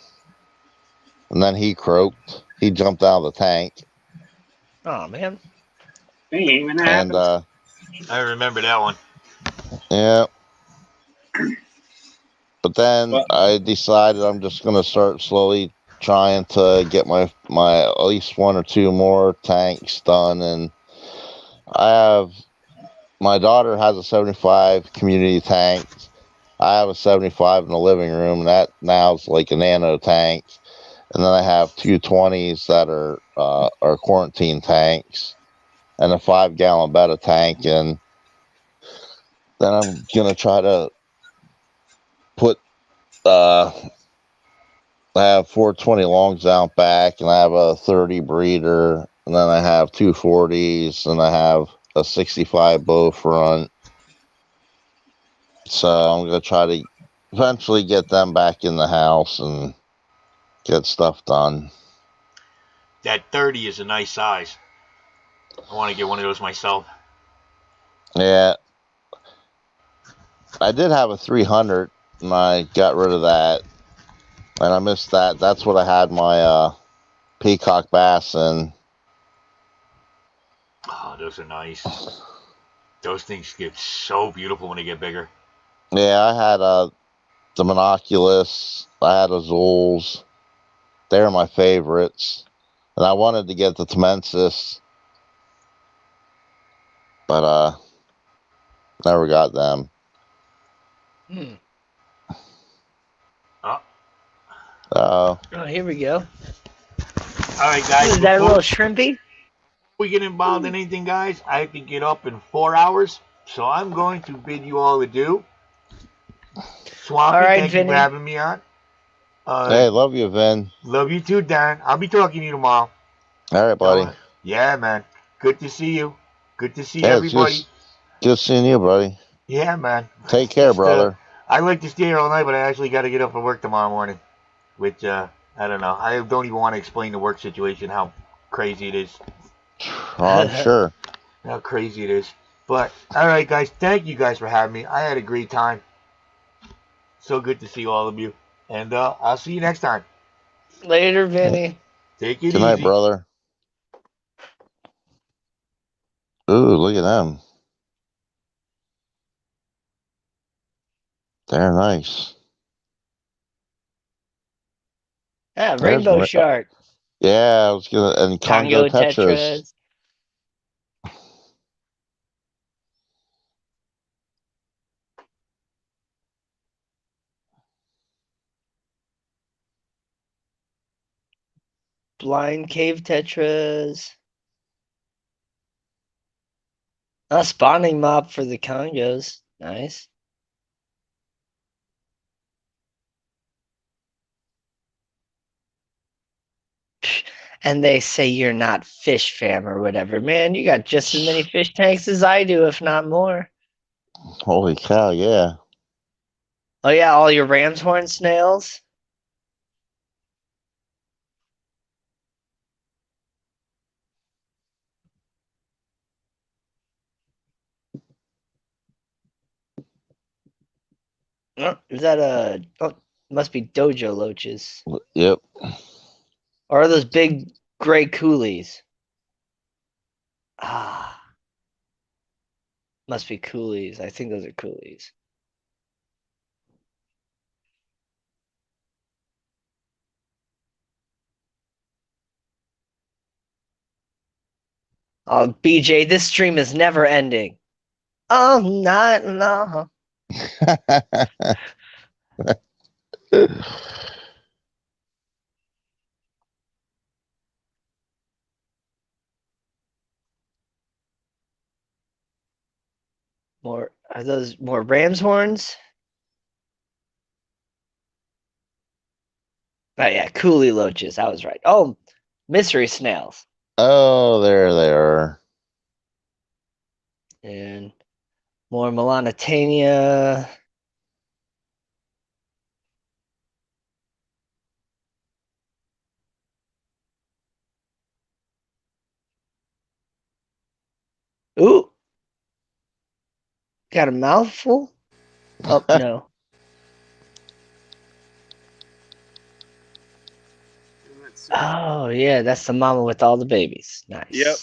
and then he croaked. He jumped out of the tank. Oh man. Hey, even And happens. I remember that one. yeah. But then Well, I decided I'm just gonna start slowly trying to get my at least one or two more tanks done. And I have my daughter has a 75 community tank. I have a 75 in the living room. And that now is like a nano tank. And then I have two 20s that are quarantine tanks, and a 5 gallon betta tank. And then I'm gonna try to put I have 420 longs out back, and I have a 30 breeder, and then I have two 40s, and I have a 65 bow front. So I'm gonna try to eventually get them back in the house and get stuff done. That 30 is a nice size. I want to get one of those myself. Yeah, I did have a 300, and I got rid of that, and I missed that. That's what I had my peacock bass in. Oh, those are nice. Those things get so beautiful when they get bigger. Yeah, I had the monoculus. I had a Zul's. They're my favorites. And I wanted to get the Temensis, but never got them. Hmm. Oh, Oh, Oh, here we go. all right, guys. Is that a Before little shrimpy? we get involved in anything, guys, I have to get up in 4 hours. So I'm going to bid you all adieu. Swampy, All right, thank you for Vinny. having me on. hey, love you, Vin. Love you too, Darren. I'll be talking to you tomorrow. All right, buddy. Yeah, man. Good to see you. Good to see Yeah, it's everybody. just seeing you, buddy. Yeah, man. Take care, Just, brother. I like to stay here all night, but I actually got to get up for work tomorrow morning. Which, I don't know. I don't even want to explain the work situation, how crazy it is. Oh, I'm sure. How crazy it is. But, all right, guys. Thank you guys for having me. I had a great time. So good to see all of you. And I'll see you next time. Later, Vinny. Take it Good night, easy. brother. Ooh, look at them. They're nice. Ah, There's rainbow one. shark. Yeah, I was gonna, and Congo Congo Tetras. tetras. Blind cave tetras. A spawning mob for the Congos. Nice. And they say you're not fish fam or whatever. Man, you got just as many fish tanks as I do, if not more. Holy cow, yeah. Oh yeah, all your ram's horn snails. Oh, is that a? Oh, must be dojo loaches. Yep. Or are those big gray coolies? Ah, must be coolies. I think those are coolies. Oh, BJ, this stream is never ending. Oh, not no. More are those more ram's horns? Oh yeah, coolie loaches. I was right. Oh, mystery snails. Oh, there they are. And more Melanitania. Ooh, got a mouthful? Oh no. Oh yeah, that's the mama with all the babies. Nice. Yep.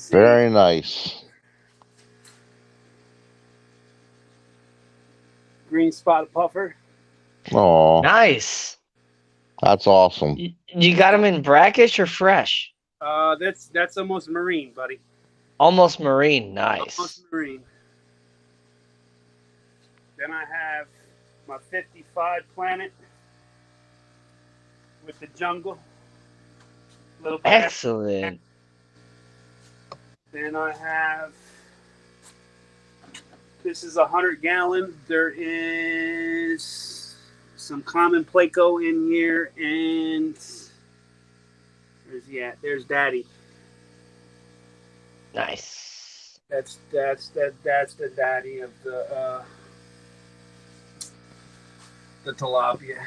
Very nice. Green spotted puffer. Oh, Nice. that's awesome. You got them in brackish or fresh? That's almost marine, buddy. Almost marine. Nice. Almost marine. Then I have my 55 planet with the jungle. Little Excellent. Then I have, this is 100-gallon. There is some common Placo in here, and where's he at? There's Daddy. Nice. That's the daddy of the tilapia.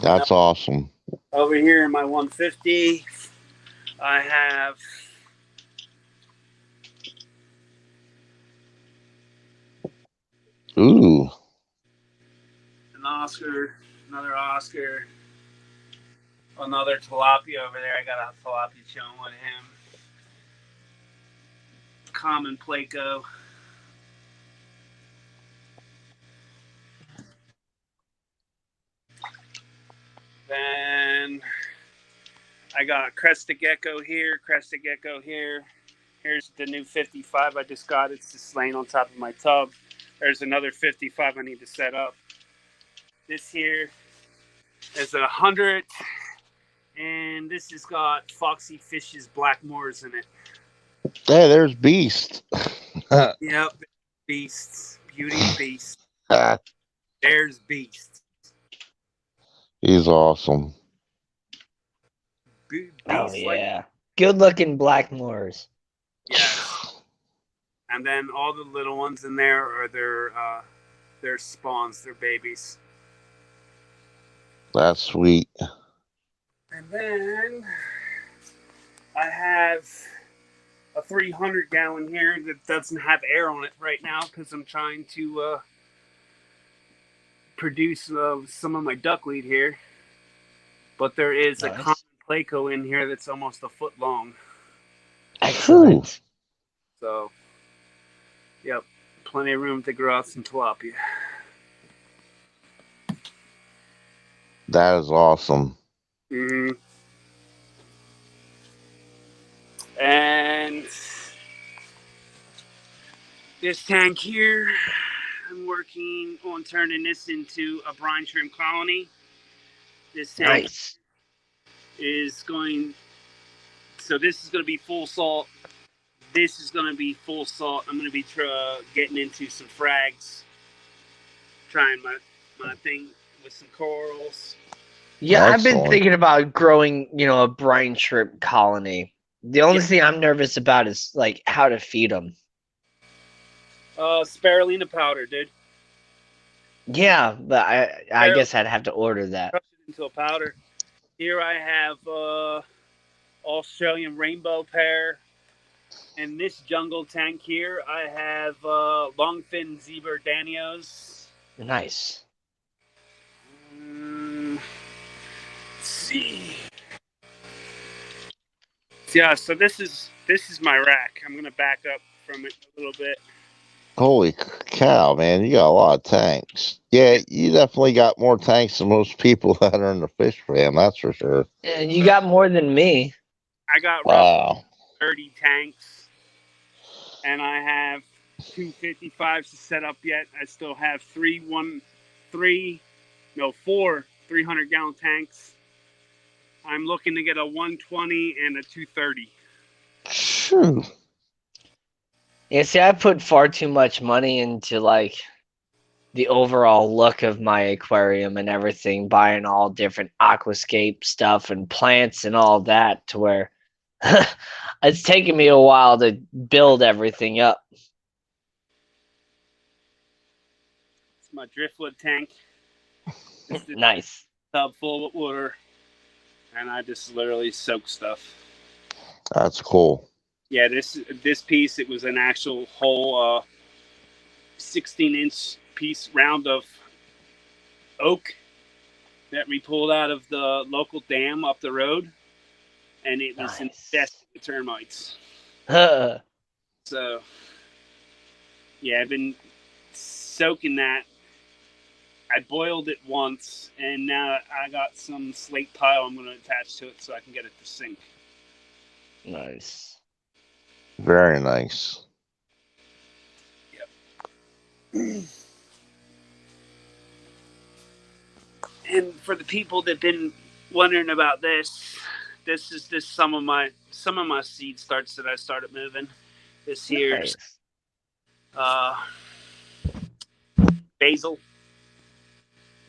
That's awesome. Over here in my 150, I have Ooh. an Oscar, another Oscar, another tilapia over there. I got a tilapia chilling with him. Common Placo. Then I got Crested Gecko here, Crested Gecko here. Here's the new 55 I just got. It's just laying on top of my tub. There's another 55 I need to set up. This here is 100, and this has got Foxy Fish's Black Moors in it. Hey, there's Beast. Yep, Beasts. Beauty and Beast. Ah, There's Beast. he's awesome. Beast Oh yeah. Good looking Blackmores. Yes. And then all the little ones in there are their spawns, their babies. That's sweet. And then I have a 300-gallon here that doesn't have air on it right now because I'm trying to produce some of my duckweed here. But there is a common Placo in here that's almost a foot long. Excellent. So, yep, plenty of room to grow out some tilapia. That is awesome. Mm-hmm. And this tank here, I'm working on turning this into a brine shrimp colony. This tank is going, so this is going to be full salt. This is going to be full salt. I'm going to be getting into some frags, trying my thing with some corals. Yeah, I've been thinking about growing, a brine shrimp colony. The only thing I'm nervous about is like how to feed them. Spirulina powder, dude. Yeah, but I guess I'd have to order that. Crush it into a powder. Here I have Australian rainbow pear. In this jungle tank here, I have longfin zebra danios. Nice. Let's see. Yeah, so this is my rack. I'm gonna back up from it a little bit. Holy cow, man. You got a lot of tanks. Yeah, you definitely got more tanks than most people that are in the fish fam, that's for sure. And you got more than me. I got roughly 30 tanks. And I have 2 55s to set up yet. I still have 4 300-gallon tanks. I'm looking to get a 120 and a 230. Phew. Yeah, see, I put far too much money into like the overall look of my aquarium and everything, buying all different aquascape stuff and plants and all that, to where it's taken me a while to build everything up. It's my driftwood tank. Nice. Tub full of water, and I just literally soak stuff. That's cool. Yeah, this piece, it was an actual whole 16-inch piece round of oak that we pulled out of the local dam up the road, and it was infested with termites. So, yeah, I've been soaking that. I boiled it once, and now I got some slate tile I'm going to attach to it so I can get it to sink. Nice. Very nice. And for the people that've been wondering about this, this is some of my seed starts that I started moving. This here's Nice. basil.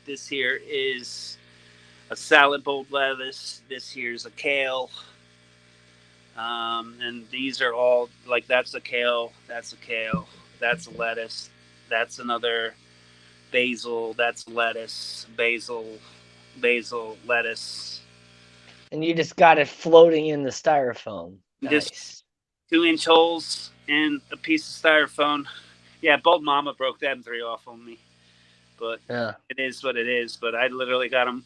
This here is a salad bulb lettuce. This here's a kale. And these are all like that's a kale, that's a kale, that's a lettuce, that's another basil, that's lettuce, basil, lettuce. And you just got it floating in the styrofoam. Just Nice. 2-inch holes in a piece of styrofoam. Yeah, Bald Mama broke them 3 off on me, but Yeah. it is what it is. But I literally got them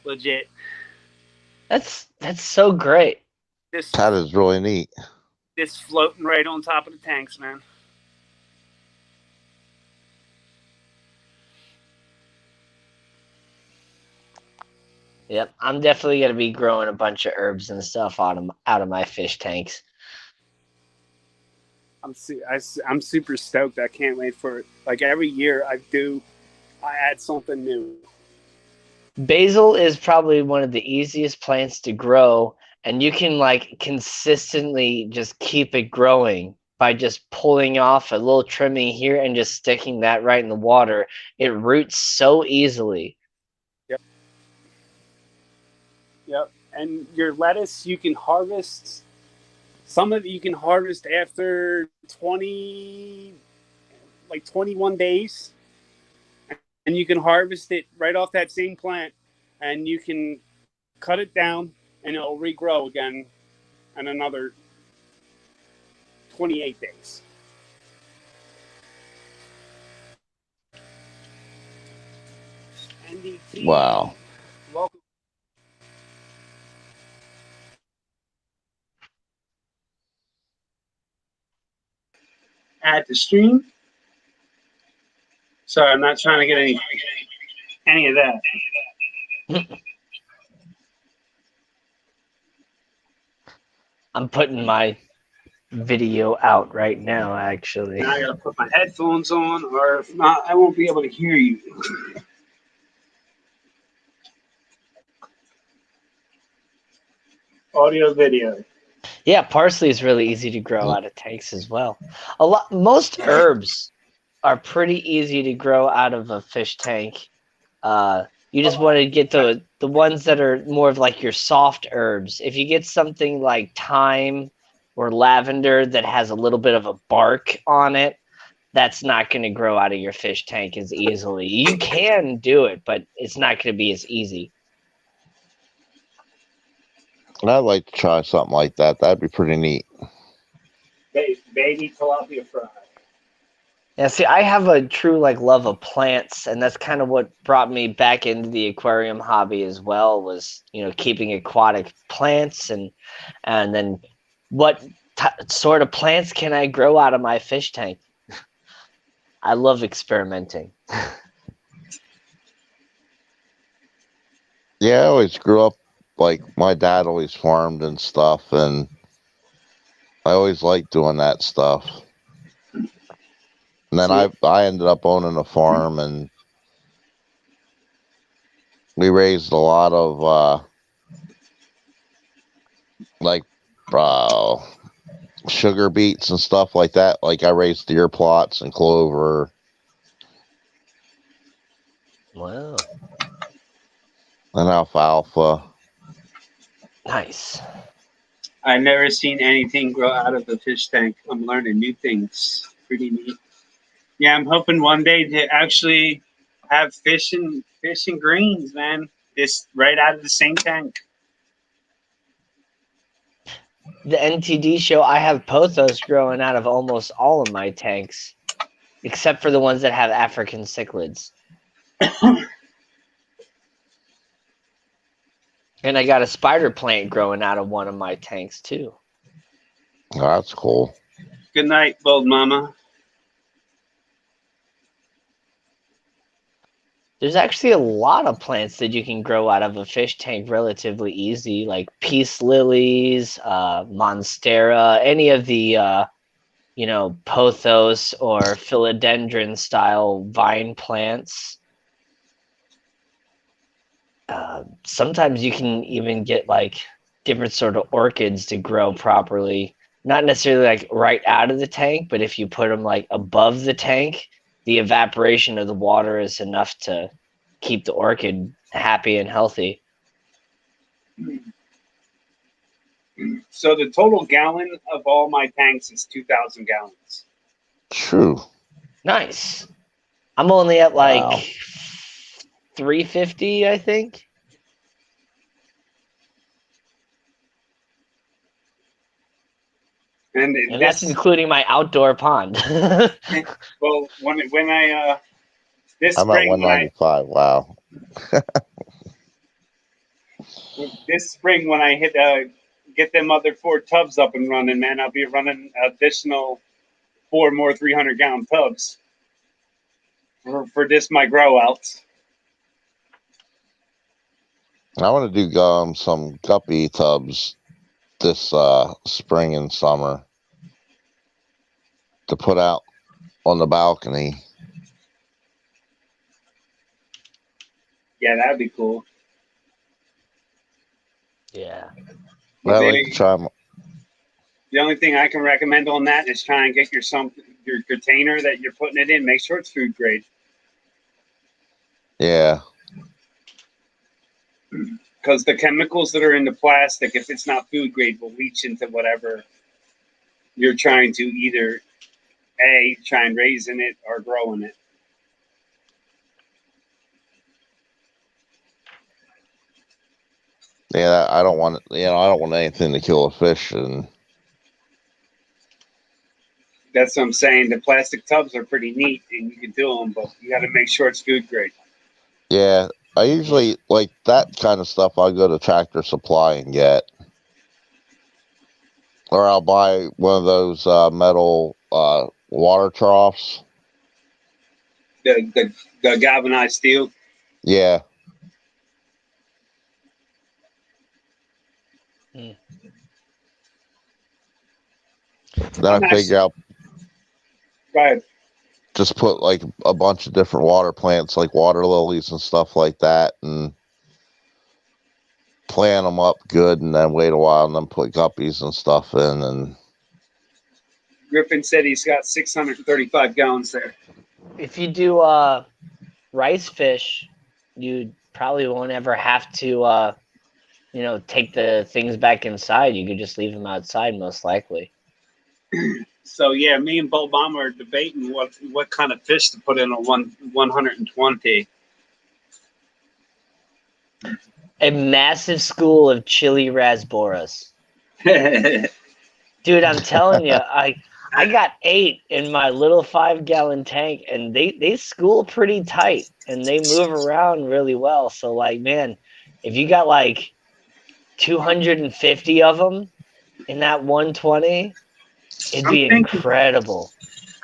legit. That's so great. That is really neat. Just floating right on top of the tanks, man. Yep, I'm definitely gonna be growing a bunch of herbs and stuff out of my fish tanks. I'm super stoked. I can't wait for it. Like every year I add something new. Basil is probably one of the easiest plants to grow, and you can like consistently just keep it growing by just pulling off a little trimming here and just sticking that right in the water. It roots so easily. Yep. And your lettuce, you can harvest. Some of it you can harvest after 21 days. And you can harvest it right off that same plant. And you can cut it down and it'll regrow again in another 28 days. NDT. Wow. Welcome. Add to stream. Sorry, I'm not trying to get any of that. I'm putting my video out right now, actually. Now I gotta put my headphones on, or if not, I won't be able to hear you. Audio, video. Yeah, parsley is really easy to grow out of tanks as well. Most herbs are pretty easy to grow out of a fish tank. You just want to get the ones that are more of like your soft herbs. If you get something like thyme or lavender that has a little bit of a bark on it, that's not going to grow out of your fish tank as easily. You can do it, but it's not going to be as easy. I'd like to try something like that. That'd be pretty neat. Baby tilapia fry. Yeah, see, I have a true like love of plants, and that's kind of what brought me back into the aquarium hobby as well. Was keeping aquatic plants, and then what sort of plants can I grow out of my fish tank? I love experimenting. Yeah, I always grew up like my dad always farmed and stuff, and I always liked doing that stuff. And then I ended up owning a farm, and we raised a lot of sugar beets and stuff like that. Like I raised deer plots and clover. Wow. And alfalfa. Nice. I've never seen anything grow out of the fish tank. I'm learning new things. Pretty neat. Yeah, I'm hoping one day to actually have fish and greens, man. Just right out of the same tank. The NTD show, I have pothos growing out of almost all of my tanks, except for the ones that have African cichlids. And I got a spider plant growing out of one of my tanks too. Oh, that's cool. Good night, Bold Mama. There's actually a lot of plants that you can grow out of a fish tank relatively easy, like peace lilies, monstera, any of the pothos or philodendron style vine plants. Sometimes you can even get like different sort of orchids to grow properly. Not necessarily like right out of the tank, but if you put them like above the tank, the evaporation of the water is enough to keep the orchid happy and healthy. So the total gallon of all my tanks is 2,000 gallons. True. Nice. I'm only at like Wow. 350, I think. And that's including my outdoor pond. Well, when I this I'm at spring when I 195. Wow. hit get them other 4 tubs up and running, man, I'll be running additional 4 more 300-gallon tubs for this my grow outs. I want to do some guppy tubs this spring and summer to put out on the balcony. Yeah, that'd be cool. Yeah. But I maybe, like to try. the only thing I can recommend on that is try and get your container that you're putting it in. Make sure it's food grade. Yeah. Because the chemicals that are in the plastic, if it's not food grade, will leach into whatever you're trying to either try and raise in it or grow in it. Yeah, I don't want anything to kill a fish, and that's what I'm saying. The plastic tubs are pretty neat, and you can do them, but you got to make sure it's food grade. yeah, I usually like that kind of stuff. I'll go to Tractor Supply and get, or I'll buy one of those metal water troughs. The galvanized steel. Yeah. Hmm. Then I figure out. Right. Just put like a bunch of different water plants, like water lilies and stuff like that, and plant them up good, and then wait a while, and then put guppies and stuff in. And Griffin said he's got 635 gallons there. If you do rice fish, you probably won't ever have to take the things back inside. You could just leave them outside, most likely. So yeah, me and Bo Mama are debating what kind of fish to put in a 120. A massive school of chili rasboras. Dude, I'm telling you, I got 8 in my little 5-gallon tank, and they school pretty tight, and they move around really well. So like, man, if you got like 250 of them in that 120, it'd be incredible.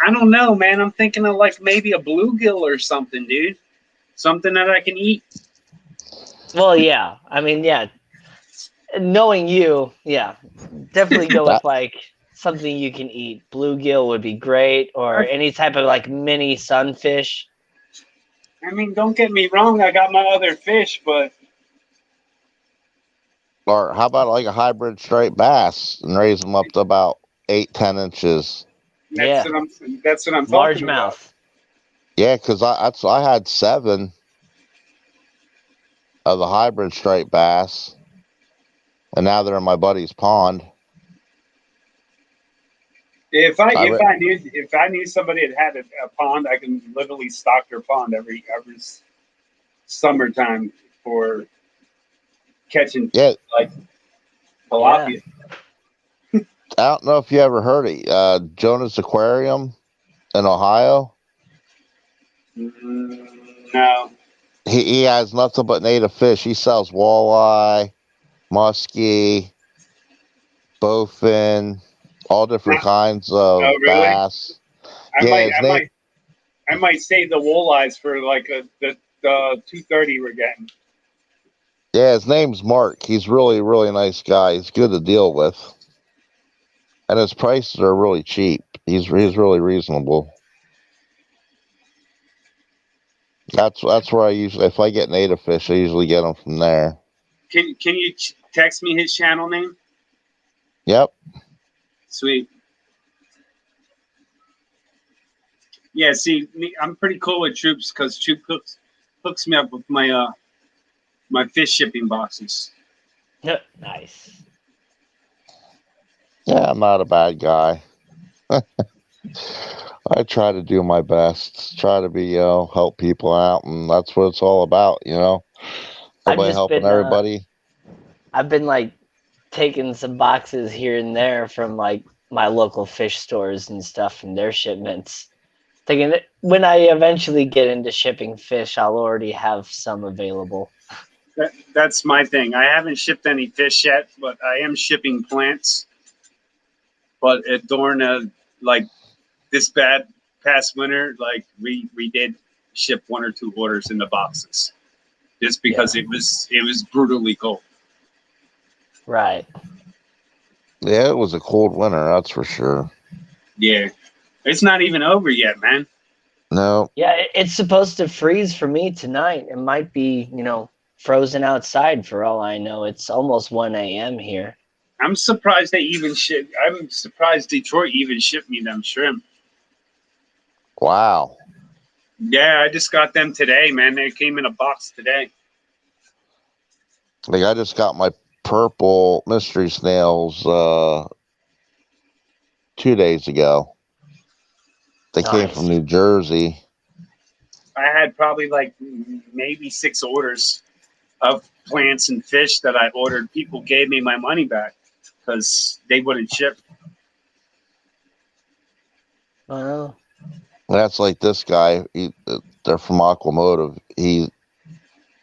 I don't know, man. I'm thinking of like maybe a bluegill or something, dude. Something that I can eat. Well, yeah. I mean, yeah. Knowing you, yeah, definitely go with like something you can eat. Bluegill would be great, or any type of like mini sunfish. I mean, don't get me wrong. I got my other fish, but or how about like a hybrid straight bass and raise them up to about 8-10 inches? that's what I'm large talking mouth. about. Yeah, because I had 7 of the hybrid straight bass, and now they're in my buddy's pond. If I knew somebody that had a pond, I can literally stock their pond every summertime for catching like tilapia. I don't know if you ever heard of Jonah's Aquarium in Ohio. No. He has nothing but native fish. He sells walleye, muskie, bowfin, All different kinds Oh, of really? bass. Yeah, his name. I might save the walleyes for like the 230 we're getting. Yeah, his name's Mark. He's really, really nice guy. He's good to deal with, and his prices are really cheap. He's really reasonable. That's where I usually, if I get native fish, I usually get them from there. Can you text me his channel name? Yep. Sweet. Yeah, see, I'm pretty cool with Troops because Troop hooks me up with my my fish shipping boxes. Nice. Yeah, I'm not a bad guy. I try to do my best, try to be, help people out, and that's what it's all about, Everybody helping everybody. I've been like taking some boxes here and there from like my local fish stores and stuff from their shipments. Thinking that when I eventually get into shipping fish, I'll already have some available. That's my thing. I haven't shipped any fish yet, but I am shipping plants. But during like this past winter, like we did ship 1 or 2 orders in the boxes, just because it was brutally cold. Right. Yeah, it was a cold winter, that's for sure. Yeah, it's not even over yet, man. No. Yeah, it's supposed to freeze for me tonight. It might be, frozen outside for all I know. It's almost 1 a.m. here. I'm surprised they even ship. I'm surprised Detroit even shipped me them shrimp. Wow. Yeah, I just got them today, man. They came in a box today. Like I just got my purple mystery snails 2 days ago. They came from New Jersey. I had probably like maybe 6 orders of plants and fish that I ordered. People gave me my money back because they wouldn't ship. Well, That's like this guy. They're from Aquamotive.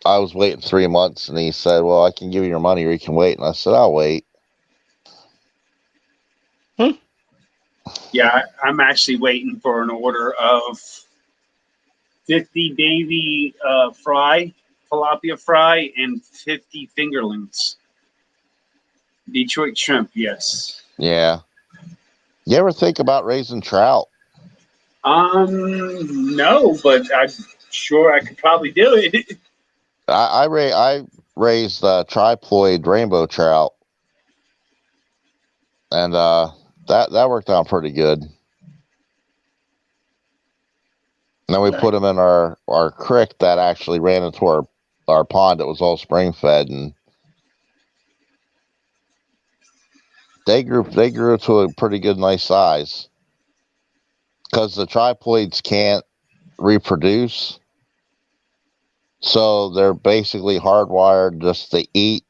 I was waiting 3 months, and he said, "Well, I can give you your money, or you can wait." And I said, "I'll wait." Yeah, I'm actually waiting for an order of 50 baby tilapia fry, and 50 fingerlings. Detroit shrimp, yes. Yeah. You ever think about raising trout? No, but I'm sure I could probably do it. I raised triploid rainbow trout, and that worked out pretty good. And then we put them in our creek that actually ran into our pond that was all spring fed, and they grew to a pretty good, nice size. Because the triploids can't reproduce, so they're basically hardwired just to eat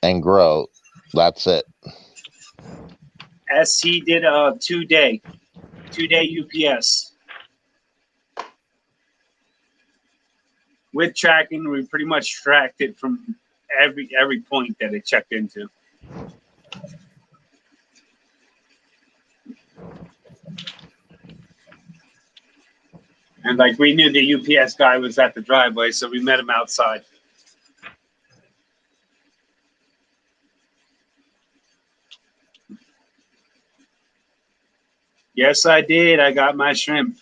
and grow. That's it. SC did a 2-day UPS. With tracking, we pretty much tracked it from every point that it checked into. And like we knew the UPS guy was at the driveway, so we met him outside. Yes, I did. I got my shrimp.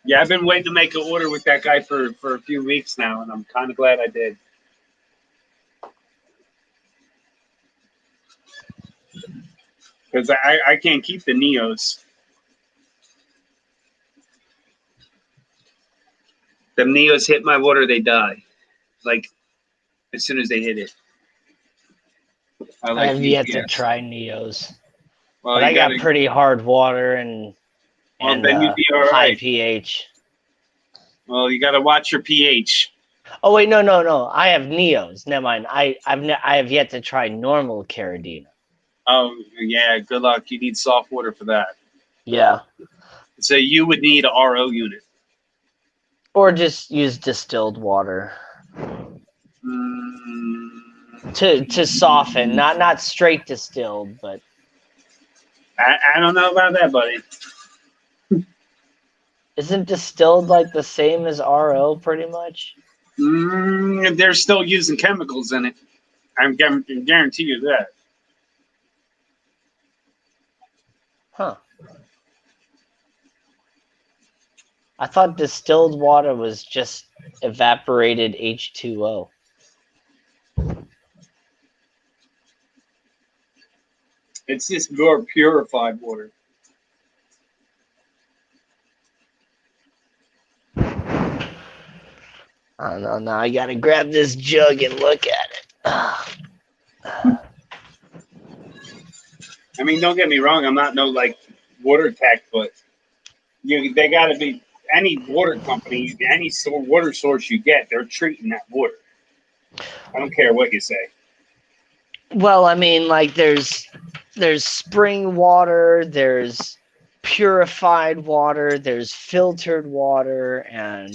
Yeah, I've been waiting to make an order with that guy for a few weeks now, and I'm kind of glad I did. Because I can't keep the Neos. The Neos hit my water, they die. Like, as soon as they hit it. I have yet to try Neos. Well, but I got pretty hard water and then you'd be all high right. pH. Well, you got to watch your pH. Oh wait, no. I have Neos. Never mind. I have yet to try normal Caridina. Oh yeah, good luck. You need soft water for that. Yeah. So you would need a RO unit. Or just use distilled water. to soften, not straight distilled, but I don't know about that, buddy. isn't distilled like the same as RO pretty much? They're still using chemicals in it. I can guarantee you that. Huh. I thought distilled water was just evaporated H2O. It's just more purified water. I don't know. Now I gotta grab this jug and look at it. I mean, don't get me wrong. I'm not no like water tech, but they got to be any water company, any water source you get, they're treating that water. I don't care what you say. Well, I mean, like there's spring water, there's purified water, there's filtered water, and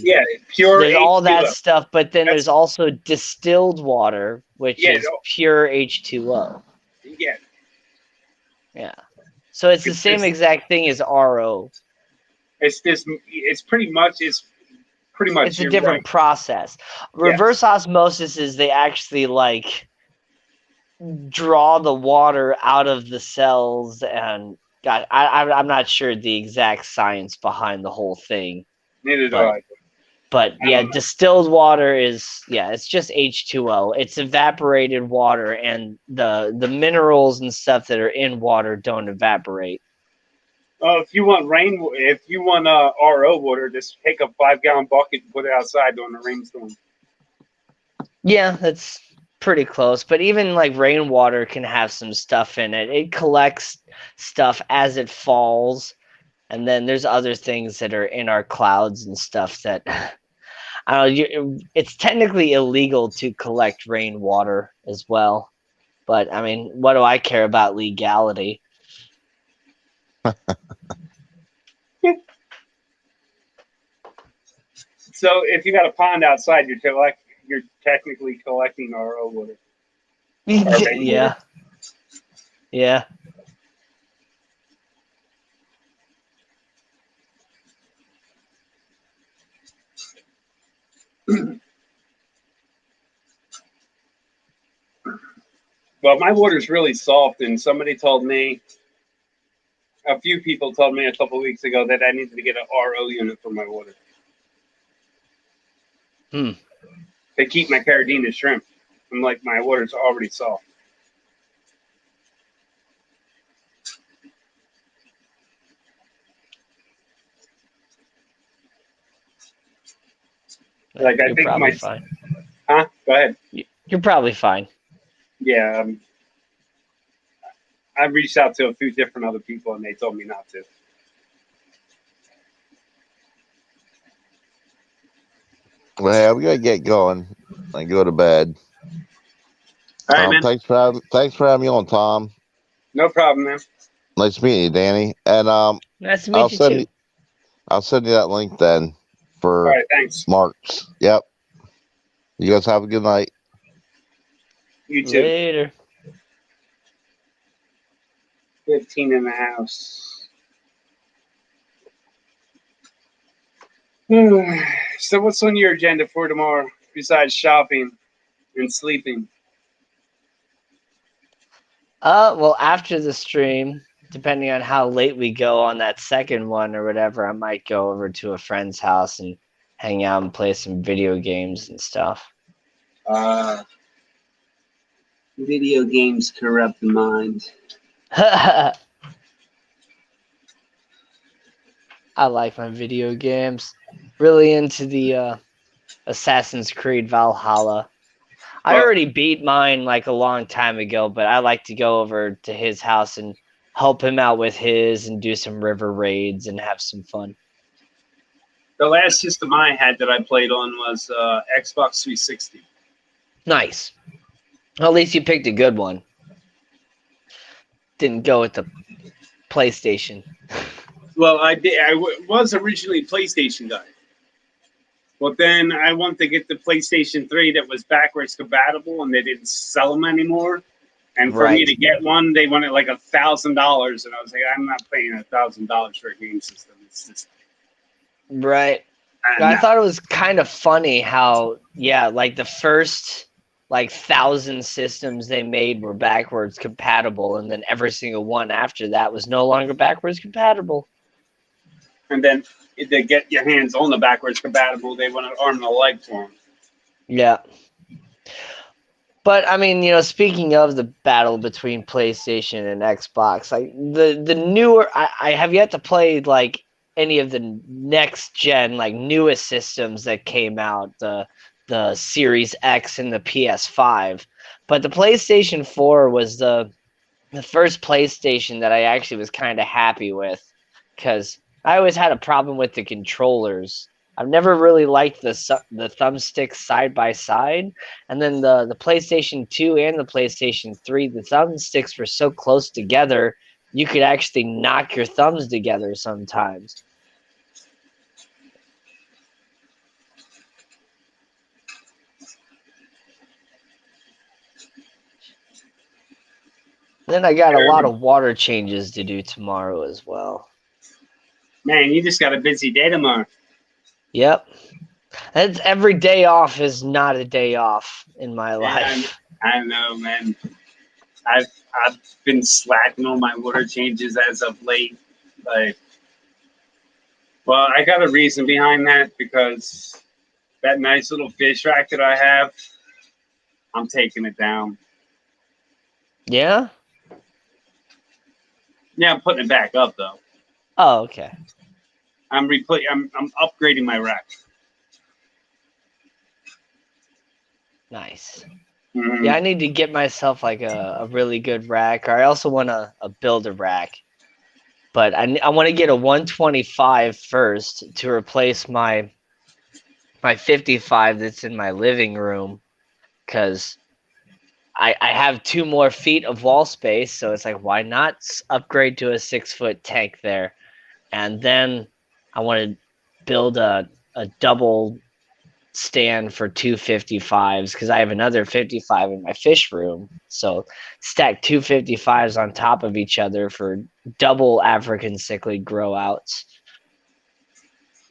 pure. There's all that H2O. stuff, but then there's also distilled water, which is pure H2O. Yeah. Yeah. So it's the same exact thing as RO. It's pretty much. It's a different process. Reverse osmosis is they actually like draw the water out of the cells, and God, I'm not sure the exact science behind the whole thing. Neither do I. But yeah, distilled water is it's just H2O. It's evaporated water, and the minerals and stuff that are in water don't evaporate. Oh, if you want RO water, just take a 5-gallon bucket and put it outside during the rainstorm. Yeah, that's pretty close. But even like rainwater can have some stuff in it. It collects stuff as it falls, and then there's other things that are in our clouds and stuff that I don't know. It's technically illegal to collect rainwater as well, but I mean, what do I care about legality? So if you got a pond outside, you're technically collecting RO water. Yeah. Yeah. Well, my water's really soft, and somebody told me, a few people told me a couple of weeks ago that I needed to get an RO unit for my water. To keep my Caridina shrimp. I'm like, my water's already soft. Like, I You're think probably fine. Huh? Go ahead. You're probably fine. Yeah. I reached out to a few different other people, and they told me not to. Well, yeah, we gotta get going and go to bed. All right, man. Thanks for having me on, Tom. No problem, man. Nice meeting you, Danny. And nice to meet you too. I'll send you that link then for all right, thanks. Marks. Yep. You guys have a good night. You too. Later. 15 in the house. So what's on your agenda for tomorrow besides shopping and sleeping? Well, after the stream, depending on how late we go on that second one or whatever, I might go over to a friend's house and hang out and play some video games and stuff. Video games corrupt the mind. I like my video games. Really into the Assassin's Creed Valhalla. I already beat mine like a long time ago, but I like to go over to his house and help him out with his and do some river raids and have some fun. The last system I had that I played on was Xbox 360. Nice. Well, at least you picked a good one. Didn't go with the PlayStation. Well, I did. I was originally a PlayStation guy, Well, then I want to get the PlayStation 3 that was backwards compatible, and they didn't sell them anymore. And for me Right. to get one, they wanted like $1,000, and I was like, I'm not paying $1,000 for a game system. It's just Right. I nah. thought it was kind of funny how, yeah, like the first like 1,000 systems they made were backwards compatible, and then every single one after that was no longer backwards compatible. And then to get your hands on the backwards compatible, they want an arm and a leg for them. Yeah. But I mean, you know, speaking of the battle between PlayStation and Xbox, like the newer, I have yet to play like any of the next gen, like newest systems that came out, the Series X and the PS5. But the PlayStation 4 was the first PlayStation that I actually was kind of happy with, because I always had a problem with the controllers. I've never really liked the thumbsticks side by side, and then the PlayStation 2 and the PlayStation 3, the thumbsticks were so close together, you could actually knock your thumbs together sometimes. Then I got a lot of water changes to do tomorrow as well. Man, you just got a busy day tomorrow. Yep. That's every day off is not a day off in my life. I know, man. I've been slacking on my water changes as of late. Like, well, I got a reason behind that, because that nice little fish rack that I have, I'm taking it down. Yeah? Yeah, I'm putting it back up though. Oh, okay. I'm upgrading my rack. Nice. Mhm. Yeah, I need to get myself like a really good rack. Or I also want a build a rack. But I want to get a 125 first to replace my 55 that's in my living room, because I have 2 more feet of wall space, so it's like, why not upgrade to a 6-foot tank there? And then I want to build a double stand for 2 55s, because I have another 55 in my fish room. So stack 2 55s on top of each other for double African cichlid grow outs.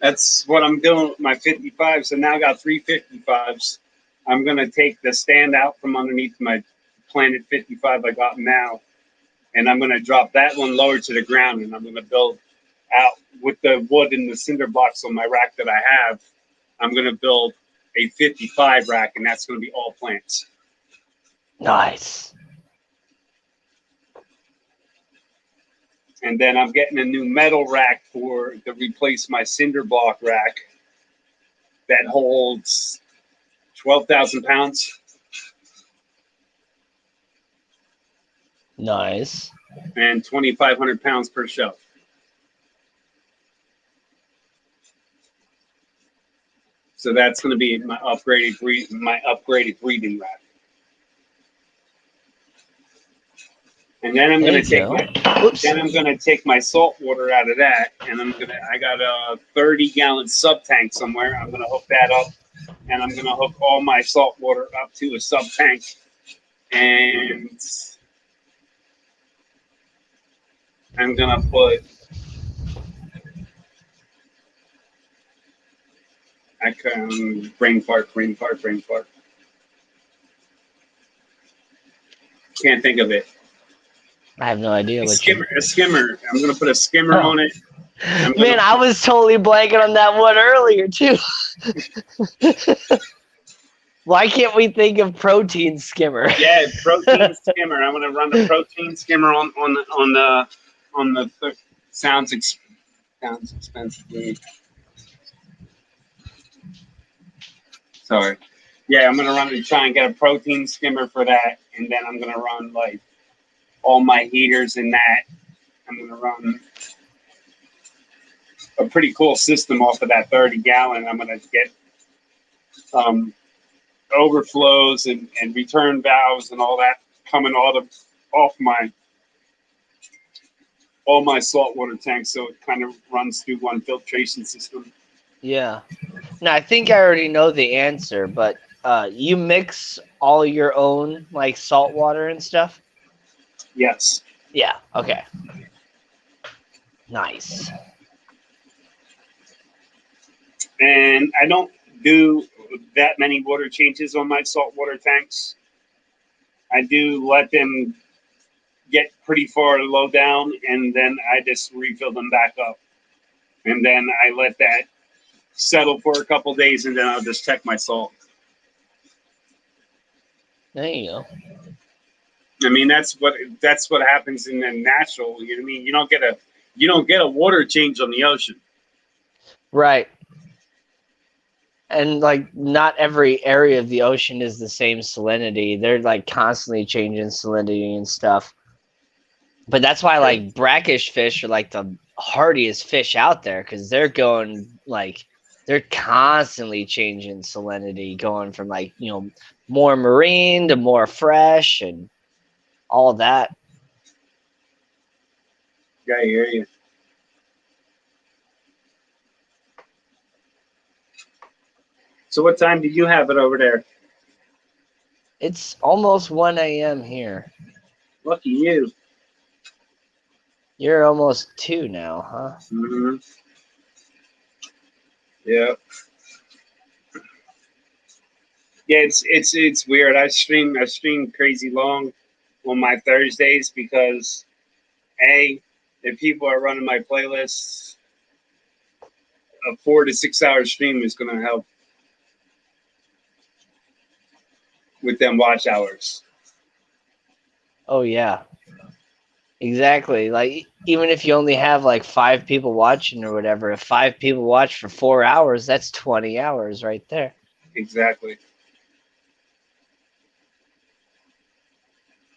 That's what I'm doing with my 55s. So now I got 3 55s. I'm going to take the stand out from underneath my planted 55 I got now, and I'm going to drop that one lower to the ground, and I'm going to build out with the wood and the cinder blocks on my rack that I have. I'm going to build a 55 rack, and that's going to be all plants. Nice. And then I'm getting a new metal rack to replace my cinder block rack that holds 12,000 pounds. Nice. And 2,500 pounds per shelf. So that's going to be my upgraded breeding rack. And then I'm going to take my salt water out of that, and I got a 30-gallon sub tank somewhere. I'm going to hook that up, and I'm going to hook all my salt water up to a sub tank, and I'm going to put brain fart. Can't think of it. I have no idea. A skimmer. I'm going to put a skimmer on it. Man, I was totally blanking on that one earlier too. Why can't we think of protein skimmer? Yeah, protein skimmer. I'm going to run the protein skimmer on the sounds expensive. Sorry. Yeah, I'm going to try and get a protein skimmer for that, and then I'm going to run like all my heaters in that. I'm going to run a pretty cool system off of that 30-gallon. I'm going to get overflows and return valves and all that coming off all my saltwater tanks, so it kind of runs through one filtration system. Yeah. Now I think I already know the answer, but you mix all your own like salt water and stuff? Yes. Yeah, okay. Nice. And I don't do that many water changes on my saltwater tanks. I do let them get pretty far low down, and then I just refill them back up. And then I let that settle for a couple days, and then I'll just check my salt. There you go. I mean, that's what happens in the natural. You know what I mean? You don't get a water change on the ocean. Right. And like not every area of the ocean is the same salinity. They're like constantly changing salinity and stuff. But that's why like brackish fish are like the hardiest fish out there because they're going like they're constantly changing salinity, going from like, you know, more marine to more fresh and all that. Yeah, I hear you. So what time do you have it over there? It's almost 1 a.m. here. Lucky you. You're almost 2 now, huh? Mm-hmm. Yeah. Yeah, it's weird. I stream crazy long on my Thursdays because if people are running my playlists, a 4 to 6 hour stream is going to help with them watch hours. Oh yeah. Exactly. Like even if you only have like 5 people watching or whatever, if 5 people watch for 4 hours, that's 20 hours right there. Exactly.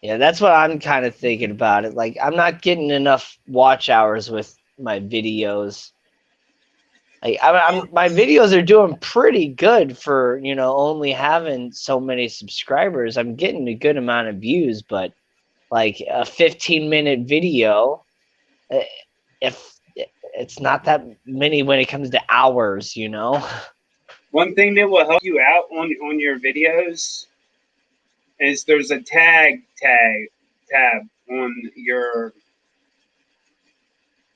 Yeah, that's what I'm kind of thinking about it. Like I'm not getting enough watch hours with my videos. Like my videos are doing pretty good for, you know, only having so many subscribers. I'm getting a good amount of views, but like a 15-minute video, if it's not that many when it comes to hours, you know. One thing that will help you out on your videos is there's a tab on your.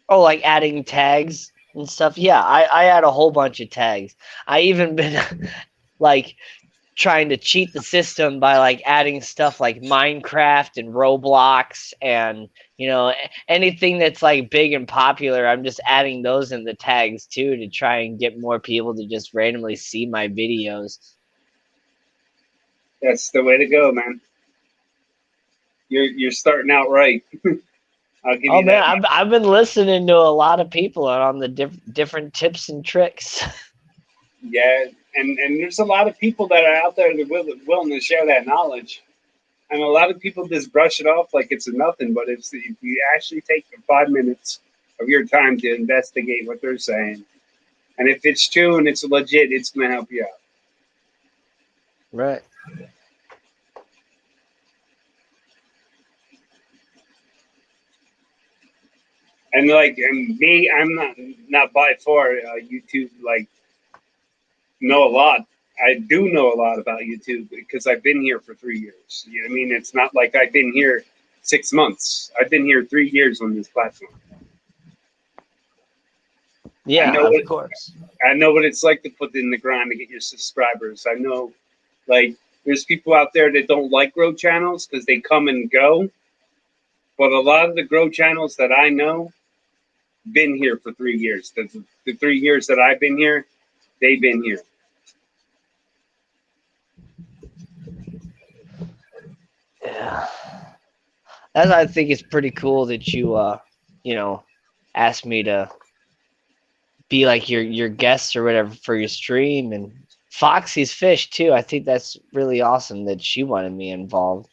Oh, like adding tags and stuff. Yeah, I add a whole bunch of tags. I even been like trying to cheat the system by like adding stuff like Minecraft and Roblox and, you know, anything that's like big and popular. I'm just adding those in the tags too to try and get more people to just randomly see my videos. That's the way to go, man. You're starting out right. I'll give Oh you man, that. I've been listening to a lot of people on the different tips and tricks. Yeah, and there's a lot of people that are out there that are willing to share that knowledge. And a lot of people just brush it off like it's a nothing. But if you actually take 5 minutes of your time to investigate what they're saying, and if it's true and it's legit, it's going to help you out. Right. And me, I'm not by far YouTube know a lot. I do know a lot about YouTube because I've been here for 3 years. You know what I mean? It's not like I've been here 6 months. I've been here 3 years on this platform. Yeah, of course. I know what it's like to put in the grind to get your subscribers. I know, there's people out there that don't like grow channels because they come and go. But a lot of the grow channels that I know been here for 3 years. The 3 years that I've been here, they've been here. Yeah. That I think is pretty cool that you you know, asked me to be like your guest or whatever for your stream, and Foxy's fish too. I think that's really awesome that she wanted me involved.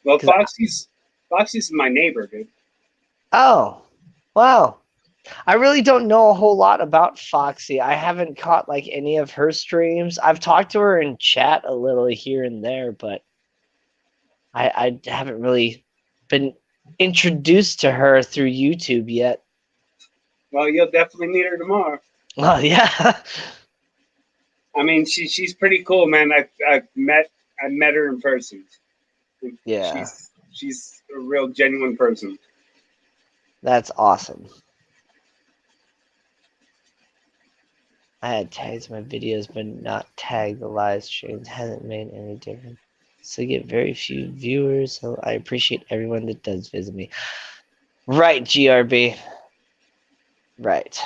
Well, Foxy's my neighbor, dude. Oh, wow. I really don't know a whole lot about Foxy. I haven't caught like any of her streams. I've talked to her in chat a little here and there, but I haven't really been introduced to her through YouTube yet. Well, you'll definitely meet her tomorrow. Oh yeah. I mean, she's pretty cool, man. I met her in person. Yeah. She's a real genuine person. That's awesome. I had tags my videos, but not tagged the live streams. Hasn't made any difference. So get very few viewers. So I appreciate everyone that does visit me. Right, GRB. Right.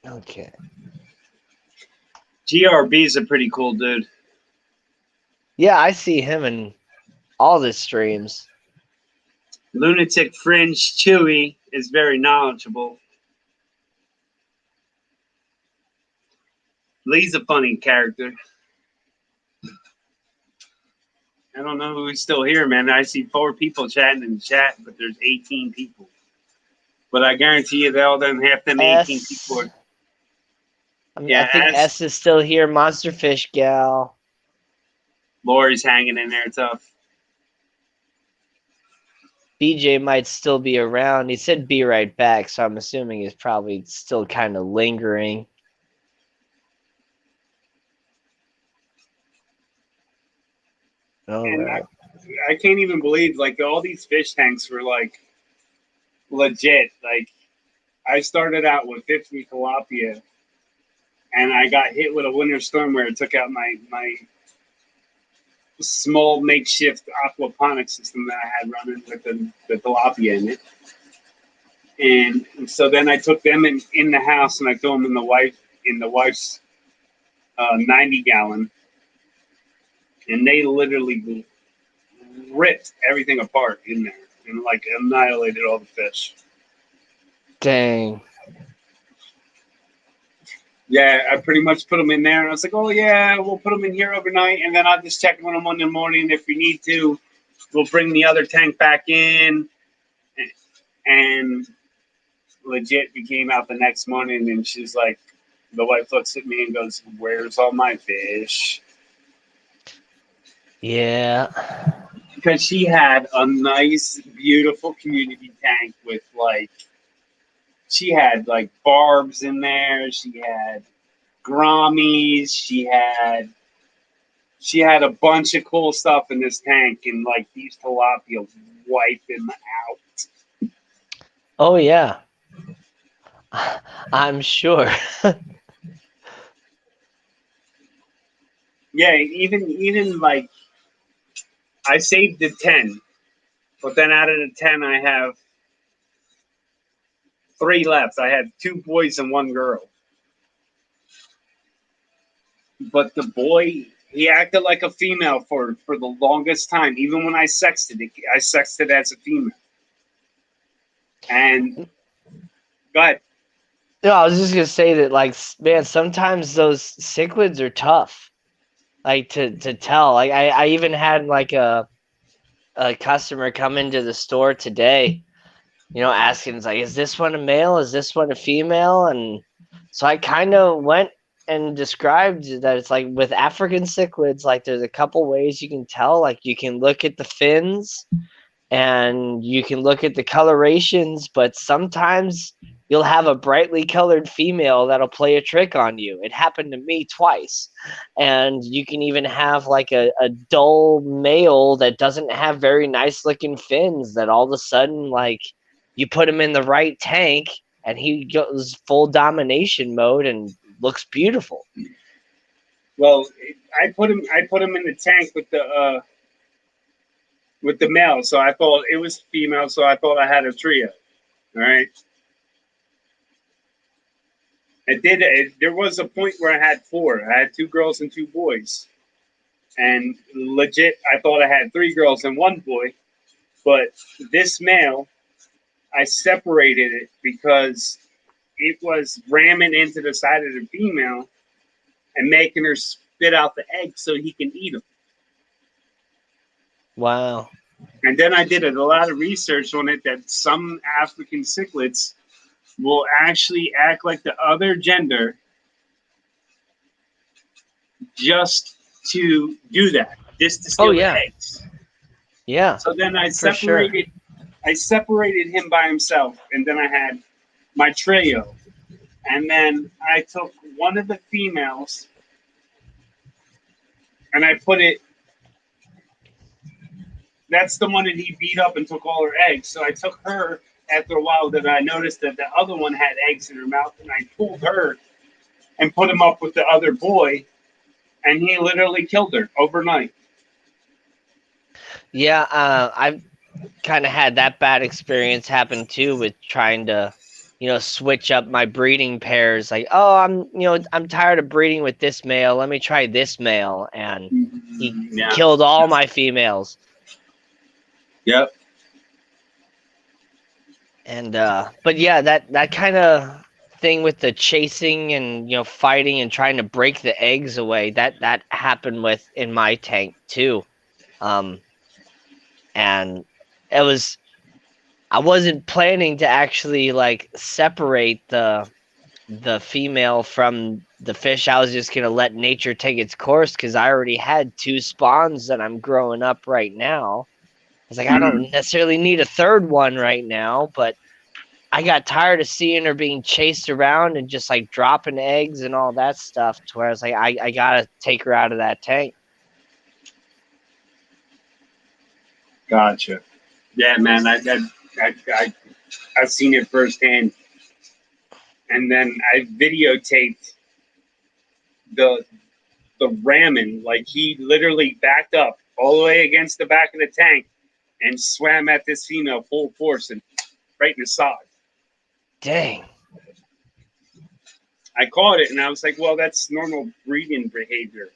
Okay. GRB's a pretty cool dude. Yeah, I see him in all the streams. Lunatic Fringe Chewy is very knowledgeable. Lee's a funny character. I don't know who's still here, man. I see 4 people chatting in the chat, but there's 18 people. But I guarantee you, all them half them 18 people are. I think S is still here. Monster Fish Gal. Lori's hanging in there tough. BJ might still be around. He said be right back, so I'm assuming he's probably still kind of lingering. And I can't even believe, like, all these fish tanks were, like, legit. Like, I started out with 50 tilapia, and I got hit with a winter storm where it took out my small makeshift aquaponics system that I had running with the tilapia in it. And so then I took them in the house and I threw them in the wife's 90-gallon, and they literally ripped everything apart in there and like annihilated all the fish. Dang. Yeah, I pretty much put them in there, and I was like, "Oh yeah, we'll put them in here overnight, and then I'll just check on them in the morning if we need to. We'll bring the other tank back in." And legit, we came out the next morning, and she's like, the wife looks at me and goes, "Where's all my fish?" Yeah. Because she had a nice, beautiful community tank with she had like barbs in there. She had grommies. She had a bunch of cool stuff in this tank, and like these tilapia wipe them out. Oh yeah. I'm sure. Yeah, even like I saved the 10, but then out of the 10, I have 3 left. I had 2 boys and 1 girl. But the boy, he acted like a female for the longest time. Even when I sexted as a female. And go ahead. No, I was just gonna say that, like, man, sometimes those cichlids are tough, like to tell. Like, I even had like a customer come into the store today, asking, like, is this one a male? Is this one a female? And so I kind of went and described that it's like with African cichlids, like there's a couple ways you can tell. Like, you can look at the fins and you can look at the colorations, but sometimes you'll have a brightly colored female that'll play a trick on you. It happened to me twice. And you can even have like a dull male that doesn't have very nice looking fins, that all of a sudden, like, you put him in the right tank and he goes full domination mode and looks beautiful. Well, I put him in the tank with the male, so I thought it was female, so I thought I had a trio. All right. There was a point where I had 4. I had 2 girls and 2 boys. And legit, I thought I had 3 girls and 1 boy. But this male, I separated it because it was ramming into the side of the female and making her spit out the eggs so he can eat them. Wow. And then I did a lot of research on it that some African cichlids will actually act like the other gender just to do that, just to steal the eggs. Yeah. So then I for sure. I separated him by himself, and then I had my trio, and then I took one of the females and I put it. That's the one that he beat up and took all her eggs. So I took her after a while. That I noticed that the other one had eggs in her mouth, and I pulled her and put him up with the other boy, and he literally killed her overnight. Yeah, I've kind of had that bad experience happen too with trying to, switch up my breeding pairs. Like, oh, I'm tired of breeding with this male. Let me try this male, and he Yeah. killed all my females. Yep. And but yeah, that kind of thing with the chasing and fighting and trying to break the eggs away, that happened with in my tank too. And I wasn't planning to actually like separate the female from the fish. I was just gonna let nature take its course because I already had 2 spawns that I'm growing up right now. I was like, I don't necessarily need a third one right now, but I got tired of seeing her being chased around and just like dropping eggs and all that stuff to where I was like, I gotta take her out of that tank. Gotcha. Yeah, man. I've seen it firsthand, and then I videotaped the ramming. Like he literally backed up all the way against the back of the tank and swam at this female full force and right in the side. Dang. I caught it, and I was like, well, that's normal breeding behavior.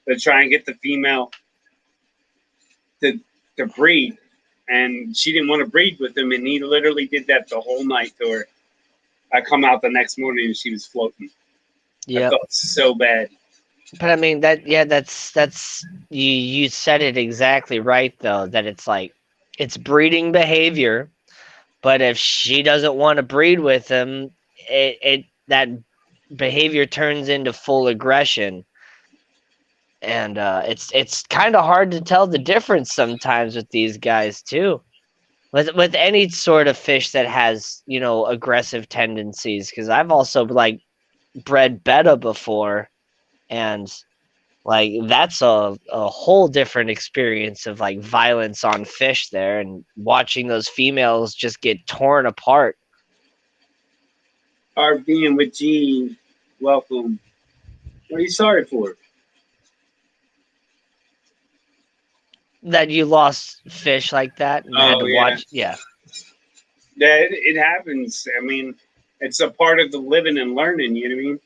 To try and get the female to breed. And she didn't want to breed with him, and he literally did that the whole night to her. I come out the next morning, and she was floating. Yeah. I felt so bad. But I mean that's you said it exactly right though, that it's like it's breeding behavior, but if she doesn't want to breed with him, it that behavior turns into full aggression. And it's kind of hard to tell the difference sometimes with these guys too. With any sort of fish that has, aggressive tendencies, because I've also like bred betta before, and like that's a whole different experience of like violence on fish there, and watching those females just get torn apart. Our being with Gene, welcome. What are you sorry for? That you lost fish like that and had to watch. Yeah. Yeah, it happens. I mean, it's a part of the living and learning, you know what I mean?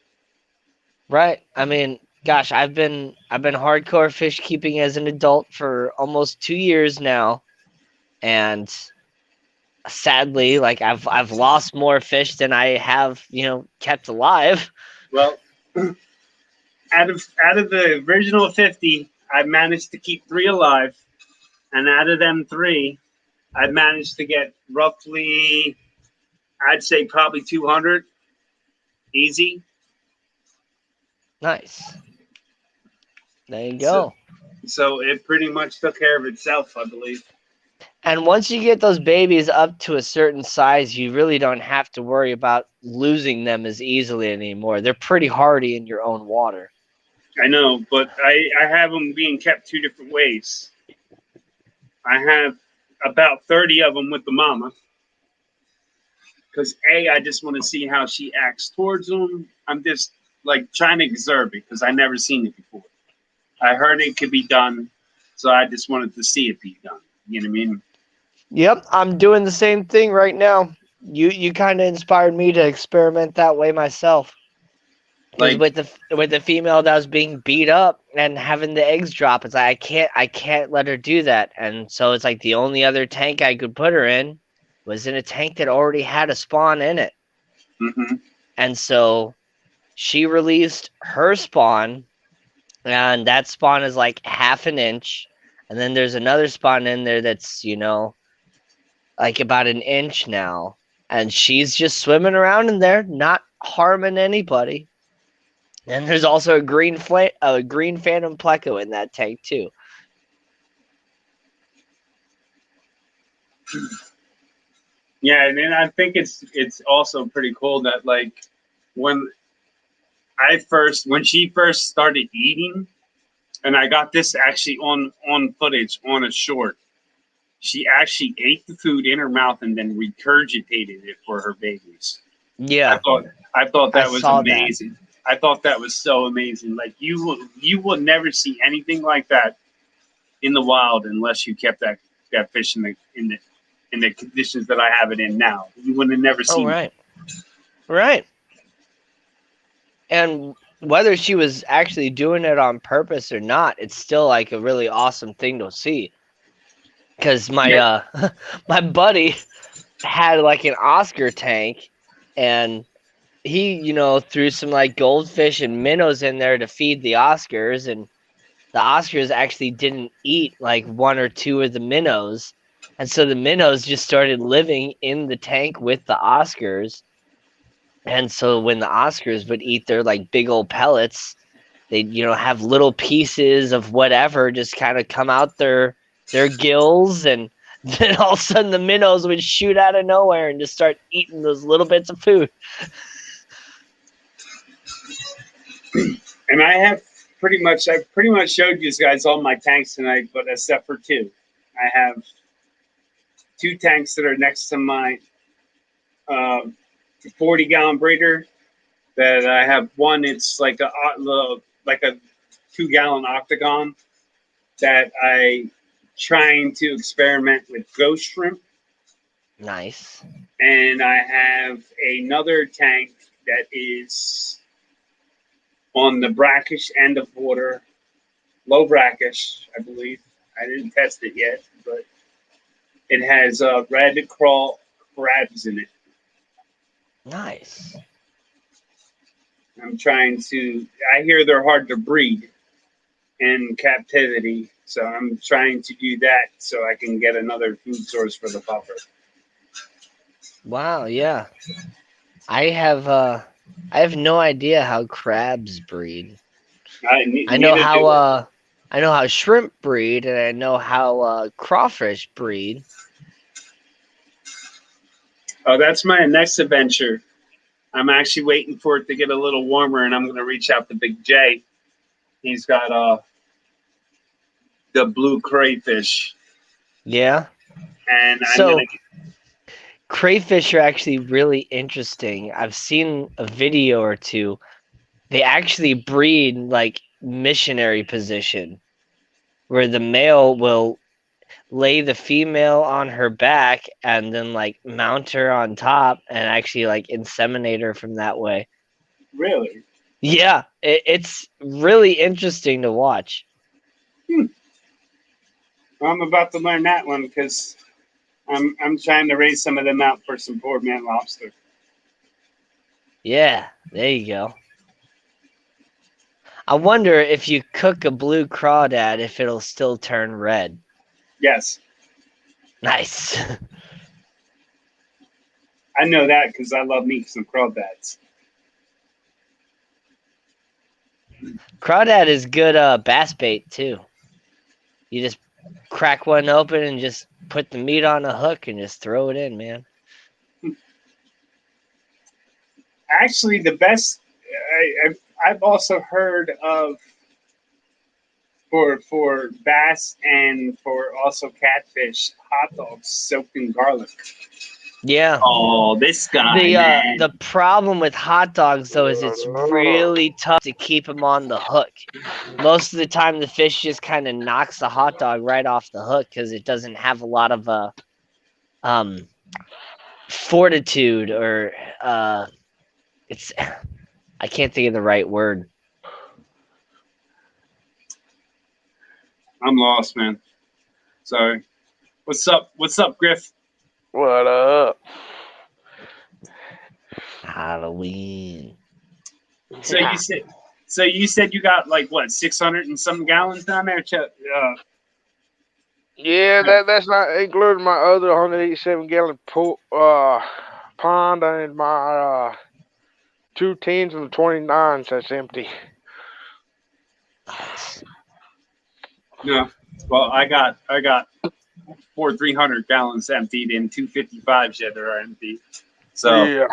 Right. I mean, gosh, I've been hardcore fish keeping as an adult for almost 2 years now, and sadly, like I've lost more fish than I have, kept alive. Well, out of the original 50, I managed to keep 3 alive, and out of them 3, I managed to get roughly, I'd say probably 200, easy. Nice. There you go. So it pretty much took care of itself, I believe. And once you get those babies up to a certain size, you really don't have to worry about losing them as easily anymore. They're pretty hardy in your own water. I know, but I have them being kept 2 different ways. I have about 30 of them with the mama. Because I just want to see how she acts towards them. I'm just like trying to observe it because I never seen it before. I heard it could be done, so I just wanted to see it be done. You know what I mean? Yep, I'm doing the same thing right now. You kind of inspired me to experiment that way myself. Like with the female that was being beat up and having the eggs drop, it's like I can't let her do that. And so it's like the only other tank I could put her in was in a tank that already had a spawn in it. Mm-hmm. And so she released her spawn, and that spawn is like half an inch. And then there's another spawn in there that's, like about an inch now. And she's just swimming around in there, not harming anybody. And there's also a green phantom pleco in that tank too. Yeah, and then I think it's also pretty cool that like when when she first started eating, and I got this actually on footage on a short. She actually ate the food in her mouth and then regurgitated it for her babies. Yeah, I thought I that was saw that. amazing. I thought that was so amazing. Like you will never see anything like that in the wild unless you kept that fish in the conditions that I have it in now. You would have never Oh, seen it. right. Right. And whether she was actually doing it on purpose or not, it's still like a really awesome thing to see. Because my my buddy had like an Oscar tank, and he, threw some like goldfish and minnows in there to feed the Oscars, and the Oscars actually didn't eat like one or two of the minnows. And so the minnows just started living in the tank with the Oscars. And so when the Oscars would eat their like big old pellets, they'd, have little pieces of whatever just kind of come out their gills, and then all of a sudden the minnows would shoot out of nowhere and just start eating those little bits of food. And I pretty much showed you guys all my tanks tonight, but except for two. I have two tanks that are next to my 40-gallon breeder. That I have one. It's like a 2-gallon octagon that I trying to experiment with ghost shrimp. Nice. And I have another tank that is on the brackish end of water, low brackish, I believe. I didn't test it yet, but it has red crawl crabs in it. Nice. I hear they're hard to breed in captivity, so I'm trying to do that so I can get another food source for the pupper. Wow, yeah. I have no idea how crabs breed. I know how shrimp breed, and I know how crawfish breed. Oh, that's my next adventure. I'm actually waiting for it to get a little warmer, and I'm going to reach out to Big J. He's got the blue crayfish. Yeah. And so crayfish are actually really interesting. I've seen a video or two. They actually breed like missionary position, where the male will lay the female on her back and then like mount her on top and actually like inseminate her from that way. Really? Yeah, it's really interesting to watch. I'm about to learn that one because I'm trying to raise some of them out for some poor man lobster. Yeah, there you go. I wonder if you cook a blue crawdad if it'll still turn red. Yes. Nice. I know that because I love me some crawdads. Crawdad is good bass bait too. You just crack one open and just put the meat on a hook and just throw it in, man. Actually, the best I've also heard of for bass and for also catfish, hot dogs soaked in garlic. Yeah. Oh, this guy. The problem with hot dogs though is it's really tough to keep them on the hook. Most of the time, the fish just kind of knocks the hot dog right off the hook because it doesn't have a lot of fortitude, or it's I can't think of the right word. I'm lost, man. Sorry. What's up? What's up, Griff? What up? Halloween. So you said you got like what, 600 and some gallons down there? Yeah, that's not including my other 187-gallon pond and my 2 10s and 29s that's empty. Nice. No. Well, I got 4 300 gallons emptied and 255s that are empty. So Yeah.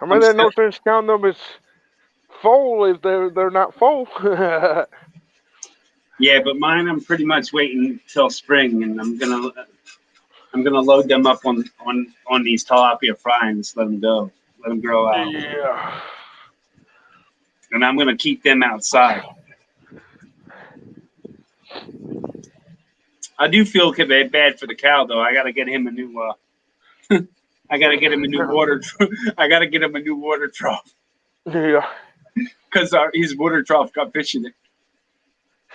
I mean, there's no sense counting them as full if they're not full. yeah, but mine I'm pretty much waiting till spring, and I'm gonna load them up on these tilapia fry and just let them go, let them grow out. Yeah. And I'm gonna keep them outside. I do feel bad for the cow though. I gotta get him a new. I gotta get him a new water. I gotta get him a new water trough. Yeah. Because his water trough got fish in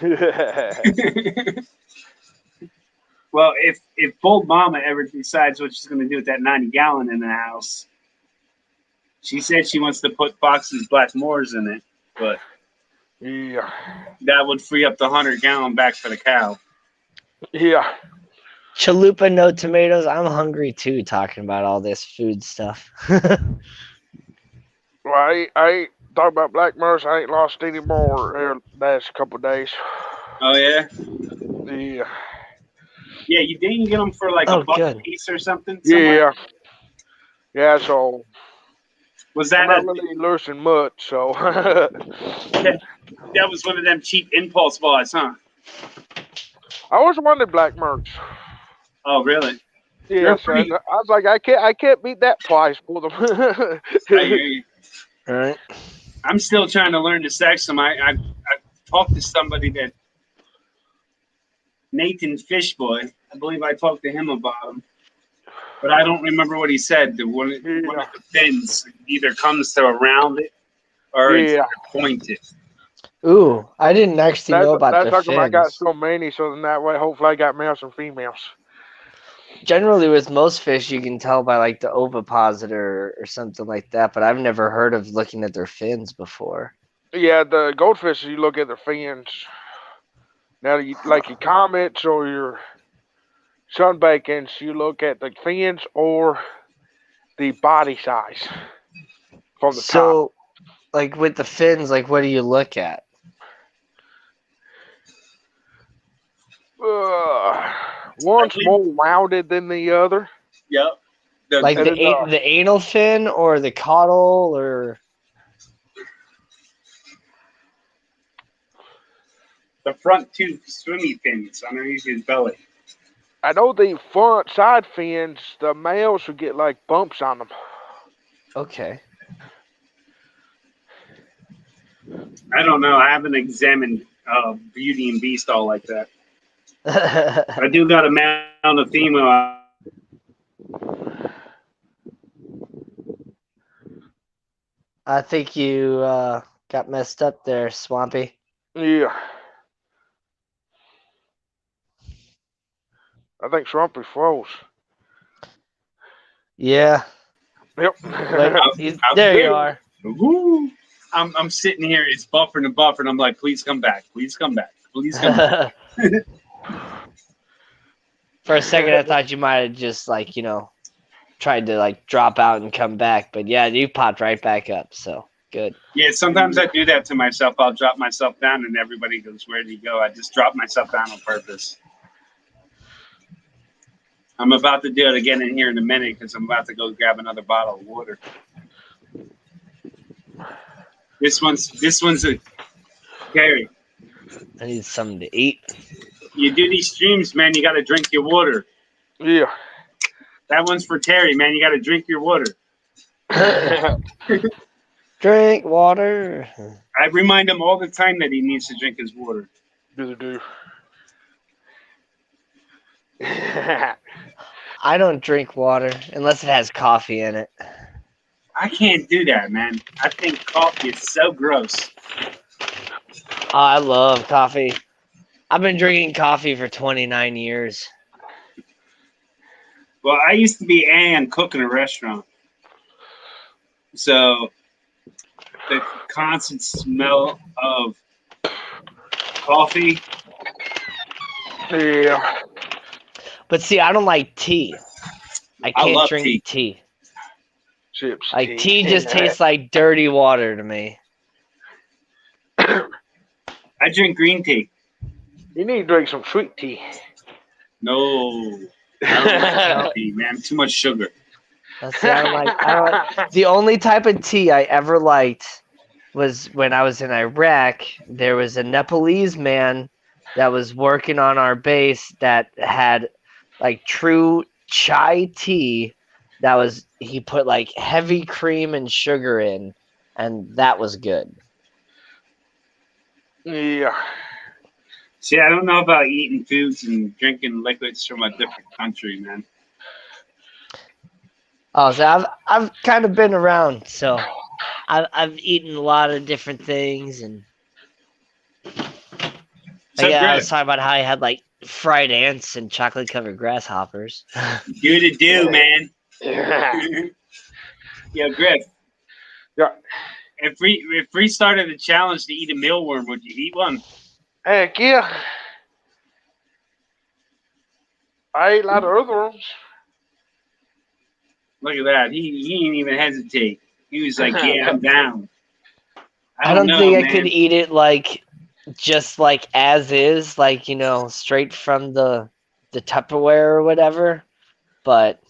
it. Well, if Bold Mama ever decides what she's gonna do with that 90-gallon in the house, she said she wants to put Fox's Black Moors in it, but yeah, that would free up the 100-gallon back for the cow. Yeah. Chalupa, no tomatoes. I'm hungry too, talking about all this food stuff. Well, I ain't talking about black moors. I ain't lost any more here the last couple of days. Oh yeah. Yeah. Yeah, you didn't get them for like Oh, a buck good. a piece or something. Somewhere? Yeah. Yeah. So Was I'm that not really losing much. So that was one of them cheap impulse buys, huh? I always wanted black moors. Oh really? Yeah, so I was like, I can't beat that price for them. I hear you. All right. I'm still trying to learn to sex them. I talked to somebody that Nathan Fishboy. I believe I talked to him about them, but I don't remember what he said. One of the fins either comes to around it or it's pointed. Ooh, I didn't actually know about that's the how come I got fins. so many. So then that way, hopefully, I got males and females. Generally, with most fish, you can tell by like the ovipositor or something like that. But I've never heard of looking at their fins before. Yeah, the goldfish, you look at their fins. Now, like your comets or your sunbakins, you look at the fins or the body size from the top. So, like with the fins, like what do you look at? One's more rounded than the other. Yep. Like the anal fin or the caudal or the front two swimmy fins underneath his belly. I know the front side fins, the males would get like bumps on them. Okay. I don't know. I haven't examined Beauty and Beast all like that. I do got a male and a female. I think you got messed up there, Swampy. Yeah. I think Swampy froze. Yeah. Yep. There you are. Woo. I'm sitting here. It's buffering and buffering. I'm like, please come back. Please come back. Please come back. For a second, I thought you might have just tried to drop out and come back, but yeah, you popped right back up. So good. Yeah, sometimes I do that to myself. I'll drop myself down, and everybody goes, "Where did he go?" I just drop myself down on purpose. I'm about to do it again in here in a minute because I'm about to go grab another bottle of water. This one's a Gary. I need something to eat. You do these streams, man. You got to drink your water. Yeah. That one's for Terry, man. You got to drink your water. Drink water. I remind him all the time that he needs to drink his water. Do. I don't drink water unless it has coffee in it. I can't do that, man. I think coffee is so gross. Oh, I love coffee. I've been drinking coffee for 29 years. Well, I used to be and cook in a restaurant. So the constant smell of coffee. Yeah. But see, I don't like tea. I can't drink tea. Chips. Like tea just tastes like dirty water to me. I drink green tea. You need to drink some sweet tea. No, I don't like tea, man. Too much sugar. See, I don't like. The only type of tea I ever liked was when I was in Iraq. There was a Nepalese man that was working on our base that had like true chai tea. He put like heavy cream and sugar in, and that was good. Yeah. See, I don't know about eating foods and drinking liquids from a different country, man. Oh, so I've kind of been around, so I've eaten a lot of different things, and So, I Griff, was talking about how I had like fried ants and chocolate covered grasshoppers. do to do, man. Yeah, Griff. Yeah. If we started a challenge to eat a mealworm, would you eat one? Heck yeah. I ate a lot of earthworms. Look at that. He didn't even hesitate. He was like, "Yeah, I'm down." I don't know, think man. I could eat it like just like as is, like straight from the Tupperware or whatever. But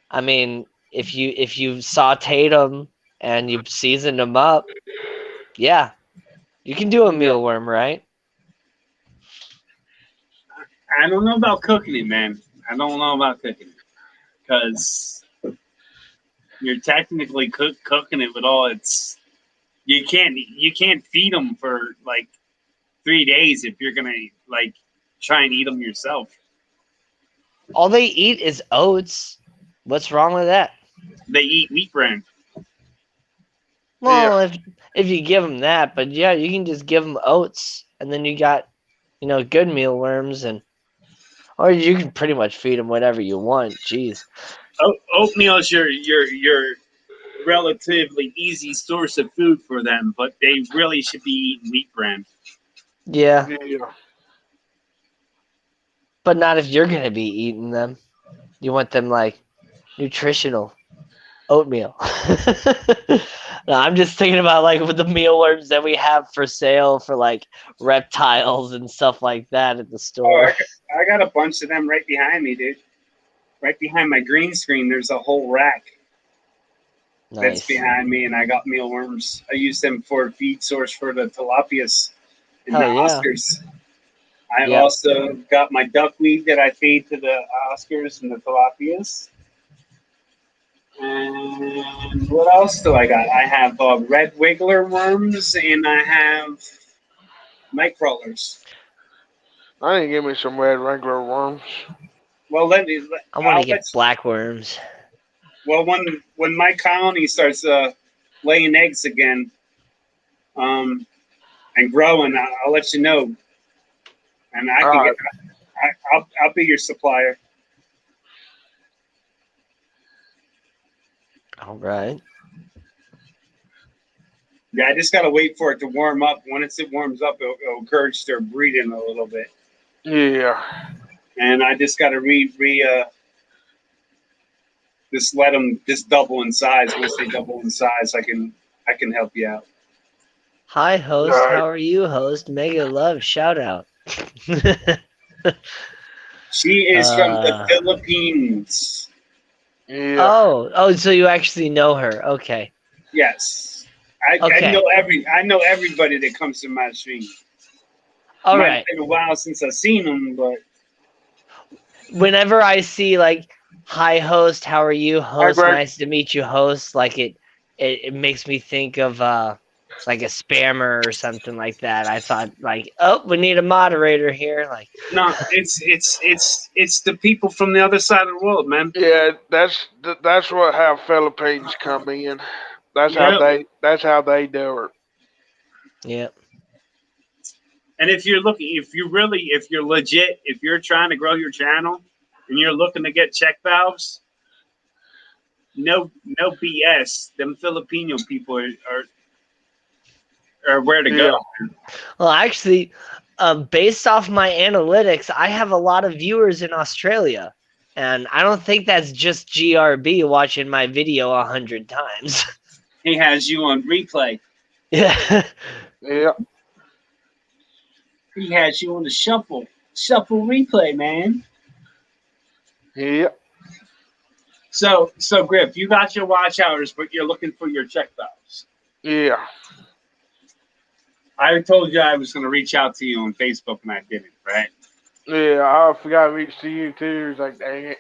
I mean, if you sautéed them and you seasoned them up, yeah, you can do a mealworm, right? I don't know about cooking it, man. I don't know about cooking it because you're technically cooking it with all its. You can't feed them for like 3 days if you're gonna like try and eat them yourself. All they eat is oats. What's wrong with that? They eat wheat bran. Well, if you give them that, but yeah, you can just give them oats, and then you got good mealworms, or you can pretty much feed them whatever you want. Jeez. Oatmeal is your relatively easy source of food for them, but they really should be eating wheat bran. Yeah. Yeah. But not if you're gonna be eating them. You want them like nutritional oatmeal. No, I'm just thinking about like with the mealworms that we have for sale for like reptiles and stuff like that at the store. I got a bunch of them right behind me, dude. Right behind my green screen, there's a whole rack that's behind me, and I got mealworms. I use them for a feed source for the tilapias and the Oscars. I also got my duckweed that I feed to the Oscars and the tilapias. And what else do I got? I have red wiggler worms, and I have night crawlers. I need to give me some red regular worms. Well, I want to get black worms. Well, when my colony starts laying eggs again, and growing, I'll let you know, and I can I'll be your supplier. All right. Yeah, I just gotta wait for it to warm up. Once it warms up, it'll encourage their breeding a little bit. Yeah. And I just gotta just let them just double in size. Once they double in size, I can help you out. Hi, host. How are you, host? Mega love shout out. She is from the Philippines. Yeah. Oh, so you actually know her? Okay. Yes, I know everybody that comes to my stream. All Might right. have been a while since I've seen them, but whenever I see like, hi, host, how are you, host? Greg. Nice to meet you, host. Like it makes me think of like a spammer or something like that. I thought like, oh, we need a moderator here. Like, no, it's the people from the other side of the world, man. Yeah, that's how Philippines come in. That's how they do it. Yep. And if you're legit, if you're trying to grow your channel and you're looking to get check valves, no BS. Them Filipino people are where to go. Well, actually, based off my analytics, I have a lot of viewers in Australia, and I don't think that's just GRB watching my video 100 times. He has you on replay. Yeah. Yeah. He has you on the shuffle replay, man. Yeah. So Griff, you got your watch hours, but you're looking for your check valves. Yeah. I told you I was going to reach out to you on Facebook, and I didn't, right? Yeah, I forgot to reach to you too. It's like, dang it.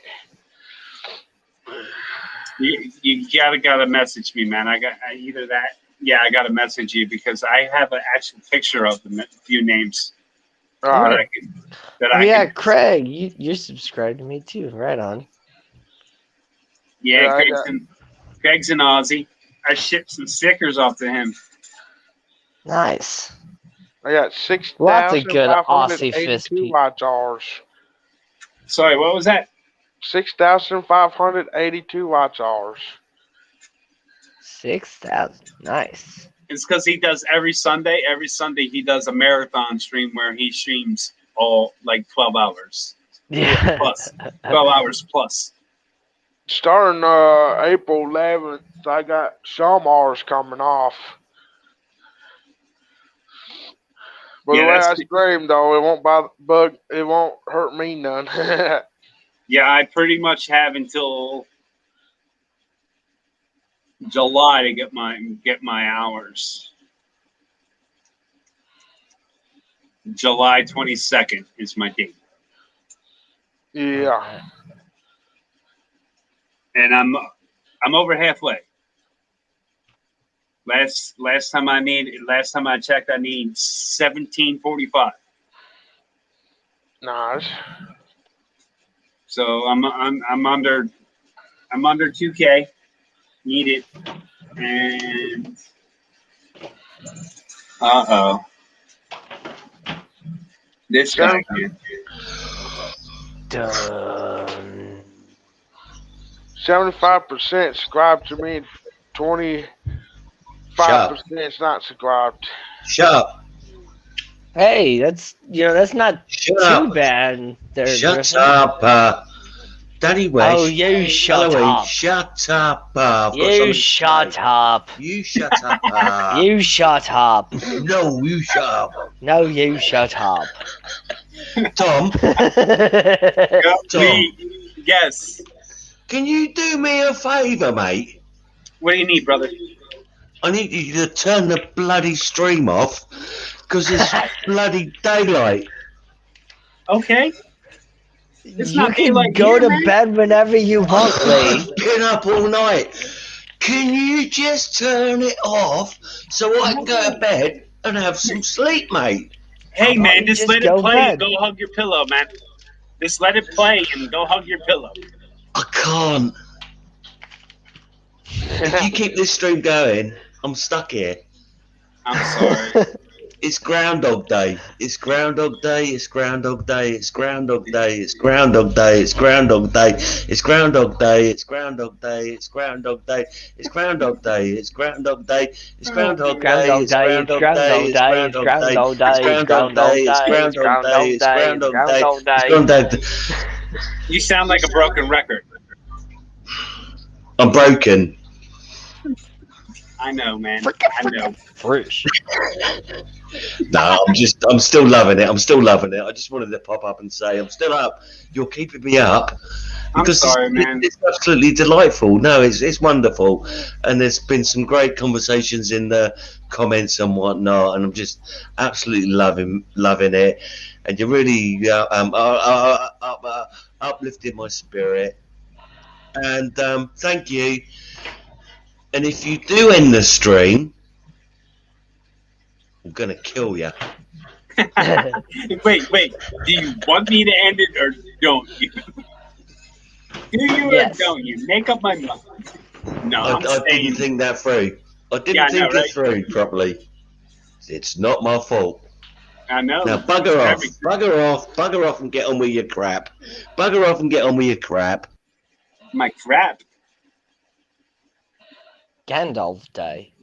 You gotta message me, man. I either that. Yeah, I gotta message you because I have an actual picture of the few names All that right. Yeah, Craig, you're subscribed to me too. Right on. Yeah, Yeah, Craig's an Aussie. I shipped some stickers off to him. Nice. I got Lots of good Aussie fist 6,582 watch hours. Sorry, what was that? 6,582 watch hours. 6,000. Nice. It's because he does every Sunday. Every Sunday he does a marathon stream where he streams all like 12 hours. Yeah. Plus 12 hours plus. Starting April 11th, I got Shamars coming off. But Yeah, the way I that's- stream though, it won't hurt me none. Yeah, I pretty much have until July to get my hours. July 22nd is my date. Yeah. And I'm over halfway. Last time I checked, I need 1745. Nice. So I'm under 2K. Need it. And this guy here. Done. 75% subscribed to me. 25% is not subscribed. Shut up. Hey, that's not Shut too up. bad. There, Shut Griffin. up. Daddy West. Oh, you shut Eloise, up. Shut up. I've got You something to shut say. up. You shut up. You shut up. No, you shut up. No, you shut up. Tom, Tom, Yes. can you do me a favour, mate? What do you need, brother? I need you to turn the bloody stream off because it's bloody daylight. Okay. It's You not can daylight go here, to man. bed whenever you want, Lee. I've been up all night. Can you just turn it off so I can go to bed and have some sleep, mate? Hey, How man, about you just just let go it play bed? and go hug your pillow, man. Just let it play and go hug your pillow. I can't. If you keep this stream going, I'm stuck here. I'm sorry. It's Groundhog Day. It's Groundhog Day. It's Groundhog Day. It's Groundhog Day. It's Groundhog Day. It's Groundhog Day. It's Groundhog Day. It's Groundhog Day. It's Groundhog Day. It's Groundhog Day. It's Groundhog Day. It's Groundhog Day. It's Groundhog Day. It's Groundhog Day. It's Groundhog Day. It's Groundhog Day. It's Groundhog Day. It's Groundhog Day. You sound like a broken record. I'm broken. I know, man. I know. Fresh. No, I'm still loving it. I'm still loving it. I just wanted to pop up and say I'm still up. You're keeping me up. I'm Because sorry, man. it's absolutely delightful. No, it's wonderful. And there's been some great conversations in the comments and whatnot. And I'm just absolutely loving it. And you're really uplifting my spirit. And thank you. And if you do end the stream, I'm going to kill you. Wait. Do you want me to end it or don't you? Do you Yes. or don't you? Make up my mind. No, I I'm didn't staying. think that through. I didn't Yeah, I know, think it right? through properly. It's not my fault. I know. Now bugger off. Everything. Bugger off and get on with your crap. Bugger off and get on with your crap. My crap. Gandalf Day.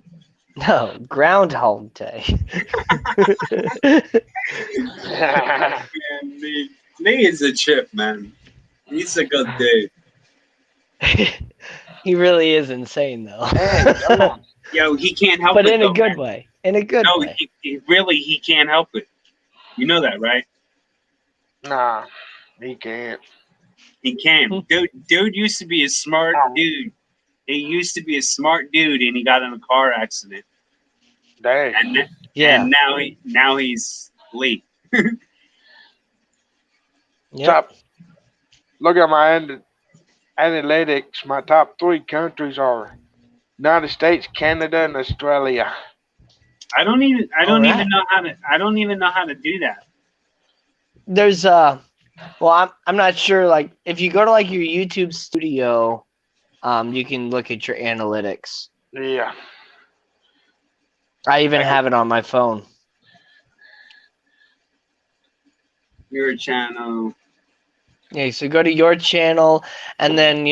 No, Groundhog Day. Man, Lee is a chip, man. He's a good dude. He really is insane, though. Yo, he can't help But it. in a though, good man. way. In a good No, way. he can't help it. You know that, right? Nah, he can't. He can't. Dude used to be a smart dude. He used to be a smart dude, and he got in a car accident. Dang. And now he's Lee. Top. Look at my analytics. My top 3 countries are United States, Canada, and Australia. I don't even Alright. know how to do that. There's well, I'm not sure. Like, if you go to like your YouTube studio, you can look at your analytics. Yeah. I even have it on my phone. Your channel. Yeah, so go to your channel, and then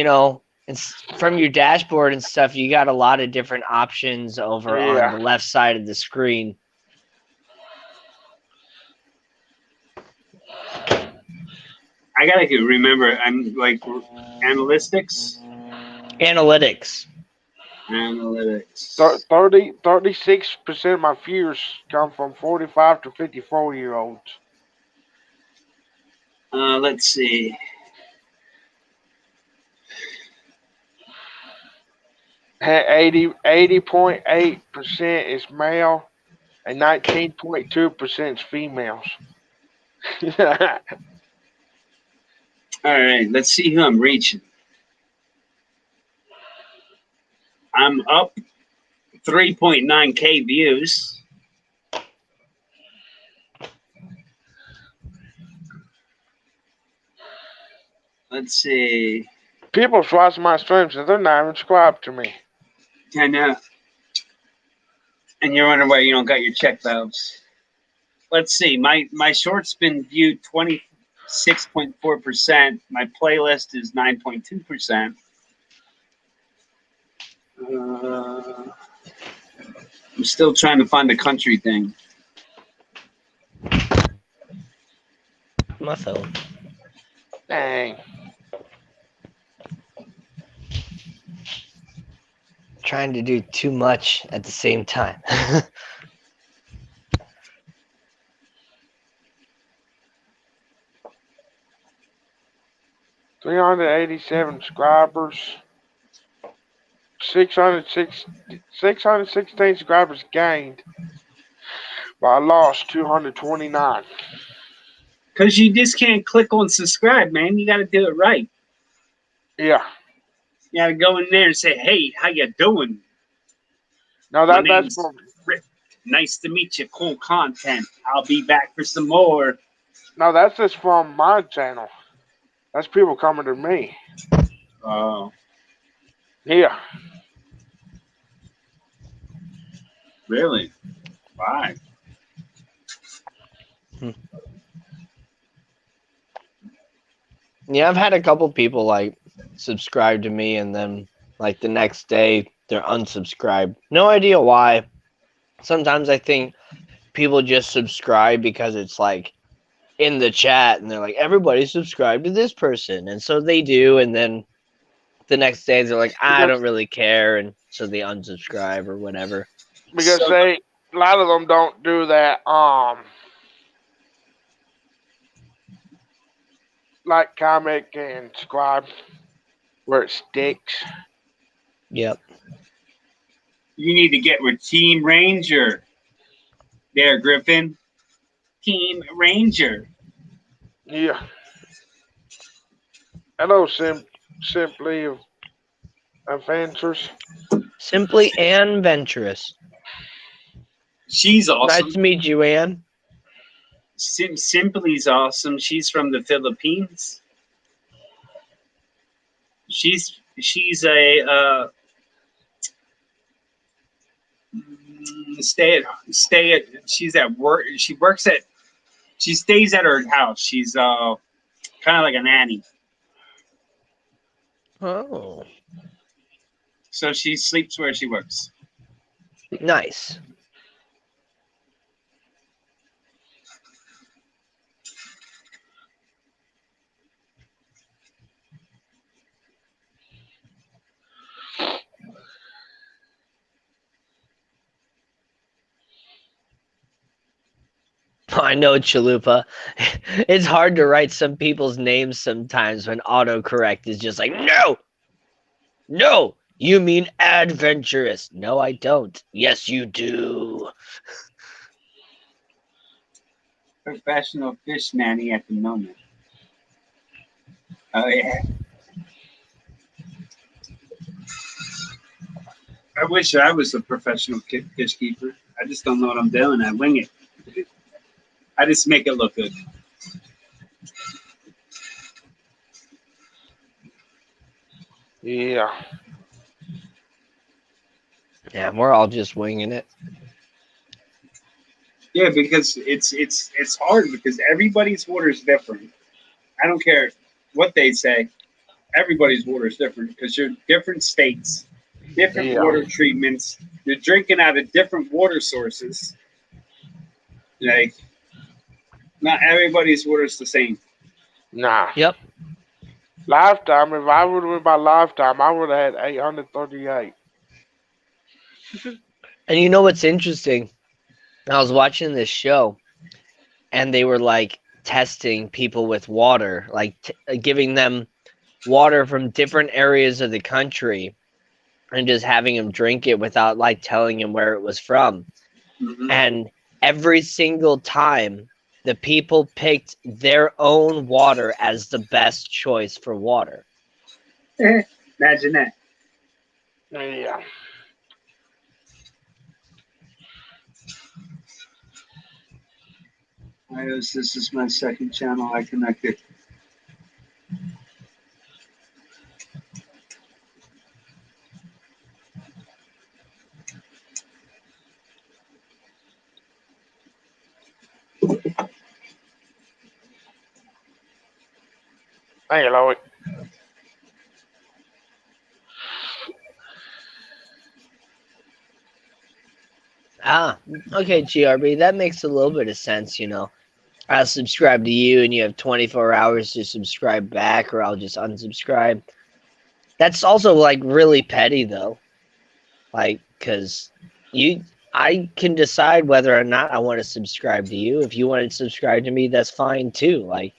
it's from your dashboard and stuff. You got a lot of different options over on the left side of the screen. I gotta remember. I'm like analytics. Analytics. 36% of my viewers come from 45 to 54-year-olds. Let's see. 80.8% is male, and 19.2% is females. All right, let's see who I'm reaching. I'm up 3.9K views. Let's see. People watch my streams and they're not even subscribed to me. I know. And you're wondering why you don't got your check valves. Let's see. My short's been viewed 26.4%. My playlist is 9.2%. I'm still trying to find the country thing. My phone. Dang. Trying to do too much at the same time. 387 subscribers. 616 subscribers gained, but I lost 229. Because you just can't click on subscribe, man. You got to do it right. Yeah. You got to go in there and say, hey, how you doing? No, that's from Rick. Nice to meet you. Cool content. I'll be back for some more. No, that's just from my channel. That's people coming to me. Oh. Yeah. Really? Why? Yeah, I've had a couple people like subscribe to me, and then like the next day they're unsubscribed. No idea why. Sometimes I think people just subscribe because it's like in the chat, and they're like, everybody subscribe to this person, and so they do, and then the next day they're like, I don't really care, and so they unsubscribe or whatever. Because a lot of them don't do that. Like, comment, and subscribe where it sticks. Yep. You need to get with Team Ranger. There, Griffin. Team Ranger. Yeah. Hello, Simply Adventures. Simply Ann Venturous. She's awesome. Nice to meet you, Ann. Simply's awesome. She's from the Philippines. She's a she's at work. She stays at her house. She's kind of like a nanny. Oh. So she sleeps where she works. Nice. I know, Chalupa. It's hard to write some people's names sometimes when autocorrect is just like, no! No! You mean adventurous. No, I don't. Yes, you do. Professional fish nanny at the moment. Oh yeah. I wish I was a professional fish keeper. I just don't know what I'm doing. I wing it. I just make it look good. Yeah. Yeah, we're all just winging it. Yeah, because it's hard because everybody's water is different. I don't care what they say. Everybody's water is different because you're different states, different Yeah. water treatments. You're drinking out of different water sources. Like, not everybody's water is the same. Nah. Yep. Lifetime, if I would have been my lifetime, I would have had 838. And you know what's interesting? I was watching this show, and they were like testing people with water, like giving them water from different areas of the country and just having them drink it without like telling them where it was from. Mm-hmm. And every single time, the people picked their own water as the best choice for water. Imagine that. Yeah. This is my second channel I connected. Hey, Lloyd. Ah, okay, GRB, that makes a little bit of sense, you know. I'll subscribe to you and you have 24 hours to subscribe back, or I'll just unsubscribe. That's also like really petty though. Like, cause I can decide whether or not I want to subscribe to you. If you want to subscribe to me, that's fine too. Like,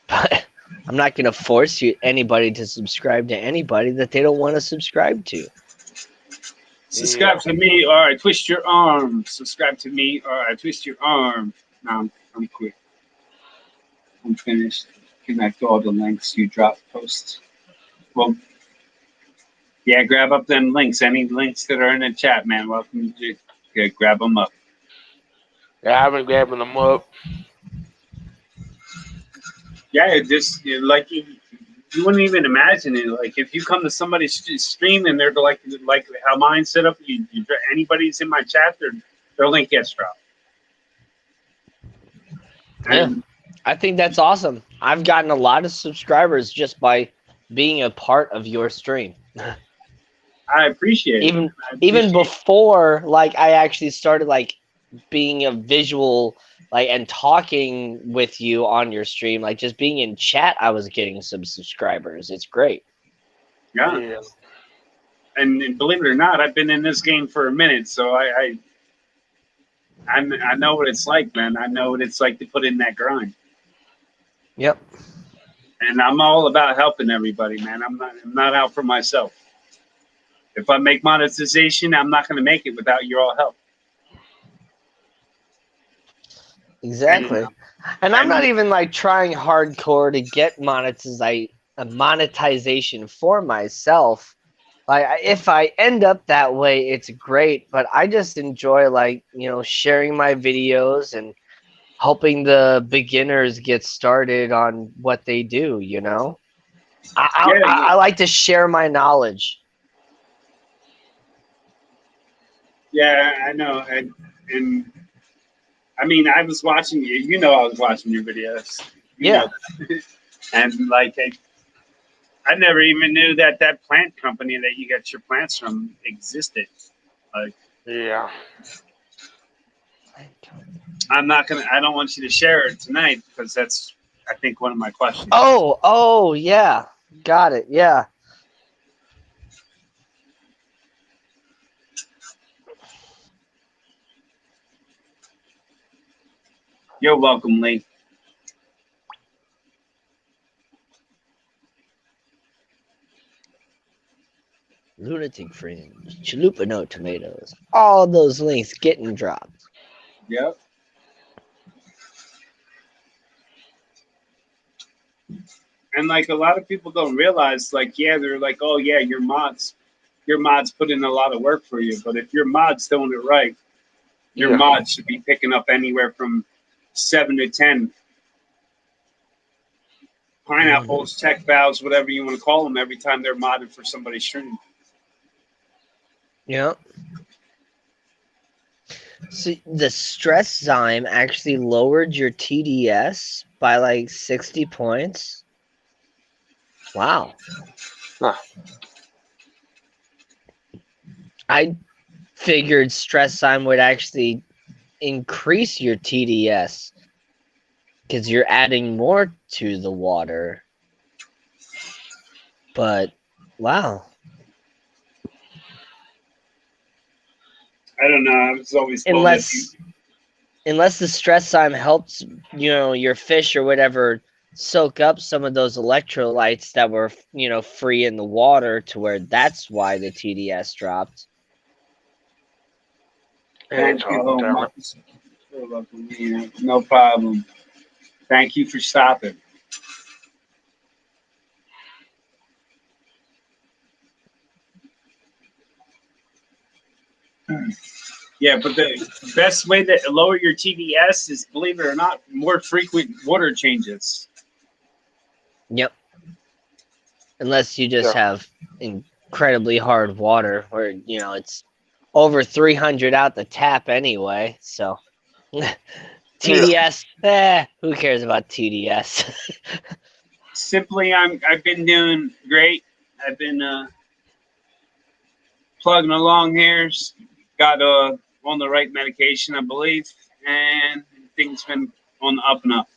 but I'm not gonna force anybody to subscribe to anybody that they don't want to subscribe to. Subscribe to me or I twist your arm. Subscribe to me or I twist your arm. No, I'm quick. I'm finished. Connect all the links you dropped posts. Well, yeah, grab up them links. Any links that are in the chat, man. Welcome to grab them up. Yeah, I've been grabbing them up. Yeah, it just like you wouldn't even imagine it. Like if you come to somebody's stream and they're like how mine's set up, anybody's in my chat, their link gets dropped. Yeah, I think that's awesome. I've gotten a lot of subscribers just by being a part of your stream. I appreciate it. Even before like I actually started like being a visual like and talking with you on your stream, like just being in chat, I was getting some subscribers. It's great. Yeah. And believe it or not, I've been in this game for a minute, so I know what it's like, man. I know what it's like to put in that grind. Yep. And I'm all about helping everybody, man. I'm not out for myself. If I make monetization, I'm not going to make it without your all help. Exactly. And I'm not even like trying hardcore to get monetization for myself. Like if I end up that way, it's great, but I just enjoy like, you know, sharing my videos and helping the beginners get started on what they do, you know? I like to share my knowledge. Yeah, I know. And I mean, I was watching you. You know, I was watching your videos. Yeah. And like, I never even knew that plant company that you get your plants from existed. Like, yeah. I don't want you to share it tonight because that's, I think, one of my questions. Oh, yeah. Got it. Yeah. You're welcome, Lee. Lunatic Fringe, Chalupa No Tomatoes. All those links getting dropped. Yep. And like a lot of people don't realize, like, yeah, they're like, oh yeah, your mods put in a lot of work for you. But if your mod's doing it right, your mod should be picking up anywhere from 7 to 10 pineapples, tech valves, whatever you want to call them, every time they're modded for somebody's stream. Yeah. So the stress zyme actually lowered your TDS by like 60 points. Wow. Huh. I figured stress zyme would actually increase your TDS because you're adding more to the water. But wow. I don't know. I was always told Unless the stress zyme helps, your fish or whatever soak up some of those electrolytes that were, free in the water, to where that's why the TDS dropped. Thank you so much. You're welcome, man. No problem. Thank you for stopping. Yeah, but the best way to lower your TDS is, believe it or not, more frequent water changes. Yep. Unless you just have incredibly hard water, where it's over 300 out the tap anyway. So TDS, who cares about TDS? Simply, I've been doing great. I've been plugging along here. Got on the right medication, I believe, and things been on the up and up.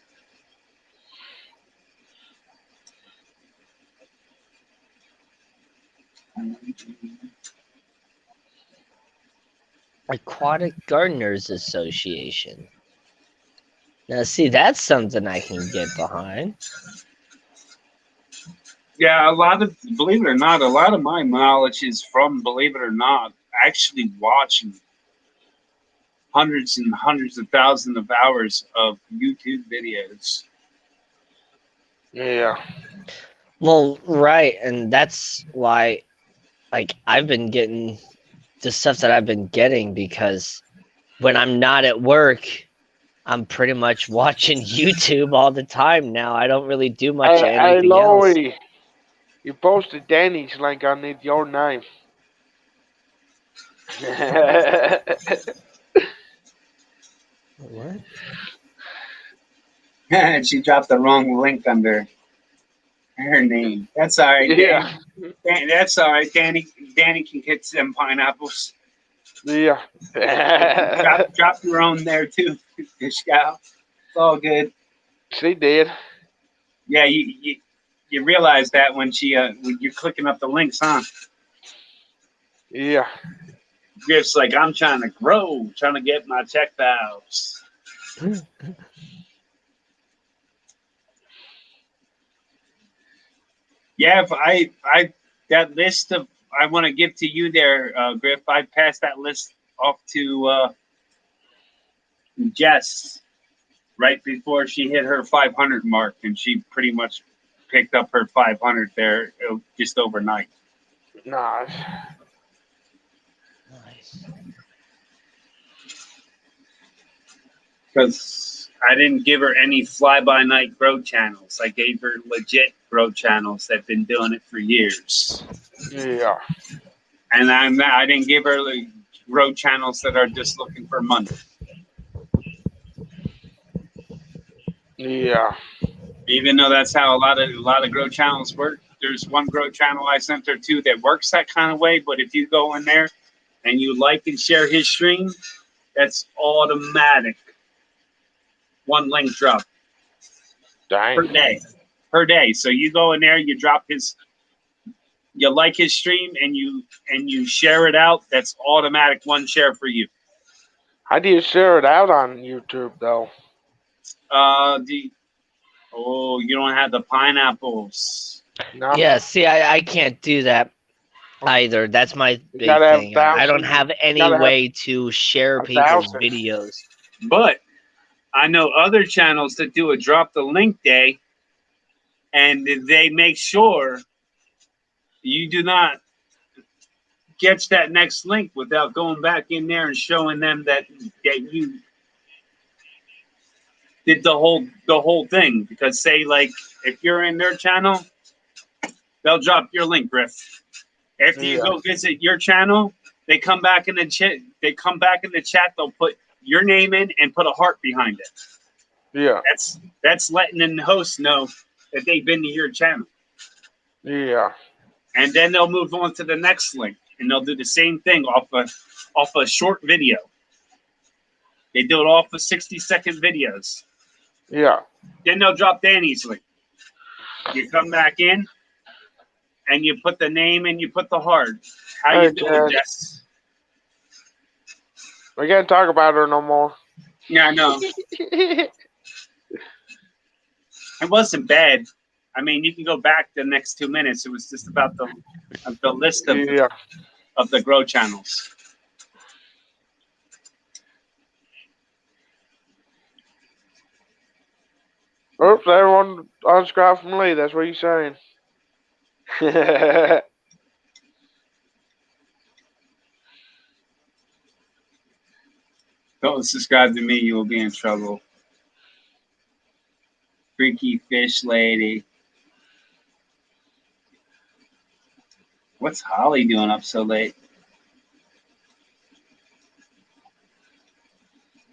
Aquatic Gardeners Association. Now, see, that's something I can get behind. Yeah, believe it or not, a lot of my knowledge is from, believe it or not, actually watching hundreds and hundreds of thousands of hours of YouTube videos. Yeah. Well, right, and that's why, like, I've been getting the stuff that I've been getting, because when I'm not at work, I'm pretty much watching YouTube all the time now. I don't really do much of anything else. You posted Danny's link underneath your name. What? And she dropped the wrong link under her name. That's all right. Yeah. That's all right. Danny can get some pineapples. Yeah. drop your own there too, Fish Gal. It's all good. She did. Yeah, you realize that when you're clicking up the links, huh? Yeah. Griff's like, I'm trying to grow, trying to get my check valves. Yeah, if I that list of I want to give to you there, Griff. I passed that list off to Jess right before she hit her 500 mark, and she pretty much picked up her 500 there just overnight. Nice. Because I didn't give her any fly-by-night grow channels. I gave her legit grow channels that've been doing it for years. Yeah. And I didn't give her the grow channels that are just looking for money. Yeah. Even though that's how a lot of grow channels work. There's one grow channel I sent her to that works that kind of way. But if you go in there and you like and share his stream, that's automatic. One link drop. Dang. Per day. So you go in there, you drop you like his stream, and you share it out. That's automatic one share for you. How do you share it out on YouTube though? You don't have the pineapples. No, Yeah, see, I can't do that either. That's my you big gotta have thing. I don't 1,000. have You any gotta have way to share people's 1,000. videos. But I know other channels that do a drop the link day, and they make sure you do not get that next link without going back in there and showing them that you did the whole thing. Because say like if you're in their channel, they'll drop your link, Griff. After you Yeah, go visit your channel, they come back in the chat. They'll put your name in and put a heart behind it. yeah, That's letting the host know that they've been to your channel, yeah, and then they'll move on to the next link, and they'll do the same thing off a short video. They do it off of 60-second videos. yeah. Then they'll drop Danny's link. You come back in, and you put the name and you put the heart. How Hey, you doing, Jess. Jess? We can't talk about her no more. Yeah, I know. It wasn't bad. I mean, you can go back the next 2 minutes. It was just about the list Yeah. of the grow channels. Oops, everyone unsubscribe from Lee. That's what you're saying. Don't subscribe to me, you will be in trouble. Freaky fish lady. What's Holly doing up so late?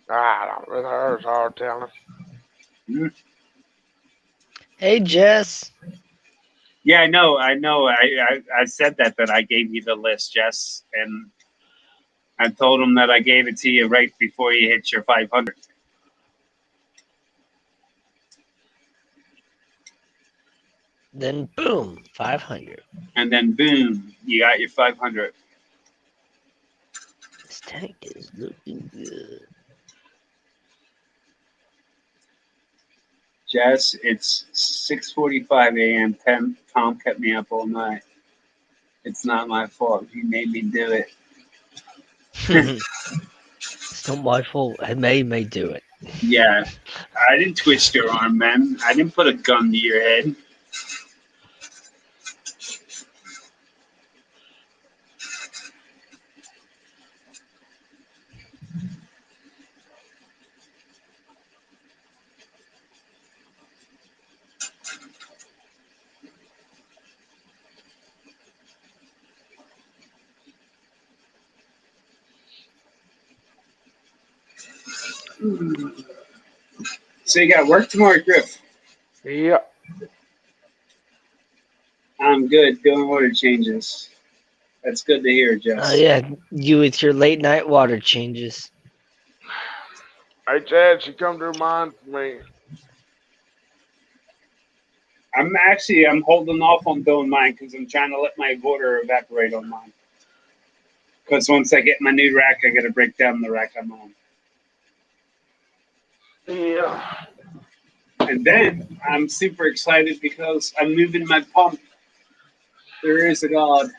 I don't with her. It's hard telling. Hey, Jess. Yeah, I know. I said that I gave you the list, Jess, and I told him that I gave it to you right before you hit your 500. Then boom, 500. And then boom, you got your 500. This tank is looking good. Jess, it's 6:45 a.m. Tom kept me up all night. It's not my fault. He made me do it. It's not my fault. I may do it. Yeah, I didn't twist your arm, man. I didn't put a gun to your head. So you got work tomorrow, Griff? Yeah. I'm good, doing water changes. That's good to hear, Jess. Oh yeah, you with your late night water changes. Hey, Chad, she come to mind for me. I'm holding off on doing mine because I'm trying to let my water evaporate on mine. Because once I get my new rack, I got to break down the rack I'm on. Yeah. And then I'm super excited because I'm moving my pump. There is a God.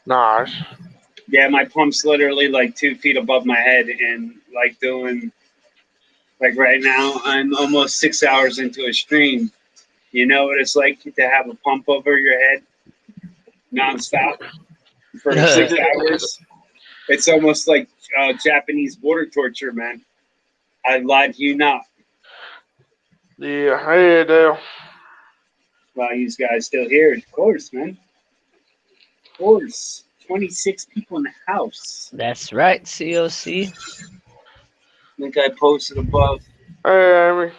Nice. Yeah, my pump's literally like 2 feet above my head, and like right now, I'm almost 6 hours into a stream. You know what it's like to have a pump over your head nonstop for 6 hours? It's almost like Japanese water torture, man. I lied to you not. Yeah, hey, Dale. Well, you guys still here, of course, man. Of course. 26 people in the house. That's right, COC. Link I posted above Hey, Amy.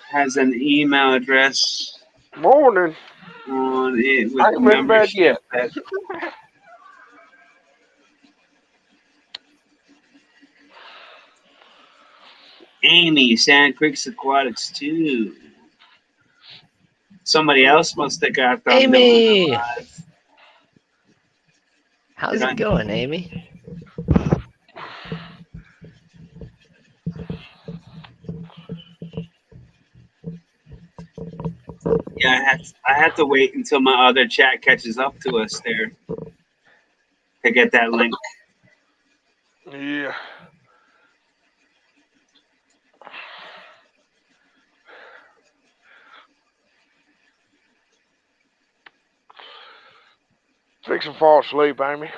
has an email address Morning. on it with I the ain't been to bed membership. yet. Amy, Sand Creek's Aquatics 2. Somebody else must have got them. Amy! How's it going, Amy? Yeah, I had to wait until my other chat catches up to us there to get that link. Yeah. Fixing to fall asleep, Amy.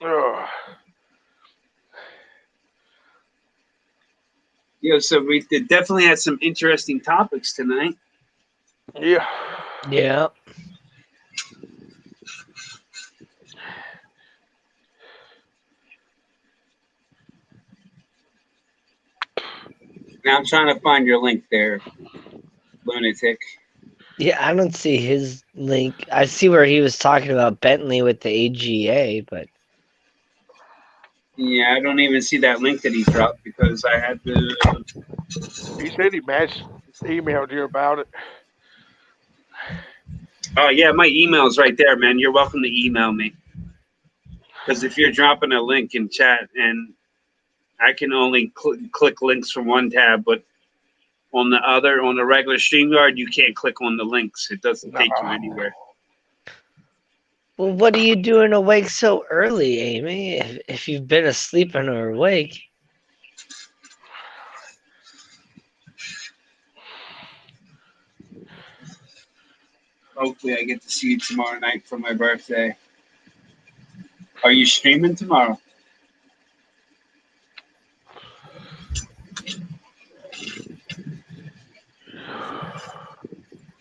Ugh. Yeah, so we definitely had some interesting topics tonight. Yeah. Yeah. Now I'm trying to find your link there, lunatic. Yeah, I don't see his link. I see where he was talking about Bentley with the AGA, but Yeah, I don't even see that link that he dropped because I had to. He said he emailed you about it. Oh yeah, my email's right there, man. You're welcome to email me. Because if you're dropping a link in chat, and I can only click links from one tab, but on the regular StreamYard, you can't click on the links. It doesn't take you anywhere. well, what are you doing awake so early, Amy? If you've been asleep and are awake. Hopefully, I get to see you tomorrow night for my birthday. Are you streaming tomorrow?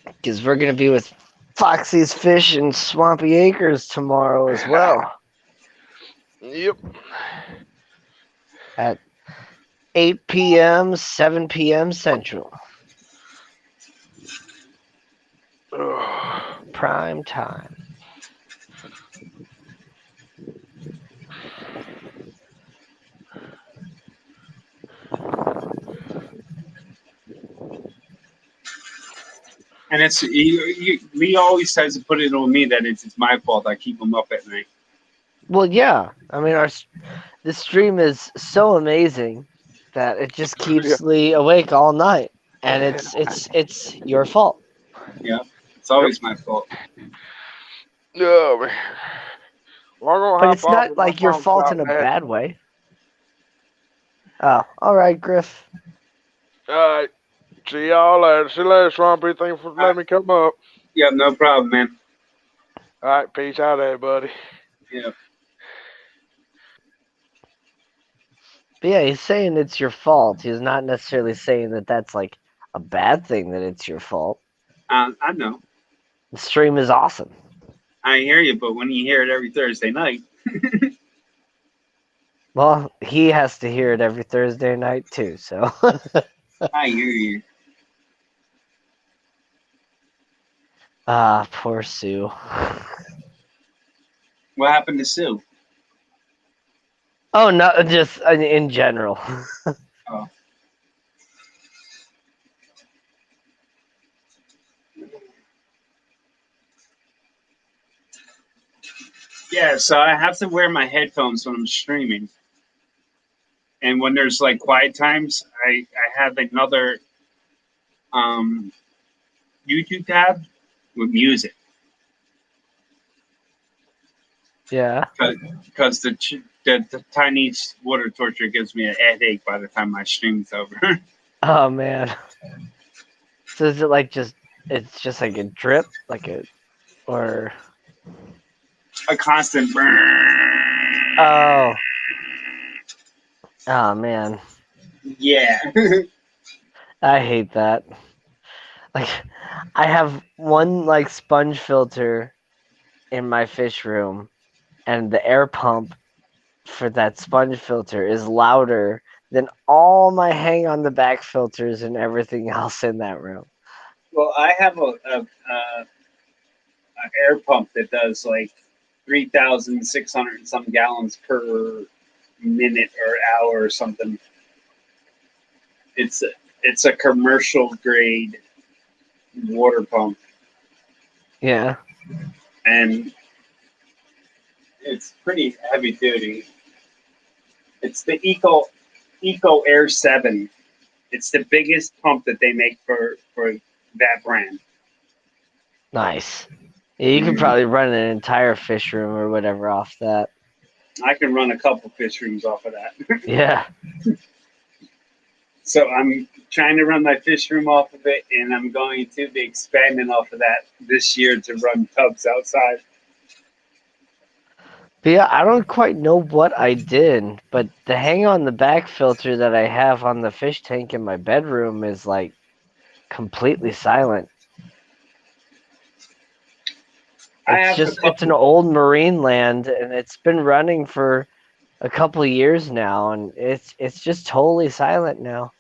Because we're going to be with Foxy's Fish and Swampy Acres tomorrow as well. Yep. At 8 p.m., 7 p.m. Central. Ugh. Prime time. And it's Lee always tries to put it on me that it's my fault. I keep him up at night. Well, yeah. I mean, this stream is so amazing that it just keeps Lee awake all night, and it's your fault. Yeah, it's always my fault. Yeah, man. Well, But it's not like your fault in a bad way. Oh, all right, Griff. All right. See y'all later. See you later, Swampy. Thanks for letting me come up. Yeah, no problem, man. All right. Peace out, everybody. Yeah. But yeah, he's saying it's your fault. He's not necessarily saying that that's like a bad thing that it's your fault. I know. The stream is awesome. I hear you, but when you hear it every Thursday night. Well, he has to hear it every Thursday night too, so. I hear you. Ah, poor Sue. What happened to Sue? Oh, no, just in general. Oh. Yeah, so I have to wear my headphones when I'm streaming. And when there's like quiet times, I have another YouTube tab with music. Yeah. Because the Chinese water torture gives me a headache by the time my stream's over. Oh man. So is it like it's just like a drip, or a constant burn. Oh. Oh man. Yeah. I hate that. Like, I have one like sponge filter in my fish room, and the air pump for that sponge filter is louder than all my hang on the back filters and everything else in that room. Well, I have a air pump that does like 3,600 and some gallons per minute or hour or something. It's a commercial grade water pump. Yeah. And it's pretty heavy duty. It's the Eco Air 7. It's the biggest pump that they make for that brand. Nice. Yeah, you could probably run an entire fish room or whatever off that. I can run a couple fish rooms off of that. Yeah. So I'm trying to run my fish room off of it, and I'm going to be expanding off of that this year to run tubs outside. But yeah, I don't quite know what I did, but the hang on the back filter that I have on the fish tank in my bedroom is like completely silent. I have It's an old marine land, and it's been running for a couple of years now, and it's just totally silent now.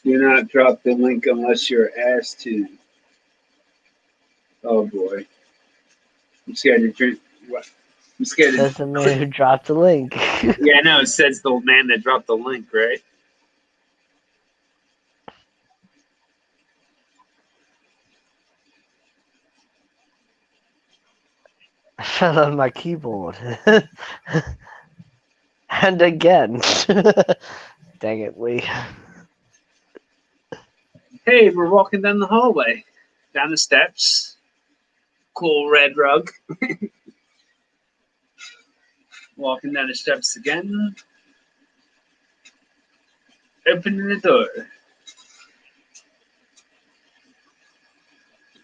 Do not drop the link unless you're asked to. Oh boy. I'm scared to drink. What? I'm scared Says the man who dropped the link. Yeah, I know. It says the man that dropped the link, right? I fell on my keyboard. And again. Dang it, Lee. Hey, we're walking down the hallway, down the steps. Cool red rug. Walking down the steps again. Opening the door.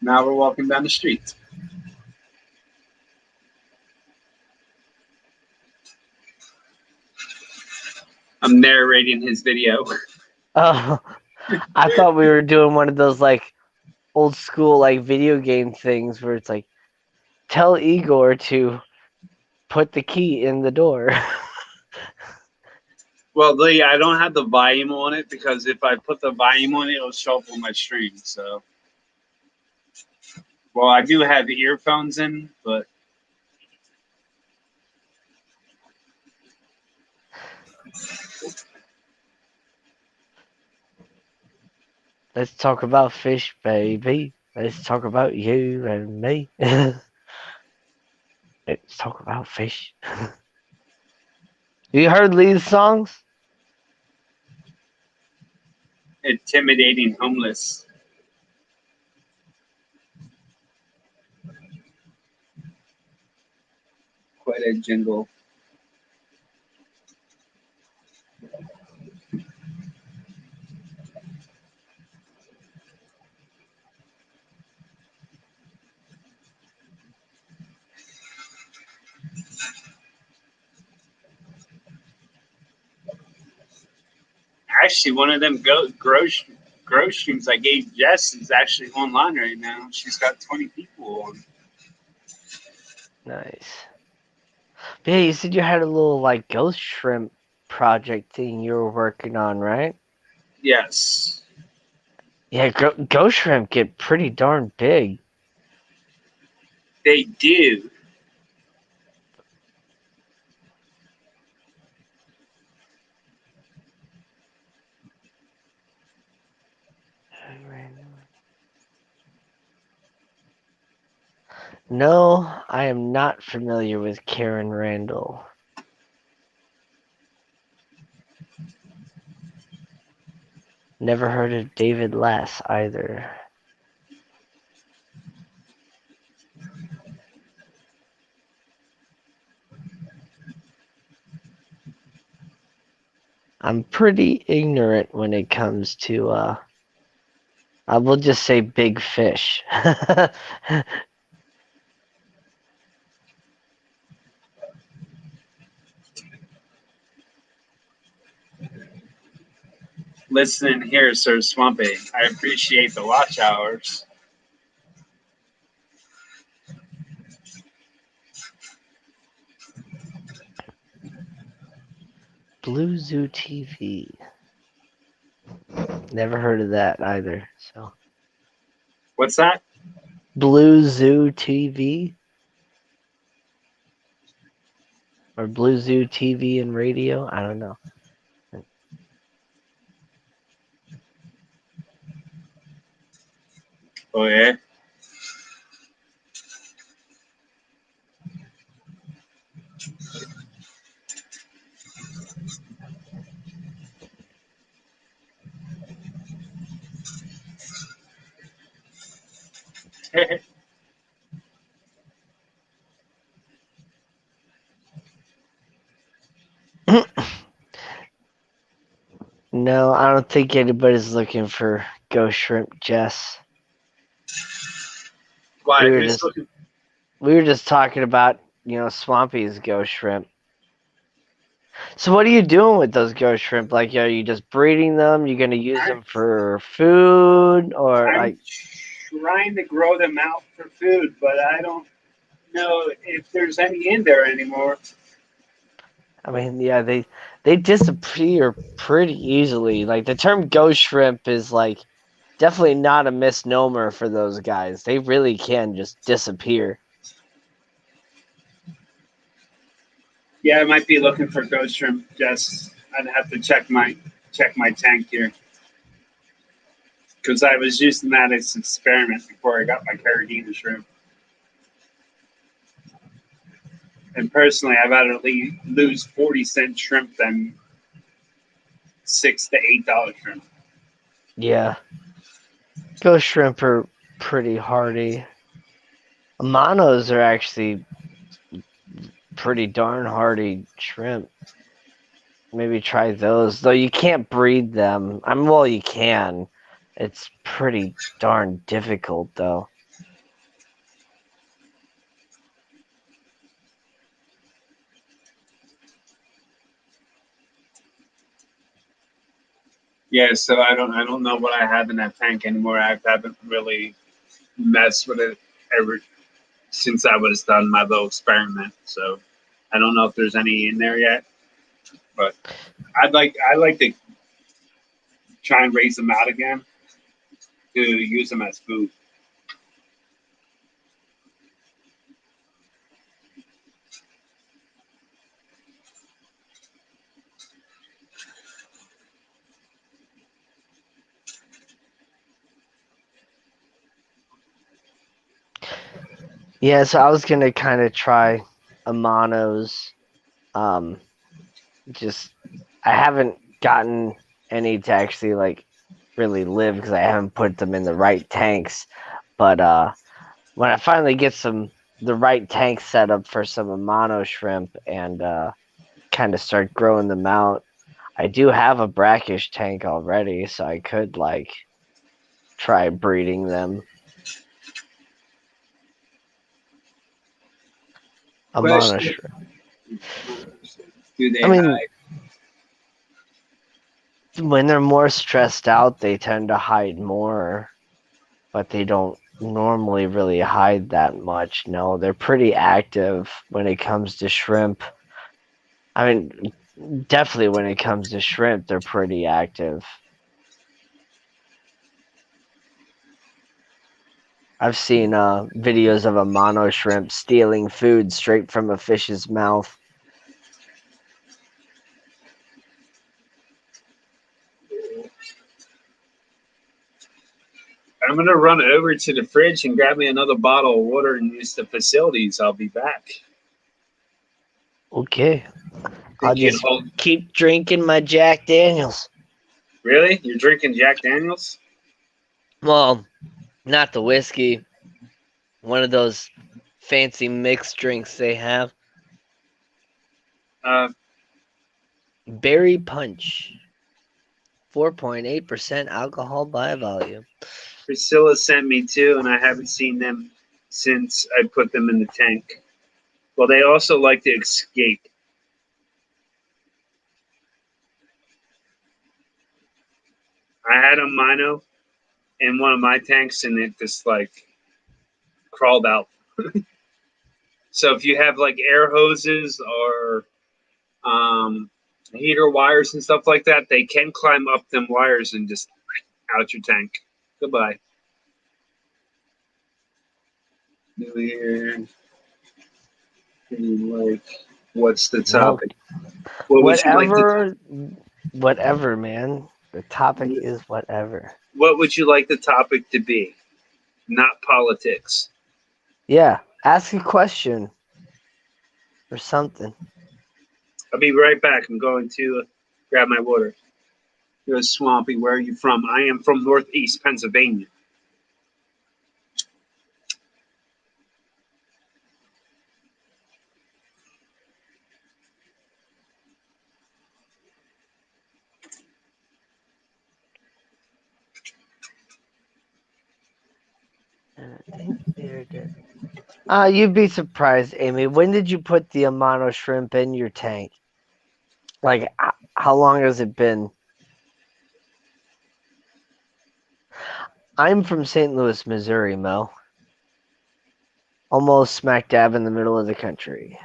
Now we're walking down the street. I'm narrating his video. Oh, I thought we were doing one of those like old school like video game things where it's like, tell Igor to put the key in the door. Well, Lee, I don't have the volume on it because if I put the volume on it, it'll show up on my stream. So, well, I do have earphones in, but Let's talk about fish, baby. Let's talk about you and me. Let's talk about fish. You heard Lee's songs? intimidating homeless. Quite a jingle. Actually, one of them grow streams I gave Jess is actually online right now. She's got 20 people on. Nice. But yeah, you said you had a little like ghost shrimp project thing you were working on, right? Yes. Yeah, ghost shrimp get pretty darn big. They do. No, I am not familiar with Karen Randall. Never heard of David Lass either. I'm pretty ignorant when it comes to I will just say big fish. Listening here, Sir Swampy. I appreciate the watch hours. Blue Zoo TV. Never heard of that either. So What's that? Blue Zoo TV or Blue Zoo TV and radio. I don't know. Oh yeah. No, I don't think anybody's looking for ghost shrimp, Jess. Why? We were Who's just looking? we were just talking about, Swampy's ghost shrimp. So what are you doing with those ghost shrimp? Like, are you just breeding them? You gonna use them for food, or I'm like? trying to grow them out for food, but I don't know if there's any in there anymore. I mean, yeah, they disappear pretty easily. Like the term ghost shrimp is like definitely not a misnomer for those guys. They really can just disappear. Yeah, I might be looking for ghost shrimp. Just I'd have to check my tank here because I was using that as an experiment before I got my carrageenan shrimp. And personally, I'd rather lose 40-cent shrimp than $6 to $8 shrimp. Yeah, ghost shrimp are pretty hardy. Monos are actually pretty darn hardy shrimp. Maybe try those, though you can't breed them. Well, you can. It's pretty darn difficult, though. Yeah, so I don't know what I have in that tank anymore. I haven't really messed with it ever since I was done my little experiment. So I don't know if there's any in there yet. But I like to try and raise them out again to use them as food. Yeah, so I was gonna kind of try Amanos. Um, just I haven't gotten any to actually like really live because I haven't put them in the right tanks. But when I finally get the right tank set up for some Amano shrimp and kind of start growing them out, I do have a brackish tank already, so I could like try breeding them. Amano Question: shrimp. do they I mean, hide? when they're more stressed out, they tend to hide more, but they don't normally really hide that much. No, they're pretty active when it comes to shrimp. I mean, definitely when it comes to shrimp, they're pretty active. I've seen videos of a mono shrimp stealing food straight from a fish's mouth. I'm gonna run over to the fridge and grab me another bottle of water and use the facilities. I'll be back. Okay. I'll Think you can just hold? keep drinking my Jack Daniels. Really? You're drinking Jack Daniels? Well, not the whiskey. One of those fancy mixed drinks they have. Uh, Berry Punch. 4.8% alcohol by volume. Priscilla sent me two, and I haven't seen them since I put them in the tank. Well, they also like to escape. I had a Mino in one of my tanks, and it just like crawled out. So if you have like air hoses or heater wires and stuff like that, they can climb up them wires and just out your tank. Goodbye. New Year. Like, what's the Well, topic? What would you like to? whatever, man. The topic is whatever. What would you like the topic to be? Not politics. Yeah, ask a question or something. I'll be right back. I'm going to grab my water. You're Swampy. Where are you from? I am from Northeast Pennsylvania. very good. You'd be surprised, Amy. When did you put the Amano shrimp in your tank? Like, how long has it been? I'm from St. Louis, Missouri, Mo. Almost smack dab in the middle of the country.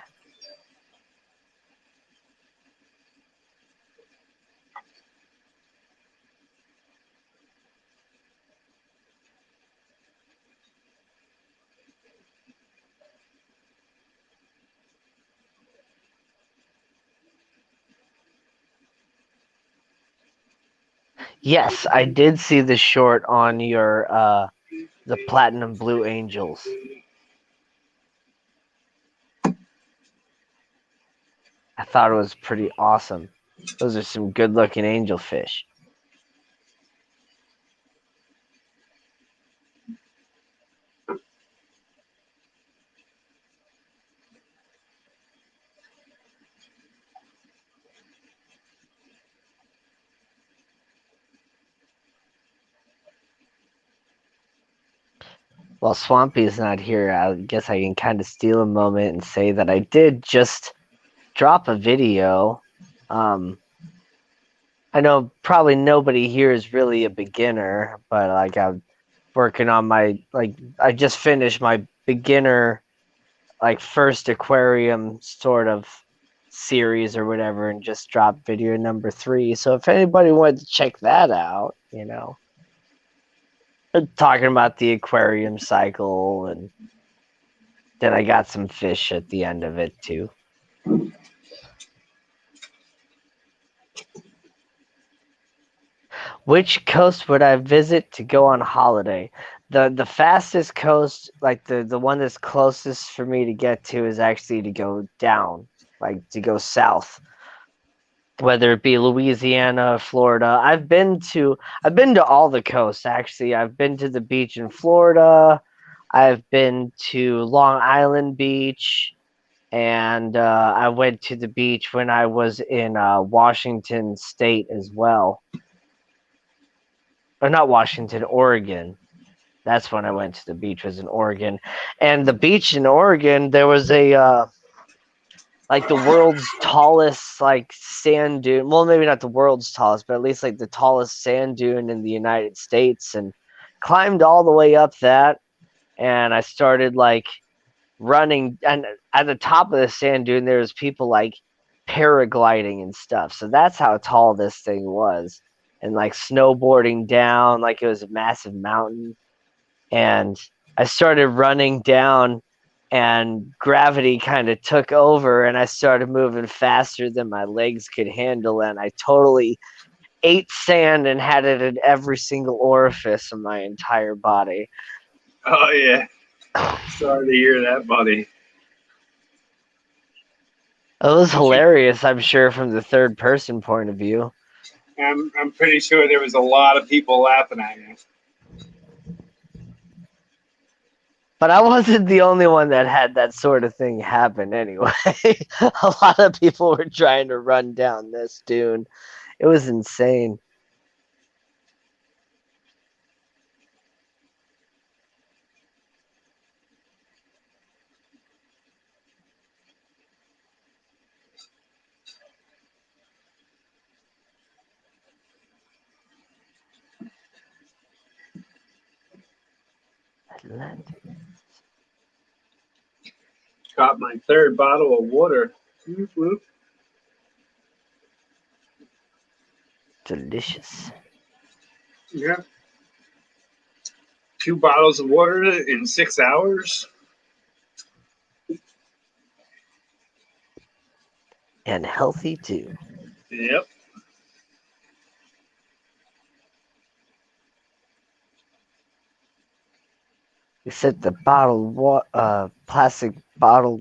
Yes, I did see the short on your the Platinum Blue Angels. I thought it was pretty awesome. Those are some good looking angelfish. While Swampy's not here, I guess I can kind of steal a moment and say that I did just drop a video. I know probably nobody here is really a beginner, but like I'm working on my I just finished my beginner first aquarium sort of series or whatever, and just dropped video number 3. So if anybody wanted to check that out, talking about the aquarium cycle, and then I got some fish at the end of it too. Which coast would I visit to go on holiday? The fastest coast, like the one that's closest for me to get to, is actually to go down, like to go south. Whether it be Louisiana, Florida. I've been to all the coasts actually. I've been to the beach in Florida. I've been to Long Island Beach, and I went to the beach when I was in Washington State as well. Or not Washington, Oregon. That's when I went to the beach, was in Oregon. And the beach in Oregon, there was a the world's tallest sand dune. Well, maybe not the world's tallest, but at least the tallest sand dune in the United States, and climbed all the way up that. And I started running, and at the top of the sand dune there was people paragliding and stuff. So that's how tall this thing was. And snowboarding down like it was a massive mountain. And I started running down, and gravity kind of took over, and I started moving faster than my legs could handle, and I totally ate sand and had it in every single orifice of my entire body. Oh yeah. Sorry to hear that, buddy. It was hilarious, I'm sure, from the third person point of view. I'm pretty sure there was a lot of people laughing at you. But I wasn't the only one that had that sort of thing happen anyway. A lot of people were trying to run down this dune. It was insane. Atlantic. Got my 3rd bottle of water. Delicious. Yeah. 2 bottles of water in 6 hours. And healthy too. Yep. Except the plastic bottle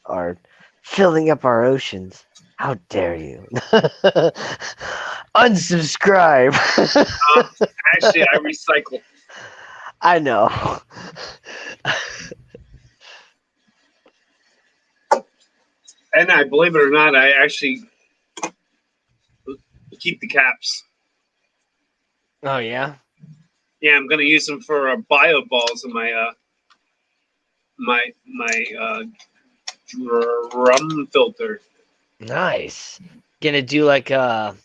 are filling up our oceans. How dare you? Unsubscribe. Actually, I recycle. I know. And I, believe it or not, I actually keep the caps. Oh yeah. Yeah, I'm gonna use them for bio balls in my drum filter. Nice. Gonna do like a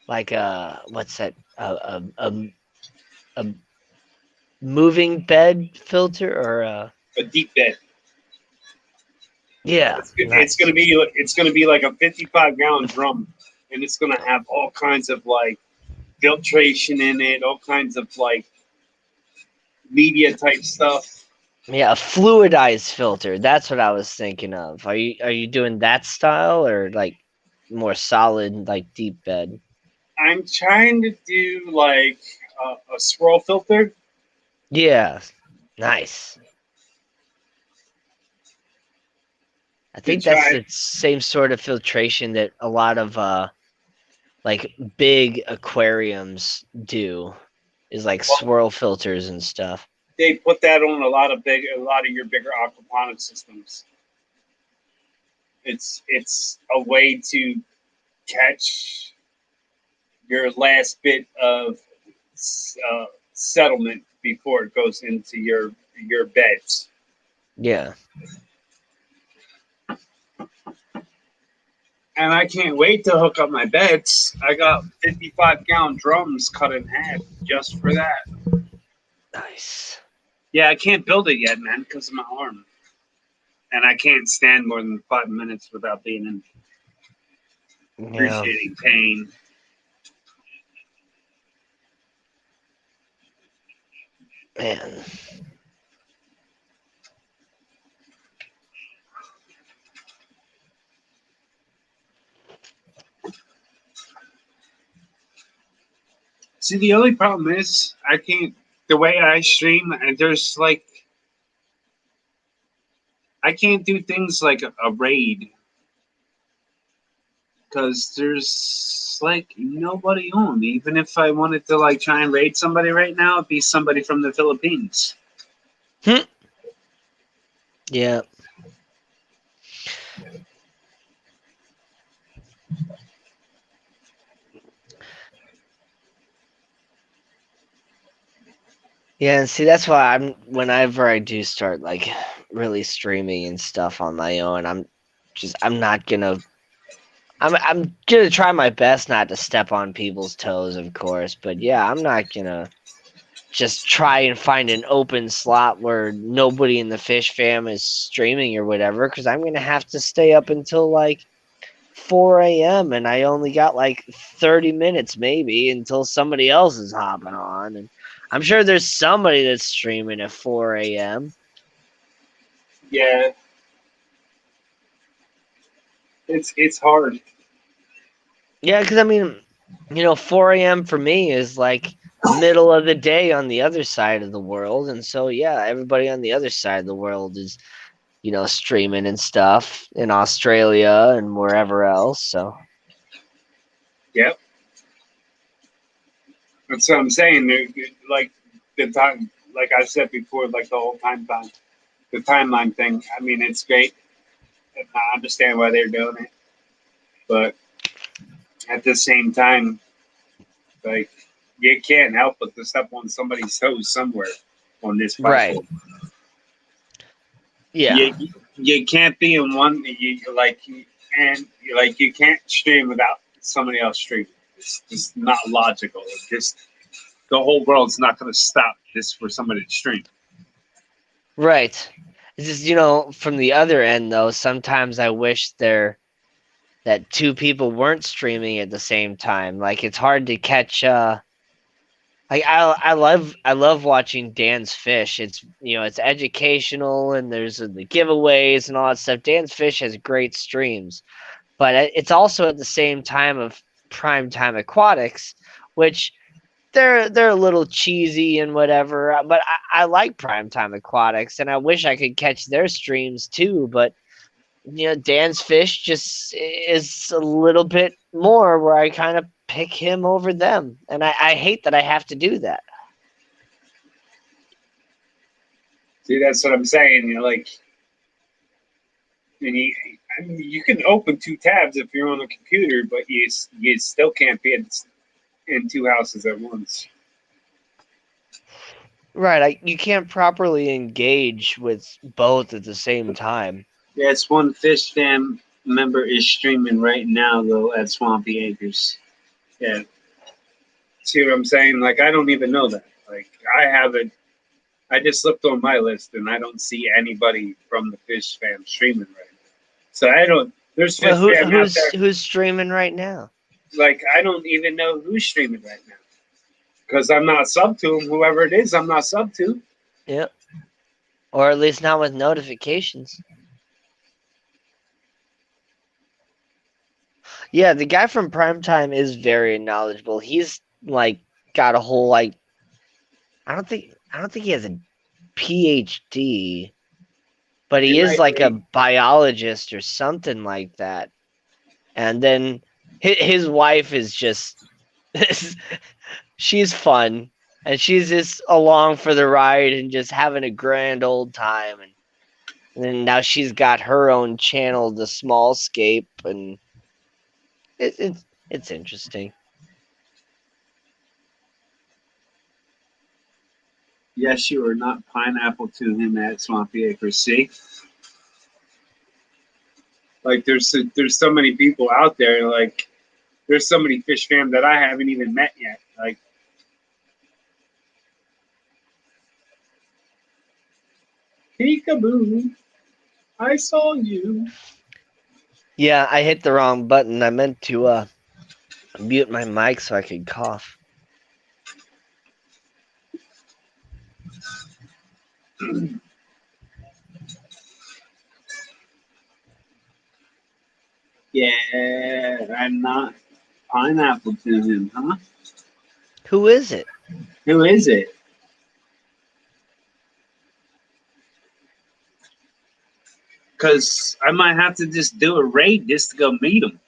what's that? A moving bed filter or A deep bed. yeah. It's gonna be like a 55-gallon drum, and it's gonna have all kinds of like filtration in it, all kinds of like media type stuff. Yeah, a fluidized filter. That's what I was thinking of. Are you doing that style or like more solid like deep bed? I'm trying to do like a swirl filter. Yeah. Nice. I think that's the same sort of filtration that a lot of like big aquariums do, is like swirl filters and stuff. They put that on a lot of your bigger aquaponic systems. It's a way to catch your last bit of settlement before it goes into your beds. Yeah. And I can't wait to hook up my beds. I got 55-gallon drums cut in half just for that. Nice. Yeah, I can't build it yet, man, because of my arm. And I can't stand more than 5 minutes without being in excruciating pain. Man. See, the only problem is I can't. The way I stream, and there's like, I can't do things like a raid because there's like nobody on. Even if I wanted to like try and raid somebody right now, it'd be somebody from the Philippines. Yeah. Yeah, and see that's why whenever I do start like really streaming and stuff on my own, I'm gonna try my best not to step on people's toes, of course, but yeah, I'm not gonna just try and find an open slot where nobody in the fish fam is streaming or whatever, because I'm gonna have to stay up until like 4 a.m. and I only got like 30 minutes maybe until somebody else is hopping on, and I'm sure there's somebody that's streaming at 4 a.m. Yeah, it's hard. Yeah, because I mean, 4 a.m. for me is like middle of the day on the other side of the world, and so yeah, everybody on the other side of the world is, streaming and stuff in Australia and wherever else. So Yep. That's what I'm saying. Like the time, like I said before, like the whole the timeline thing. I mean, it's great, and I understand why they're doing it, but at the same time, like you can't help but to step on somebody's toes somewhere on this platform. Right. Yeah. You can't be in one. You can't stream without somebody else streaming. It's just not logical. It's just the whole world's not going to stop this for somebody to stream. Right. It's just, from the other end though, sometimes I wish that two people weren't streaming at the same time. Like it's hard to catch like I love watching Dan's Fish. It's it's educational and there's the giveaways and all that stuff. Dan's Fish has great streams, but it's also at the same time of Primetime Aquatics, which they're a little cheesy and whatever. But I like Primetime Aquatics and I wish I could catch their streams too. But Dan's Fish just is a little bit more where I kind of pick him over them. And I hate that I have to do that. See, that's what I'm saying. And you can open two tabs if you're on a computer, but you still can't be in two houses at once. Right, you can't properly engage with both at the same time. Yes, one Fish Fam member is streaming right now though at Swampy Acres. Yeah. See what I'm saying? Like I don't even know that. Like I haven't. I just looked on my list and I don't see anybody from the Fish Fam streaming right now. So I don't. There's Fish Well, Fam out there. who's streaming right now? Like I don't even know who's streaming right now because I'm not sub to him. Whoever it is, I'm not sub to. Yep. Or at least not with notifications. Yeah, the guy from Primetime is very knowledgeable. He's like got a whole like I don't think he has a PhD, but he is like a biologist or something like that. And then his wife is just she's fun and she's just along for the ride and just having a grand old time, and then now she's got her own channel, the Smallscape, and it's interesting. Yes, you are not pineapple to him at Swampy Acres. See, like there's so many people out there. Like there's so many Fish Fam that I haven't even met yet. Like peekaboo, I saw you. Yeah, I hit the wrong button. I meant to mute my mic so I could cough. Yeah, I'm not pineapple to him, huh? Who is it? Who is it? Because I might have to just do a raid just to go meet him.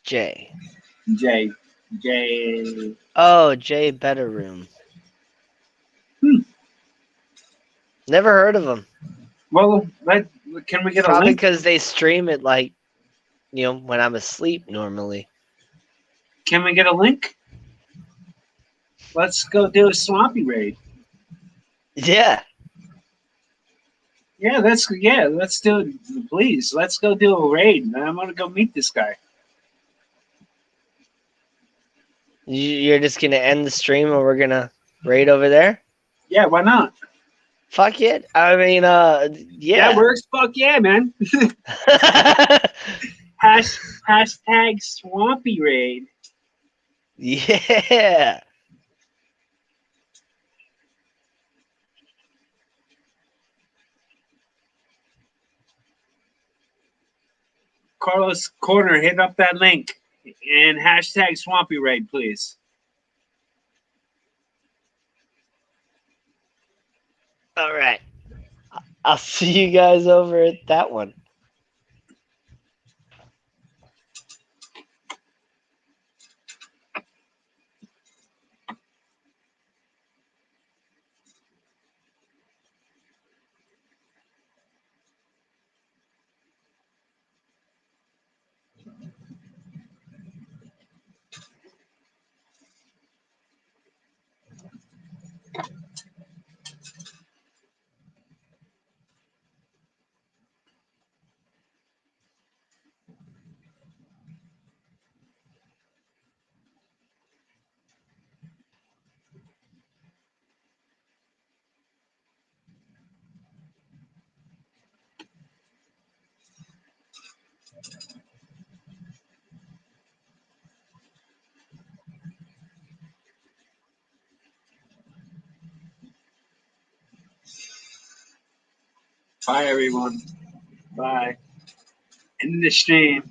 Jay. Jay. Oh, Jay Better Room. Hmm. Never heard of him. Well, can we get Probably a link? because they stream it like, when I'm asleep normally. Can we get a link? Let's go do a Swampy raid. Yeah. Yeah, let's do it. Please, let's go do a raid. I want to go meet this guy. You're just gonna end the stream and we're gonna raid over there? Yeah, why not? Fuck it. I mean, yeah. That works. Fuck yeah, man. Hashtag Swampy raid. Yeah. Carlos Corner, hit up that link and hashtag Swampy raid, please. All right. I'll see you guys over at that one. Bye, everyone. Bye. End the stream.